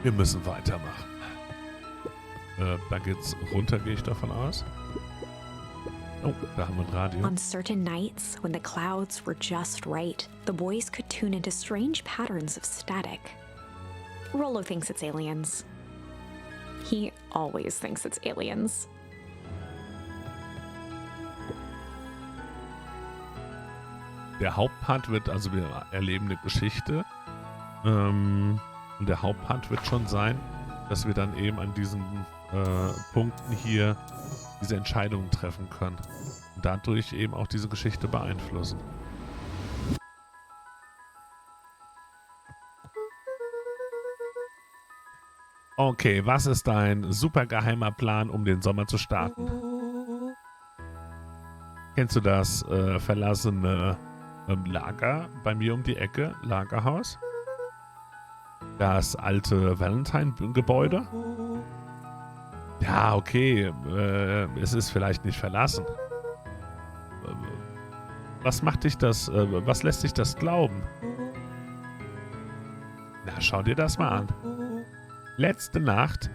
Wir müssen weitermachen. Da geht's runter, gehe ich davon aus. Oh, da haben wir ein Radio. On certain nights, when the clouds were just right, the boys could tune into strange patterns of static. Rollo thinks it's aliens. He always thinks it's aliens. Der Hauptpart wird, also wir erleben eine Geschichte. Und der Hauptpart wird schon sein, dass wir dann eben an diesen Punkten hier diese Entscheidungen treffen können. Und dadurch eben auch diese Geschichte beeinflussen. Okay, was ist dein super geheimer Plan, um den Sommer zu starten? Kennst du das verlassene Lager bei mir um die Ecke? Lagerhaus? Das alte Valentine-Gebäude? Ja, okay. Es ist vielleicht nicht verlassen. Was macht dich das? Was lässt dich das glauben? Na, schau dir das mal an. Letzte Nacht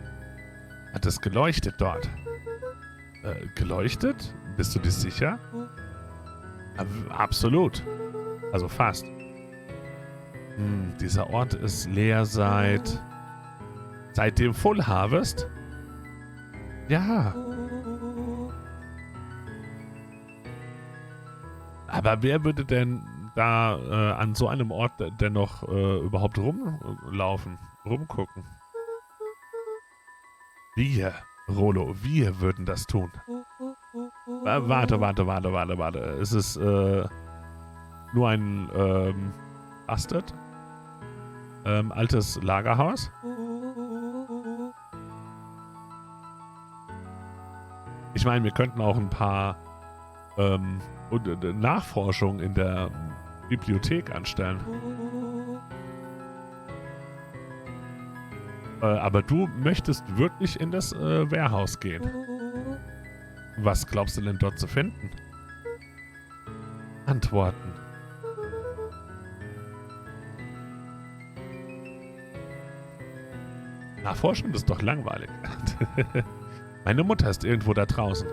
hat es geleuchtet dort. Geleuchtet? Bist du dir sicher? Absolut. Also fast. Dieser Ort ist leer seit dem Full Harvest? Ja. Aber wer würde denn da an so einem Ort denn noch überhaupt rumlaufen, rumgucken? Wir, Rollo, wir würden das tun. Warte. Es ist nur ein Bastard? Altes Lagerhaus? Ich meine, wir könnten auch ein paar Nachforschungen in der Bibliothek anstellen. Aber du möchtest wirklich in das Warehouse gehen. Was glaubst du denn dort zu finden? Antworten. Nachforschen ist doch langweilig. Meine Mutter ist irgendwo da draußen.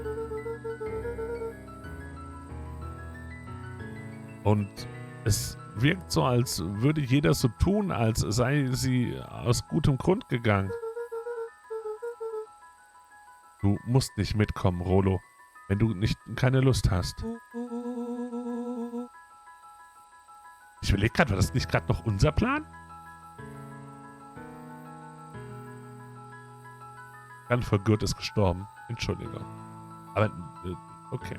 Und es wirkt so, als würde jeder so tun, als sei sie aus gutem Grund gegangen. Du musst nicht mitkommen, Rollo, wenn du keine Lust hast. Ich überlege gerade, war das nicht gerade noch unser Plan? Ganz vergürrt ist gestorben. Entschuldigung. Aber, okay.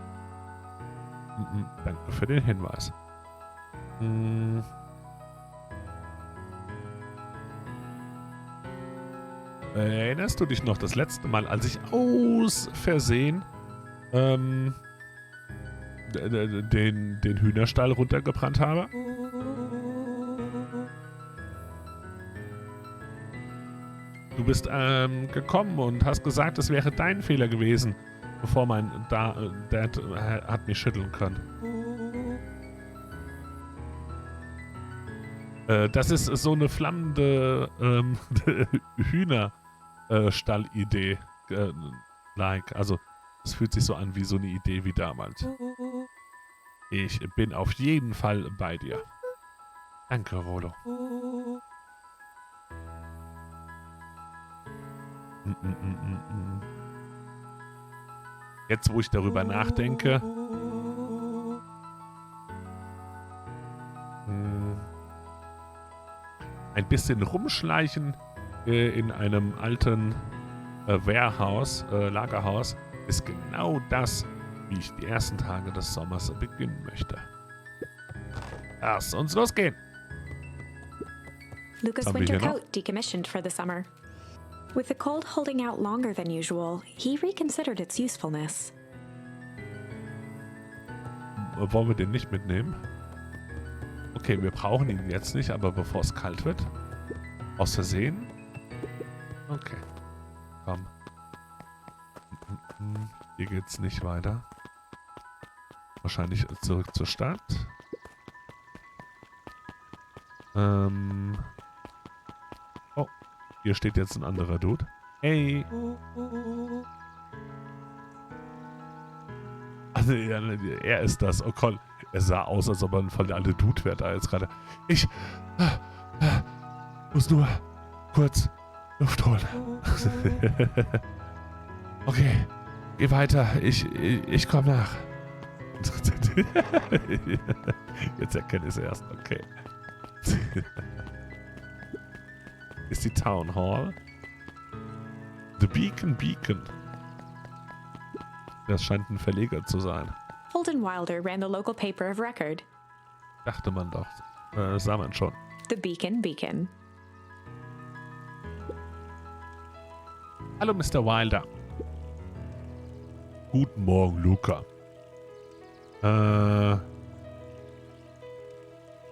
Danke für den Hinweis. Erinnerst du dich noch das letzte Mal, als ich aus Versehen den Hühnerstall runtergebrannt habe? Du bist gekommen und hast gesagt, es wäre dein Fehler gewesen, bevor mein Dad hat mich schütteln können. Das ist so eine flammende Hühnerstall-Idee. Also, Es fühlt sich so an wie so eine Idee wie damals. Ich bin auf jeden Fall bei dir. Danke, Rolo. Jetzt, wo ich darüber nachdenke, ein bisschen rumschleichen in einem alten Warehouse, Lagerhaus, ist genau das, wie ich die ersten Tage des Sommers beginnen möchte. Lass uns losgehen! Luca's winter coat decommissioned for the summer. With the cold holding out longer than usual, he reconsidered its usefulness. Wollen wir den nicht mitnehmen? Okay, wir brauchen ihn jetzt nicht, aber bevor es kalt wird. Aus Versehen? Okay. Komm. Hier geht's nicht weiter. Wahrscheinlich zurück zur Stadt. Oh, hier steht jetzt ein anderer Dude. Hey! Also, er ist das. Oh Gott, er sah aus, als ob er ein voll der alte Dude wäre da jetzt gerade. Ich muss nur kurz Luft holen. Okay, geh weiter. Ich komme nach. Jetzt erkenne ich es erst. Okay. Ist die Town Hall? The Beacon. Das scheint ein Verleger zu sein. Holden Wilder ran the local paper of record. Dachte man doch. Sah man schon. The Beacon. Hallo, Mr. Wilder. Guten Morgen, Luca.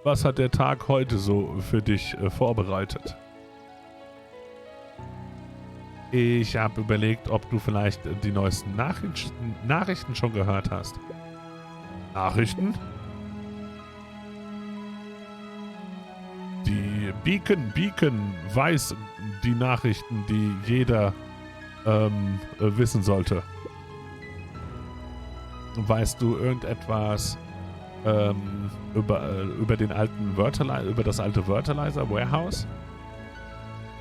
Was hat der Tag heute so für dich vorbereitet? Ich habe überlegt, ob du vielleicht die neuesten Nachrichten schon gehört hast. Nachrichten? Die Beacon weiß die Nachrichten, die jeder wissen sollte. Weißt du irgendetwas über den alten über das alte Wörterleiser Warehouse?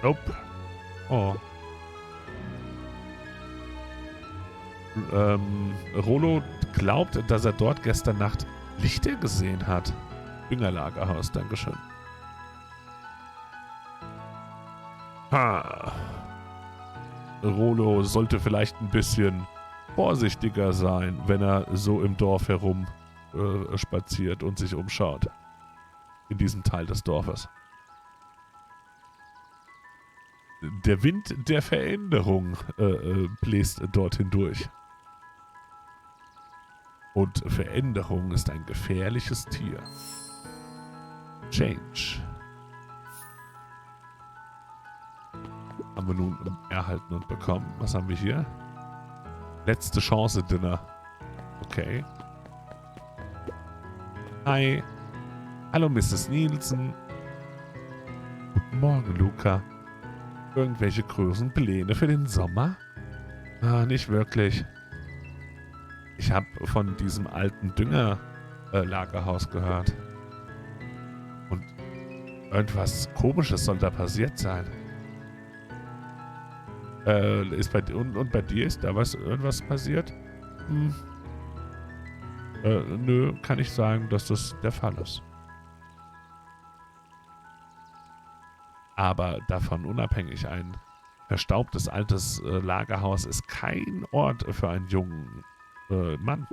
Nope. Oh. Rolo glaubt, dass er dort gestern Nacht Lichter gesehen hat. Düngerlagerhaus, Dankeschön. Rolo sollte vielleicht ein bisschen vorsichtiger sein, wenn er so im Dorf herum spaziert und sich umschaut. In diesem Teil des Dorfes. Der Wind der Veränderung bläst dorthin durch. Und Veränderung ist ein gefährliches Tier. Change. Haben wir nun erhalten und bekommen. Was haben wir hier? Letzte Chance Dinner. Okay. Hi. Hallo Mrs. Nielsen. Guten Morgen, Luca. Irgendwelche großen Pläne für den Sommer? Nicht wirklich. Ich habe von diesem alten Düngerlagerhaus gehört. Und irgendwas Komisches soll da passiert sein. Und bei dir ist da irgendwas passiert? Nö, kann ich sagen, dass das der Fall ist. Aber davon unabhängig, ein verstaubtes altes Lagerhaus ist kein Ort für einen jungen Mann.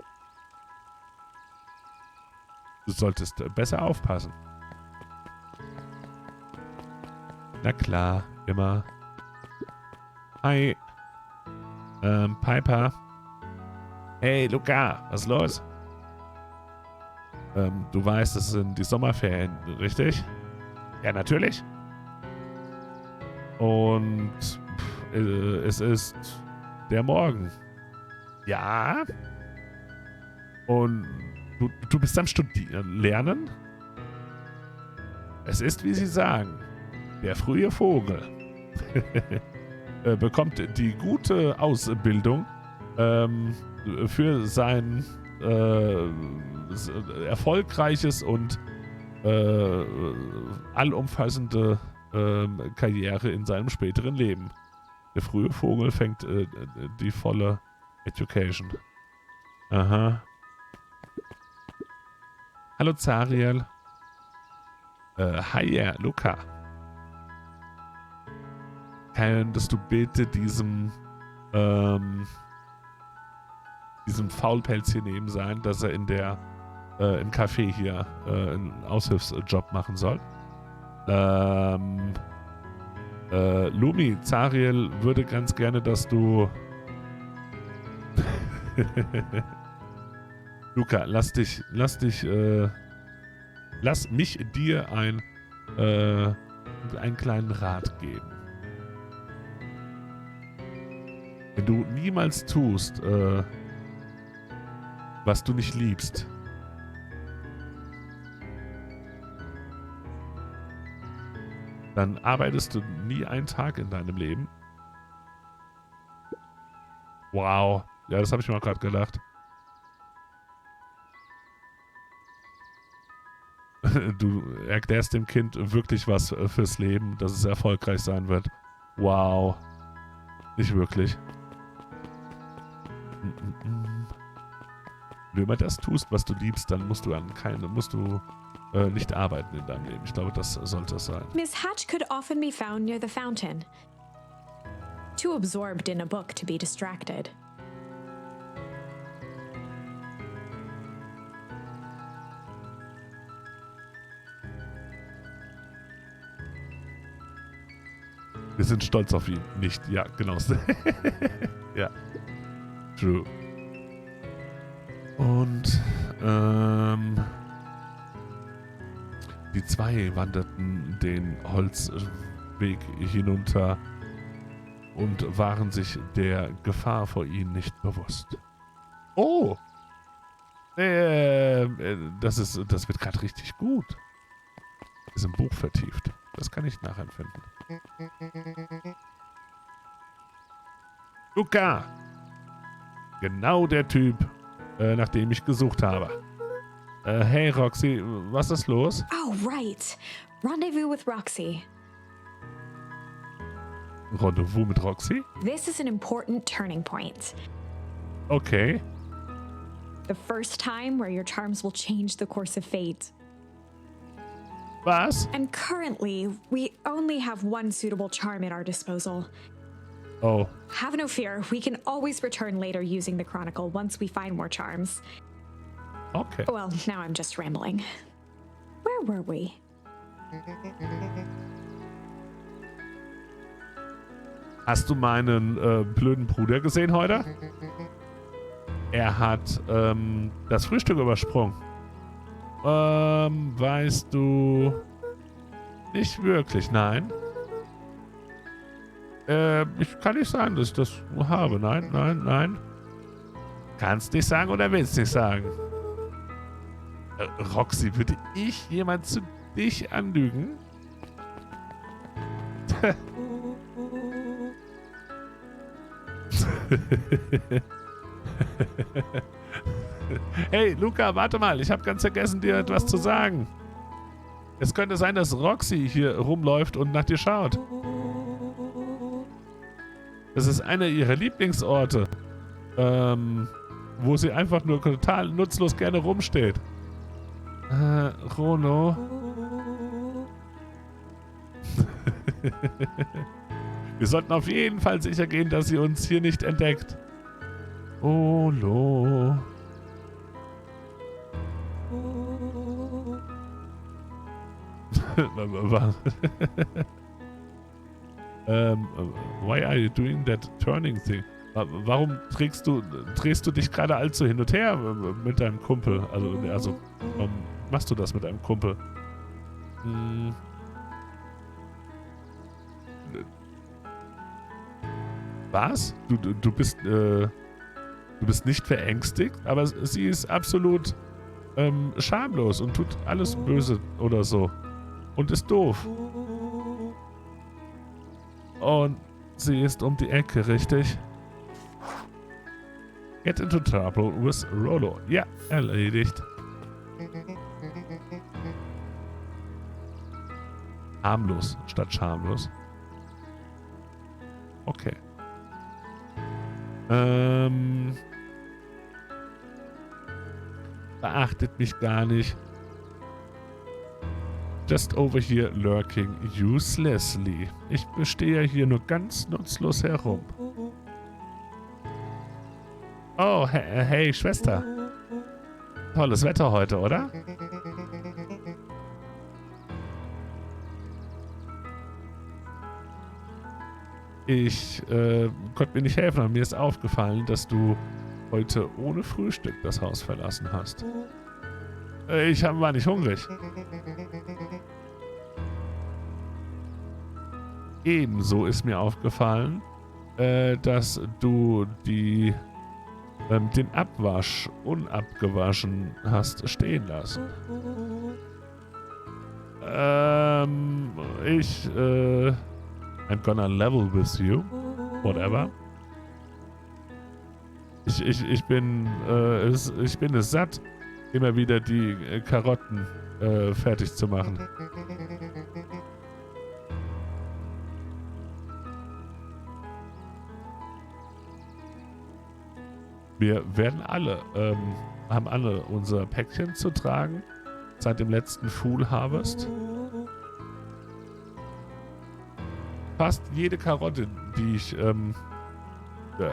Du solltest besser aufpassen. Na klar, immer. Hi. Piper. Hey, Luca, was ist los? Du weißt, es sind die Sommerferien, richtig? Ja, natürlich. Und es ist der Morgen. Ja. Und du bist am Lernen? Es ist, wie sie sagen, der frühe Vogel. bekommt die gute Ausbildung für sein erfolgreiches und allumfassende Karriere in seinem späteren Leben. Der frühe Vogel fängt die volle Education. Aha. Hallo Zariel. Hi, Luca. Könntest du bitte diesem Faulpelz hier neben sein, dass er in der im Café hier einen Aushilfsjob machen soll? Lumi, Zariel würde ganz gerne, dass du Luca, lass mich dir einen kleinen Rat geben. Wenn du niemals tust, was du nicht liebst, dann arbeitest du nie einen Tag in deinem Leben. Wow. Ja, das habe ich mir auch gerade gedacht. Du erklärst dem Kind wirklich was fürs Leben, dass es erfolgreich sein wird. Wow. Nicht wirklich. Wenn du immer das tust, was du liebst, dann musst du nicht arbeiten in deinem Leben. Ich glaube, das sollte es sein. Miss Hatch could often be found near the fountain. Too absorbed in a book to be distracted. Wir sind stolz auf ihn. Nicht, ja, genau. Ja. True. Und, die zwei wanderten den Holzweg hinunter und waren sich der Gefahr vor ihnen nicht bewusst. Oh! Das wird gerade richtig gut. Ist im Buch vertieft. Das kann ich nachempfinden. Luca! Genau der Typ, nach dem ich gesucht habe. Hey Roxy, was ist los? Oh, right. Rendezvous with Roxy. Rendezvous mit Roxy? This is an important turning point. Okay. The first time where your charms will change the course of fate. Was? And currently, we only have one suitable charm at our disposal. Oh. Have no fear, we can always return later using the Chronicle once we find more charms. Okay. Well, now I'm just rambling. Where were we? Hast du meinen blöden Bruder gesehen heute? Er hat das Frühstück übersprungen. Weißt du... Nicht wirklich, nein. Ich kann nicht sagen, dass ich das habe. Nein. Kannst nicht sagen oder willst nicht sagen? Roxy, würde ich jemand zu dich anlügen? Hey, Luca, warte mal. Ich habe ganz vergessen, dir etwas zu sagen. Es könnte sein, dass Roxy hier rumläuft und nach dir schaut. Das ist einer ihrer Lieblingsorte, wo sie einfach nur total nutzlos gerne rumsteht. Rono. Wir sollten auf jeden Fall sicher gehen, dass sie uns hier nicht entdeckt. Olo. Why are you doing that turning thing? Warum drehst du dich gerade allzu hin und her mit deinem Kumpel? Also warum machst du das mit deinem Kumpel? Was? Du bist nicht verängstigt, aber sie ist absolut schamlos und tut alles böse oder so. Und ist doof. Und sie ist um die Ecke, richtig? Get into trouble with Rollo. Ja, erledigt. Harmlos statt schamlos. Okay. Beachtet mich gar nicht. Just over here lurking uselessly. Ich stehe hier nur ganz nutzlos herum. Oh, hey, Schwester. Tolles Wetter heute, oder? Ich konnte mir nicht helfen, aber mir ist aufgefallen, dass du heute ohne Frühstück das Haus verlassen hast. Ich war nicht hungrig. Ebenso ist mir aufgefallen, dass du den Abwasch unabgewaschen hast stehen lassen. I'm gonna level with you. Whatever. Ich bin es satt, immer wieder die Karotten fertig zu machen. Wir werden haben alle unser Päckchen zu tragen seit dem letzten Fool Harvest. Fast jede Karotte, die ich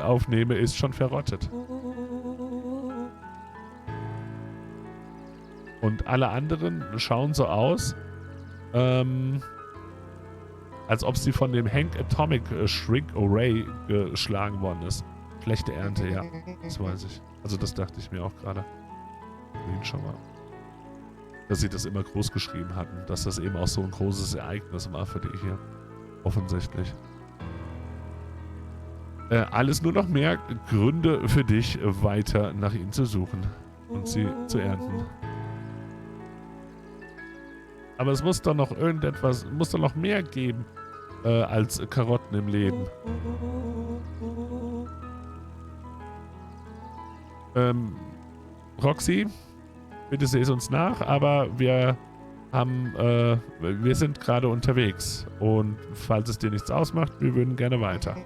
aufnehme, ist schon verrottet. Und alle anderen schauen so aus, als ob sie von dem Hank Atomic Shrink Array geschlagen worden ist. Schlechte Ernte, ja. Das weiß ich. Also das dachte ich mir auch gerade. Schon mal. Dass sie das immer groß geschrieben hatten. Dass das eben auch so ein großes Ereignis war für die hier. Offensichtlich. Alles nur noch mehr Gründe für dich, weiter nach ihnen zu suchen und sie zu ernten. Aber es muss doch noch muss doch noch mehr geben als Karotten im Leben. Roxy, bitte seh es uns nach, aber wir sind gerade unterwegs und falls es dir nichts ausmacht, wir würden gerne weiter.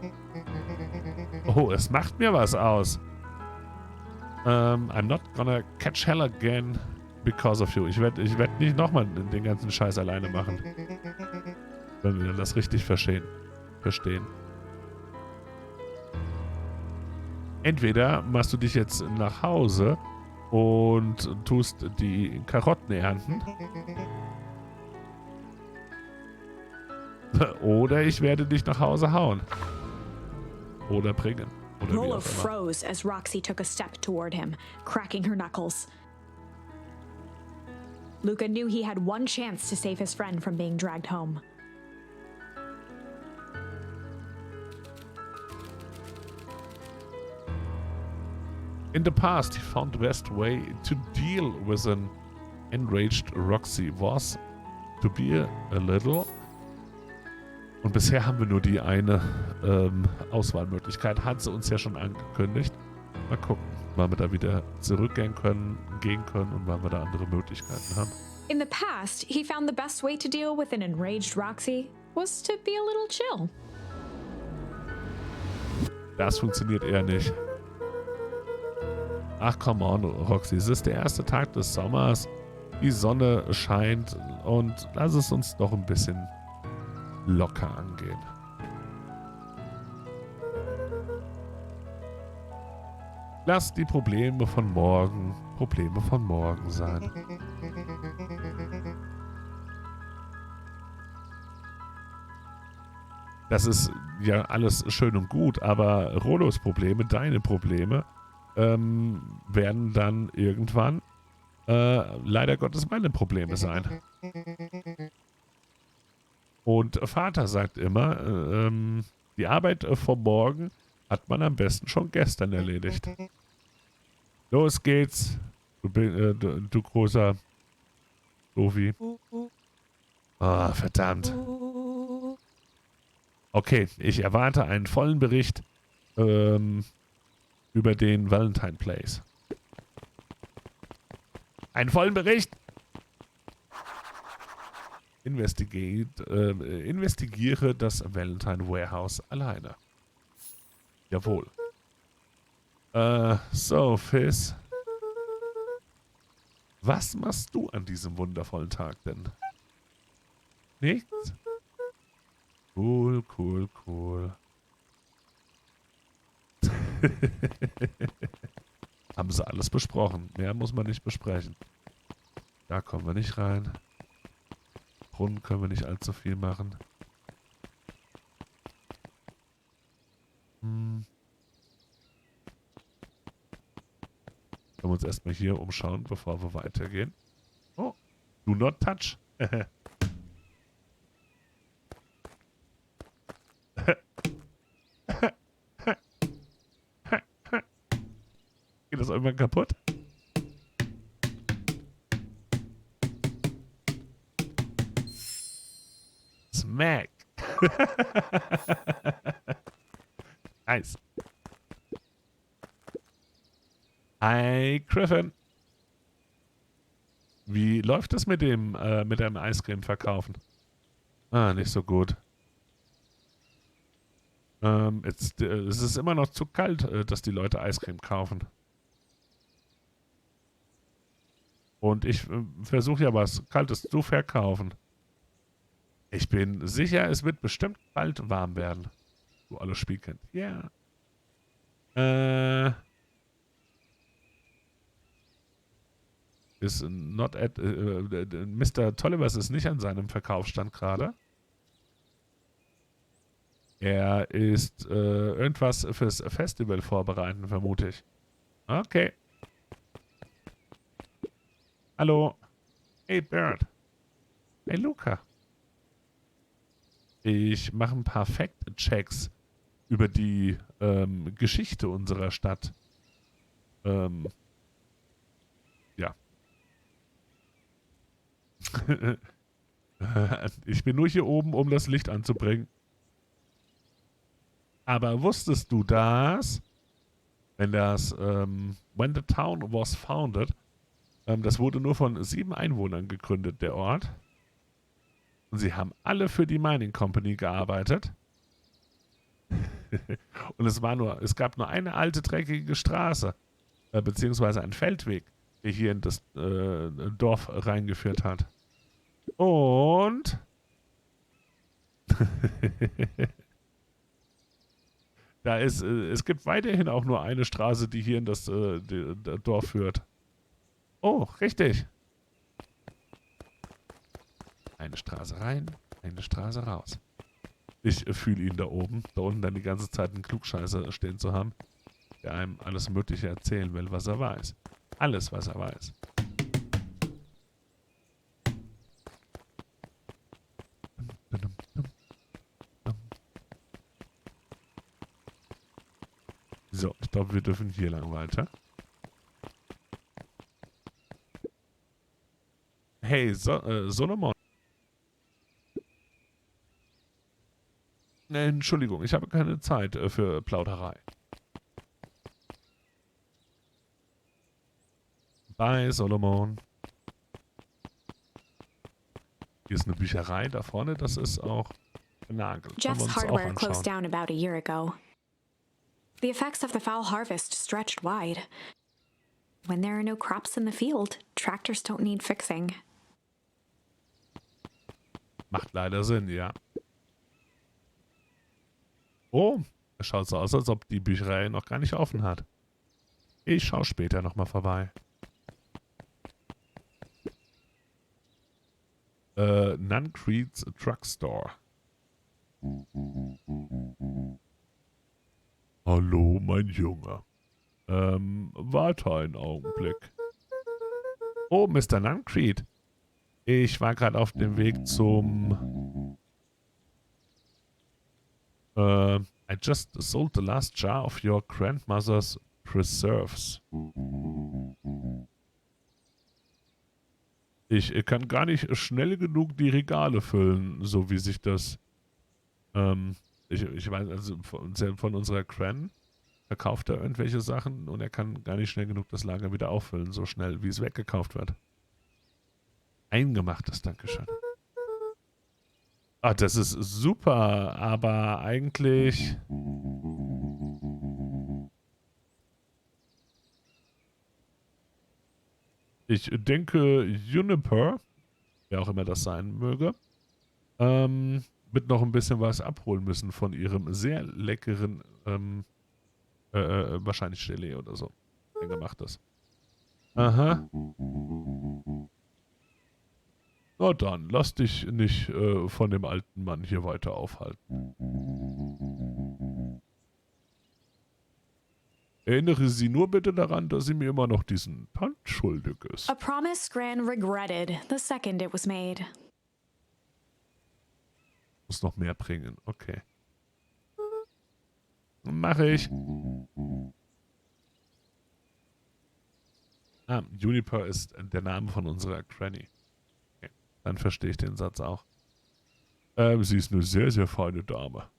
Oh, es macht mir was aus. I'm not gonna catch hell again because of you. Ich werd nicht nochmal den ganzen Scheiß alleine machen. Wenn wir das richtig verstehen. Entweder machst du dich jetzt nach Hause und tust die Karotten ernten. Oder ich werde dich nach Hause hauen. Oder bringen. Oder wie Rollo auch immer. froze as Roxy took a step toward him, cracking her knuckles. Luca knew he had one chance to save his friend from being dragged home. In the past, he found the best way to deal with an enraged Roxy was to be a little. Und bisher haben wir nur die eine Auswahlmöglichkeit. Hat sie uns ja schon angekündigt. Mal gucken, wann wir da wieder zurückgehen können und wann wir da andere Möglichkeiten haben. In the past, he found the best way to deal with an enraged Roxy was to be a little chill. Das funktioniert eher nicht. Ach, come on, Roxy. Es ist der erste Tag des Sommers. Die Sonne scheint und lass es uns doch ein bisschen locker angehen. Lass die Probleme von morgen sein. Das ist ja alles schön und gut, aber Rollos Probleme, deine Probleme, werden dann irgendwann leider Gottes meine Probleme sein. Und Vater sagt immer, die Arbeit vom Morgen hat man am besten schon gestern erledigt. Los geht's, du großer Sophie. Ah, verdammt. Okay, ich erwarte einen vollen Bericht über den Valentine Place. Einen vollen Bericht. Investigiere das Valentine Warehouse alleine. Jawohl. So, Fizz. Was machst du an diesem wundervollen Tag denn? Nichts? Cool, cool, cool. Haben sie alles besprochen. Mehr muss man nicht besprechen. Da kommen wir nicht rein. Brunnen können wir nicht allzu viel machen. Können wir uns erstmal hier umschauen, bevor wir weitergehen. Oh, do not touch. Geht das irgendwann kaputt? Smack. Nice. Hi, Griffin. Wie läuft es mit dem Eiscreme verkaufen? Ah, nicht so gut. Es ist immer noch zu kalt, dass die Leute Eiscreme kaufen. Und ich versuche ja was Kaltes zu verkaufen. Ich bin sicher, es wird bestimmt bald warm werden. Du alles Spiel kennt. Ja. Ist not at... Mr. Tollivers ist nicht an seinem Verkaufsstand gerade. Er ist irgendwas fürs Festival vorbereiten, vermute ich. Okay. Hallo. Hey, Bird. Hey, Luca. Ich mache ein paar Fact-Checks über die Geschichte unserer Stadt. Ja. Ich bin nur hier oben, um das Licht anzubringen. Aber wusstest du das, wenn the town was founded, das wurde nur von 7 Einwohnern gegründet, der Ort. Und sie haben alle für die Mining Company gearbeitet. Und es gab nur eine alte, dreckige Straße, beziehungsweise ein Feldweg, der hier in das Dorf reingeführt hat. Und es gibt weiterhin auch nur eine Straße, die hier in das Dorf führt. Oh, richtig. Eine Straße rein, eine Straße raus. Ich fühle ihn da oben, da unten dann die ganze Zeit einen Klugscheißer stehen zu haben, der einem alles Mögliche erzählen will, was er weiß. Alles, was er weiß. So, ich glaube, wir dürfen hier lang weiter. Hey, Solomon. Entschuldigung, ich habe keine Zeit für Plauderei. Bye, Solomon. Hier ist eine Bücherei da vorne, das ist auch benagelt. Jeff's hardware closed down about a year ago. The effects of the foul harvest stretched wide. When there are no crops in the field, tractors don't need fixing. Macht leider Sinn, ja. Oh, es schaut so aus, als ob die Bücherei noch gar nicht offen hat. Ich schaue später nochmal vorbei. Nuncreed's Truck Store. Hallo, mein Junge. Warte einen Augenblick. Oh, Mr. Nuncreed. Ich war gerade auf dem Weg zum... I just sold the last jar of your grandmother's preserves. Ich kann gar nicht schnell genug die Regale füllen, so wie sich das... ich weiß, also von unserer Gran verkauft er irgendwelche Sachen und er kann gar nicht schnell genug das Lager wieder auffüllen, so schnell wie es weggekauft wird. Eingemachtes, Dankeschön. Ah, das ist super, aber eigentlich... Ich denke, Juniper, wer auch immer das sein möge, wird noch ein bisschen was abholen müssen von ihrem sehr leckeren, wahrscheinlich Gelee oder so. Eingemachtes. Aha. Na dann, lass dich nicht von dem alten Mann hier weiter aufhalten. Erinnere Sie nur bitte daran, dass sie mir immer noch diesen Pfand schuldig ist. A promise Gran regretted the second it was made. Muss noch mehr bringen, okay. Mache ich. Ah, Juniper ist der Name von unserer Granny. Okay, dann verstehe ich den Satz auch. Sie ist eine sehr, sehr feine Dame.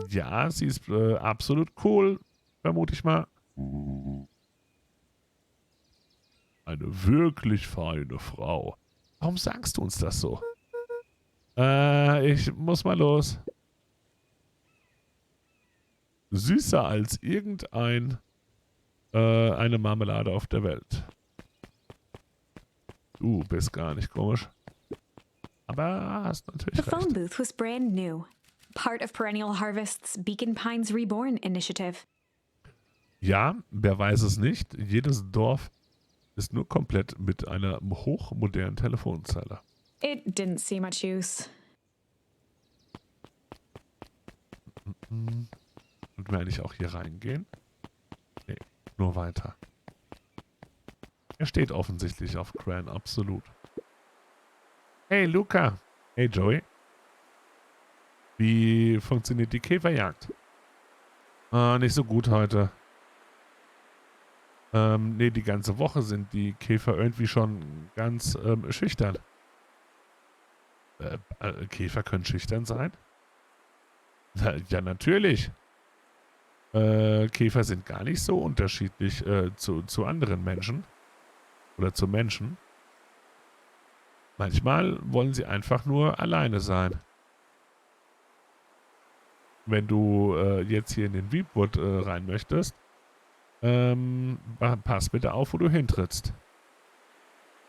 Ja, sie ist absolut cool, vermute ich mal. Eine wirklich feine Frau. Warum sagst du uns das so? Ich muss mal los. Süßer als irgendein eine Marmelade auf der Welt. Du bist gar nicht komisch. Aber hast natürlich The recht. phone booth was brand new, part of Perennial Harvest's Beacon Pines Reborn initiative. Ja, wer weiß es nicht. Jedes Dorf ist nur komplett mit einer hochmodernen Telefonzelle. It didn't see much use. Und wir eigentlich auch hier reingehen? Nee, nur weiter. Er steht offensichtlich auf Gran, absolut. Hey Luca. Hey Joey. Wie funktioniert die Käferjagd? Nicht so gut heute. Nee, die ganze Woche sind die Käfer irgendwie schon ganz schüchtern. Käfer können schüchtern sein? Ja, natürlich. Käfer sind gar nicht so unterschiedlich zu anderen Menschen. Oder zu Menschen. Manchmal wollen sie einfach nur alleine sein. Wenn du jetzt hier in den Weepwood rein möchtest, pass bitte auf, wo du hintrittst.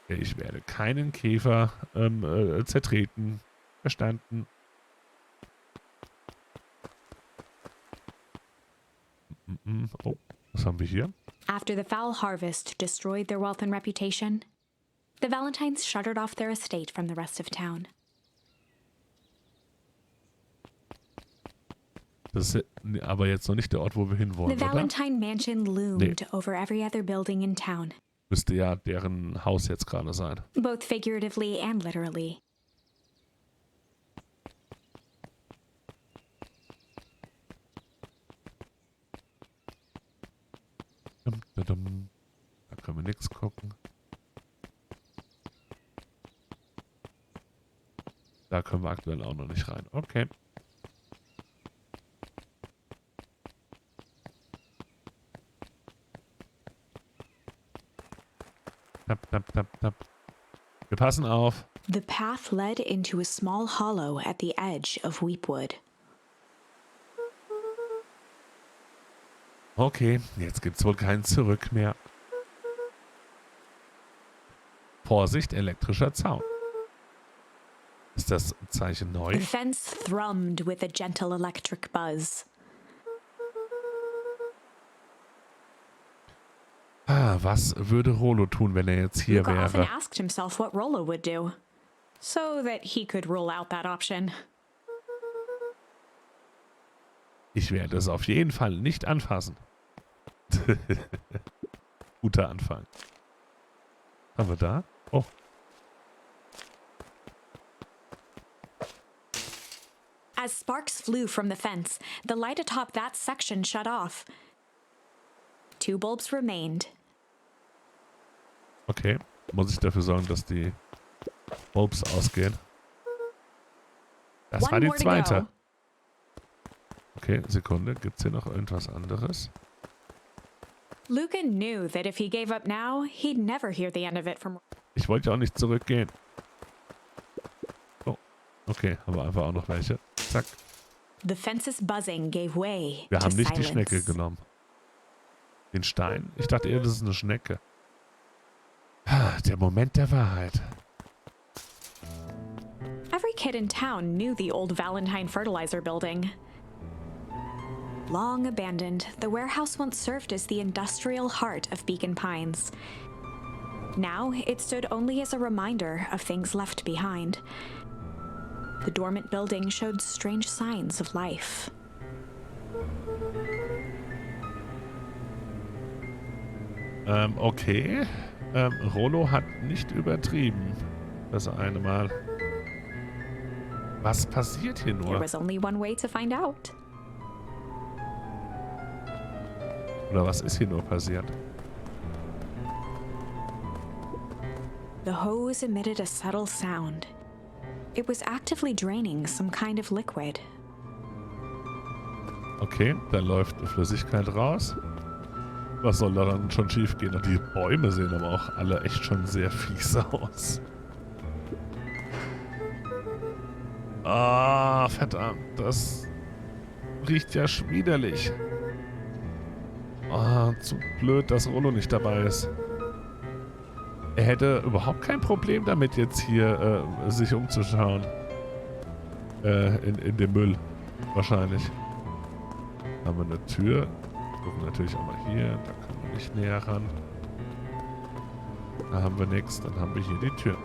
Ich werde keinen Käfer zertreten. Verstanden? Oh, was haben wir hier? After the foul harvest destroyed their wealth and reputation, the Valentines shuttered off their estate from the rest of town. Das ist aber jetzt noch nicht der Ort, wo wir hinwollen, The oder? Valentine Mansion loomed over every other building in town, Müsste ja deren Haus jetzt gerade sein. both figuratively and literally. Da können wir nichts gucken. Da können wir aktuell auch noch nicht rein. Okay. Tap, tap, tap, tap. Wir passen auf. The path led into a small hollow at the edge of Weepwood. Okay, jetzt gibt's wohl kein Zurück mehr. Vorsicht, elektrischer Zaun. Ist das Zeichen neu? The fence thrummed with a gentle electric buzz. Was würde Rollo tun, wenn er jetzt hier Luca often wäre? asked himself what Rollo would do, so that he could rule out that option. Ich werde es auf jeden Fall nicht anfassen. Guter Anfang. Haben wir da? Oh. As sparks flew from the fence, the light atop that section shut off. 2 bulbs remained. Okay. Muss ich dafür sorgen, dass die Bulbs ausgehen? Das war die zweite. Okay, Sekunde. Gibt's hier noch irgendwas anderes? Luca knew that if he gave up now, he'd never hear the end of it from... Ich wollte ja auch nicht zurückgehen. Oh, okay. Haben wir einfach auch noch welche. Zack. The fence's buzzing gave way Wir to haben nicht die silence. Schnecke genommen. Den Stein? Ich dachte eher, das ist eine Schnecke. Der Moment der Wahrheit. Every kid in town knew the old Valentine fertilizer building. Long abandoned, the warehouse once served as the industrial heart of Beacon Pines. Now, it stood only as a reminder of things left behind. The dormant building showed strange signs of life. Okay. Rollo hat nicht übertrieben. Das eine Mal. Was passiert hier There nur? was only one way to find out. Oder was ist hier nur passiert? The hose emitted a subtle sound. It was actively draining some kind of liquid. Okay, da läuft Flüssigkeit raus. Was soll daran schon schief gehen? Und die Bäume sehen aber auch alle echt schon sehr fies aus. Ah, verdammt. Das riecht ja widerlich. Ah, zu blöd, dass Rollo nicht dabei ist. Er hätte überhaupt kein Problem damit, jetzt hier sich umzuschauen. In dem Müll. Wahrscheinlich. Haben wir eine Tür. Gucken natürlich auch mal hier. Da können wir nicht näher ran. Da haben wir nichts. Dann haben wir hier die Tür.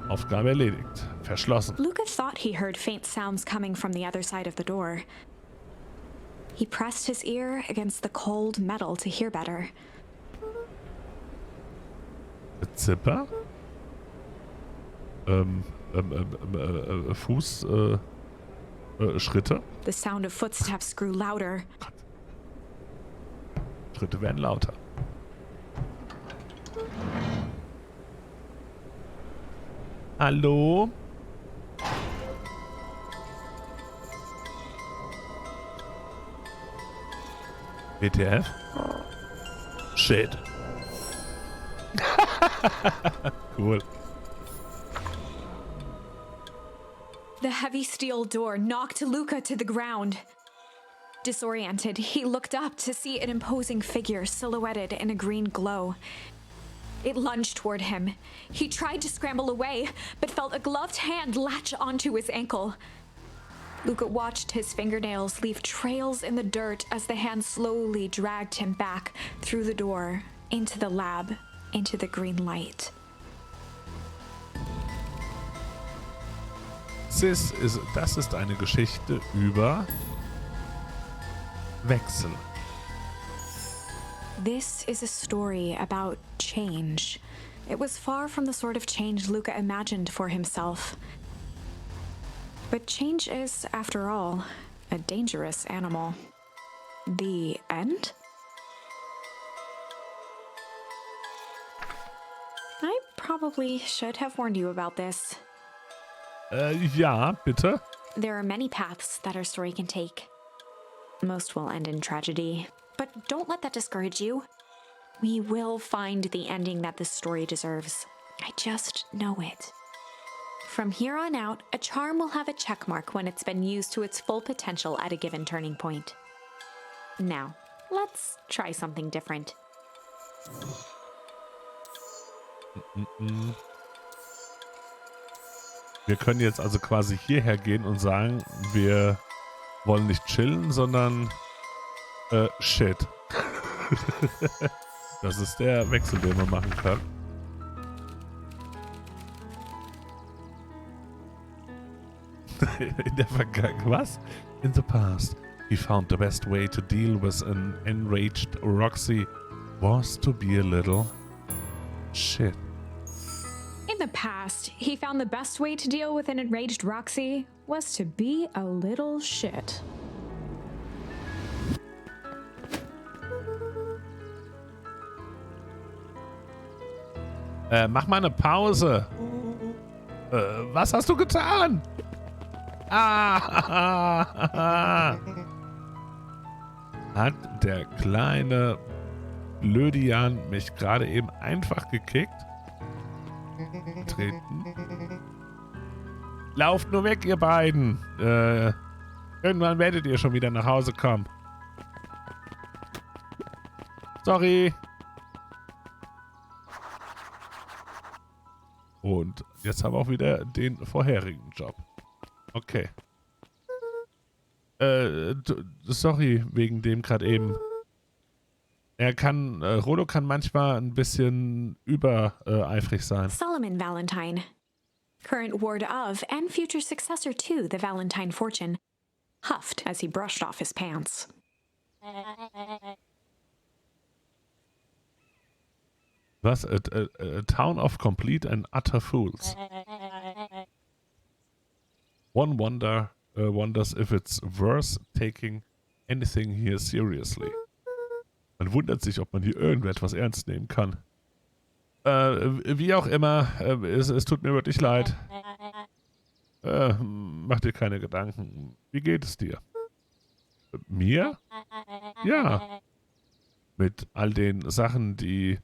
Aufgabe erledigt. Verschlossen. Luca thought he heard faint sounds coming from the other side of the door. He pressed his ear against the cold metal to hear better. Zipper? Fuß, Schritte? The sound of footsteps grew louder. Schritte werden lauter. Hallo? WTF? Shit. Cool. The heavy steel door knocked Luca to the ground. Disoriented, he looked up to see an imposing figure silhouetted in a green glow. It lunged toward him. He tried to scramble away, but felt a gloved hand latch onto his ankle. Luca watched his fingernails leave trails in the dirt as the hand slowly dragged him back through the door, into the lab, into the green light. Das ist eine Geschichte über Wechsel. This is a story about change. It was far from the sort of change Luca imagined for himself. But change is, after all, a dangerous animal. The end? I probably should have warned you about this. Ja, bitte. There are many paths that our story can take. Most will end in tragedy. But don't let that discourage you. We will find the ending that this story deserves. I just know it. From here on out, a charm will have a checkmark when it's been used to its full potential at a given turning point. Now, let's try something different. Wir können jetzt also quasi hierher gehen und sagen, wir wollen nicht chillen, sondern shit. Das ist der Wechsel, den wir machen können. In der Vergangenheit. Was? In the past, he found the best way to deal with an enraged Roxy was to be a little shit. In the past, he found the best way to deal with an enraged Roxy was to be a little shit. Mach mal eine Pause. Was hast du getan? Hat der kleine Blödian mich gerade eben einfach gekickt? Treten. Lauft nur weg, ihr beiden. Irgendwann werdet ihr schon wieder nach Hause kommen. Sorry. Und jetzt haben wir auch wieder den vorherigen Job. Okay. Sorry, wegen dem gerade eben. Rollo kann manchmal ein bisschen übereifrig sein. Solomon Valentine, current ward of and future successor to the Valentine fortune, huffed as he brushed off his pants. Was? A town of complete and utter fools. One wonders if it's worth taking anything here seriously. Man wundert sich, ob man hier irgendetwas ernst nehmen kann. Wie auch immer, es tut mir wirklich leid. Mach dir keine Gedanken. Wie geht es dir? Mir? Ja. Mit all den Sachen, die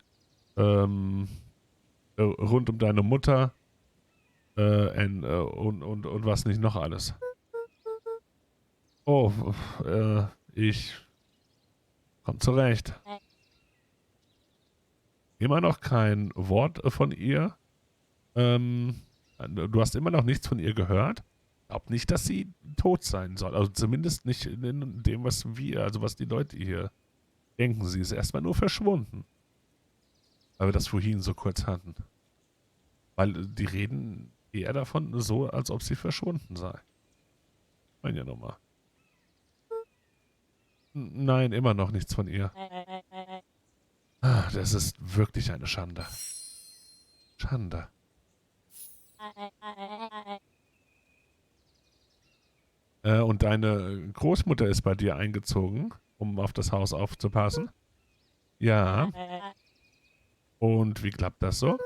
rund um deine Mutter und was nicht noch alles. Oh, ich komm zurecht. Immer noch kein Wort von ihr. Du hast immer noch nichts von ihr gehört. Ich glaube nicht, dass sie tot sein soll. Also zumindest nicht in dem, was die Leute hier denken. Sie ist erstmal nur verschwunden. Weil wir das vorhin so kurz hatten. Weil die reden eher davon so, als ob sie verschwunden sei. Ich meine ja nochmal. Nein, immer noch nichts von ihr. Das ist wirklich eine Schande. Schande. Und deine Großmutter ist bei dir eingezogen, um auf das Haus aufzupassen? Ja. Und wie klappt das so?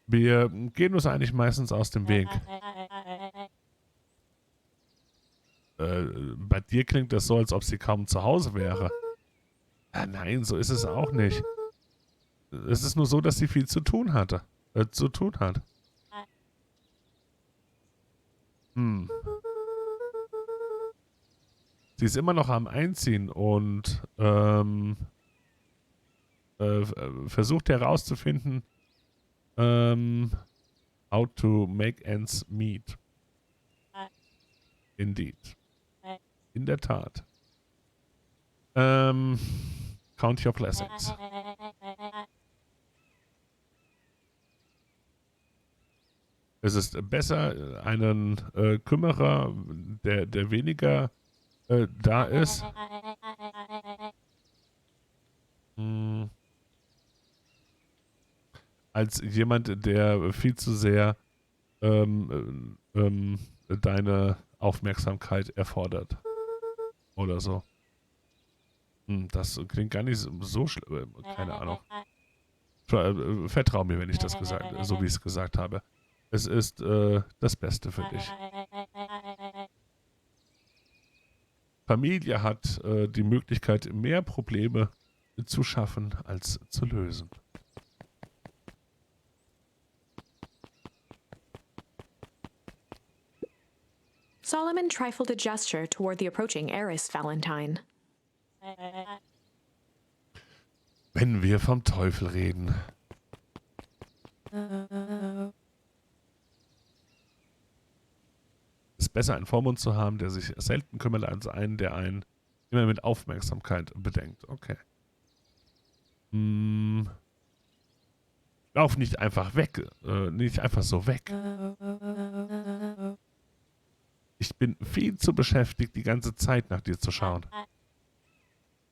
Wir gehen uns eigentlich meistens aus dem Weg. Bei dir klingt das so, als ob sie kaum zu Hause wäre. Nein, so ist es auch nicht. Es ist nur so, dass sie viel zu tun hat. Sie ist immer noch am Einziehen und versucht herauszufinden, how to make ends meet. Indeed. In der Tat. Count your blessings. Es ist besser, einen Kümmerer, der weniger da ist, als jemand, der viel zu sehr deine Aufmerksamkeit erfordert. Oder so. Das klingt gar nicht so schlimm. Keine Ahnung. Vertrau mir, wenn ich das so wie ich es gesagt habe. Es ist das Beste für dich. Familie hat die Möglichkeit, mehr Probleme zu schaffen, als zu lösen. Solomon trifled a gesture toward the approaching heiress Valentine. Wenn wir vom Teufel reden. Es ist besser, einen Vormund zu haben, der sich selten kümmert, als einen, der einen immer mit Aufmerksamkeit bedenkt. Okay. Lauf nicht einfach weg. Nicht einfach so weg. Ich bin viel zu beschäftigt, die ganze Zeit nach dir zu schauen.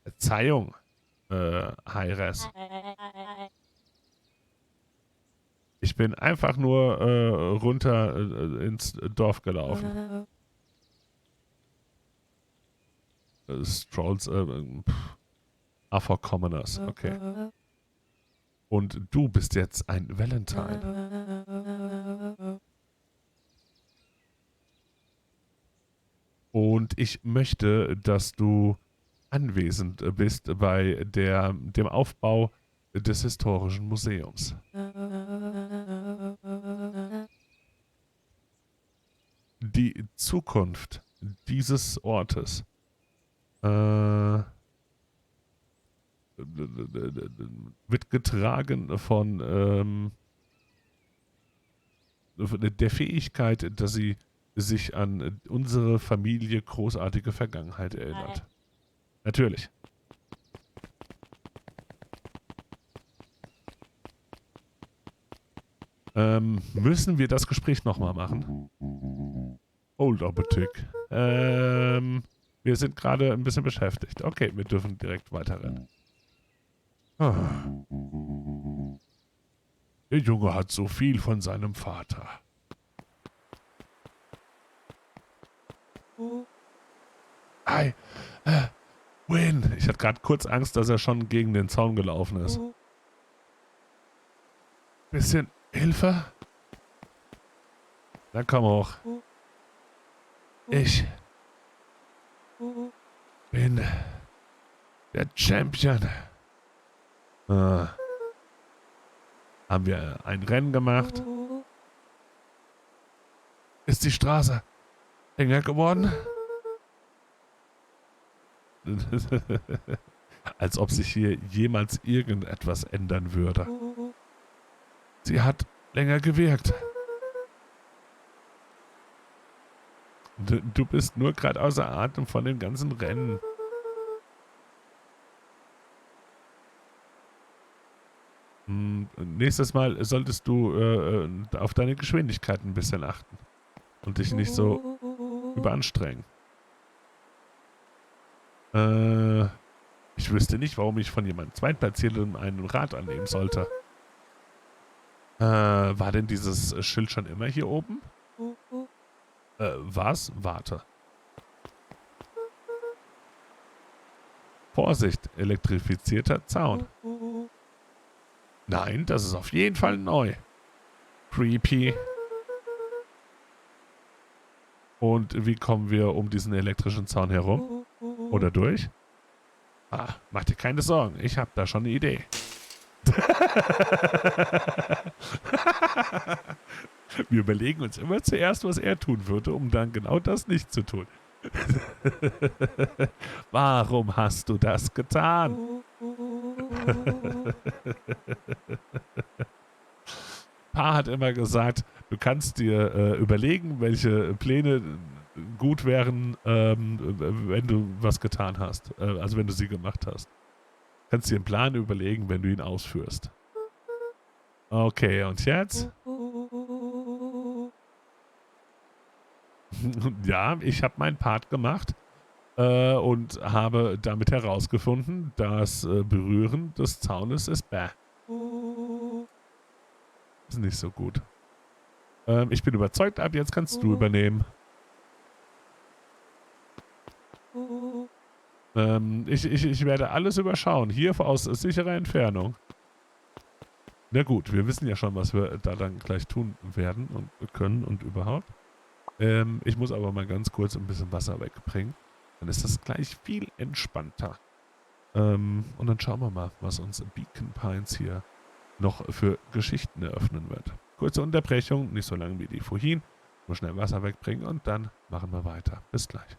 Verzeihung, Heires. Ich bin einfach nur runter ins Dorf gelaufen. Strolls are for commoners. Okay. Und du bist jetzt ein Valentine. Und ich möchte, dass du anwesend bist bei dem Aufbau des Historischen Museums. Die Zukunft dieses Ortes wird getragen von der Fähigkeit, dass sie sich an unsere Familie großartige Vergangenheit erinnert. Natürlich. Müssen wir das Gespräch nochmal machen? Hold up a tick. Wir sind gerade ein bisschen beschäftigt. Okay, wir dürfen direkt weiterrennen. Ah. Der Junge hat so viel von seinem Vater. Hi, Win. Ich hatte gerade kurz Angst, dass er schon gegen den Zaun gelaufen ist. Bisschen Hilfe? Dann komm hoch. Ich bin der Champion. Haben wir ein Rennen gemacht? Ist die Straße enger geworden? Als ob sich hier jemals irgendetwas ändern würde. Sie hat länger gewirkt. Du bist nur gerade außer Atem von dem ganzen Rennen. Nächstes Mal solltest du auf deine Geschwindigkeit ein bisschen achten. Und dich nicht so überanstrengen. Ich wüsste nicht, warum ich von jemandem Zweitplatzierten einen Rat annehmen sollte. War denn dieses Schild schon immer hier oben? Was? Warte. Vorsicht, elektrifizierter Zaun. Nein, das ist auf jeden Fall neu. Creepy. Und wie kommen wir um diesen elektrischen Zaun herum? Oder durch? Ah, mach dir keine Sorgen, ich habe da schon eine Idee. Wir überlegen uns immer zuerst, was er tun würde, um dann genau das nicht zu tun. Warum hast du das getan? Pa hat immer gesagt, du kannst dir überlegen, welche Pläne gut wären, wenn du was getan hast. Also wenn du sie gemacht hast. Kannst dir einen Plan überlegen, wenn du ihn ausführst. Okay, und jetzt? Ja, ich habe meinen Part gemacht und habe damit herausgefunden, dass Berühren des Zaunes ist bäh. Ist nicht so gut. Ich bin überzeugt, ab jetzt kannst du übernehmen. Ich werde alles überschauen. Hier aus sicherer Entfernung. Na gut, wir wissen ja schon, was wir da dann gleich tun werden und können und überhaupt. Ich muss aber mal ganz kurz ein bisschen Wasser wegbringen. Dann ist das gleich viel entspannter. Und dann schauen wir mal, was uns Beacon Pines hier noch für Geschichten eröffnen wird. Kurze Unterbrechung, nicht so lang wie die vorhin. Nur schnell Wasser wegbringen und dann machen wir weiter. Bis gleich.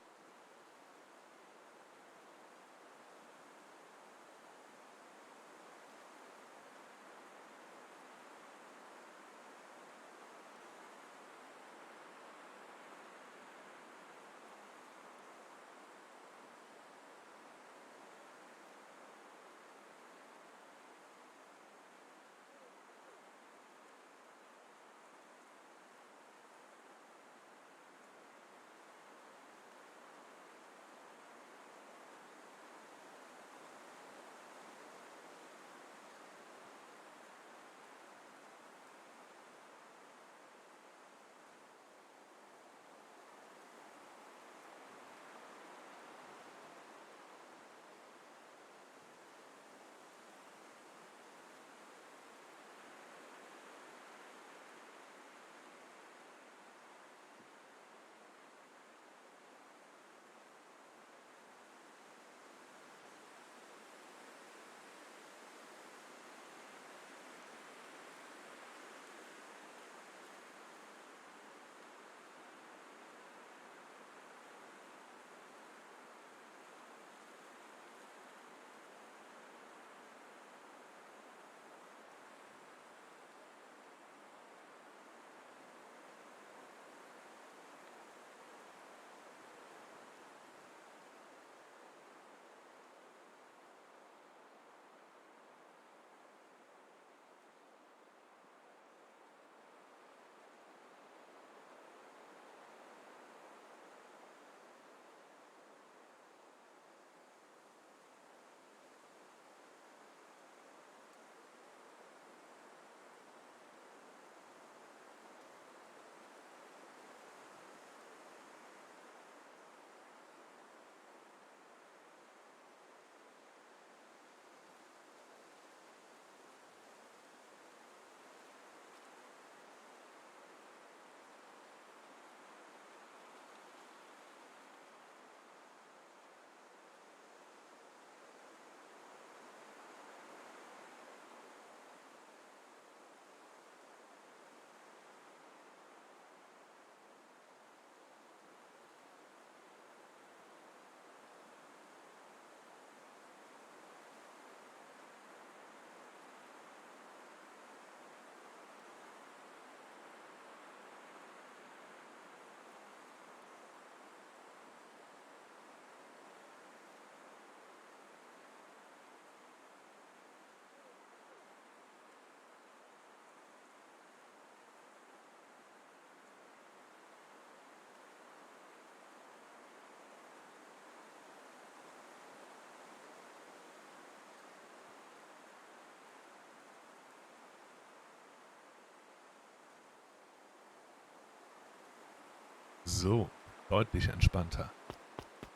So, deutlich entspannter.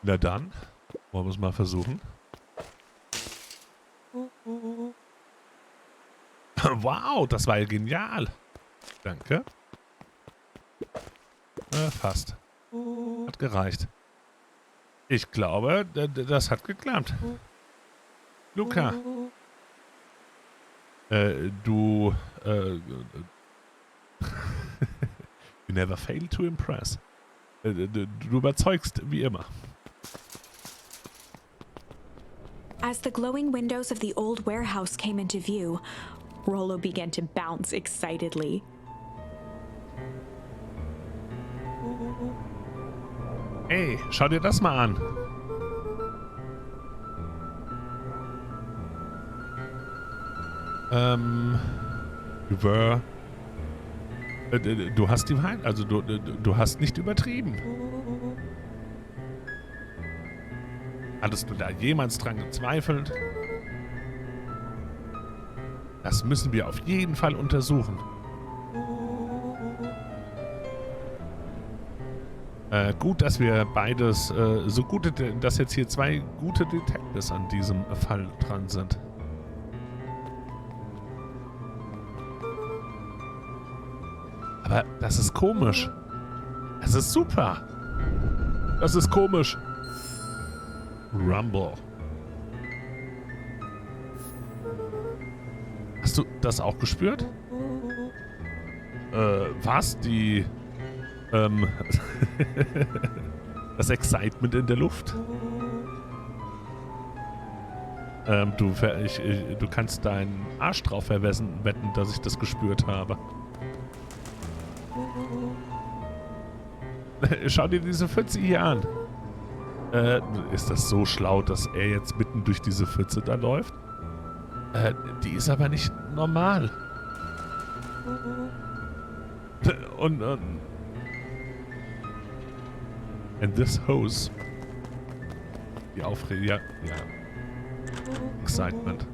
Na dann, wollen wir es mal versuchen. Wow, das war ja genial. Danke. Fast. Hat gereicht. Ich glaube, das hat geklappt. Luca. Du, you never fail to impress. Du überzeugst wie immer. As the glowing windows of the old warehouse came into view, Rollo began to bounce excitedly. Hey, schau dir das mal an. Du hast die Wahrheit, also du hast nicht übertrieben. Hattest du da jemals dran gezweifelt? Das müssen wir auf jeden Fall untersuchen. Gut, dass wir beides, dass jetzt hier zwei gute Detectives an diesem Fall dran sind. Aber das ist komisch. Das ist super. Das ist komisch. Rumble. Hast du das auch gespürt? Was? Das Excitement in der Luft? Du kannst deinen Arsch drauf wetten, dass ich das gespürt habe. Schau dir diese Pfütze hier an. Ist das so schlau, dass er jetzt mitten durch diese Pfütze da läuft? Die ist aber nicht normal. Und and this hose. Die Aufregung, ja. Excitement.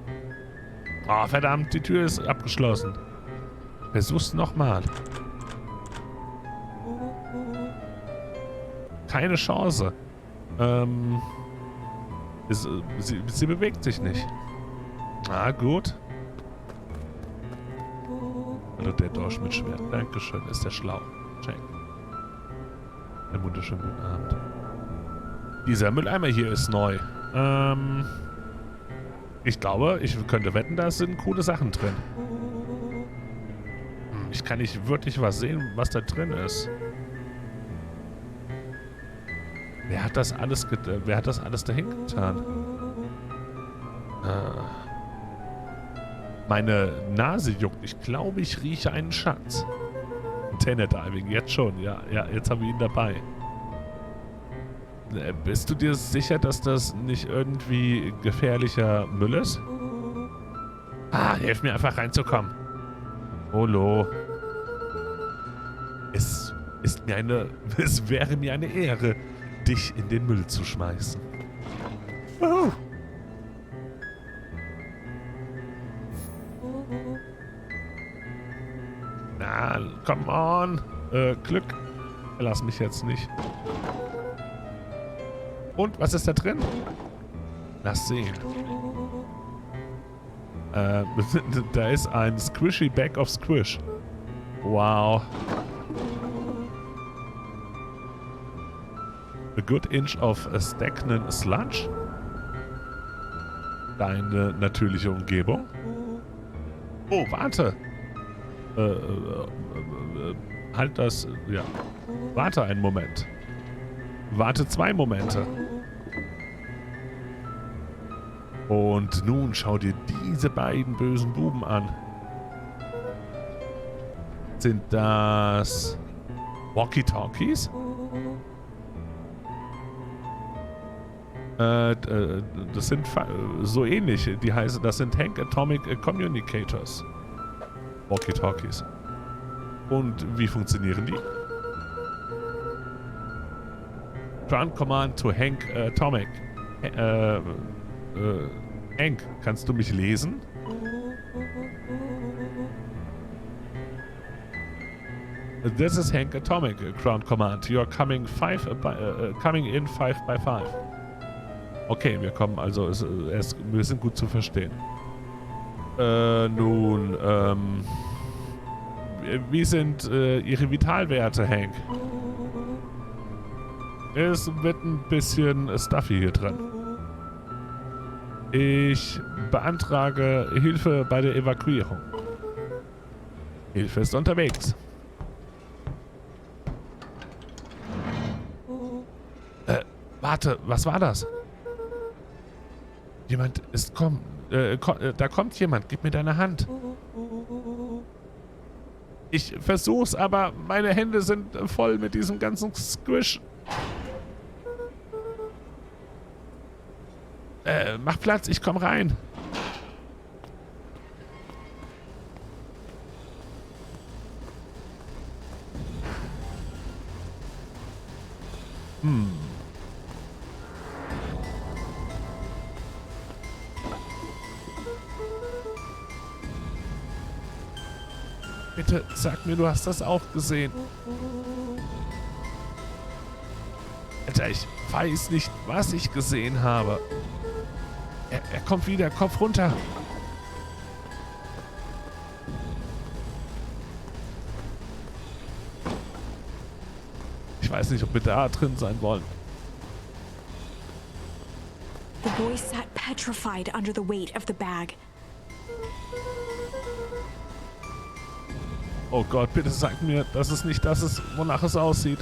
Oh, verdammt, die Tür ist abgeschlossen. Versuch's nochmal. Keine Chance. Sie bewegt sich nicht. Ah, gut. Hallo, der Dorsch mit Schwert. Dankeschön, ist der schlau. Check. Einen wunderschönen guten Abend. Dieser Mülleimer hier ist neu. Ich glaube, ich könnte wetten, da sind coole Sachen drin. Ich kann nicht wirklich was sehen, was da drin ist. Wer hat das alles dahin getan? Meine Nase juckt. Ich glaube, ich rieche einen Schatz. Antenne Diving, jetzt schon. Ja, jetzt haben wir ihn dabei. Bist du dir sicher, dass das nicht irgendwie gefährlicher Müll ist? Hilf mir einfach reinzukommen. Holo. Es wäre mir eine Ehre, dich in den Müll zu schmeißen. Woohoo. Na, come on. Glück. Lass mich jetzt nicht. Und, was ist da drin? Lass sehen. Da ist ein Squishy Bag of Squish. Wow. A good inch of stagnant sludge. Deine natürliche Umgebung. Oh, warte. Halt das. Ja. Warte einen Moment. Warte 2 Momente. Und nun schau dir diese beiden bösen Buben an. Sind das Walkie-Talkies? Das sind so ähnlich. Die heißen, das sind Hank Atomic Communicators. Walkie-Talkies. Und wie funktionieren die? Run Command to Hank Atomic. Hank, kannst du mich lesen? This is Hank Atomic, Ground Command. You're coming in 5 by 5. Okay, wir kommen also, wir sind gut zu verstehen. Nun, wie sind Ihre Vitalwerte, Hank? Es wird ein bisschen stuffy hier drin. Ich beantrage Hilfe bei der Evakuierung. Hilfe ist unterwegs. Warte, was war das? Jemand ist da kommt jemand. Gib mir deine Hand. Ich versuch's, aber meine Hände sind voll mit diesem ganzen Squish. Mach Platz, ich komm rein. Bitte sag mir, du hast das auch gesehen. Alter, ich weiß nicht, was ich gesehen habe. Er kommt wieder, Kopf runter. Ich weiß nicht, ob wir da drin sein wollen. The boy sat petrified under the weight of the bag. Oh Gott, bitte sag mir, dass es nicht das ist, wonach es aussieht.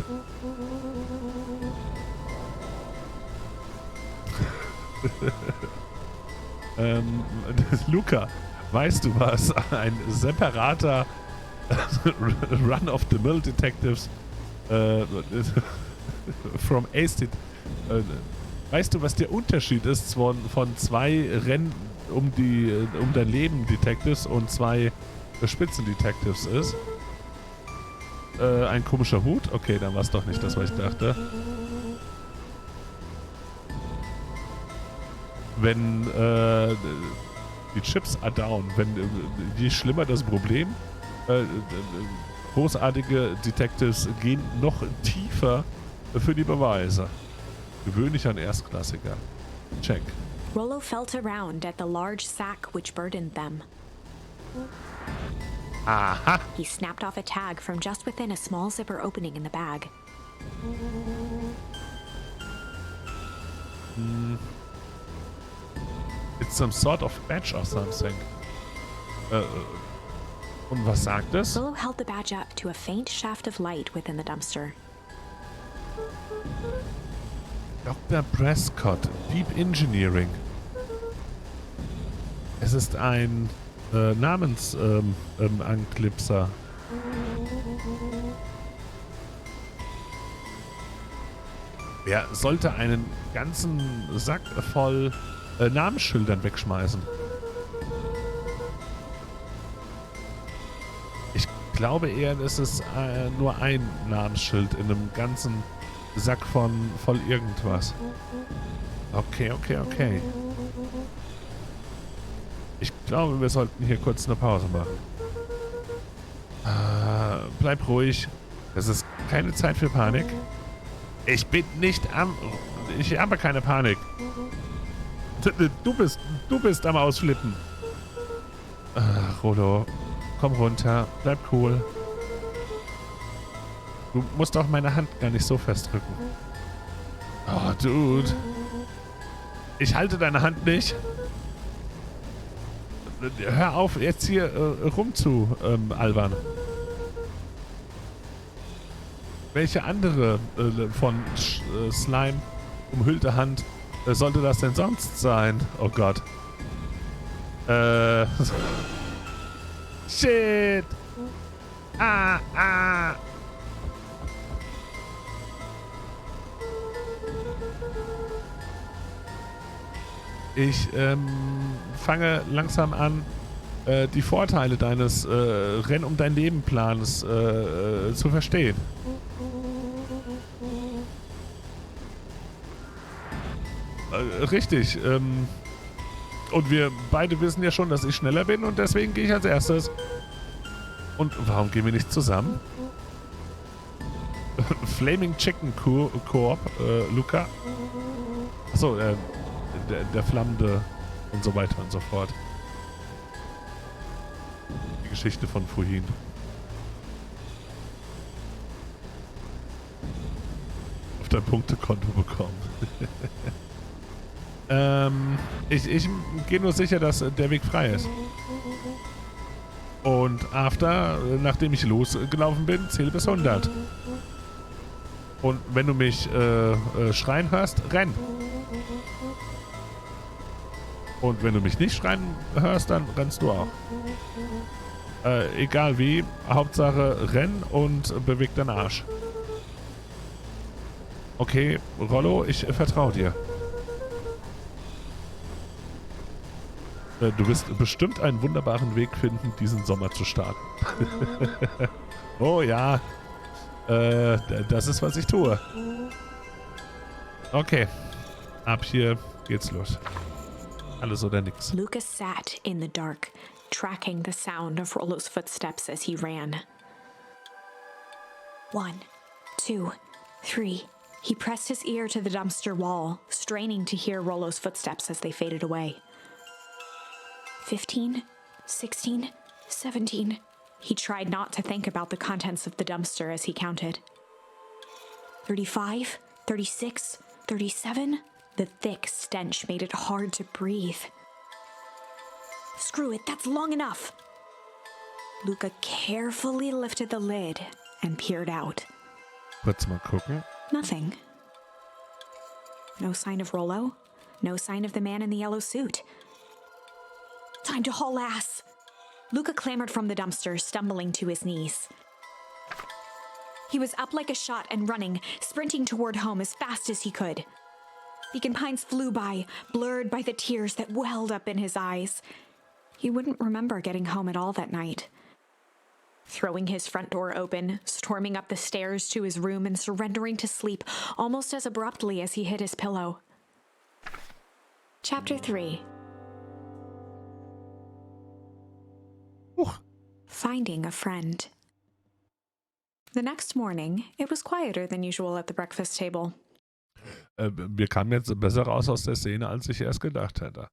Luca, weißt du was? Ein separater Run-of-the-Mill Detectives from Ace. Weißt du, was der Unterschied ist von 2 Rennen um dein Leben Detectives und 2 Spitzen-Detectives ist? Ein komischer Hut? Okay, dann war es doch nicht das, was ich dachte. Wenn die Chips are down, je schlimmer das Problem, großartige Detectives gehen noch tiefer für die Beweise. Gewöhnlich ein Erstklassiker. Check. Rollo felt around at the large sack which burdened them. Aha. He snapped off a tag from just within a small zipper opening in the bag. It's some sort of badge or something. Und was sagt es? Rollo held the badge up to a faint shaft of light within the dumpster. Dr. Prescott, Deep Engineering. Es ist ein Namensanklipser. Wer sollte einen ganzen Sack voll Namensschildern wegschmeißen? Ich glaube eher, es ist nur ein Namensschild in einem ganzen Sack voll irgendwas. Okay. Ich glaube, wir sollten hier kurz eine Pause machen. Bleib ruhig. Das ist keine Zeit für Panik. Ich bin nicht ich habe keine Panik. Du bist am Ausflippen. Rollo, komm runter. Bleib cool. Du musst auch meine Hand gar nicht so festdrücken. Oh, Dude. Ich halte deine Hand nicht. Hör auf, jetzt hier albern. Welche andere von Slime umhüllte Hand sollte das denn sonst sein? Oh Gott. Shit. Ich fange langsam an, die Vorteile deines Renn um dein Leben Plans zu verstehen. Richtig. Und wir beide wissen ja schon, dass ich schneller bin und deswegen gehe ich als erstes. Und warum gehen wir nicht zusammen? Flaming Chicken Koop, Luca. Achso, der flammende und so weiter und so fort. Die Geschichte von vorhin. Auf dein Punktekonto bekommen. Ich gehe nur sicher, dass der Weg frei ist. Und nachdem ich losgelaufen bin, zähle bis 100. Und wenn du mich schreien hörst, renn. Und wenn du mich nicht schreien hörst, dann rennst du auch. Egal wie, Hauptsache renn und beweg deinen Arsch. Okay, Rollo, ich vertraue dir. Du wirst bestimmt einen wunderbaren Weg finden, diesen Sommer zu starten. Oh ja. Das ist, was ich tue. Okay. Ab hier geht's los. Alles oder nix. Lucas sat in the dark, tracking the sound of Rollo's footsteps as he ran. 1, 2, 3. He pressed his ear to the dumpster wall, straining to hear Rollo's footsteps as they faded away. 15, 16, 17. He tried not to think about the contents of the dumpster as he counted. 35, 36, 37. The thick stench made it hard to breathe. Screw it, that's long enough. Luca carefully lifted the lid and peered out. Kurz mal gucken. Nothing. No sign of Rollo. No sign of the man in the yellow suit. Time to haul ass. Luca clambered from the dumpster, stumbling to his knees. He was up like a shot and running, sprinting toward home as fast as he could. Beacon Pines flew by, blurred by the tears that welled up in his eyes. He wouldn't remember getting home at all that night. Throwing his front door open, storming up the stairs to his room and surrendering to sleep almost as abruptly as he hit his pillow. Chapter 3. Finding a friend. The next morning, it was quieter than usual at the breakfast table. Wir kamen jetzt besser raus aus der Szene, als ich erst gedacht hätte.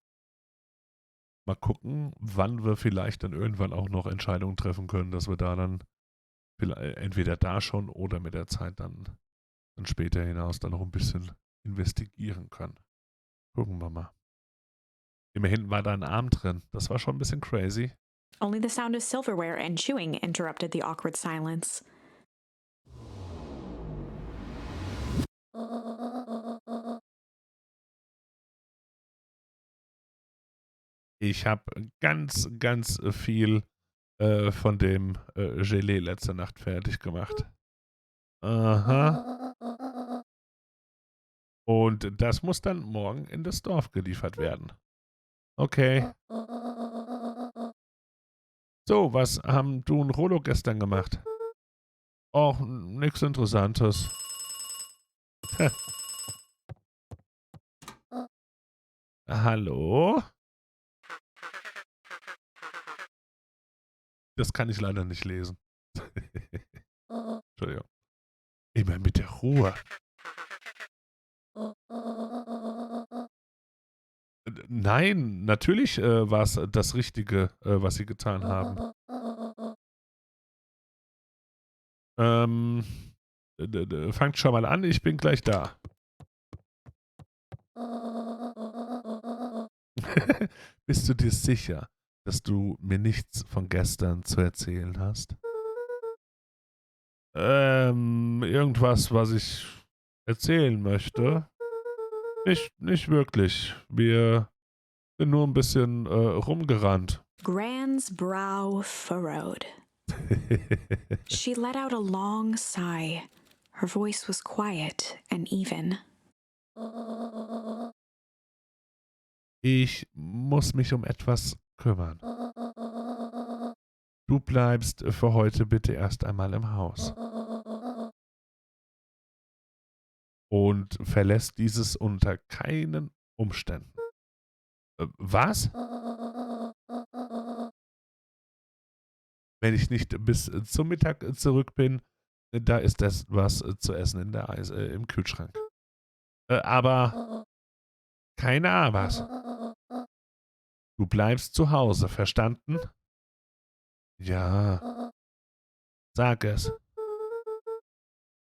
Mal gucken, wann wir vielleicht dann irgendwann auch noch Entscheidungen treffen können, dass wir da dann entweder da schon oder mit der Zeit dann später hinaus dann noch ein bisschen investigieren können. Gucken wir mal. Immerhin war da ein Arm drin. Das war schon ein bisschen crazy. Only the sound of silverware and chewing interrupted the awkward silence. Ich habe ganz, ganz viel von dem Gelee letzte Nacht fertig gemacht. Aha. Und das muss dann morgen in das Dorf geliefert werden. Okay. So, was haben du und Rollo gestern gemacht? Och, nichts Interessantes. Hallo? Das kann ich leider nicht lesen. Entschuldigung. Immer mit der Ruhe. Nein, natürlich war es das Richtige, was sie getan haben. Fangt schon mal an, ich bin gleich da. Bist du dir sicher, dass du mir nichts von gestern zu erzählen hast? Irgendwas, was ich erzählen möchte? Nicht wirklich. Wir sind nur ein bisschen rumgerannt. Gran's brow furrowed. She let out a long sigh. Her voice was quiet and even. Ich muss mich um etwas kümmern. Du bleibst für heute bitte erst einmal im Haus. Und verlässt dieses unter keinen Umständen. Was? Wenn ich nicht bis zum Mittag zurück bin, Da ist das was zu essen in der im Kühlschrank. Aber keine Abers. Du bleibst zu Hause, verstanden? Ja. Sag es.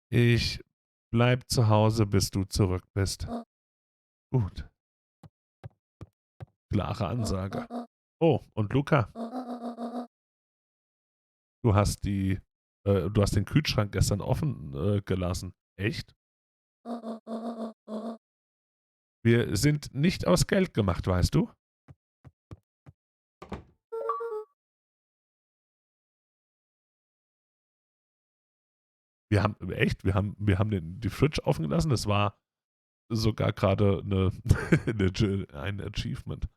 Ich bleib zu Hause, bis du zurück bist. Gut. Klare Ansage. Oh, und Luca, du hast den Kühlschrank gestern offen gelassen. Echt? Wir sind nicht aus Geld gemacht, weißt du? Wir haben die Fridge offen gelassen. Das war sogar gerade ein Achievement.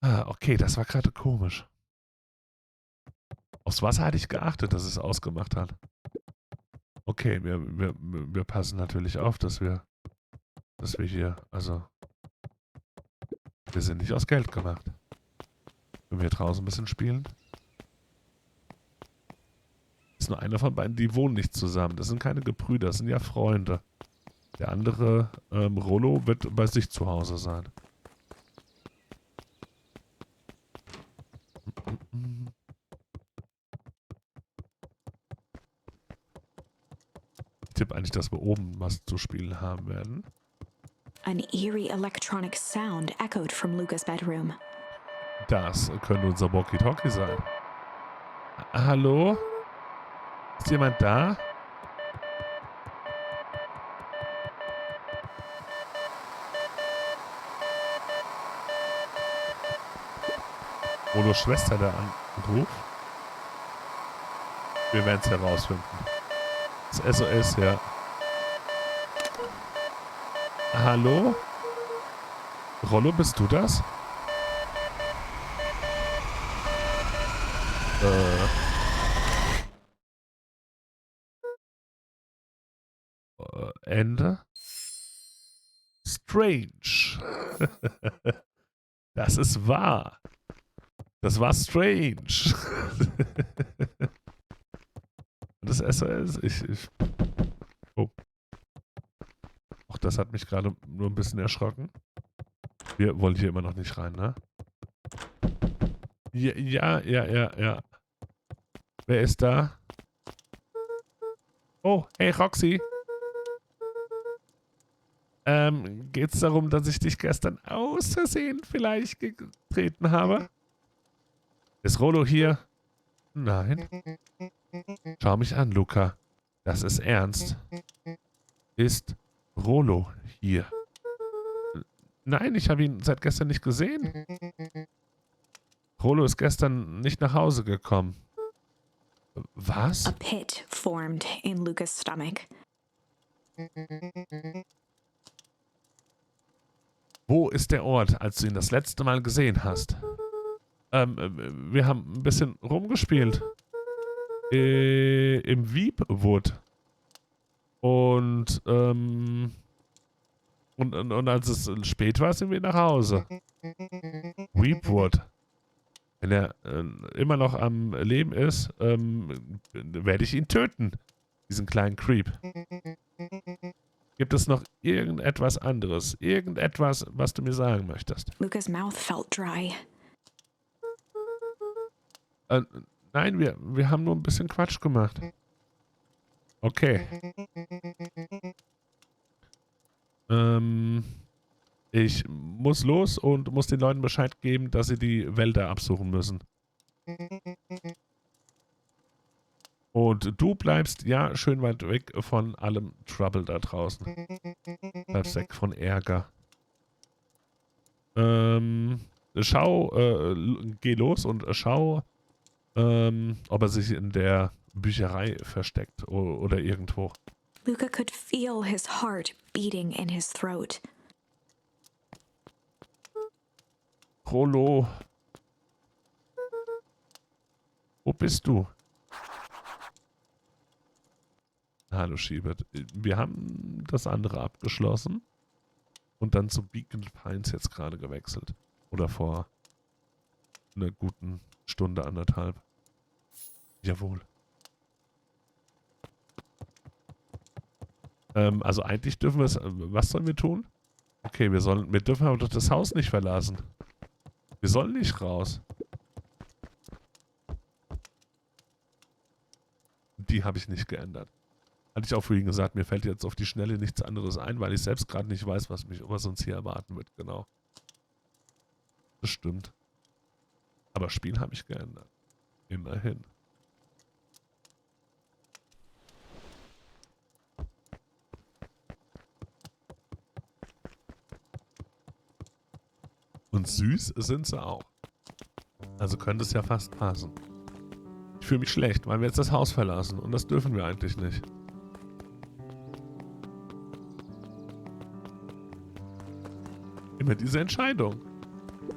Ah, okay, das war gerade komisch. Aufs Wasser hatte ich geachtet, dass es ausgemacht hat. Okay, wir passen natürlich auf, dass wir hier, also, wir sind nicht aus Geld gemacht. Können wir draußen ein bisschen spielen? Ist nur einer von beiden, die wohnen nicht zusammen. Das sind keine Gebrüder, das sind ja Freunde. Der andere, Rollo, wird bei sich zu Hause sein. Ich tippe eigentlich, dass wir oben was zu spielen haben werden. An eerie electronic sound echoed from Luca's bedroom. Das könnte unser Walkie-Talkie sein. Hallo? Ist jemand da? Rolos Schwester der Anruf. Wir werden es herausfinden. Das SOS, ja. Hallo? Rollo, bist du das? Ende? Strange. Das ist wahr. Das war strange. Das SOS, oh. Auch das hat mich gerade nur ein bisschen erschrocken. Wir wollen hier immer noch nicht rein, ne? Ja. Wer ist da? Oh, hey Roxy. Geht's darum, dass ich dich gestern aus Versehen vielleicht getreten habe? Ist Rollo hier? Nein. Schau mich an, Luca. Das ist ernst. Ist Rollo hier? Nein, ich habe ihn seit gestern nicht gesehen. Rollo ist gestern nicht nach Hause gekommen. Was? A pit formed in Luca's stomach. Wo ist der Ort, als du ihn das letzte Mal gesehen hast? Wir haben ein bisschen rumgespielt. Im Weepwood. Und als es spät war, sind wir nach Hause. Weepwood. Wenn er immer noch am Leben ist, werde ich ihn töten. Diesen kleinen Creep. Gibt es noch irgendetwas anderes? Irgendetwas, was du mir sagen möchtest? Luca's mouth felt dry. Nein, wir haben nur ein bisschen Quatsch gemacht. Okay. Ich muss los und muss den Leuten Bescheid geben, dass sie die Wälder absuchen müssen. Und du bleibst ja schön weit weg von allem Trouble da draußen. Bleibst weg von Ärger. Geh los und schau, ob er sich in der Bücherei versteckt oder irgendwo. Luca could feel his heart beating in his throat. Rollo. Wo bist du? Hallo Schiebert. Wir haben das andere abgeschlossen und dann zu Beacon Pines jetzt gerade gewechselt. Oder vor einer guten Stunde, anderthalb. Jawohl. Also eigentlich dürfen wir es... Was sollen wir tun? Okay, wir dürfen aber doch das Haus nicht verlassen. Wir sollen nicht raus. Die habe ich nicht geändert. Hatte ich auch vorhin gesagt, mir fällt jetzt auf die Schnelle nichts anderes ein, weil ich selbst gerade nicht weiß, was uns hier erwarten wird. Genau. Das stimmt. Aber Spiel habe ich geändert. Immerhin. Und süß sind sie auch. Also könnte es ja fast passen. Ich fühle mich schlecht, weil wir jetzt das Haus verlassen. Und das dürfen wir eigentlich nicht. Immer diese Entscheidung.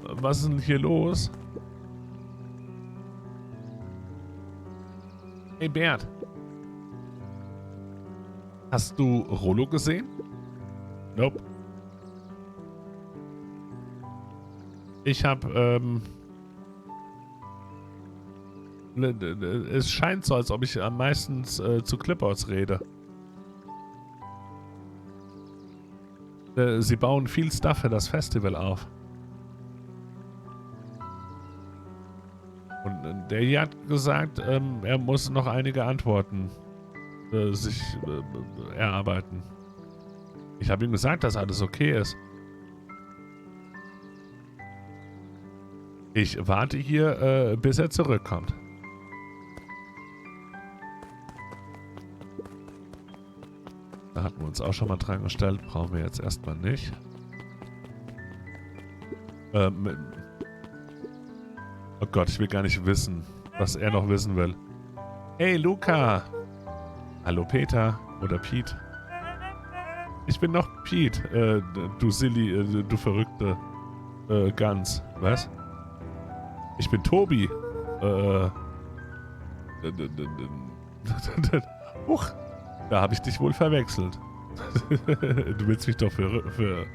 Was ist denn hier los? Hey Bert. Hast du Rollo gesehen? Nope. Ich habe, es scheint so, als ob ich am meisten zu Clipboards rede. Sie bauen viel Stuff für das Festival auf. Und der hier hat gesagt, er muss noch einige Antworten sich erarbeiten. Ich habe ihm gesagt, dass alles okay ist. Ich warte hier, bis er zurückkommt. Da hatten wir uns auch schon mal dran gestellt. Brauchen wir jetzt erstmal nicht. Oh Gott, ich will gar nicht wissen, was er noch wissen will. Hey, Luca! Hallo, Peter. Oder Pete. Ich bin noch Pete. Du Silly, du verrückte Gans. Was? Ich bin Tobi. Huch, da habe ich dich wohl verwechselt. Du willst mich doch für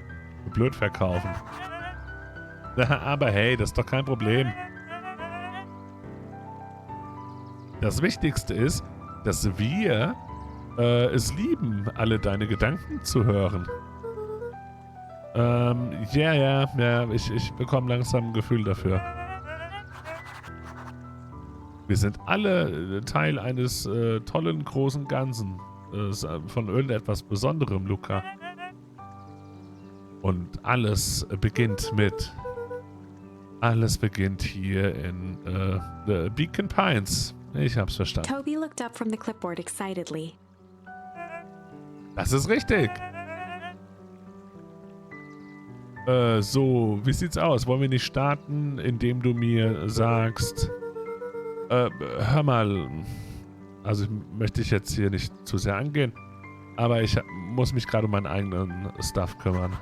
blöd verkaufen. Aber hey, das ist doch kein Problem. Das Wichtigste ist, dass wir es lieben, alle deine Gedanken zu hören. Ja, ich bekomme langsam ein Gefühl dafür. Wir sind alle Teil eines tollen, großen Ganzen. Von irgendetwas Besonderem, Luca. Und alles beginnt mit... Alles beginnt hier in Beacon Pines. Ich hab's verstanden. Toby looked up from the clipboard excitedly. Das ist richtig. So, wie sieht's aus? Wollen wir nicht starten, indem du mir sagst... hör mal, also ich möchte dich jetzt hier nicht zu sehr angehen, aber ich muss mich gerade um meinen eigenen Stuff kümmern.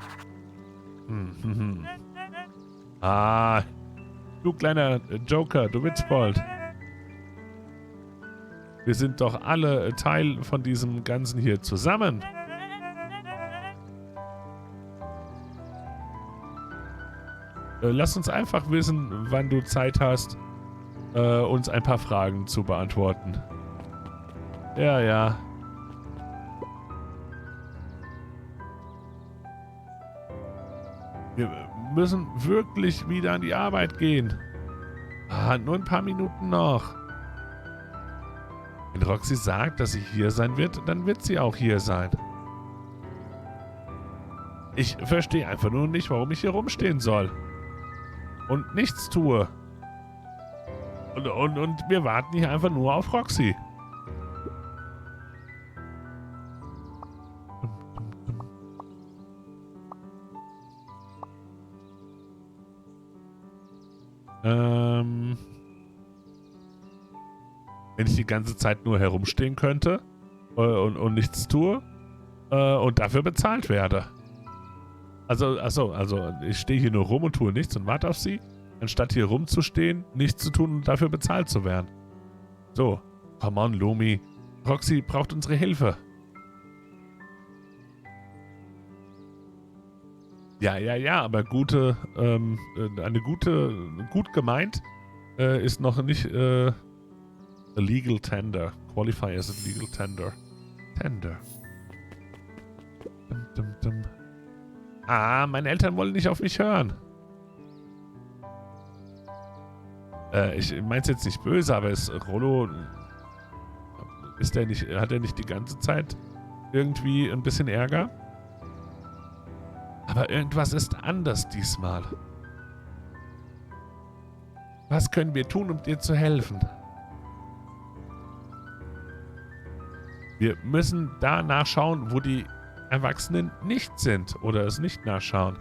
Ah, du kleiner Joker, du Witzbold. Wir sind doch alle Teil von diesem Ganzen hier zusammen. Lass uns einfach wissen, wann du Zeit hast, uns ein paar Fragen zu beantworten. Ja. Wir müssen wirklich wieder an die Arbeit gehen. Nur ein paar Minuten noch. Wenn Roxy sagt, dass sie hier sein wird, dann wird sie auch hier sein. Ich verstehe einfach nur nicht, warum ich hier rumstehen soll. Und nichts tue. Und wir warten hier einfach nur auf Roxy. Wenn ich die ganze Zeit nur herumstehen könnte und nichts tue und dafür bezahlt werde. Also ich stehe hier nur rum und tue nichts und warte auf sie, anstatt hier rumzustehen, nichts zu tun und dafür bezahlt zu werden. So, come on, Lumi. Roxy braucht unsere Hilfe. Ja, aber gut gemeint ist noch nicht a legal tender. Qualify as a legal tender. Tender. Ah, meine Eltern wollen nicht auf mich hören. Ich meine es jetzt nicht böse, aber ist Rollo... hat er nicht die ganze Zeit irgendwie ein bisschen Ärger? Aber irgendwas ist anders diesmal. Was können wir tun, um dir zu helfen? Wir müssen da nachschauen, wo die Erwachsenen nicht sind oder es nicht nachschauen.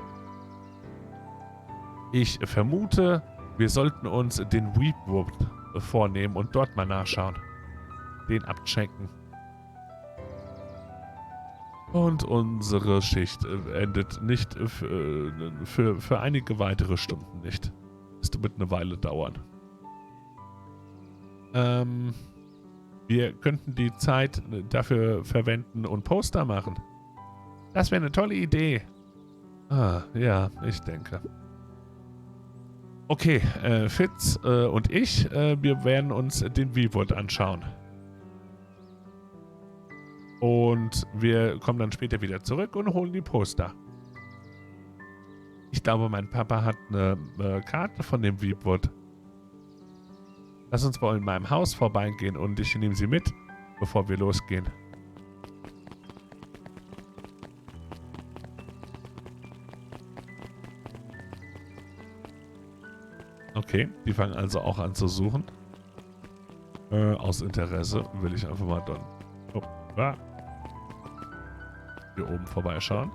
Ich vermute, wir sollten uns den Weepwood vornehmen und dort mal nachschauen. Den abchecken. Und unsere Schicht endet nicht für einige weitere Stunden nicht. Das wird eine Weile dauern. Wir könnten die Zeit dafür verwenden und Poster machen. Das wäre eine tolle Idee. Ah, ja, ich denke. Okay, Fitz und ich, wir werden uns den Weepwood anschauen. Und wir kommen dann später wieder zurück und holen die Poster. Ich glaube, mein Papa hat eine Karte von dem Weepwood. Lass uns mal in meinem Haus vorbeigehen und ich nehme sie mit, bevor wir losgehen. Okay, die fangen also auch an zu suchen. Aus Interesse will ich einfach mal dann hier oben vorbeischauen.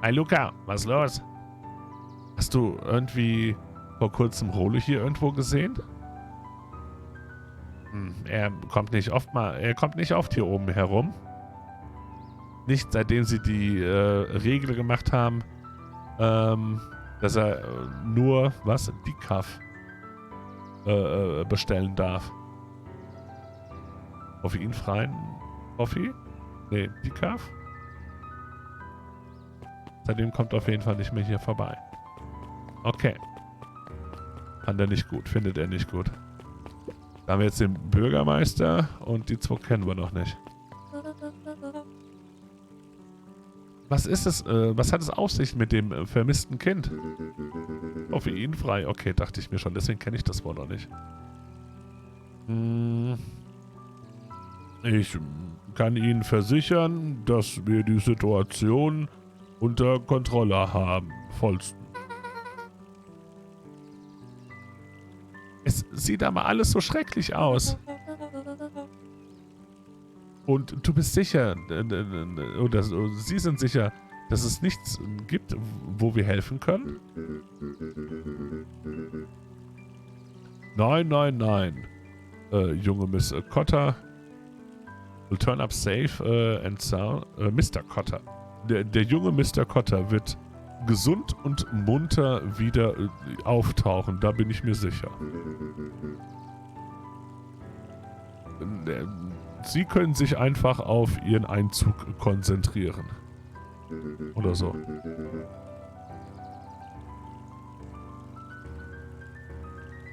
Hi Luca, was ist los? Hast du irgendwie vor kurzem Rollo hier irgendwo gesehen? Er kommt nicht oft hier oben herum. Nicht seitdem sie die Regel gemacht haben, dass er nur, Decaf bestellen darf. Koffeinfreien Coffee? Nee, Decaf? Seitdem kommt er auf jeden Fall nicht mehr hier vorbei. Okay. Fand er nicht gut, findet er nicht gut. Da haben wir jetzt den Bürgermeister und die zwei kennen wir noch nicht. Was ist es? Was hat es auf sich mit dem vermissten Kind? Koffeinfrei. Okay, dachte ich mir schon. Deswegen kenne ich das Wort noch nicht. Ich kann Ihnen versichern, dass wir die Situation unter Kontrolle haben. Vollsten. Es sieht aber alles so schrecklich aus. Und du bist sicher, oder Sie sind sicher, dass es nichts gibt, wo wir helfen können? Nein, nein, nein. Junge Miss Cotter will turn up safe and sound. Mr. Cotter. Der junge Mr. Cotter wird gesund und munter wieder auftauchen, da bin ich mir sicher. Sie können sich einfach auf Ihren Einzug konzentrieren. Oder so.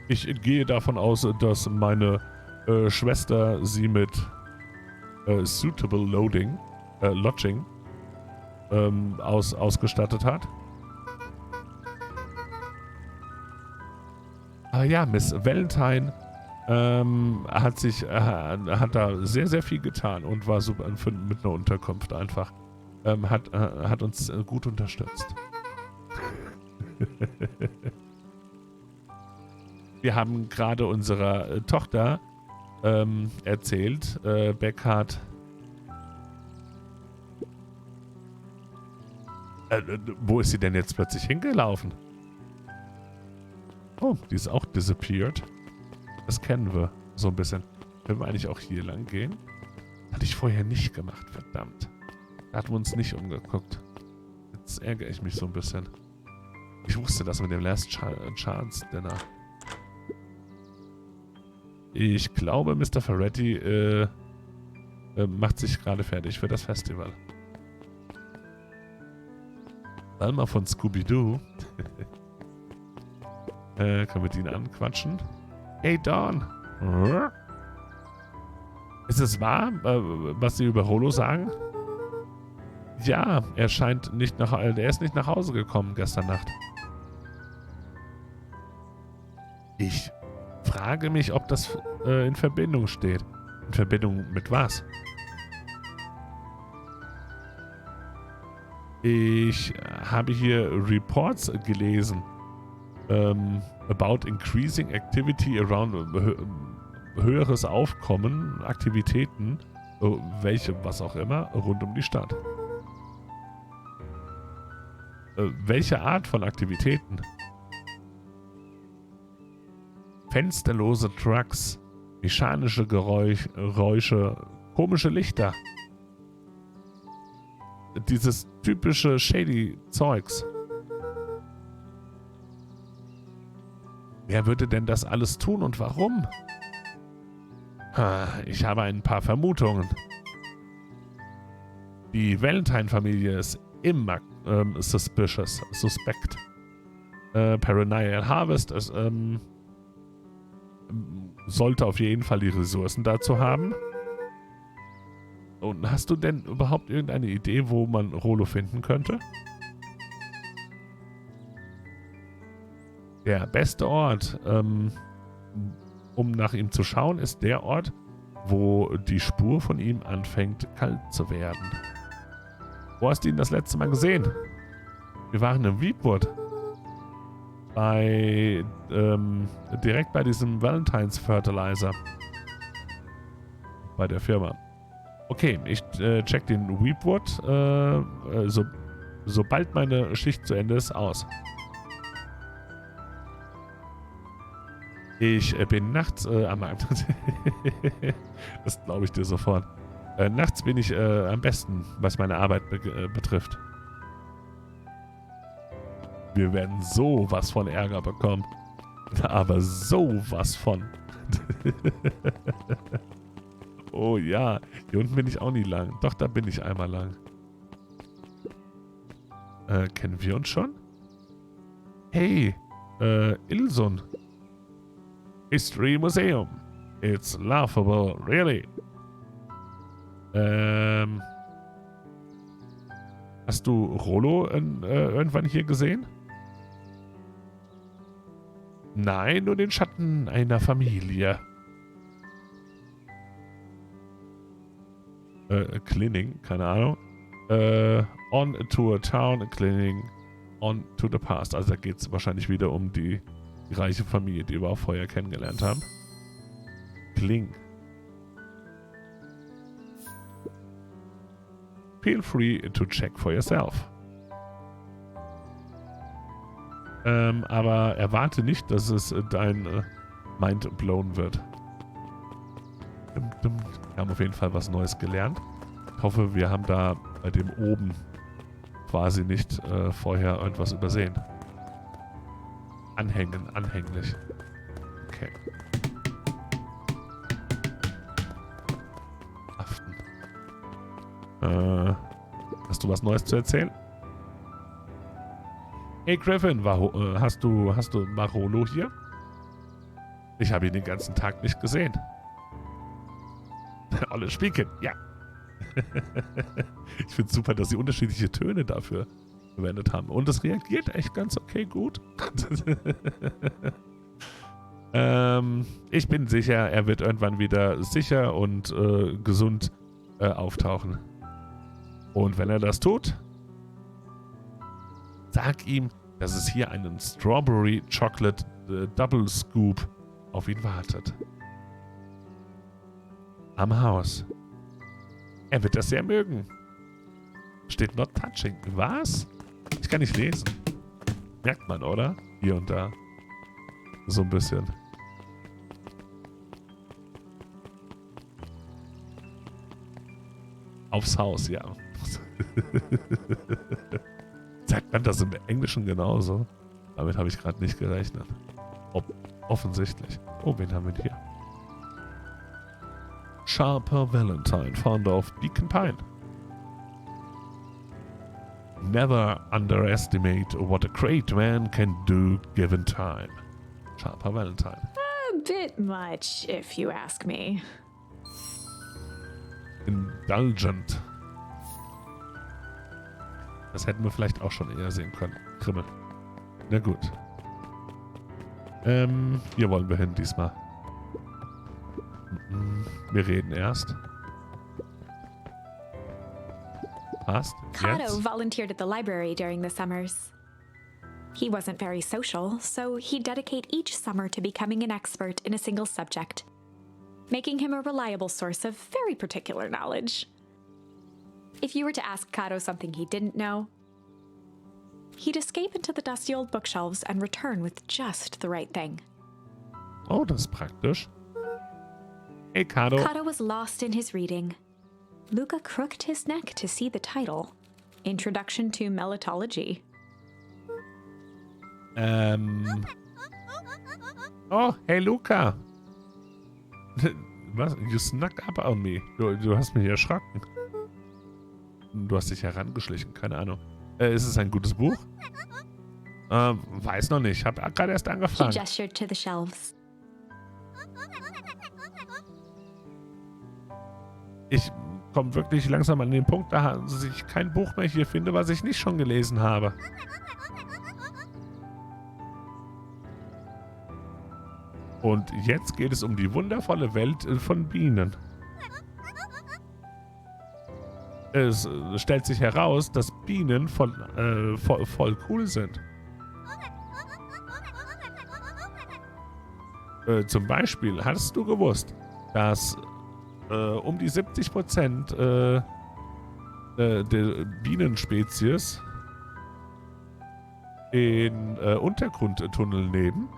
Ich gehe davon aus, dass meine Schwester sie mit suitable Lodging ausgestattet hat. Aber ja, Miss Valentine hat da sehr, sehr viel getan und war super mit einer Unterkunft einfach. Hat uns gut unterstützt. Wir haben gerade unserer Tochter erzählt, Beckhardt. Wo ist sie denn jetzt plötzlich hingelaufen? Oh, die ist auch disappeared. Das kennen wir so ein bisschen. Können wir eigentlich auch hier lang gehen? Hatte ich vorher nicht gemacht, verdammt. Da hatten wir uns nicht umgeguckt. Jetzt ärgere ich mich so ein bisschen. Ich wusste das mit dem Last Chance Dinner. Ich glaube, Mr. Ferretti macht sich gerade fertig für das Festival. Salma von Scooby-Doo. Können wir den anquatschen? Hey, Dawn. Ist es wahr, was Sie über Rollo sagen? Ja, er ist nicht nach Hause gekommen gestern Nacht. Ich frage mich, ob das in Verbindung steht. In Verbindung mit was? Ich habe hier Reports gelesen. About increasing activity around höheres Aufkommen, Aktivitäten, was auch immer, rund um die Stadt. Welche Art von Aktivitäten? Fensterlose Trucks, mechanische Geräusche, komische Lichter. Dieses typische shady Zeugs. Wer würde denn das alles tun und warum? Ich habe ein paar Vermutungen. Die Valentine-Familie ist immer suspekt. Perennial Harvest ist, sollte auf jeden Fall die Ressourcen dazu haben. Und hast du denn überhaupt irgendeine Idee, wo man Rollo finden könnte? Der beste Ort, um nach ihm zu schauen, ist der Ort, wo die Spur von ihm anfängt, kalt zu werden. Wo hast du ihn das letzte Mal gesehen? Wir waren in Weedwood. Direkt bei diesem Valentine's Fertilizer. Bei der Firma. Okay, ich check den Weedwood, sobald meine Schicht zu Ende ist, aus. Ich bin nachts am das glaube ich dir sofort. Nachts bin ich am besten, was meine Arbeit betrifft. Wir werden sowas von Ärger bekommen. Aber sowas von. Oh ja, hier unten bin ich auch nie lang. Doch, da bin ich einmal lang. Kennen wir uns schon? Hey, Ilson. History Museum. It's laughable, really. Hast du Rollo irgendwann hier gesehen? Nein, nur den Schatten einer Familie. Cleaning, keine Ahnung. On to a town, cleaning, on to the past. Also da geht es wahrscheinlich wieder um die reiche Familie, die wir auch vorher kennengelernt haben. Kling. Feel free to check for yourself. Aber erwarte nicht, dass es dein Mind blown wird. Wir haben auf jeden Fall was Neues gelernt. Ich hoffe, wir haben da bei dem oben quasi nicht vorher irgendwas übersehen. Anhänglich. Okay. Haften. Hast du was Neues zu erzählen? Hey Griffin, hast du Marolo hier? Ich habe ihn den ganzen Tag nicht gesehen. Alle Spielkind, ja. Ich finde es super, dass sie unterschiedliche Töne dafür verwendet haben. Und es reagiert echt ganz okay gut. Ich bin sicher, er wird irgendwann wieder sicher und gesund auftauchen. Und wenn er das tut, sag ihm, dass es hier einen Strawberry Chocolate Double Scoop auf ihn wartet. Am Haus. Er wird das sehr mögen. Steht not touching. Was? Ich kann nicht lesen. Merkt man, oder? Hier und da. So ein bisschen. Aufs Haus, ja. Sagt man das im Englischen genauso? Damit habe ich gerade nicht gerechnet. Offensichtlich. Oh, wen haben wir hier? Sharper Valentine, founder of Beacon Pine. Never underestimate what a great man can do given time. Sharper Valentine. A bit much, if you ask me. Indulgent. Das hätten wir vielleicht auch schon eher sehen können. Krimmel. Na gut. Hier wollen wir hin diesmal. Wir reden erst. Passt. Kato volunteered at the library during the summers. He wasn't very social, so he'd dedicate each summer to becoming an expert in a single subject, making him a reliable source of very particular knowledge. If you were to ask Kato something he didn't know, he'd escape into the dusty old bookshelves and return with just the right thing. Oh, das ist praktisch. Hey, Kato. Kato was lost in his reading. Luca crooked his neck to see the title, Introduction to Melitology. Oh, hey, Luca. Was? You snuck up on me. Du hast mich erschrocken. Du hast dich herangeschlichen, keine Ahnung. Ist es ein gutes Buch? Weiß noch nicht. Hab gerade erst angefangen. He gestured to the shelves. Ich komme wirklich langsam an den Punkt, dass ich kein Buch mehr hier finde, was ich nicht schon gelesen habe. Und jetzt geht es um die wundervolle Welt von Bienen. Es stellt sich heraus, dass Bienen voll cool sind. Zum Beispiel, hast du gewusst, dass um die 70% der Bienenspezies in Untergrundtunneln leben?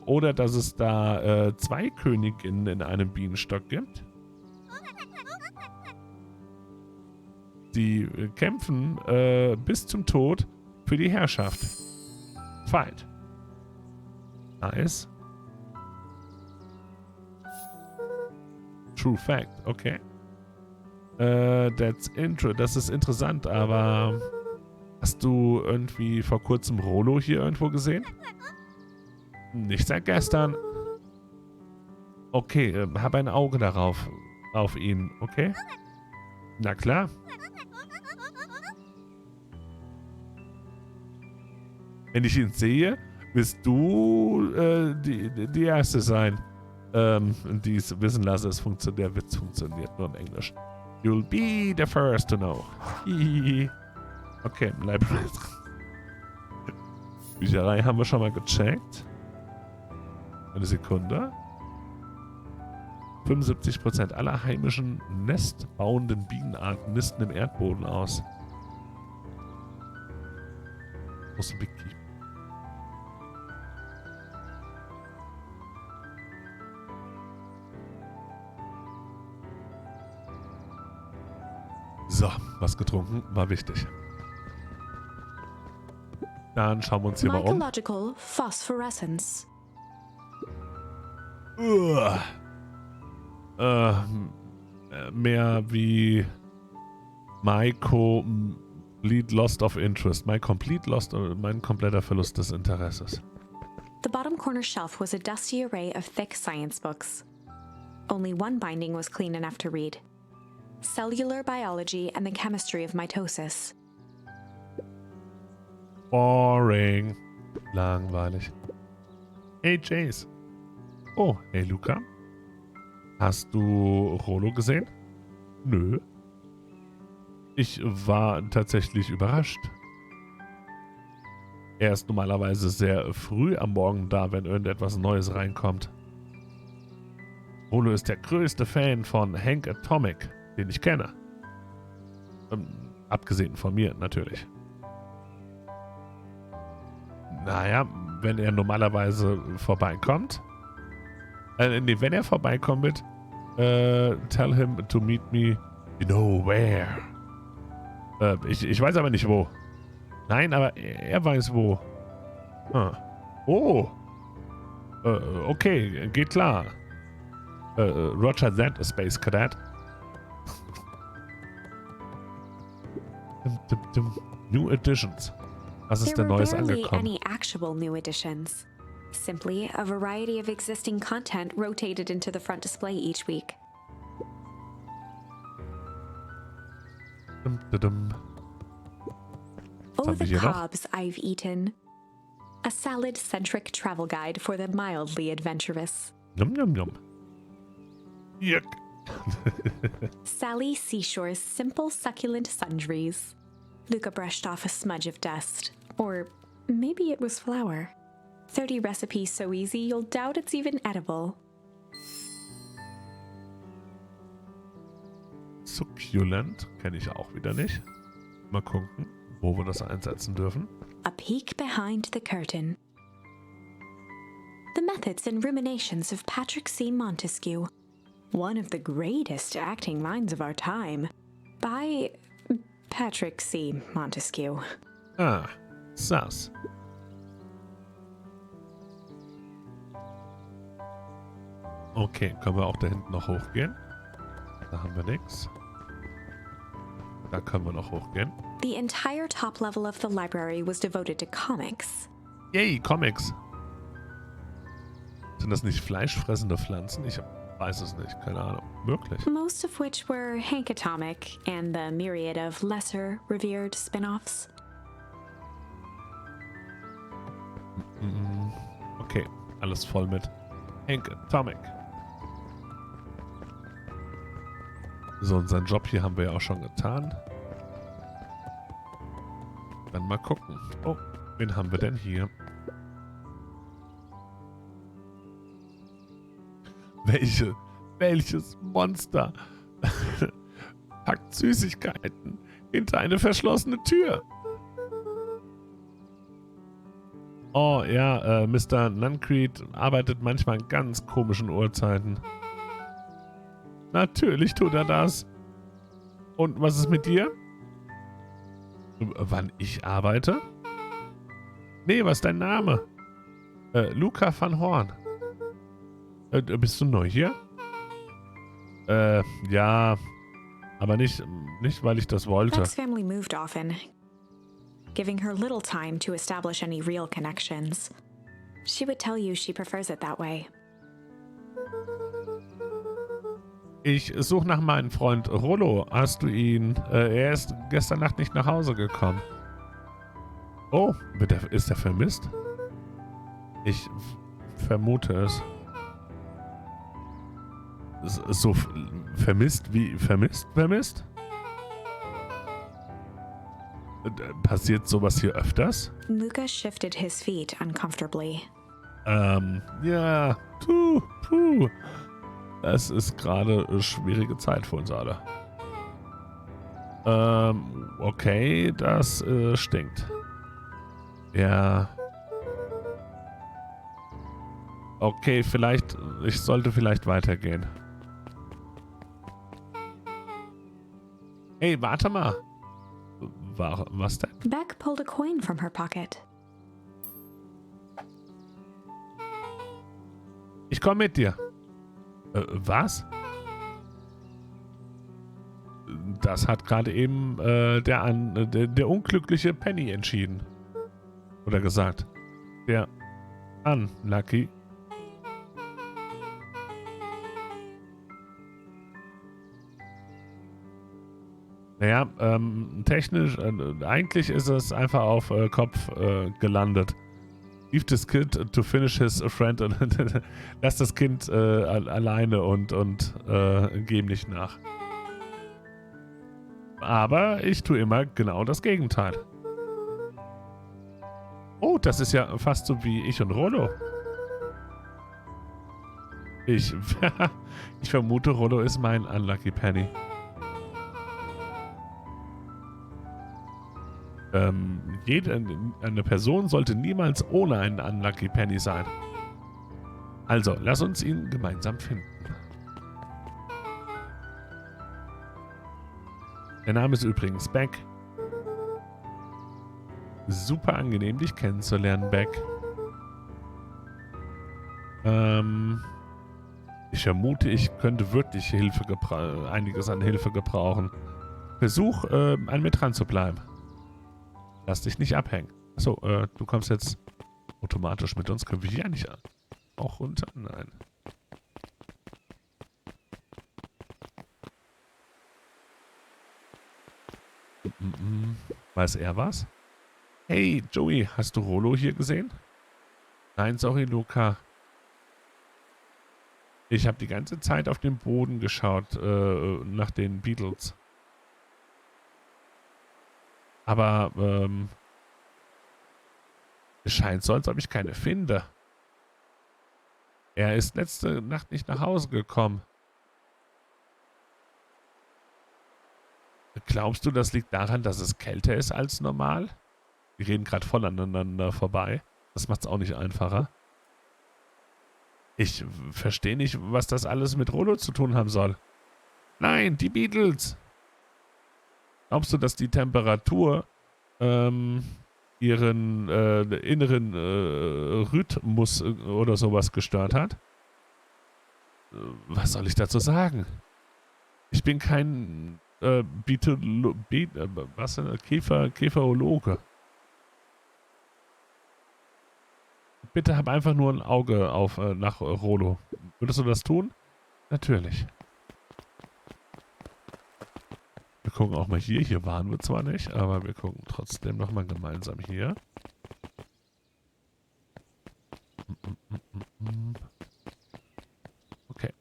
Oder dass es da 2 Königinnen in einem Bienenstock gibt. Die kämpfen bis zum Tod für die Herrschaft. Fight. Nice. True Fact, okay. Das ist interessant, aber hast du irgendwie vor kurzem Rollo hier irgendwo gesehen? Nicht seit gestern. Okay, hab ein Auge darauf. Auf ihn, okay? Na klar. Wenn ich ihn sehe, wirst du die Erste sein, die es wissen lasse, der Witz funktioniert nur in Englisch. You'll be the first to know. Okay, Library. Bücherei haben wir schon mal gecheckt. Eine Sekunde. 75% aller heimischen nestbauenden Bienenarten nisten im Erdboden aus. Mosambiki. So, was getrunken, war wichtig. Dann schauen wir uns hier mal um. Mycological phosphorescence. Mehr wie mein kompletter Verlust des Interesses. The bottom corner shelf was a dusty array of thick science books. Only one binding was clean enough to read. Cellular Biology and the Chemistry of Mitosis. Boring. Langweilig. Hey, Jace. Oh, hey, Luca. Hast du Rollo gesehen? Nö. Ich war tatsächlich überrascht. Er ist normalerweise sehr früh am Morgen da, wenn irgendetwas Neues reinkommt. Rollo ist der größte Fan von Hank Atomic, den ich kenne. Abgesehen von mir, natürlich. Naja, wenn er normalerweise vorbeikommt. Wenn er vorbeikommt mit tell him to meet me, you know where. Ich weiß aber nicht wo. Nein, aber er weiß wo. Oh. Okay, geht klar. Roger that, Space Cadet. New Editions. Was ist denn Neues angekommen? There were barely any actual new editions. Simply a variety of existing content rotated into the front display each week. Oh, the cobs I've eaten. A salad-centric travel guide for the mildly adventurous. Yum, yum, yum. Yuck. Sally Seashore's simple, succulent sundries. Luca brushed off a smudge of dust. Or maybe it was flour. 30 recipes so easy you'll doubt it's even edible. Succulent kenne ich auch wieder nicht. Mal gucken, wo wir das einsetzen dürfen. A peek behind the curtain. The methods and ruminations of Patrick C. Montesquieu, one of the greatest acting minds of our time, by Patrick C. Montesquieu. Ah, sass. Okay, können wir auch da hinten noch hochgehen? Da haben wir nichts. Da können wir noch hochgehen. The entire top level of the library was devoted to comics. Yay, Comics. Sind das nicht fleischfressende Pflanzen? Ich weiß es nicht, keine Ahnung. Wirklich. Most of which were Hank Atomic and the myriad of lesser revered spin-offs. Okay, alles voll mit Hank Atomic. So, unseren Job hier haben wir ja auch schon getan. Dann mal gucken. Oh, wen haben wir denn hier? Welches Monster packt Süßigkeiten hinter eine verschlossene Tür? Oh ja, Mr. Nuncreed arbeitet manchmal an ganz komischen Uhrzeiten. Natürlich tut er das. Und was ist mit dir? Wann ich arbeite? Nee, was ist dein Name? Luca van Horn. Bist du neu hier? Ja. Aber nicht, weil ich das wollte. Beck's family moved often, giving her little time to establish any real connections. She would tell you she prefers it that way. Ich suche nach meinem Freund Rollo. Hast du ihn? Er ist gestern Nacht nicht nach Hause gekommen. Oh, ist er vermisst? Ich vermute es. So vermisst wie vermisst? Vermisst? Passiert sowas hier öfters? Luca shifted his feet uncomfortably. Ja. Puh. Es ist gerade eine schwierige Zeit für uns alle. Okay, das stinkt. Ja. Okay, ich sollte vielleicht weitergehen. Hey, warte mal. Was denn? Beck pulled a coin from her pocket. Ich komme mit dir. Was? Das hat gerade eben der unglückliche Penny entschieden. Oder gesagt. Der Unlucky. Naja, technisch, eigentlich ist es einfach auf Kopf gelandet. Leave this kid to finish his friend. Lass das Kind alleine und gebe nicht nach. Aber ich tue immer genau das Gegenteil. Oh, das ist ja fast so wie ich und Rollo. Ich vermute, Rollo ist mein Unlucky Penny. Eine Person sollte niemals ohne einen Unlucky Penny sein. Also, lass uns ihn gemeinsam finden. Der Name ist übrigens Beck. Super angenehm, dich kennenzulernen, Beck. Ich vermute, ich könnte wirklich einiges an Hilfe gebrauchen. Versuch, an mir dran zu bleiben. Lass dich nicht abhängen. Achso, du kommst jetzt automatisch mit uns. Können wir hier nicht auch runter? Nein. Weiß er was? Hey, Joey, hast du Rollo hier gesehen? Nein, sorry, Luca. Ich habe die ganze Zeit auf den Boden geschaut, nach den Beatles. Aber, es scheint so, als ob ich keine finde. Er ist letzte Nacht nicht nach Hause gekommen. Glaubst du, das liegt daran, dass es kälter ist als normal? Wir reden gerade voll aneinander vorbei. Das macht es auch nicht einfacher. Ich verstehe nicht, was das alles mit Rollo zu tun haben soll. Nein, die Beatles! Glaubst du, dass die Temperatur ihren inneren Rhythmus oder sowas gestört hat? Was soll ich dazu sagen? Ich bin kein Käferologe. Bitte hab einfach nur ein Auge auf nach Rollo. Würdest du das tun? Natürlich. Wir gucken auch mal hier. Hier waren wir zwar nicht, aber wir gucken trotzdem nochmal gemeinsam hier. Okay.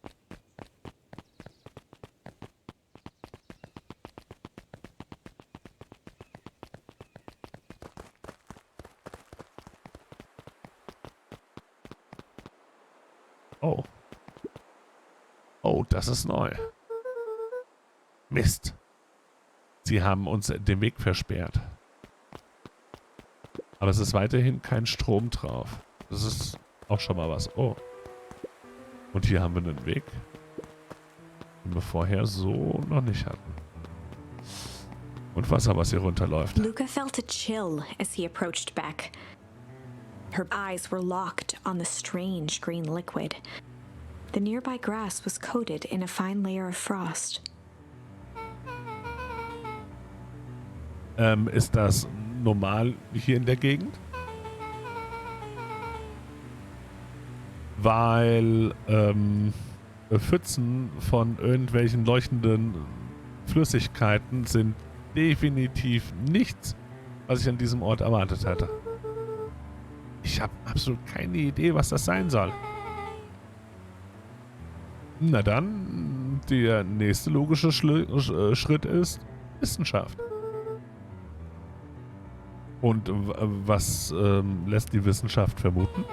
Oh. Oh, das ist neu. Mist. Sie haben uns den Weg versperrt. Aber es ist weiterhin kein Strom drauf. Das ist auch schon mal was. Oh. Und hier haben wir einen Weg, den wir vorher so noch nicht hatten. Und Wasser, was hier runterläuft. Luca felt a chill as he approached Beck. Her eyes were locked on the strange green liquid. The nearby grass was coated in a fine layer of frost. Ist das normal hier in der Gegend? Weil Pfützen von irgendwelchen leuchtenden Flüssigkeiten sind definitiv nichts, was ich an diesem Ort erwartet hätte. Ich habe absolut keine Idee, was das sein soll. Na dann, der nächste logische Schritt ist Wissenschaft. Und was lässt die Wissenschaft vermuten?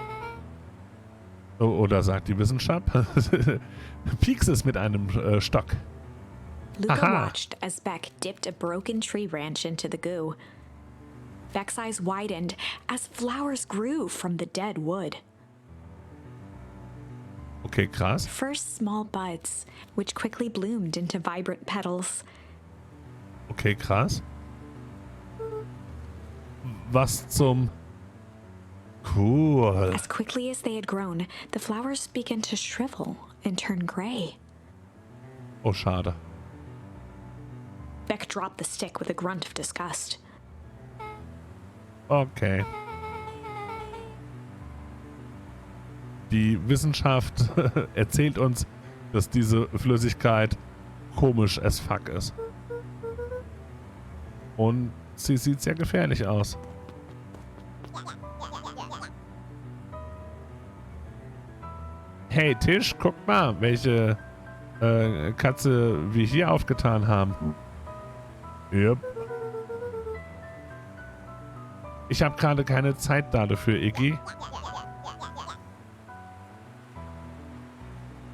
Oder sagt die Wissenschaft? Pieks es mit einem Stock. Luca watched as Beck dipped a broken tree branch into the goo. Beck's eyes widened as flowers grew from the dead wood. Okay, krass. First small buds, which quickly bloomed into vibrant petals. Okay, krass. Was zum... Cool. As quickly as they had grown, the flowers began to shrivel and turn gray. Oh, schade. Beck dropped the stick with a grunt of disgust. Okay. Die Wissenschaft erzählt uns, dass diese Flüssigkeit komisch as fuck ist. Und sie sieht sehr gefährlich aus. Hey Tisch, guck mal, welche Katze wir hier aufgetan haben. Yep. Ich habe gerade keine Zeit dafür, Iggy.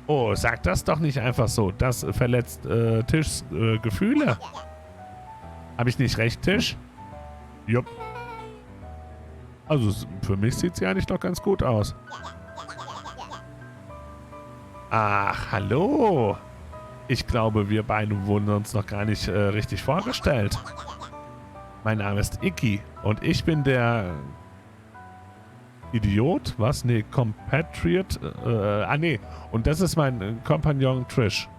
Oh, sag das doch nicht einfach so. Das verletzt Tischs Gefühle. Habe ich nicht recht, Tisch? Jupp. Also für mich sieht sie eigentlich noch ganz gut aus. Ach, hallo. Ich glaube, wir beide wurden uns noch gar nicht richtig vorgestellt. Mein Name ist Iggy und ich bin der Idiot? Was? Nee, Compatriot? Nee. Und das ist mein Kompagnon Trish.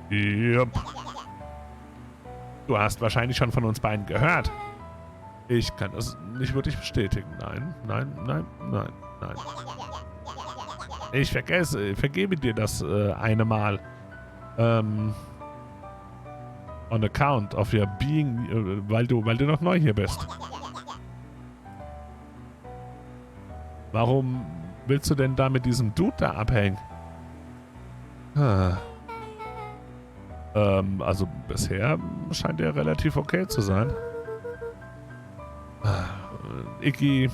Jupp. Du hast wahrscheinlich schon von uns beiden gehört. Ich kann das nicht wirklich bestätigen. Nein, nein, nein, nein, nein. Ich vergebe dir das eine Mal. On account of your being, weil du noch neu hier bist. Warum willst du denn da mit diesem Dude da abhängen? Also bisher scheint er relativ okay zu sein. Iggy,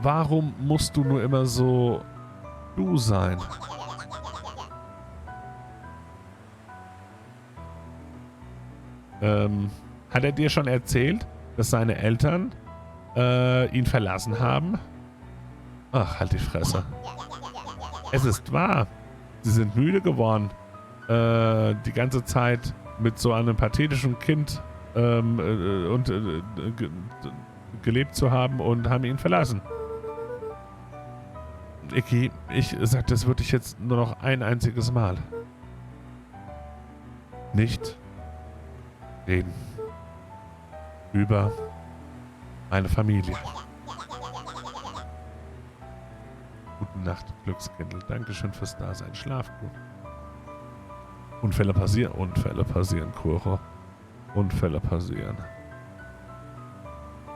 warum musst du nur immer so du sein? Hat er dir schon erzählt, dass seine Eltern ihn verlassen haben? Ach, halt die Fresse. Es ist wahr. Sie sind müde geworden, die ganze Zeit mit so einem pathetischen Kind gelebt zu haben und haben ihn verlassen. Iggy, ich sag das wirklich jetzt nur noch ein einziges Mal. Nicht reden über meine Familie. Gute Nacht, Glückskindl. Dankeschön fürs Dasein. Schlaf gut. Unfälle passieren, Kuro. Unfälle passieren.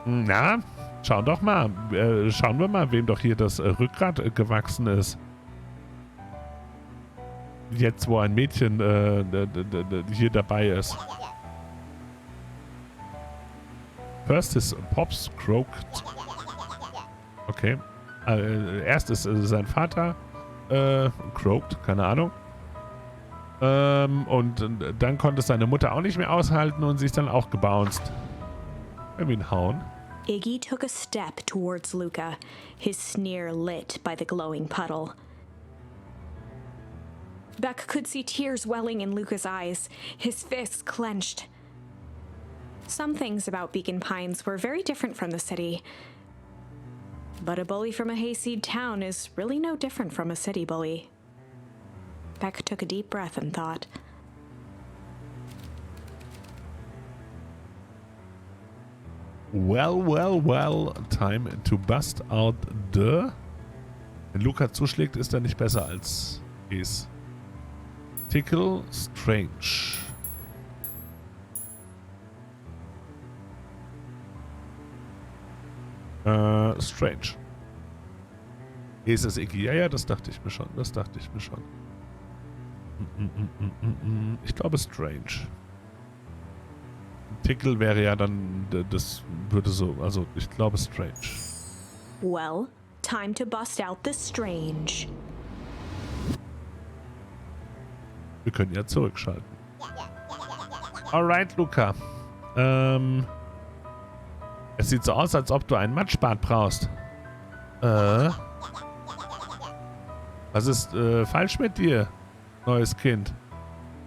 Na, schauen wir mal, wem doch hier das Rückgrat gewachsen ist. Jetzt, wo ein Mädchen hier dabei ist. First is Pops croaked. Okay. Erst ist sein Vater croaked, keine Ahnung. Und dann konnte es seine Mutter auch nicht mehr aushalten und sie ist dann auch gebounced. Wenn wir ihn hauen. Iggy took a step towards Luca, his sneer lit by the glowing puddle. Beck could see tears welling in Luca's eyes, his fists clenched. Some things about Beacon Pines were very different from the city. But a bully from a hayseed town is really no different from a city bully. Beck took a deep breath and thought. Well, time to bust out the... Wenn Luca zuschlägt, ist er nicht besser als es. Tickle Strange. Strange. Ist es Iggy? Ja, das dachte ich mir schon. Ich glaube Strange. Tickle wäre ja dann, das würde so, also ich glaube Strange. Well, time to bust out the Strange. Wir können ja zurückschalten. Alright, Luca. Es sieht so aus, als ob du einen Matschbart brauchst. Was ist falsch mit dir, neues Kind?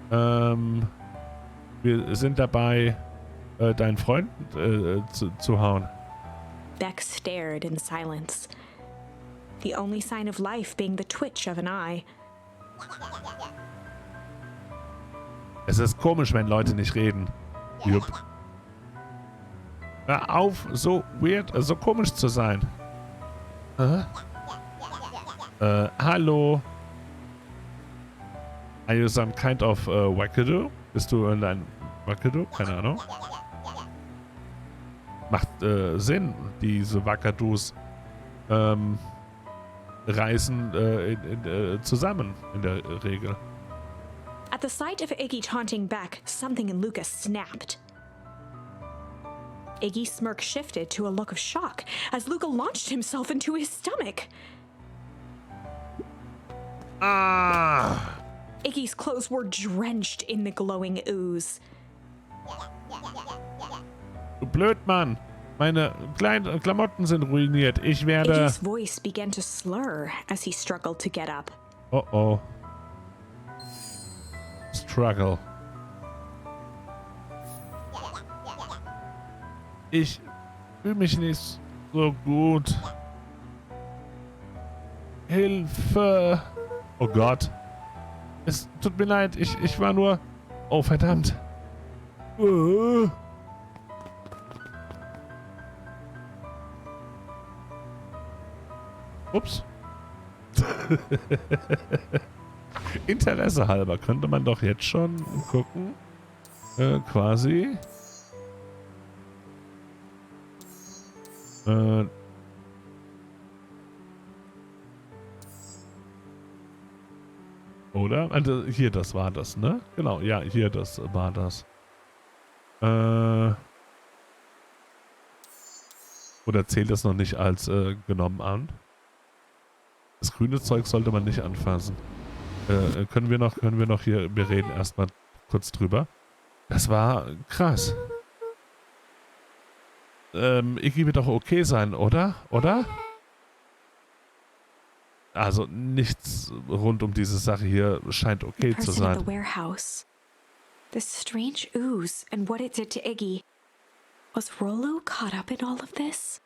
Wir sind dabei, deinen Freund zu hauen. Beck stared in silence, the only sign of life being the twitch of an eye. Es ist komisch, wenn Leute nicht reden. Jupp. Hör auf, so weird, so komisch zu sein. Hallo. Are you some kind of wackadoo? Bist du ein Wackadoo? Keine Ahnung. Macht Sinn, diese Wackadoos reisen zusammen in der Regel. At the sight of Iggy taunting Beck, something in Luca snapped. Iggy's smirk shifted to a look of shock as Luca launched himself into his stomach. Ah! Iggy's clothes were drenched in the glowing ooze. Du Blödmann! Meine kleinen Klamotten sind ruiniert. Ich werde... Iggy's voice began to slur as he struggled to get up. Oh. Struggle. Ich fühle mich nicht so gut. Hilfe! Oh Gott. Es tut mir leid, ich war nur... Oh, verdammt. Ups. Interesse halber könnte man doch jetzt schon gucken. Quasi. Oder? Also hier, das war das, ne? Genau, ja, hier, das war das. Oder zählt das noch nicht als genommen an? Das grüne Zeug sollte man nicht anfassen. Können wir noch hier, wir reden erstmal kurz drüber. Das war krass. Iggy wird doch okay sein, oder? Oder? Also nichts rund um diese Sache hier scheint okay zu sein. The warehouse. This strange ooze and what it did to Iggy. Was Rollo caught up in all of this?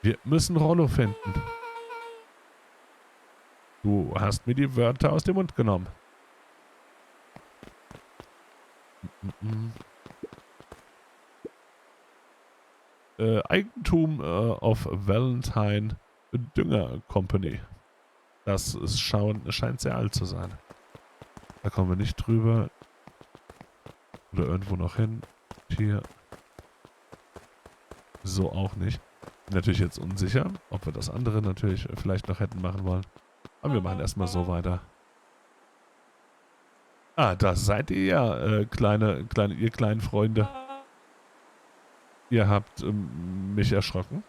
Wir müssen Rollo finden. Du hast mir die Wörter aus dem Mund genommen. Eigentum of Valentine Dünger Company. Das scheint sehr alt zu sein. Da kommen wir nicht drüber. Oder irgendwo noch hin. Hier. So auch nicht. Bin natürlich jetzt unsicher, ob wir das andere natürlich vielleicht noch hätten machen wollen. Aber wir machen erstmal so weiter. Ah, da seid ihr ja, ihr kleinen Freunde. Ihr habt mich erschrocken.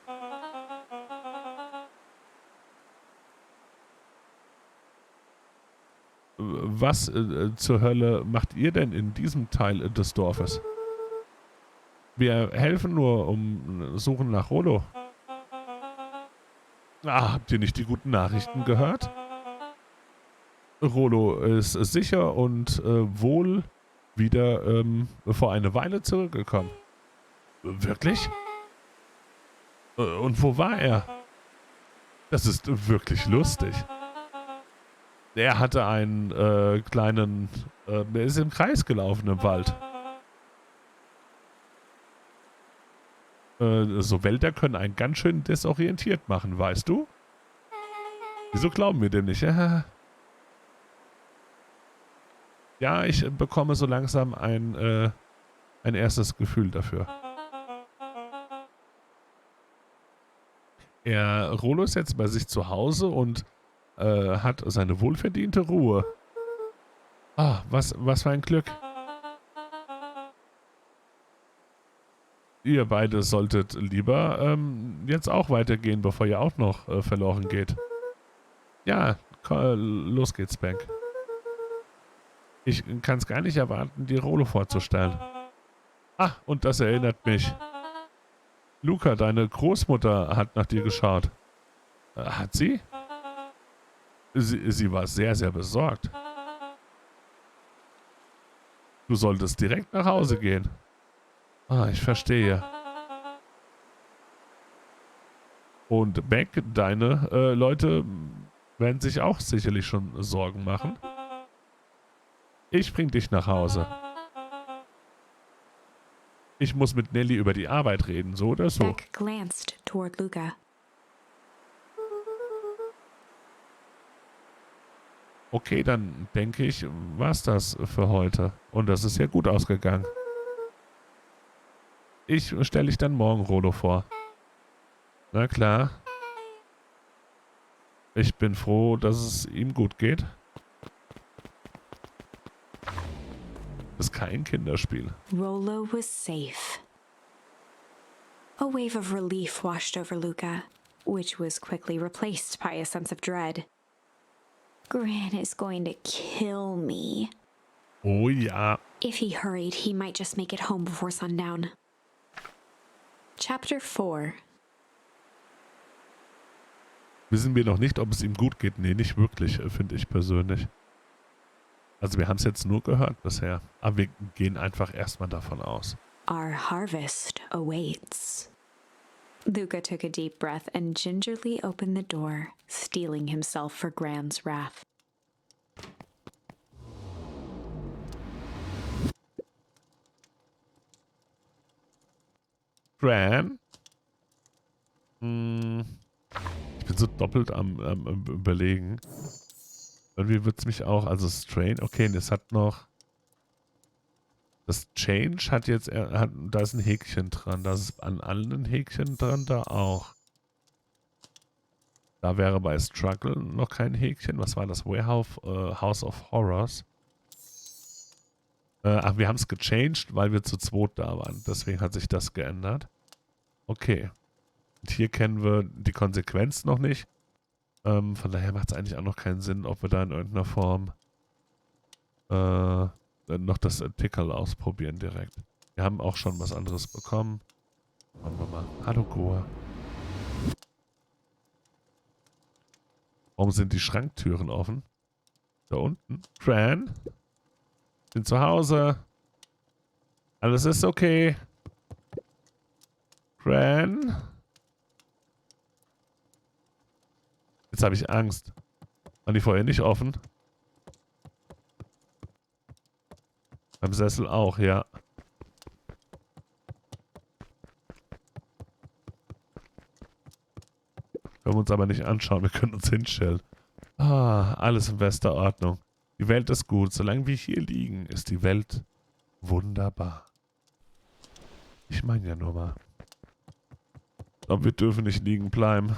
Was zur Hölle macht ihr denn in diesem Teil des Dorfes? Wir helfen nur, suchen nach Rollo. Ah, habt ihr nicht die guten Nachrichten gehört? Rollo ist sicher und wohl wieder vor einer Weile zurückgekommen. Wirklich? Und wo war er? Das ist wirklich lustig. Er hatte einen kleinen... er ist im Kreis gelaufen im Wald. So Wälder können einen ganz schön desorientiert machen, weißt du? Wieso glauben wir dem nicht? Ja, ich bekomme so langsam ein erstes Gefühl dafür. Rollo ist jetzt bei sich zu Hause und hat seine wohlverdiente Ruhe. Ah, was für ein Glück. Ihr beide solltet lieber jetzt auch weitergehen, bevor ihr auch noch verloren geht. Ja, los geht's, Bank. Ich kann es gar nicht erwarten, dir Rollo vorzustellen. Ah, und das erinnert mich. Luca, deine Großmutter hat nach dir geschaut. Hat sie? Sie war sehr, sehr besorgt. Du solltest direkt nach Hause gehen. Ah, ich verstehe. Und Beck, deine Leute werden sich auch sicherlich schon Sorgen machen. Ich bring dich nach Hause. Ich muss mit Nelly über die Arbeit reden, so oder so. Beck glanced toward Luca. Okay, dann denke ich, war's das für heute. Und das ist ja gut ausgegangen. Ich stelle dich dann morgen Rollo vor. Na klar. Ich bin froh, dass es ihm gut geht. Das ist kein Kinderspiel. Rollo was safe. A wave of relief washed over Luca, which was quickly replaced by a sense of dread. Gran is going to kill me. Oh ja. If he hurried, he might just make it home before sundown. Chapter 4. Wissen wir noch nicht, ob es ihm gut geht? Nee, nicht wirklich, finde ich persönlich. Also wir haben es jetzt nur gehört bisher. Aber wir gehen einfach erstmal davon aus. Our harvest awaits. Luca took a deep breath and gingerly opened the door, steeling himself for Gran's wrath. Gran? Ich bin so doppelt am Überlegen. Irgendwie wird es mich auch, also Strain, okay, das hat noch, das Change hat jetzt, da ist ein Häkchen dran, da ist an allen Häkchen dran, da auch. Da wäre bei Struggle noch kein Häkchen. Was war das? House of Horrors. Ach, wir haben es gechanged, weil wir zu zweit da waren. Deswegen hat sich das geändert. Okay. Und hier kennen wir die Konsequenz noch nicht. Von daher macht es eigentlich auch noch keinen Sinn, ob wir da in irgendeiner Form noch das Pickerl ausprobieren direkt. Wir haben auch schon was anderes bekommen. Schauen wir mal. Hallo Goa. Warum sind die Schranktüren offen? Da unten. Fran? Bin zu Hause. Alles ist okay. Fran? Jetzt habe ich Angst. Waren die vorher nicht offen? Beim Sessel auch, ja. Können wir uns aber nicht anschauen, wir können uns hinstellen. Ah, alles in bester Ordnung. Die Welt ist gut. Solange wir hier liegen, ist die Welt wunderbar. Ich meine ja nur mal. Aber wir dürfen nicht liegen bleiben.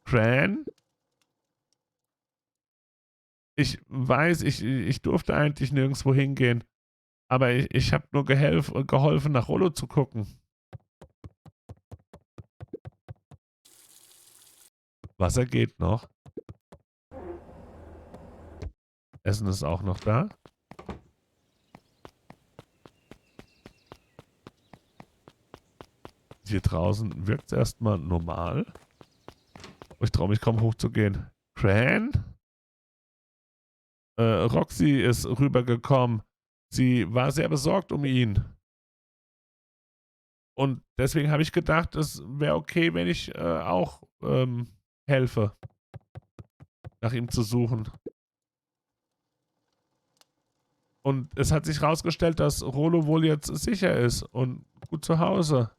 Fran? Ich weiß, ich durfte eigentlich nirgendwo hingehen. Aber ich habe nur geholfen, nach Rollo zu gucken. Wasser geht noch. Essen ist auch noch da. Hier draußen wirkt es erstmal normal. Ich traue mich kaum hochzugehen. Fran? Roxy ist rübergekommen. Sie war sehr besorgt um ihn. Und deswegen habe ich gedacht, es wäre okay, wenn ich auch helfe, nach ihm zu suchen. Und es hat sich herausgestellt, dass Rollo wohl jetzt sicher ist und gut zu Hause.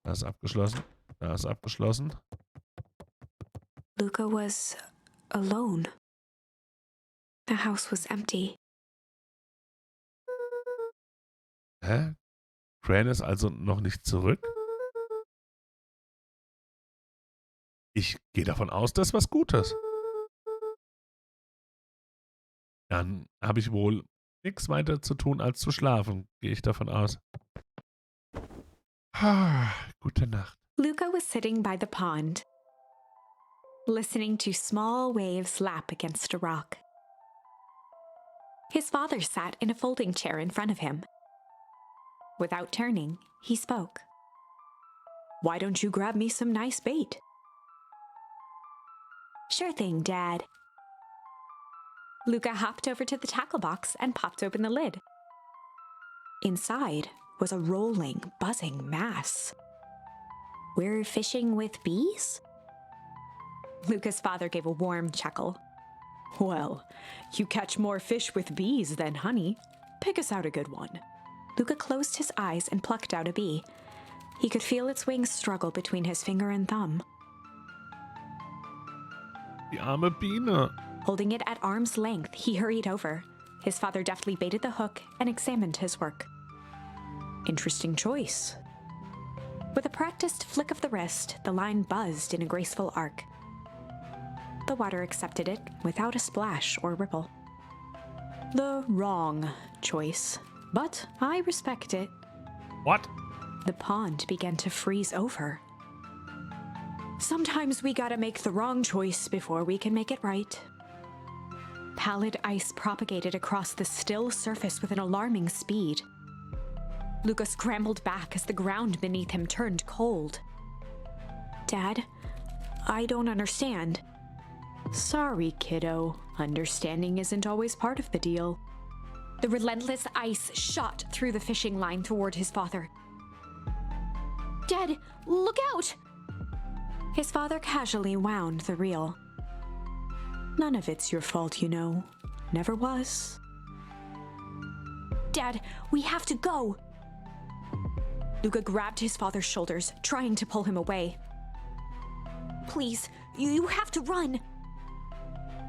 Da ist abgeschlossen. Da ist abgeschlossen. Luca was alone. The house was empty. Hä? Fran ist also noch nicht zurück? Ich gehe davon aus, das ist was Gutes. Dann habe ich wohl nichts weiter zu tun, als zu schlafen, gehe ich davon aus. Gute Nacht. Luca was sitting by the pond, listening to small waves lap against a rock. His father sat in a folding chair in front of him. Without turning, he spoke. "Why don't you grab me some nice bait?" "Sure thing, Dad." Luca hopped over to the tackle box and popped open the lid. Inside was a rolling, buzzing mass. "We're fishing with bees?" Luca's father gave a warm chuckle. "Well, you catch more fish with bees than honey. Pick us out a good one." Luca closed his eyes and plucked out a bee. He could feel its wings struggle between his finger and thumb. Die arme Biene. Holding it at arm's length, he hurried over. His father deftly baited the hook and examined his work. "Interesting choice." With a practiced flick of the wrist, the line buzzed in a graceful arc. The water accepted it without a splash or ripple. "The wrong choice, but I respect it." What? The pond began to freeze over. "Sometimes we gotta make the wrong choice before we can make it right." Pallid ice propagated across the still surface with an alarming speed. Luca scrambled back as the ground beneath him turned cold. "Dad, I don't understand." "Sorry, kiddo. Understanding isn't always part of the deal." The relentless ice shot through the fishing line toward his father. "Dad, look out!" His father casually wound the reel. "None of it's your fault, you know. Never was." Dad, we have to go. Luca grabbed his father's shoulders, trying to pull him away. Please, you have to run.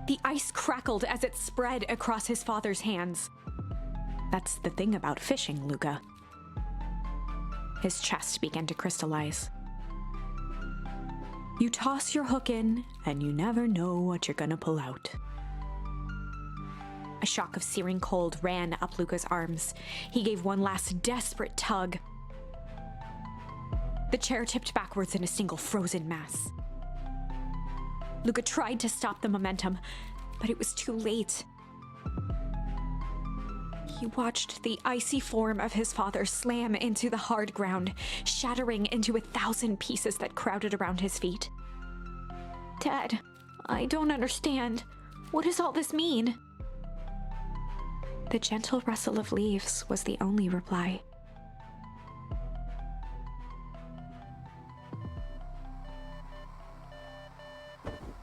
The ice crackled as it spread across his father's hands. That's the thing about fishing, Luca. His chest began to crystallize. You toss your hook in, and you never know what you're gonna pull out. A shock of searing cold ran up Luca's arms. He gave one last desperate tug. The chair tipped backwards in a single frozen mass. Luca tried to stop the momentum, but it was too late. He watched the icy form of his father slam into the hard ground, shattering into 1,000 pieces that crowded around his feet. Dad, I don't understand. What does all this mean? The gentle rustle of leaves was the only reply.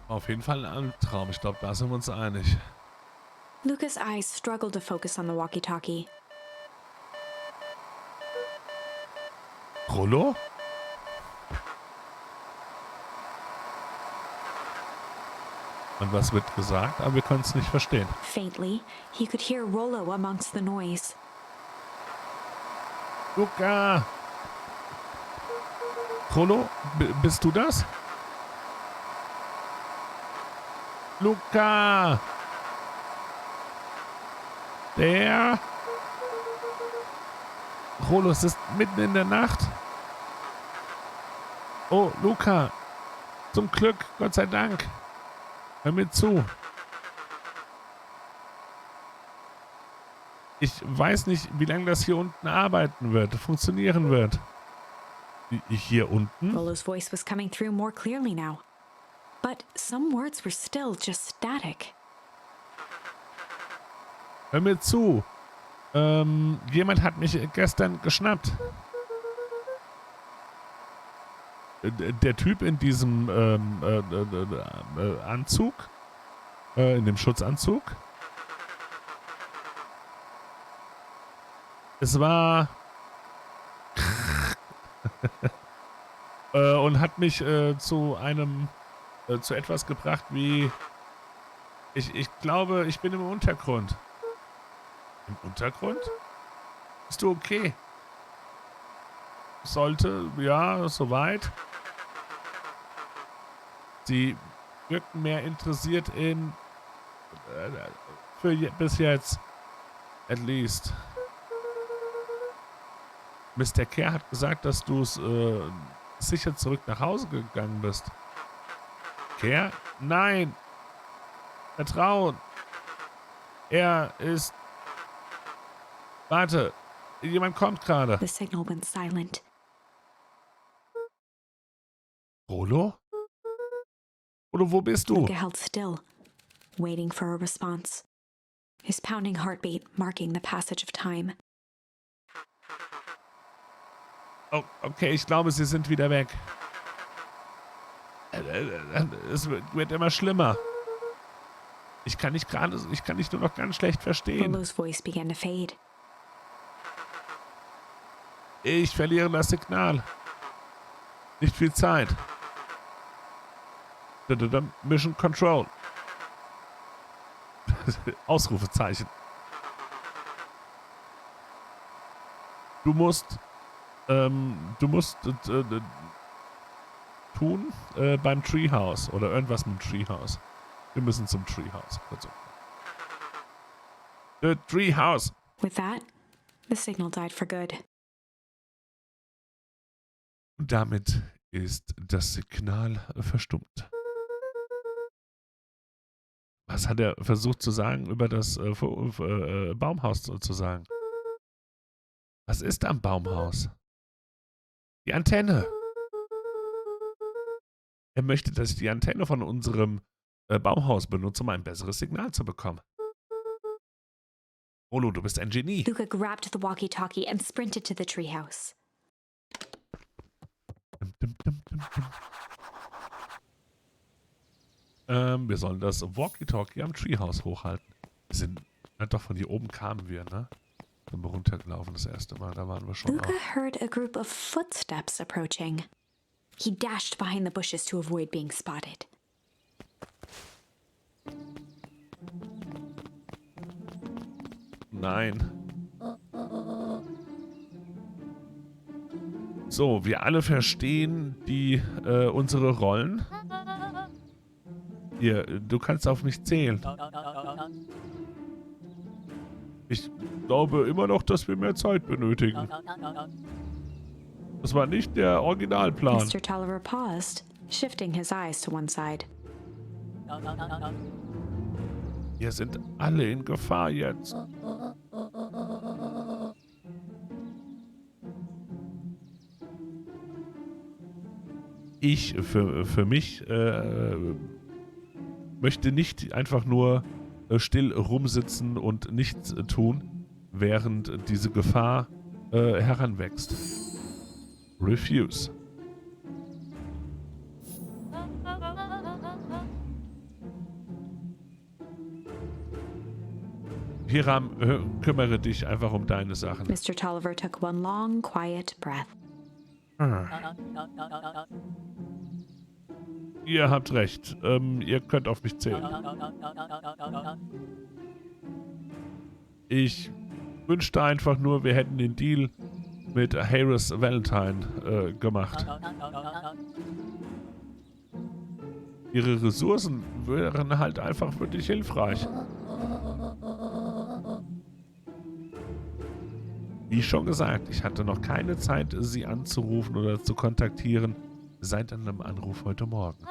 Auf jeden Fall ein Albtraum. Ich glaube, da sind wir uns einig. Luca's eyes struggled to focus on the walkie-talkie. Rollo? Und was wird gesagt? Aber wir können es nicht verstehen. Faintly, he could hear Rollo amongst the noise. Luca! Rollo, bist du das? Luca! Der? Rollo, es ist mitten in der Nacht. Oh, Luca! Zum Glück, Gott sei Dank. Hör mir zu. Ich weiß nicht, wie lange das hier unten arbeiten wird, funktionieren wird. Hier unten? Rollo's voice was coming through more clearly now. But some words were still just static. Hör mir zu. Jemand hat mich gestern geschnappt. Der Typ in diesem Anzug, in dem Schutzanzug. Es war und hat mich zu etwas gebracht wie ich glaube, ich bin im Untergrund. Im Untergrund? Bist du okay? Sollte, ja, soweit. Sie wirken mehr interessiert in bis jetzt at least. Mr. Kerr hat gesagt, dass du sicher zurück nach Hause gegangen bist. Kerr? Nein! Vertrauen! Er ist... Warte! Jemand kommt gerade. The signal went silent. Rollo? Rollo, wo bist du? Luca held still, waiting for a response. His pounding heartbeat marking the passage of time. Oh, okay, ich glaube, sie sind wieder weg. Es wird immer schlimmer. Ich kann dich nur noch ganz schlecht verstehen. Rollo's voice began to fade. Ich verliere das Signal. Nicht viel Zeit. Mission Control. Ausrufezeichen. Du musst tun beim Treehouse oder irgendwas mit dem Treehouse. Wir müssen zum Treehouse. The Treehouse. With that, the signal died for good. Und damit ist das Signal verstummt. Was hat er versucht zu sagen über das Baumhaus zu sagen? Was ist am Baumhaus? Die Antenne. Er möchte, dass ich die Antenne von unserem Baumhaus benutze, um ein besseres Signal zu bekommen. Rollo, du bist ein Genie. Luca grabbed the walkie-talkie and sprinted to the treehouse. Wir sollen das Walkie-Talkie am Treehouse hochhalten. Doch von hier oben kamen wir, ne? Sind wir runtergelaufen das erste Mal, da waren wir schon Luca auch. heard a group of footsteps approaching. He dashed behind the bushes to avoid being spotted. Nein. So, wir alle verstehen unsere Rollen. Hier, du kannst auf mich zählen. Ich glaube immer noch, dass wir mehr Zeit benötigen. Das war nicht der Originalplan. Mr. Tolliver paused, shifting his eyes to one side. Wir sind alle in Gefahr jetzt. Ich für mich möchte nicht einfach nur still rumsitzen und nichts tun, während diese Gefahr heranwächst. Refuse. Hiram, kümmere dich einfach um deine Sachen. Mr. Tolliver took one long, quiet breath. Ihr habt recht. Ihr könnt auf mich zählen. Ich wünschte einfach nur, wir hätten den Deal mit Harris Valentine gemacht. Ihre Ressourcen wären halt einfach wirklich hilfreich. Wie schon gesagt, ich hatte noch keine Zeit, sie anzurufen oder zu kontaktieren, seit einem Anruf heute Morgen.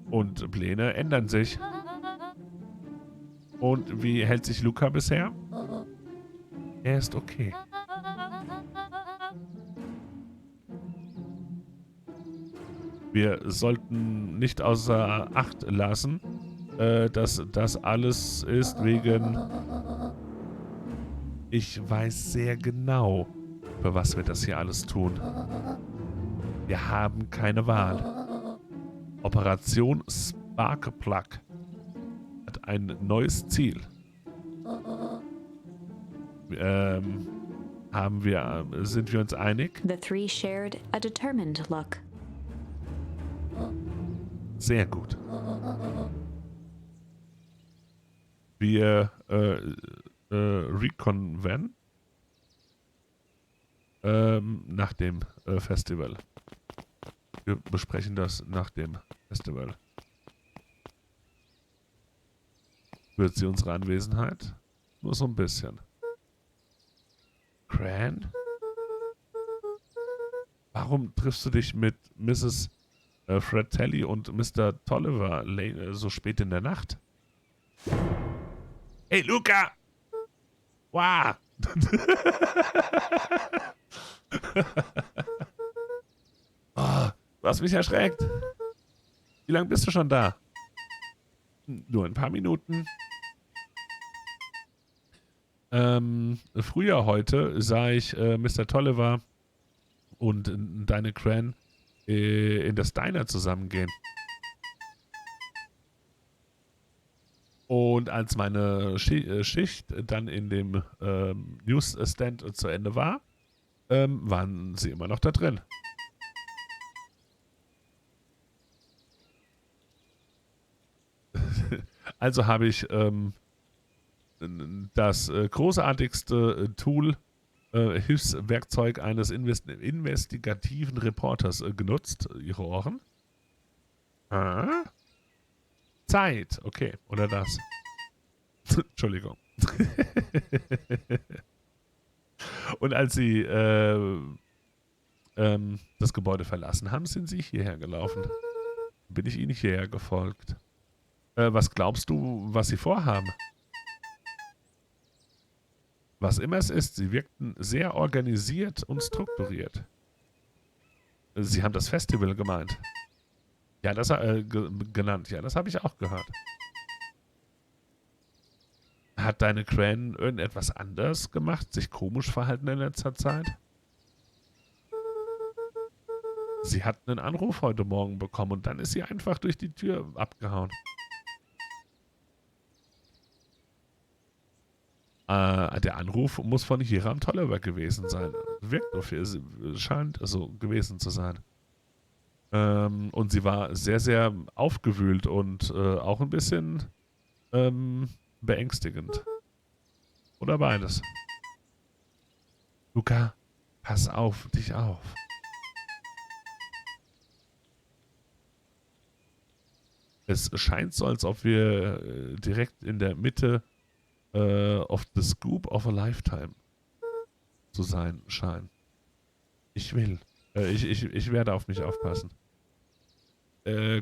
Und Pläne ändern sich. Und wie hält sich Luca bisher? Er ist okay. Wir sollten nicht außer Acht lassen, dass das alles ist wegen... Ich weiß sehr genau, für was wir das hier alles tun. Wir haben keine Wahl. Operation Sparkplug hat ein neues Ziel. Sind wir uns einig? The three shared a determined look. Sehr gut. Wir reconvenen nach dem Festival. Wir besprechen das nach dem Festival. Wird sie unsere Anwesenheit? Nur so ein bisschen. Cran? Warum triffst du dich mit Mrs. Fratelli und Mr. Tolliver so spät in der Nacht? Hey, Luca! Wow! Oh, du hast mich erschreckt. Wie lange bist du schon da? Nur ein paar Minuten. Früher heute sah ich Mr. Tolliver und deine Cran in das Diner zusammengehen. Und als meine Schicht dann in dem Newsstand zu Ende war, waren sie immer noch da drin. Also habe ich das großartigste Tool, Hilfswerkzeug eines investigativen Reporters genutzt. Ihre Ohren? Zeit. Okay, oder das. Entschuldigung. Und als sie das Gebäude verlassen haben, sind sie hierher gelaufen. Bin ich ihnen hierher gefolgt. Was glaubst du, was sie vorhaben? Was immer es ist, sie wirkten sehr organisiert und strukturiert. Sie haben das Festival gemeint. Ja, das genannt. Ja, das habe ich auch gehört. Hat deine Cran irgendetwas anders gemacht, sich komisch verhalten in letzter Zeit? Sie hat einen Anruf heute Morgen bekommen und dann ist sie einfach durch die Tür abgehauen. Der Anruf muss von Hiram Tolliver gewesen sein. Wirkt auf ihr, scheint also gewesen zu sein. Und sie war sehr, sehr aufgewühlt und auch ein bisschen beängstigend. Oder beides. Luca, pass auf dich auf. Es scheint so, als ob wir direkt in der Mitte of the scoop of a lifetime zu sein scheinen. Ich will. Ich werde auf mich aufpassen.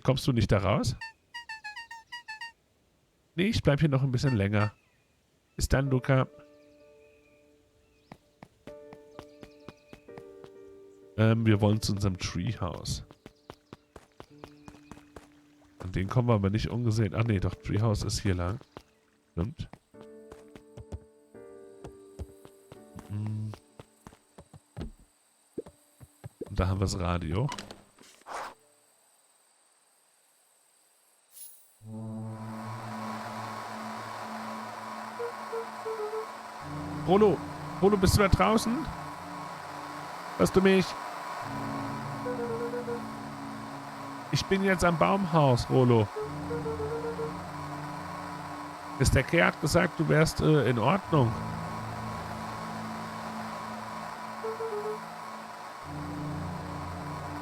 Kommst du nicht da raus? Nee, ich bleib hier noch ein bisschen länger. Bis dann, Luca. Wir wollen zu unserem Treehouse. An den kommen wir aber nicht ungesehen. Ach nee, doch, Treehouse ist hier lang. Stimmt. Und da haben wir das Radio. Rolo, bist du da draußen? Hörst du mich? Ich bin jetzt am Baumhaus, Rolo. Mr. K. hat gesagt, du wärst in Ordnung.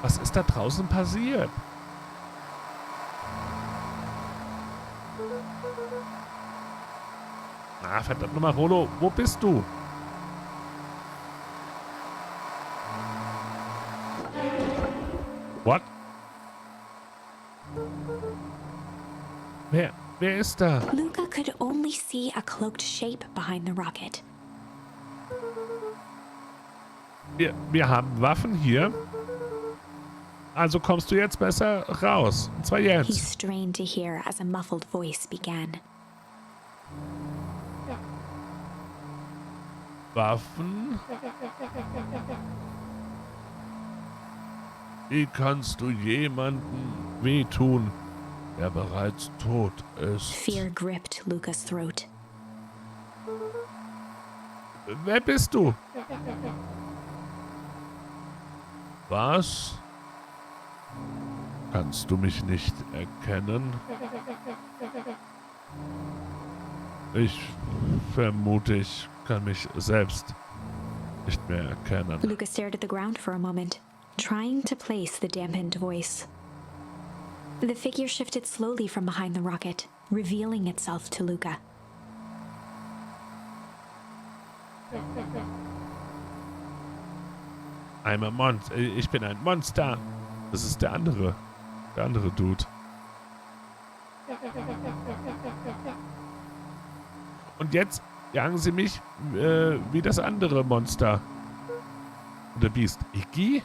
Was ist da draußen passiert? Ah, verdammt nochmal, Rolo, wo bist du? What? Wer ist da? Luca could only see a cloaked shape behind the rocket. Wir haben Waffen hier. Also kommst du jetzt besser raus. Und zwar He jetzt. strained to hear as a muffled voice began. Waffen? Wie kannst du jemandem wehtun, der bereits tot ist? Fear gripped Luca's throat. Wer bist du? Was? Kannst du mich nicht erkennen? Ich vermute, ich kann mich selbst nicht mehr erkennen. Luca stared at the ground for a moment, trying to place the dampened voice. The figure shifted slowly from behind the rocket, revealing itself to Luca. Ich bin ein Monster. Das ist der andere Dude. Und jetzt jagen sie mich wie das andere Monster. Oder Biest. Iggy?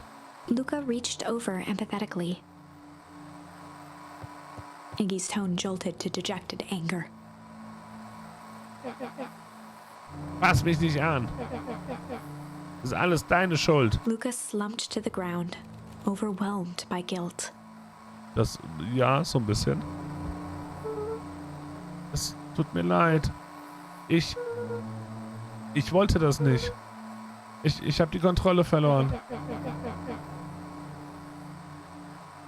Luca reached over empathetically. Iggy's tone jolted to dejected anger. Fass mich nicht an. Das ist alles deine Schuld. Luca slumped to the ground, overwhelmed by guilt. Ja, so ein bisschen. Es tut mir leid. Ich wollte das nicht. Ich habe die Kontrolle verloren.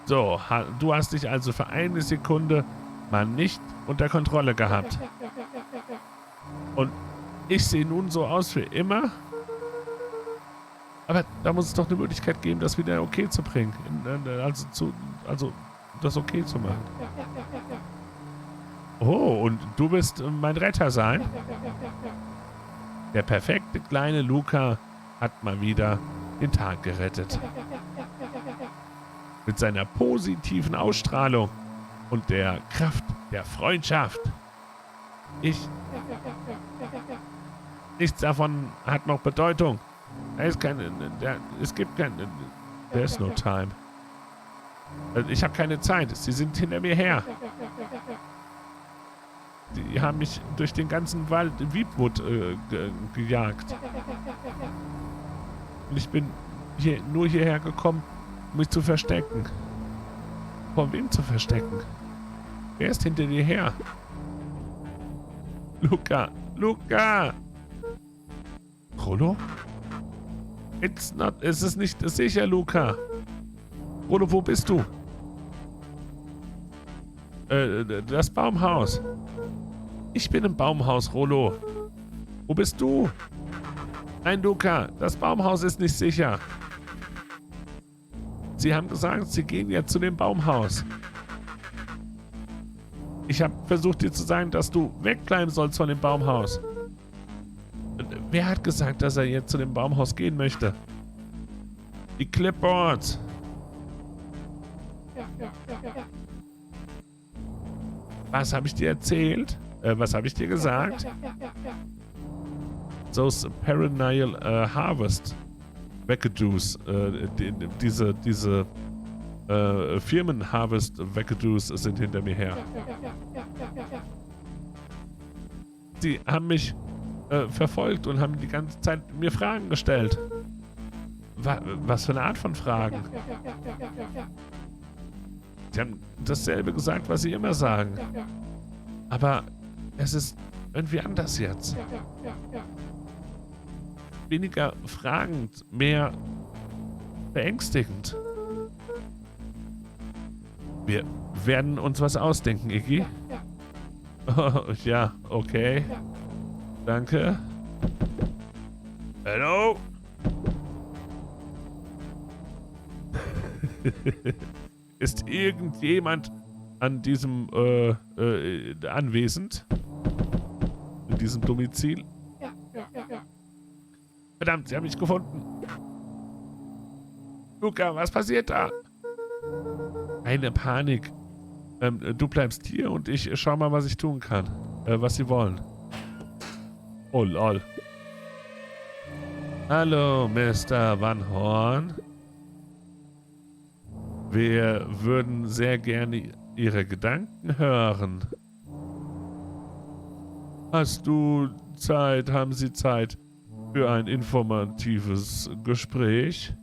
So, du hast dich also für eine Sekunde mal nicht unter Kontrolle gehabt. Und ich sehe nun so aus wie immer. Aber da muss es doch eine Möglichkeit geben, das wieder okay zu bringen. Also das okay zu machen. Oh, und du wirst mein Retter sein? Der perfekte kleine Luca hat mal wieder den Tag gerettet. Mit seiner positiven Ausstrahlung und der Kraft der Freundschaft. Nichts davon hat noch Bedeutung. Es gibt keine... There's no time. Ich habe keine Zeit. Sie sind hinter mir her. Die haben mich durch den ganzen Wald Weepwood gejagt. Und ich bin nur hierher gekommen, um mich zu verstecken. Vor wem zu verstecken? Wer ist hinter dir her? Luca! Luca! Rollo? Es ist nicht sicher, Luca. Rollo, wo bist du? Das Baumhaus. Ich bin im Baumhaus, Rollo. Wo bist du? Nein, Luca, das Baumhaus ist nicht sicher. Sie haben gesagt, Sie gehen jetzt zu dem Baumhaus. Ich habe versucht, dir zu sagen, dass du wegbleiben sollst von dem Baumhaus. Und wer hat gesagt, dass er jetzt zu dem Baumhaus gehen möchte? Die Clipboards. Was habe ich dir erzählt? Was habe ich dir gesagt? Those perennial harvest Wackadoos. Diese Firmen-Harvest Wackadoos sind hinter mir her. Sie haben mich verfolgt und haben die ganze Zeit mir Fragen gestellt. Was für eine Art von Fragen? Sie haben dasselbe gesagt, was sie immer sagen. Aber es ist irgendwie anders jetzt. Weniger fragend, mehr beängstigend. Wir werden uns was ausdenken, Iggy. Oh, ja, okay. Danke. Hallo? Ist irgendjemand an diesem anwesend? In diesem Domizil? Verdammt, sie haben mich gefunden. Luca, was passiert da? Keine Panik. Du bleibst hier und ich schau mal, was ich tun kann. Was sie wollen. Oh, lol. Hallo, Mr. Van Horn. Wir würden sehr gerne Ihre Gedanken hören. Hast du Zeit? Haben Sie Zeit für ein informatives Gespräch?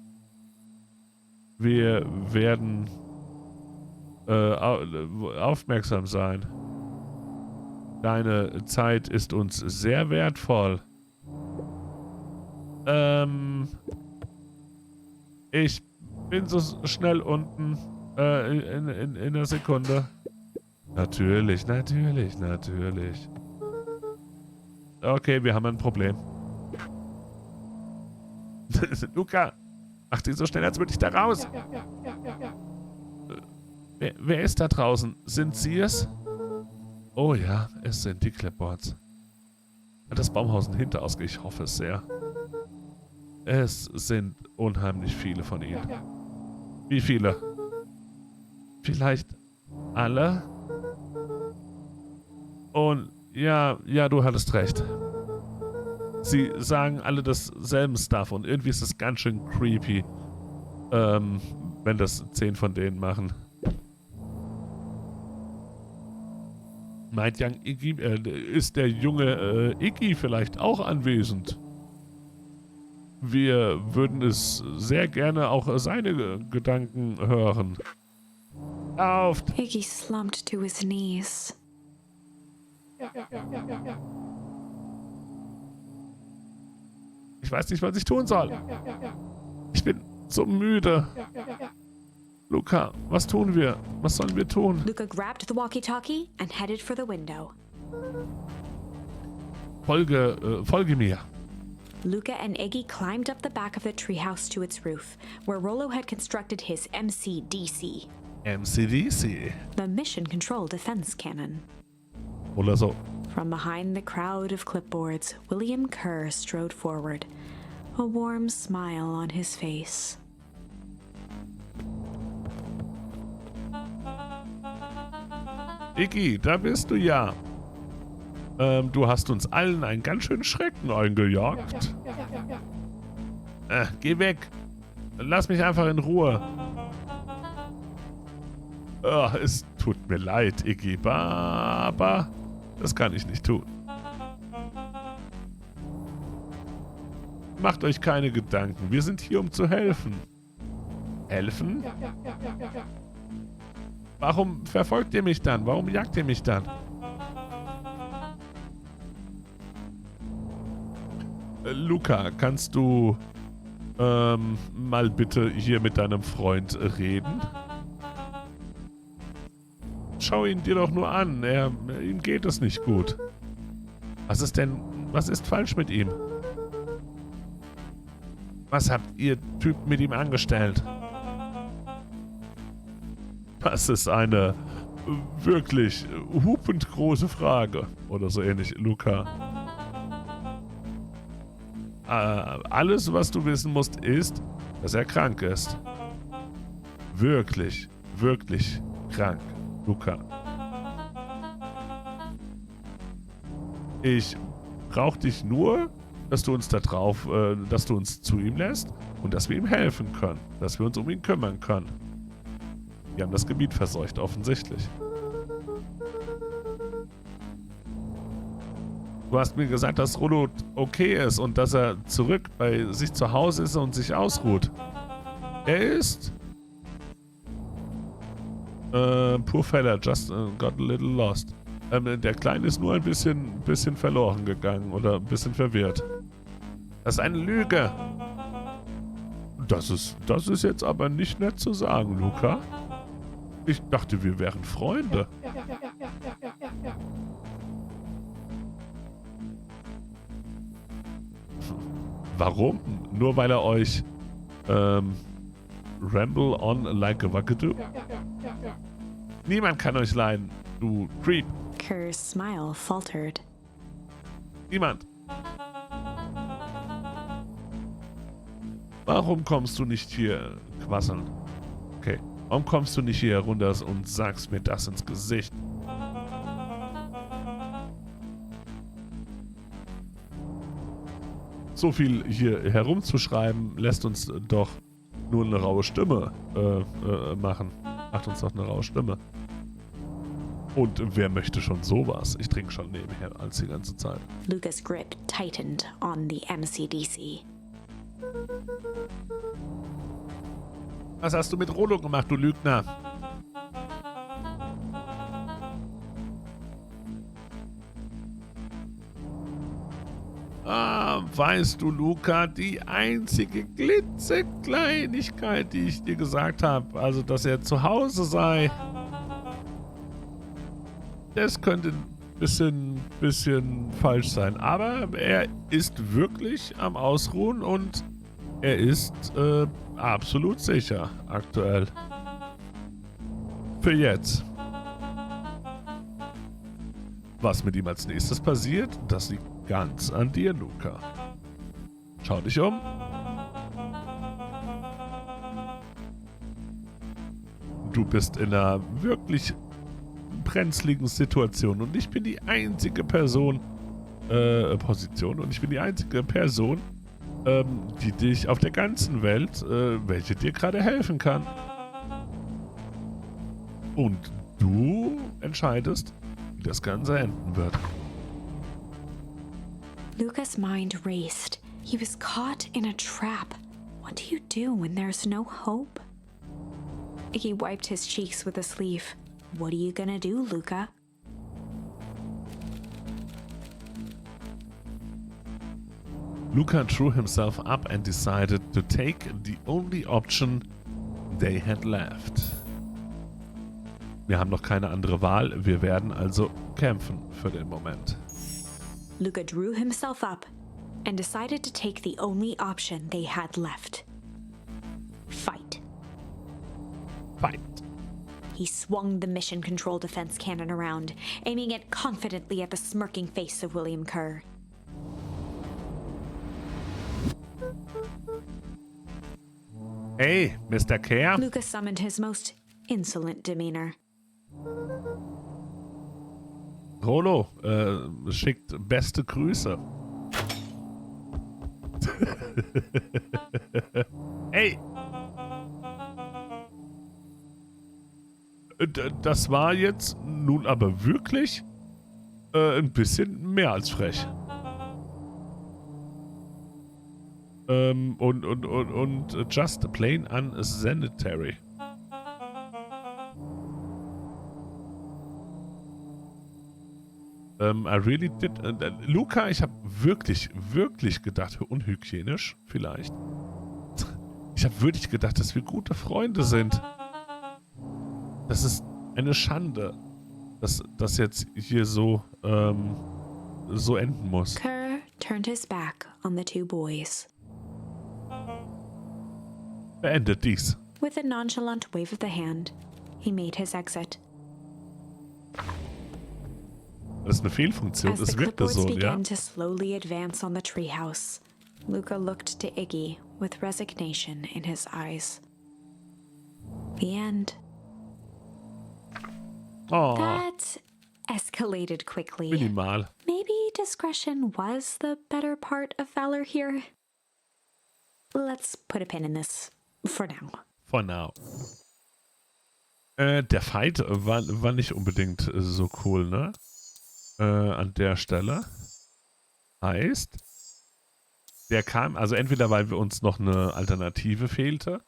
Wir werden aufmerksam sein. Deine Zeit ist uns sehr wertvoll. Ich bin so schnell unten in einer Sekunde. Natürlich. Okay, wir haben ein Problem. Luca, mach dich so schnell, als würde ich da raus. Wer ist da draußen? Sind Sie es? Oh ja, es sind die Clipboards. Das Baumhaus hinter Ausge, ich hoffe es sehr. Es sind unheimlich viele von ihnen. Wie viele? Vielleicht alle? Und ja, du hattest recht. Sie sagen alle dasselben Stuff und irgendwie ist es ganz schön creepy, wenn das 10 von denen machen. Meint Young Iggy, ist der junge Iggy vielleicht auch anwesend? Wir würden es sehr gerne auch seine Gedanken hören. Auf! Iggy slumped to his knees. Ich weiß nicht, was ich tun soll. Ich bin so müde. Luca, was tun wir? Was sollen wir tun? Luca grabbed the walkie-talkie and headed for the window. Folge mir. Luca and Iggy climbed up the back of the treehouse to its roof, where Rollo had constructed his MCDC. MCDC? The Mission Control Defense Cannon. Oder so. From behind the crowd of clipboards, William Kerr strode forward, a warm smile on his face. Iggy, da bist du ja. Du hast uns allen einen ganz schönen Schrecken eingejagt. Geh weg. Lass mich einfach in Ruhe. Es tut mir leid, Iggy, aber das kann ich nicht tun. Macht euch keine Gedanken. Wir sind hier, um zu helfen. Helfen? Warum verfolgt ihr mich dann? Warum jagt ihr mich dann? Luca, kannst du mal bitte hier mit deinem Freund reden? Schau ihn dir doch nur an. Ihm geht es nicht gut. Was ist falsch mit ihm? Was habt ihr Typen mit ihm angestellt? Das ist eine wirklich hupend große Frage. Oder so ähnlich, Luca. Alles, was du wissen musst, ist, dass er krank ist. Wirklich, wirklich krank, Luca. Ich brauche dich nur, dass du uns dass du uns zu ihm lässt und dass wir ihm helfen können. Dass wir uns um ihn kümmern können. Wir haben das Gebiet verseucht, offensichtlich. Du hast mir gesagt, dass Rollo okay ist und dass er zurück bei sich zu Hause ist und sich ausruht. Er ist... poor fella, just got a little lost. Der Kleine ist nur ein bisschen verloren gegangen oder ein bisschen verwirrt. Das ist eine Lüge. Das ist jetzt aber nicht nett zu sagen, Luca. Ich dachte, wir wären Freunde. Warum? Nur weil er euch ramble on like a wackadoo? Niemand kann euch leiden, du Creep. Kerr's smile faltered. Niemand. Warum kommst du nicht hier quasseln? Okay. Warum kommst du nicht hier herunter und sagst mir das ins Gesicht? So viel hier herumzuschreiben, lässt uns doch nur eine raue Stimme machen. Macht uns doch eine raue Stimme. Und wer möchte schon sowas? Ich trinke schon nebenher als die ganze Zeit. Luca's grip tightened on the MCDC. Was hast du mit Rollo gemacht, du Lügner? Weißt du, Luca, die einzige Klitzekleinigkeit, die ich dir gesagt habe, also dass er zu Hause sei, das könnte ein bisschen falsch sein. Aber er ist wirklich am Ausruhen und er ist absolut sicher aktuell. Für jetzt. Was mit ihm als nächstes passiert, das liegt ganz an dir, Luca. Schau dich um. Du bist in einer wirklich brenzligen Situation und ich bin die einzige Position und ich bin die einzige Person, die dich auf der ganzen Welt, welche dir gerade helfen kann. Und du entscheidest, wie das Ganze enden wird. Luca's mind raced. He was caught in a trap. What do you do when there's no hope? He wiped his cheeks with a sleeve. What are you gonna do, Luca? Luca drew himself up and decided to take the only option they had left. Wir haben noch keine andere Wahl, wir werden also kämpfen für den Moment. Luca drew himself up and decided to take the only option they had left. Fight. Fight. He swung the mission control defense cannon around, aiming it confidently at the smirking face of William Kerr. Hey, Mr. Kerr. Luca summoned his most insolent demeanor. Rollo schickt beste Grüße. Hey! Das war jetzt nun aber wirklich ein bisschen mehr als frech. Und just plain unsanitary. I really did. Luca, ich habe wirklich, wirklich gedacht, unhygienisch vielleicht. Ich habe wirklich gedacht, dass wir gute Freunde sind. Das ist eine Schande, dass das jetzt hier so, so enden muss. Kerr turned his back on the two boys. Beendet dies. With a nonchalant wave of the hand, he made his exit. Das ist eine Fehlfunktion. As Es the wirkte clipboards so, began ja. to slowly advance on the treehouse, Luca looked to Iggy with resignation in his eyes. The end. Oh, That escalated quickly. minimal. Maybe discretion was the better part of valor here. Let's put a pin in this for now. For now. Der Fight war nicht unbedingt so cool, ne? An der Stelle. Heißt, der kam, also entweder weil wir uns noch eine Alternative fehlte,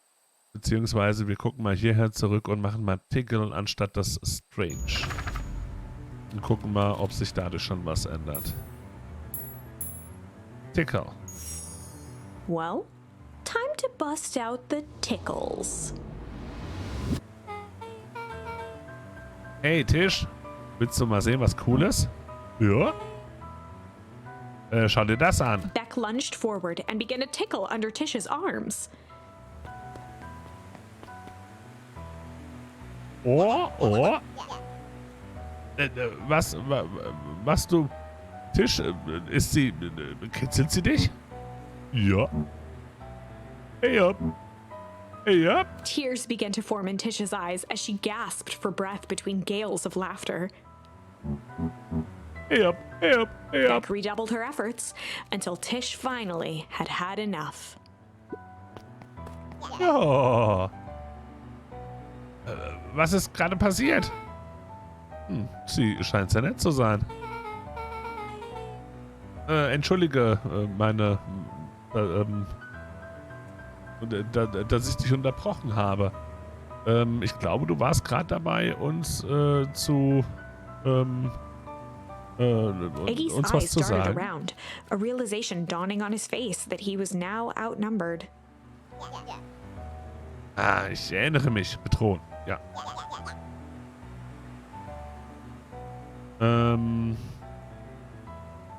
beziehungsweise wir gucken mal hierher zurück und machen mal Tickle anstatt das Strange. Und gucken mal, ob sich dadurch schon was ändert. Tickle. Well, time to bust out the tickles. Hey Tisch, willst du mal sehen, was cool ist? Ja? Schau dir das an. Beck lunged forward and began to tickle under Tish's arms. Oh, oh. Was du... Tisch, ist sie... kitzelt sie dich? Ja. Hey up. Hey up. Tears began to form in Tish's eyes as she gasped for breath between gales of laughter. Hey up, hey up, hey up. Beck redoubled her efforts until Tish finally had had enough. Oh. Was ist gerade passiert? Sie scheint sehr nett zu sein. Entschuldige, meine... dass ich dich unterbrochen habe. Ich glaube, du warst gerade dabei, uns zu... Iggy's uns was eyes zu darted sagen. around, a realization dawning on his face that he was now outnumbered. Ah, ich erinnere mich. Bedrohen. Ja.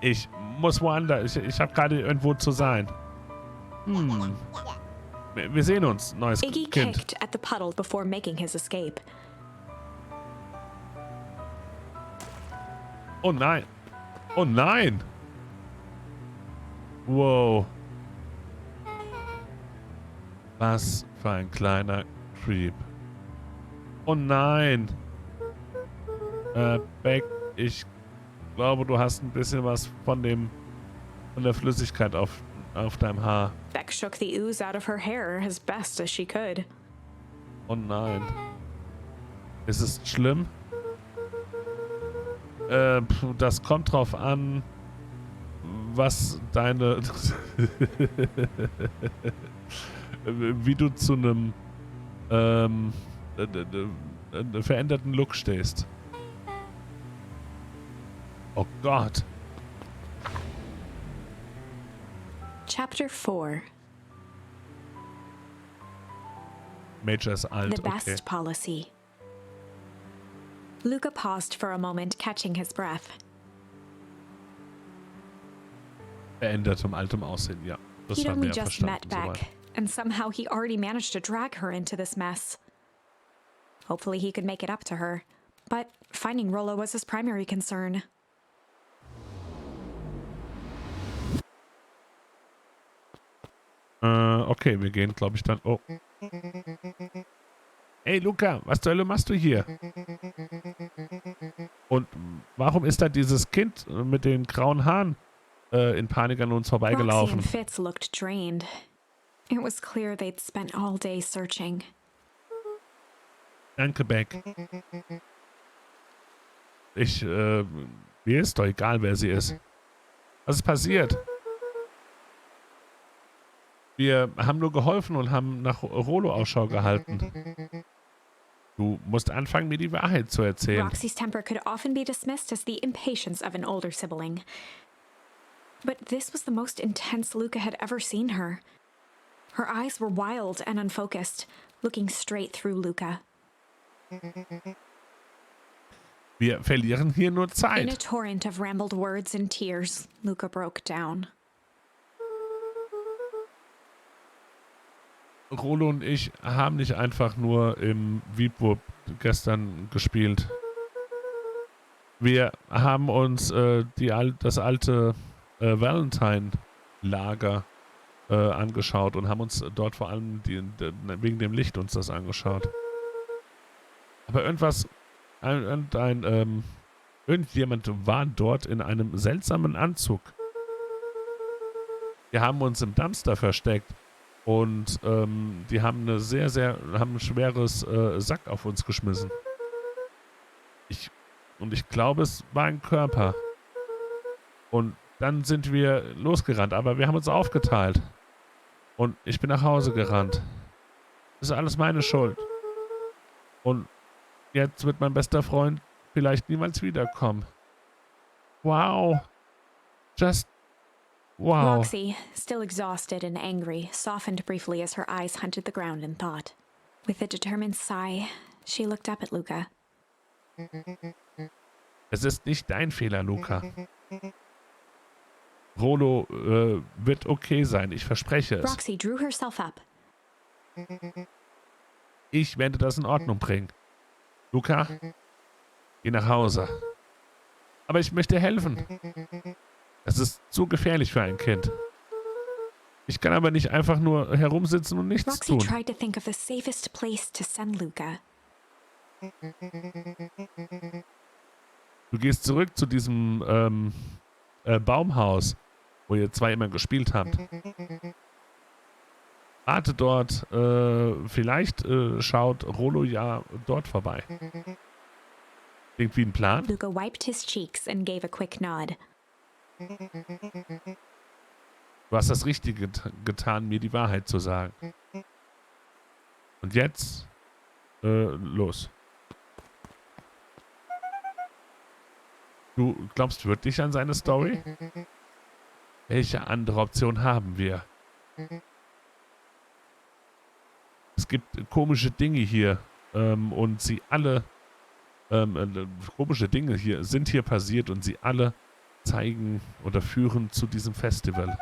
Ich muss woanders. Ich habe gerade irgendwo zu sein. Wir sehen uns, neues Iggy Kind. kicked at the puddle before making his escape. Oh nein. Oh nein. Wow. Was für ein kleiner Creep. Oh nein. Beck, ich glaube, du hast ein bisschen was von der Flüssigkeit auf deinem Haar. Beck shook the ooze out of her hair as best as she could. Oh nein. Ist es schlimm? Das kommt drauf an, was deine... wie du zu einem veränderten Look stehst. Oh Gott. Chapter 4. Major ist alt, The best okay. policy. Luca paused for a moment, catching his breath. Verändertem altem Aussehen, ja. Das He'd haben only wir ja just verstanden. met Beck, Soweit. and somehow he already managed to drag her into this mess. Hopefully he could make it up to her, but finding Rollo was his primary concern. Okay, wir gehen, glaube ich, dann... Oh. Hey, Luca, was zur Hölle machst du hier? Und warum ist da dieses Kind mit den grauen Haaren in Panik an uns Roxy vorbeigelaufen? and Fitz looked drained. It was clear they'd spent all day searching. Danke, Beck. Mir ist doch egal, wer sie ist. Was ist passiert? Wir haben nur geholfen und haben nach Rollo Ausschau gehalten. Du musst anfangen, mir die Wahrheit zu erzählen. Roxy's temper could often be dismissed as the impatience of an older sibling. But this was the most intense Luca had ever seen her. Her eyes were wild and unfocused, looking straight through Luca. Wir verlieren hier nur In a Zeit. torrent of rambled words and tears, Luca broke down. Rolo und ich haben nicht einfach nur im Wiebwurp gestern gespielt. Wir haben uns das alte Valentine-Lager angeschaut und haben uns dort vor allem wegen dem Licht uns das angeschaut. Aber irgendjemand war dort in einem seltsamen Anzug. Wir haben uns im Dumpster versteckt. Und die haben ein schweres Sack auf uns geschmissen. Ich glaube, es war ein Körper. Und dann sind wir losgerannt, aber wir haben uns aufgeteilt. Und ich bin nach Hause gerannt. Das ist alles meine Schuld. Und jetzt wird mein bester Freund vielleicht niemals wiederkommen. Wow. Wow. Roxy, still exhausted and angry, softened briefly as her eyes hunted the ground in thought. With a determined sigh, she looked up at Luca. Es ist nicht dein Fehler, Luca. Rolo wird okay sein, ich verspreche es. Roxy drew herself up. Ich werde das in Ordnung bringen. Luca, geh nach Hause. Aber ich möchte helfen. Es ist zu gefährlich für ein Kind. Ich kann aber nicht einfach nur herumsitzen und nichts Roxy tun. tried to think of the safest place to send Luca. Du gehst zurück zu diesem Baumhaus, wo ihr zwei immer gespielt habt. Warte dort. Vielleicht schaut Rolo ja dort vorbei. Klingt wie ein Plan. Luca wiped his cheeks and gave a quick nod. Du hast das Richtige getan, mir die Wahrheit zu sagen. Und jetzt, los. Du glaubst wirklich an seine Story? Welche andere Option haben wir? Es gibt komische Dinge hier und sie alle, komische Dinge hier sind hier passiert und sie alle zeigen oder führen zu diesem Festival.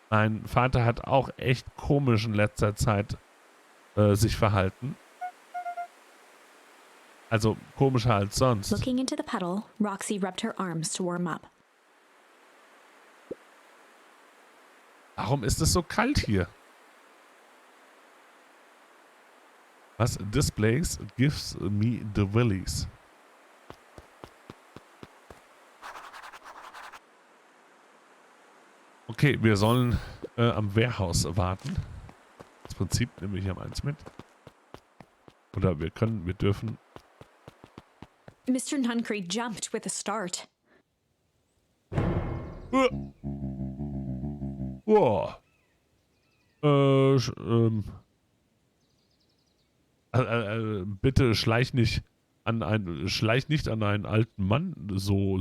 Mein Vater hat auch echt komisch in letzter Zeit sich verhalten. Also komischer als sonst. Looking into the puddle, Roxy rubbed her arms to warm up. Warum ist es so kalt hier? Was? This place gives me the willies. Okay, wir sollen am Warehouse warten. Das Prinzip nehmen wir hier am 1 mit. Oder wir dürfen. Mr. Nuncree jumped with a start. Wow. Bitte schleich nicht an einen alten Mann so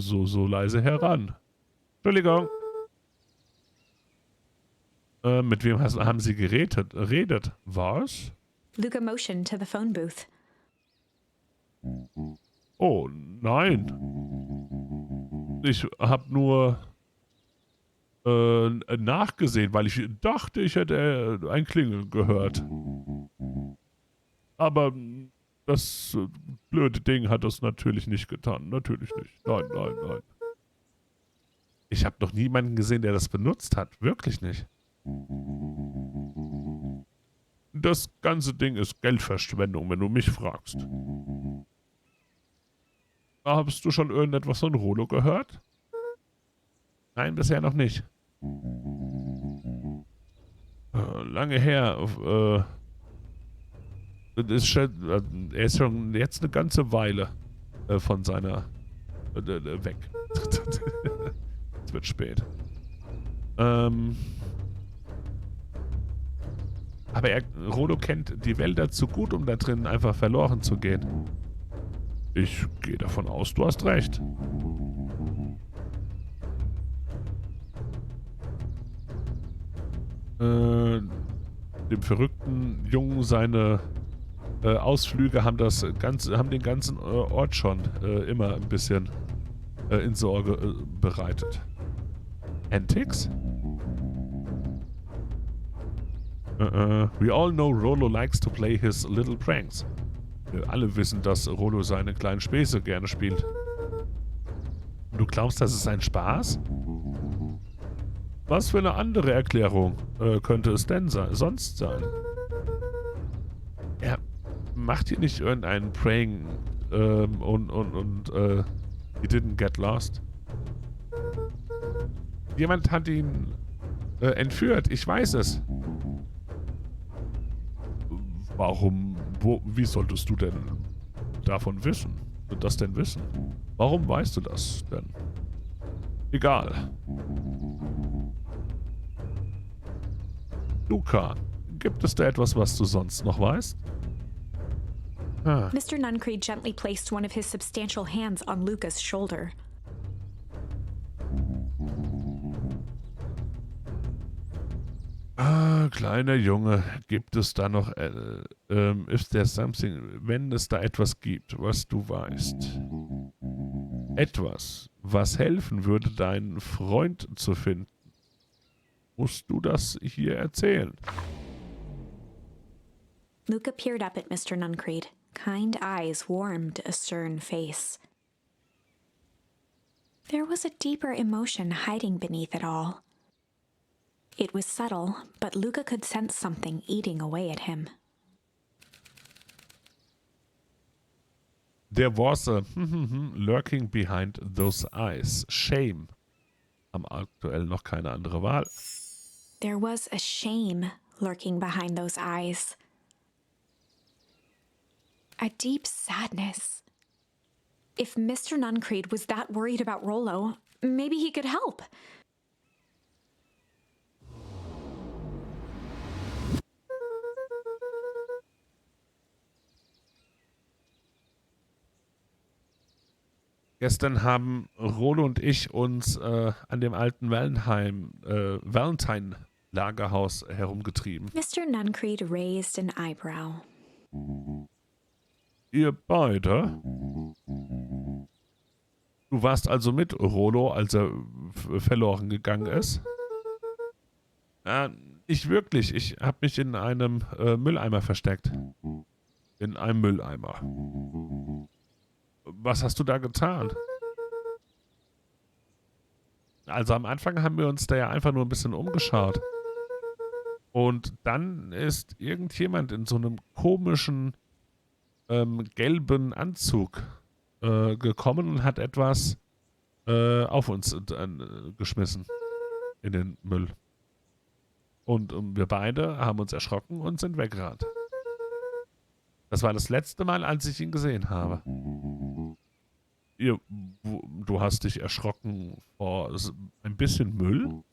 leise heran. Entschuldigung. Mit wem haben Sie geredet? Was? Luca motioned to the phone booth. Oh, nein. Ich habe nur nachgesehen, weil ich dachte, ich hätte ein Klingeln gehört. Aber das blöde Ding hat das natürlich nicht getan. Natürlich nicht. Nein. Ich habe noch niemanden gesehen, der das benutzt hat. Wirklich nicht. Das ganze Ding ist Geldverschwendung, wenn du mich fragst. Hast du schon irgendetwas von Rolo gehört? Nein, bisher noch nicht. Lange her. Er ist schon jetzt eine ganze Weile von seiner weg. Es wird spät. Aber Rollo kennt die Wälder zu gut, um da drin einfach verloren zu gehen. Ich gehe davon aus, du hast recht. Dem verrückten Jungen seine Ausflüge haben den ganzen Ort schon immer ein bisschen in Sorge bereitet. Antics? We all know Rollo likes to play his little pranks. Wir alle wissen, dass Rollo seine kleinen Späße gerne spielt. Du glaubst, das ist ein Spaß? Was für eine andere Erklärung könnte es denn sonst sein? Er macht hier nicht irgendeinen Prank he didn't get lost. Jemand hat ihn entführt, ich weiß es. Wie solltest du denn davon wissen? Das denn wissen? Warum weißt du das denn? Egal. Luca, gibt es da etwas, was du sonst noch weißt? Mr. Nuncreed gently placed one of his substantial hands on Luca's shoulder. Kleiner Junge, gibt es da noch, if there's something, wenn es da etwas gibt, was du weißt. Etwas, was helfen würde, deinen Freund zu finden. Musst du das hier erzählen? Luca peered up at Mr. Nuncreed. Kind eyes warmed a stern face. There was a deeper emotion hiding beneath it all. It was subtle, but Luca could sense something eating away at him. There was a lurking behind those eyes. Shame. Haben aktuell noch keine andere Wahl. There was a shame lurking behind those eyes. A deep sadness. If Mr. Nuncreed was that worried about Rollo, maybe he could help. Gestern haben Rollo und ich uns an dem alten Valentine-Lagerhaus herumgetrieben. Mr. Nuncreed raised an eyebrow. Ihr beide? Du warst also mit Rollo, als er verloren gegangen ist? Nicht wirklich. Ich habe mich in einem Mülleimer versteckt. In einem Mülleimer. Was hast du da getan? Also am Anfang haben wir uns da ja einfach nur ein bisschen umgeschaut. Und dann ist irgendjemand in so einem komischen gelben Anzug gekommen und hat etwas auf uns geschmissen. In den Müll. Und wir beide haben uns erschrocken und sind weggerannt. Das war das letzte Mal, als ich ihn gesehen habe. Du hast dich erschrocken vor ein bisschen Müll?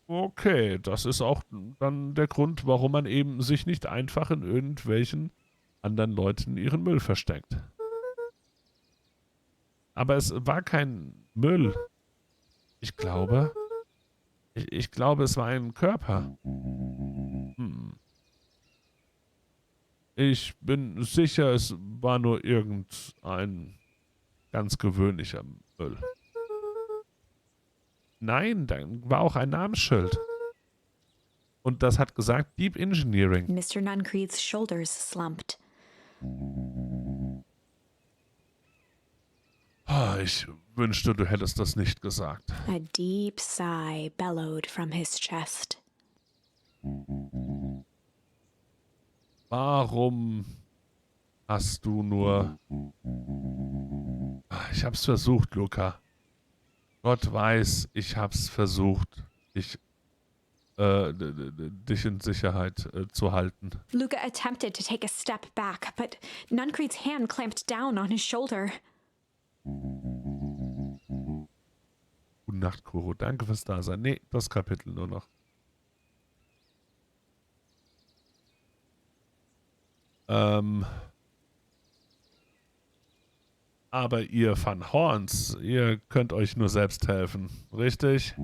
Okay, das ist auch dann der Grund, warum man eben sich nicht einfach in irgendwelchen anderen Leuten ihren Müll versteckt. Aber es war kein Müll. Ich glaube, es war ein Körper. Ich bin sicher, es war nur irgendein ganz gewöhnlicher Müll. Nein, da war auch ein Namensschild. Und das hat gesagt Deep Engineering. Mr. Nuncreed's shoulders slumped. Ich wünschte, du hättest das nicht gesagt. A deep sigh bellowed from his chest. Warum hast du nur... Ich hab's versucht, Luca. Gott weiß, ich hab's versucht, dich in Sicherheit zu halten. Luca attempted to take a step back, but Nuncreed's hand clamped down on his shoulder. Du Nacht, Kuro. Danke fürs Dasein. Nee, das Kapitel nur noch. Aber ihr Van Horns, ihr könnt euch nur selbst helfen. Richtig?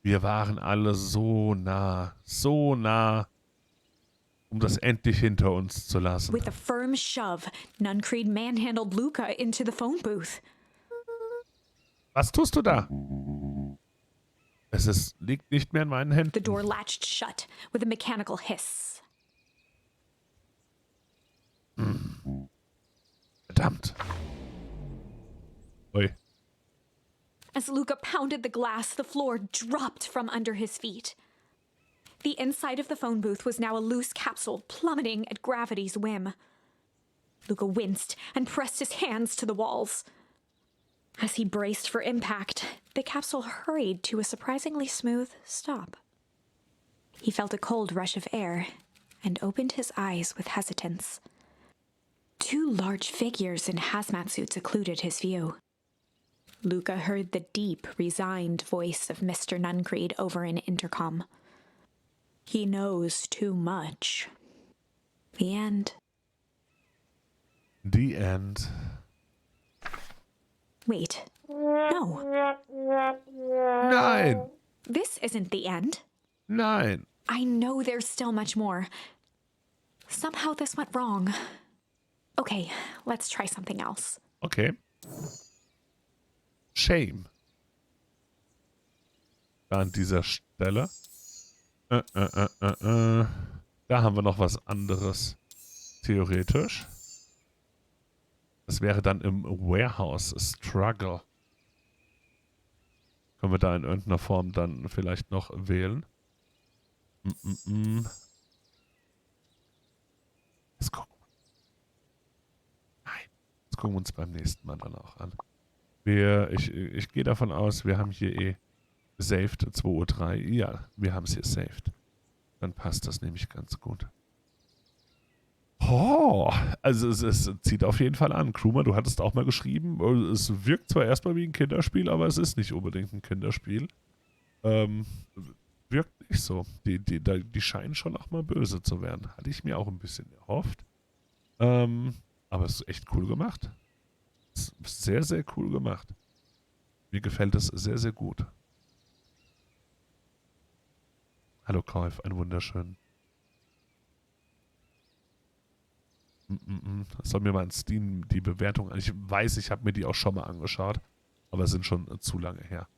Wir waren alle so nah, um das endlich hinter uns zu lassen. With a firm shove, Nuncreed manhandled Luca into the phone booth. Was tust du da? Liegt nicht mehr in meinen Händen. The door latched shut with a mechanical hiss. Verdammt. Ui. As Luca pounded the glass, the floor dropped from under his feet. The inside of the phone booth was now a loose capsule plummeting at gravity's whim. Luca winced and pressed his hands to the walls. As he braced for impact, the capsule hurried to a surprisingly smooth stop. He felt a cold rush of air and opened his eyes with hesitance. 2 large figures in hazmat suits occluded his view. Luca heard the deep, resigned voice of Mr. Nuncreed over an intercom. He knows too much. The end. The end. Wait. No. Nein. This isn't the end. Nein. I know there's still much more. Somehow this went wrong. Okay, let's try something else. Okay. Shame. An dieser Stelle. Da haben wir noch was anderes. Theoretisch. Das wäre dann im Warehouse Struggle. Können wir da in irgendeiner Form dann vielleicht noch wählen? Das gucken wir. Nein. Das gucken wir uns beim nächsten Mal dann auch an. Ich gehe davon aus, wir haben hier saved 2:03 Uhr. Ja, wir haben es hier saved. Dann passt das nämlich ganz gut. Oh, also es zieht auf jeden Fall an. Kruma, du hattest auch mal geschrieben, es wirkt zwar erstmal wie ein Kinderspiel, aber es ist nicht unbedingt ein Kinderspiel. Wirkt nicht so. Die scheinen schon auch mal böse zu werden. Hatte ich mir auch ein bisschen erhofft. Aber es ist echt cool gemacht. Es ist sehr, sehr cool gemacht. Mir gefällt es sehr, sehr gut. Hallo Kauf, einen wunderschönen. Soll mir mal in Steam die Bewertung an. Ich weiß, ich habe mir die auch schon mal angeschaut, aber es sind schon zu lange her.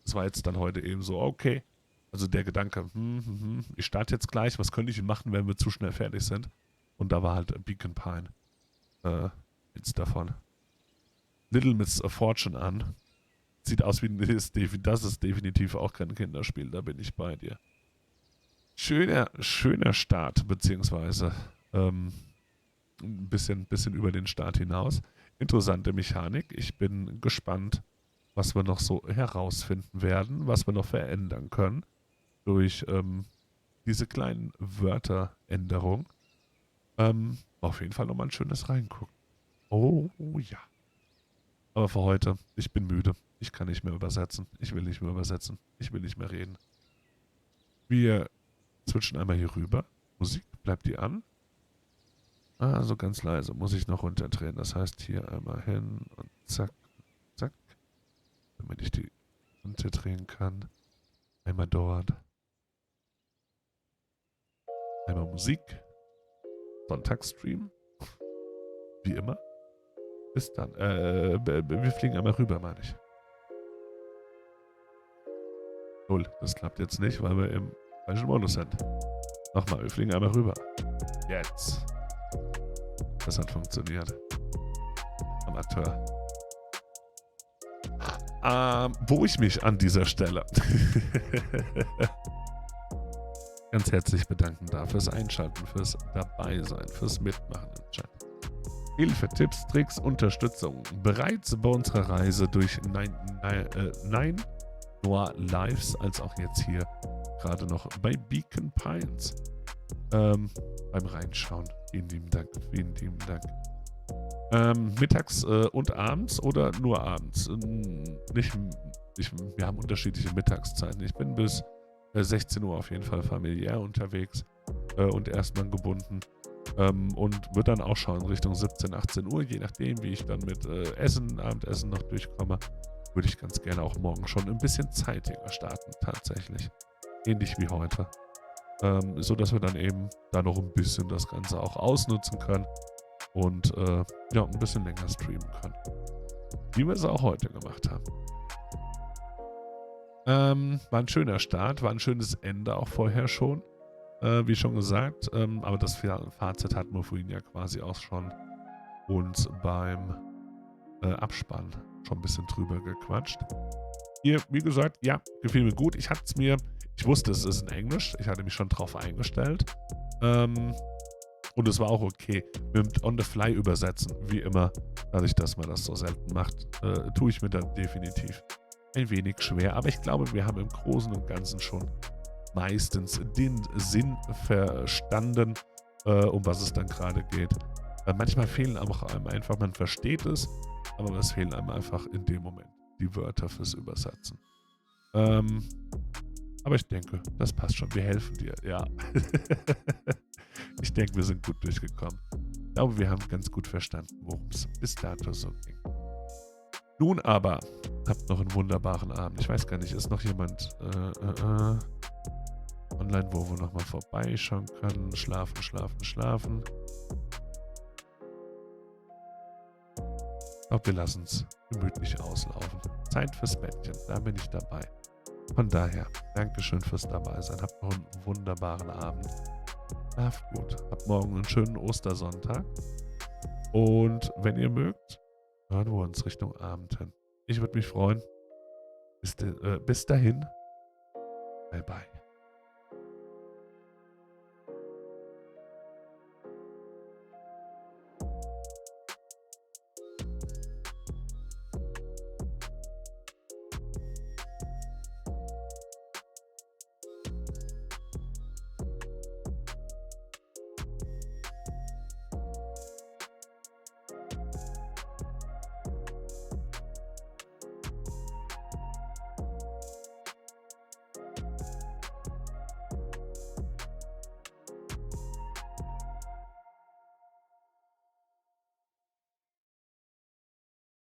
Das war jetzt dann heute eben so, okay. Also der Gedanke, ich starte jetzt gleich, was könnte ich machen, wenn wir zu schnell fertig sind? Und da war halt Beacon Pine. Jetzt davon. Little Miss Fortune an. Sieht aus wie das ist definitiv auch kein Kinderspiel, da bin ich bei dir. Schöner Start, beziehungsweise ein bisschen über den Start hinaus. Interessante Mechanik. Ich bin gespannt, was wir noch so herausfinden werden, was wir noch verändern können durch diese kleinen Wörteränderungen. Auf jeden Fall nochmal ein schönes Reingucken. Oh ja. Aber für heute, ich bin müde. Ich kann nicht mehr übersetzen. Ich will nicht mehr übersetzen. Ich will nicht mehr reden. Wir switchen einmal hier rüber. Musik, bleibt die an? Also ganz leise. Muss ich noch runterdrehen. Das heißt hier einmal hin und zack, zack. Damit ich die runterdrehen kann. Einmal dort. Einmal Musik. Sonntagsstream. Wie immer. Bis dann. Wir fliegen einmal rüber, meine ich. Null, das klappt jetzt nicht, weil wir im falschen Modus sind. Nochmal, wir fliegen einmal rüber. Jetzt. Das hat funktioniert. Amateur. Wo ich mich an dieser Stelle ganz herzlich bedanken darf fürs Einschalten, fürs Dabeisein, fürs Mitmachen im Chat. Hilfe, Tipps, Tricks, Unterstützung. Bereits bei unserer Reise durch Noir Lives, als auch jetzt hier gerade noch bei Beacon Pines. Beim Reinschauen. Vielen lieben Dank. Vielen lieben Dank. Mittags und abends oder nur abends? Wir haben unterschiedliche Mittagszeiten. Ich bin bis 16 Uhr auf jeden Fall familiär unterwegs und erstmal gebunden. Und wird dann auch schauen Richtung 17, 18 Uhr, je nachdem, wie ich dann mit Abendessen noch durchkomme, würde ich ganz gerne auch morgen schon ein bisschen zeitiger starten, tatsächlich. Ähnlich wie heute. So dass wir dann eben da noch ein bisschen das Ganze auch ausnutzen können und ja, ein bisschen länger streamen können. Wie wir es auch heute gemacht haben. War ein schöner Start, war ein schönes Ende auch vorher schon. Wie schon gesagt, aber das Fazit hatten wir vorhin ja quasi auch schon uns beim Abspann schon ein bisschen drüber gequatscht. Hier, wie gesagt, ja, gefiel mir gut. Ich wusste, es ist in Englisch. Ich hatte mich schon drauf eingestellt. Und es war auch okay. Mit On-the-Fly übersetzen, wie immer, dadurch, dass man das so selten macht, tue ich mir dann definitiv ein wenig schwer. Aber ich glaube, wir haben im Großen und Ganzen schon meistens den Sinn verstanden, um was es dann gerade geht. Manchmal fehlen auch einem einfach, man versteht es, aber es fehlen einem einfach in dem Moment die Wörter fürs Übersetzen. Aber ich denke, das passt schon. Wir helfen dir, ja. Ich denke, wir sind gut durchgekommen. Ich glaube, wir haben ganz gut verstanden, worum es bis dato so ging. Nun aber, habt noch einen wunderbaren Abend. Ich weiß gar nicht, ist noch jemand online, wo wir nochmal vorbeischauen können? Schlafen. Ich glaube, wir lassen es gemütlich auslaufen. Zeit fürs Bettchen, da bin ich dabei. Von daher, Dankeschön fürs Dabeisein. Habt noch einen wunderbaren Abend. Schlaft gut. Habt morgen einen schönen Ostersonntag. Und wenn ihr mögt, hören wir uns Richtung Abend hin. Ich würde mich freuen. Bis dahin. Bye bye.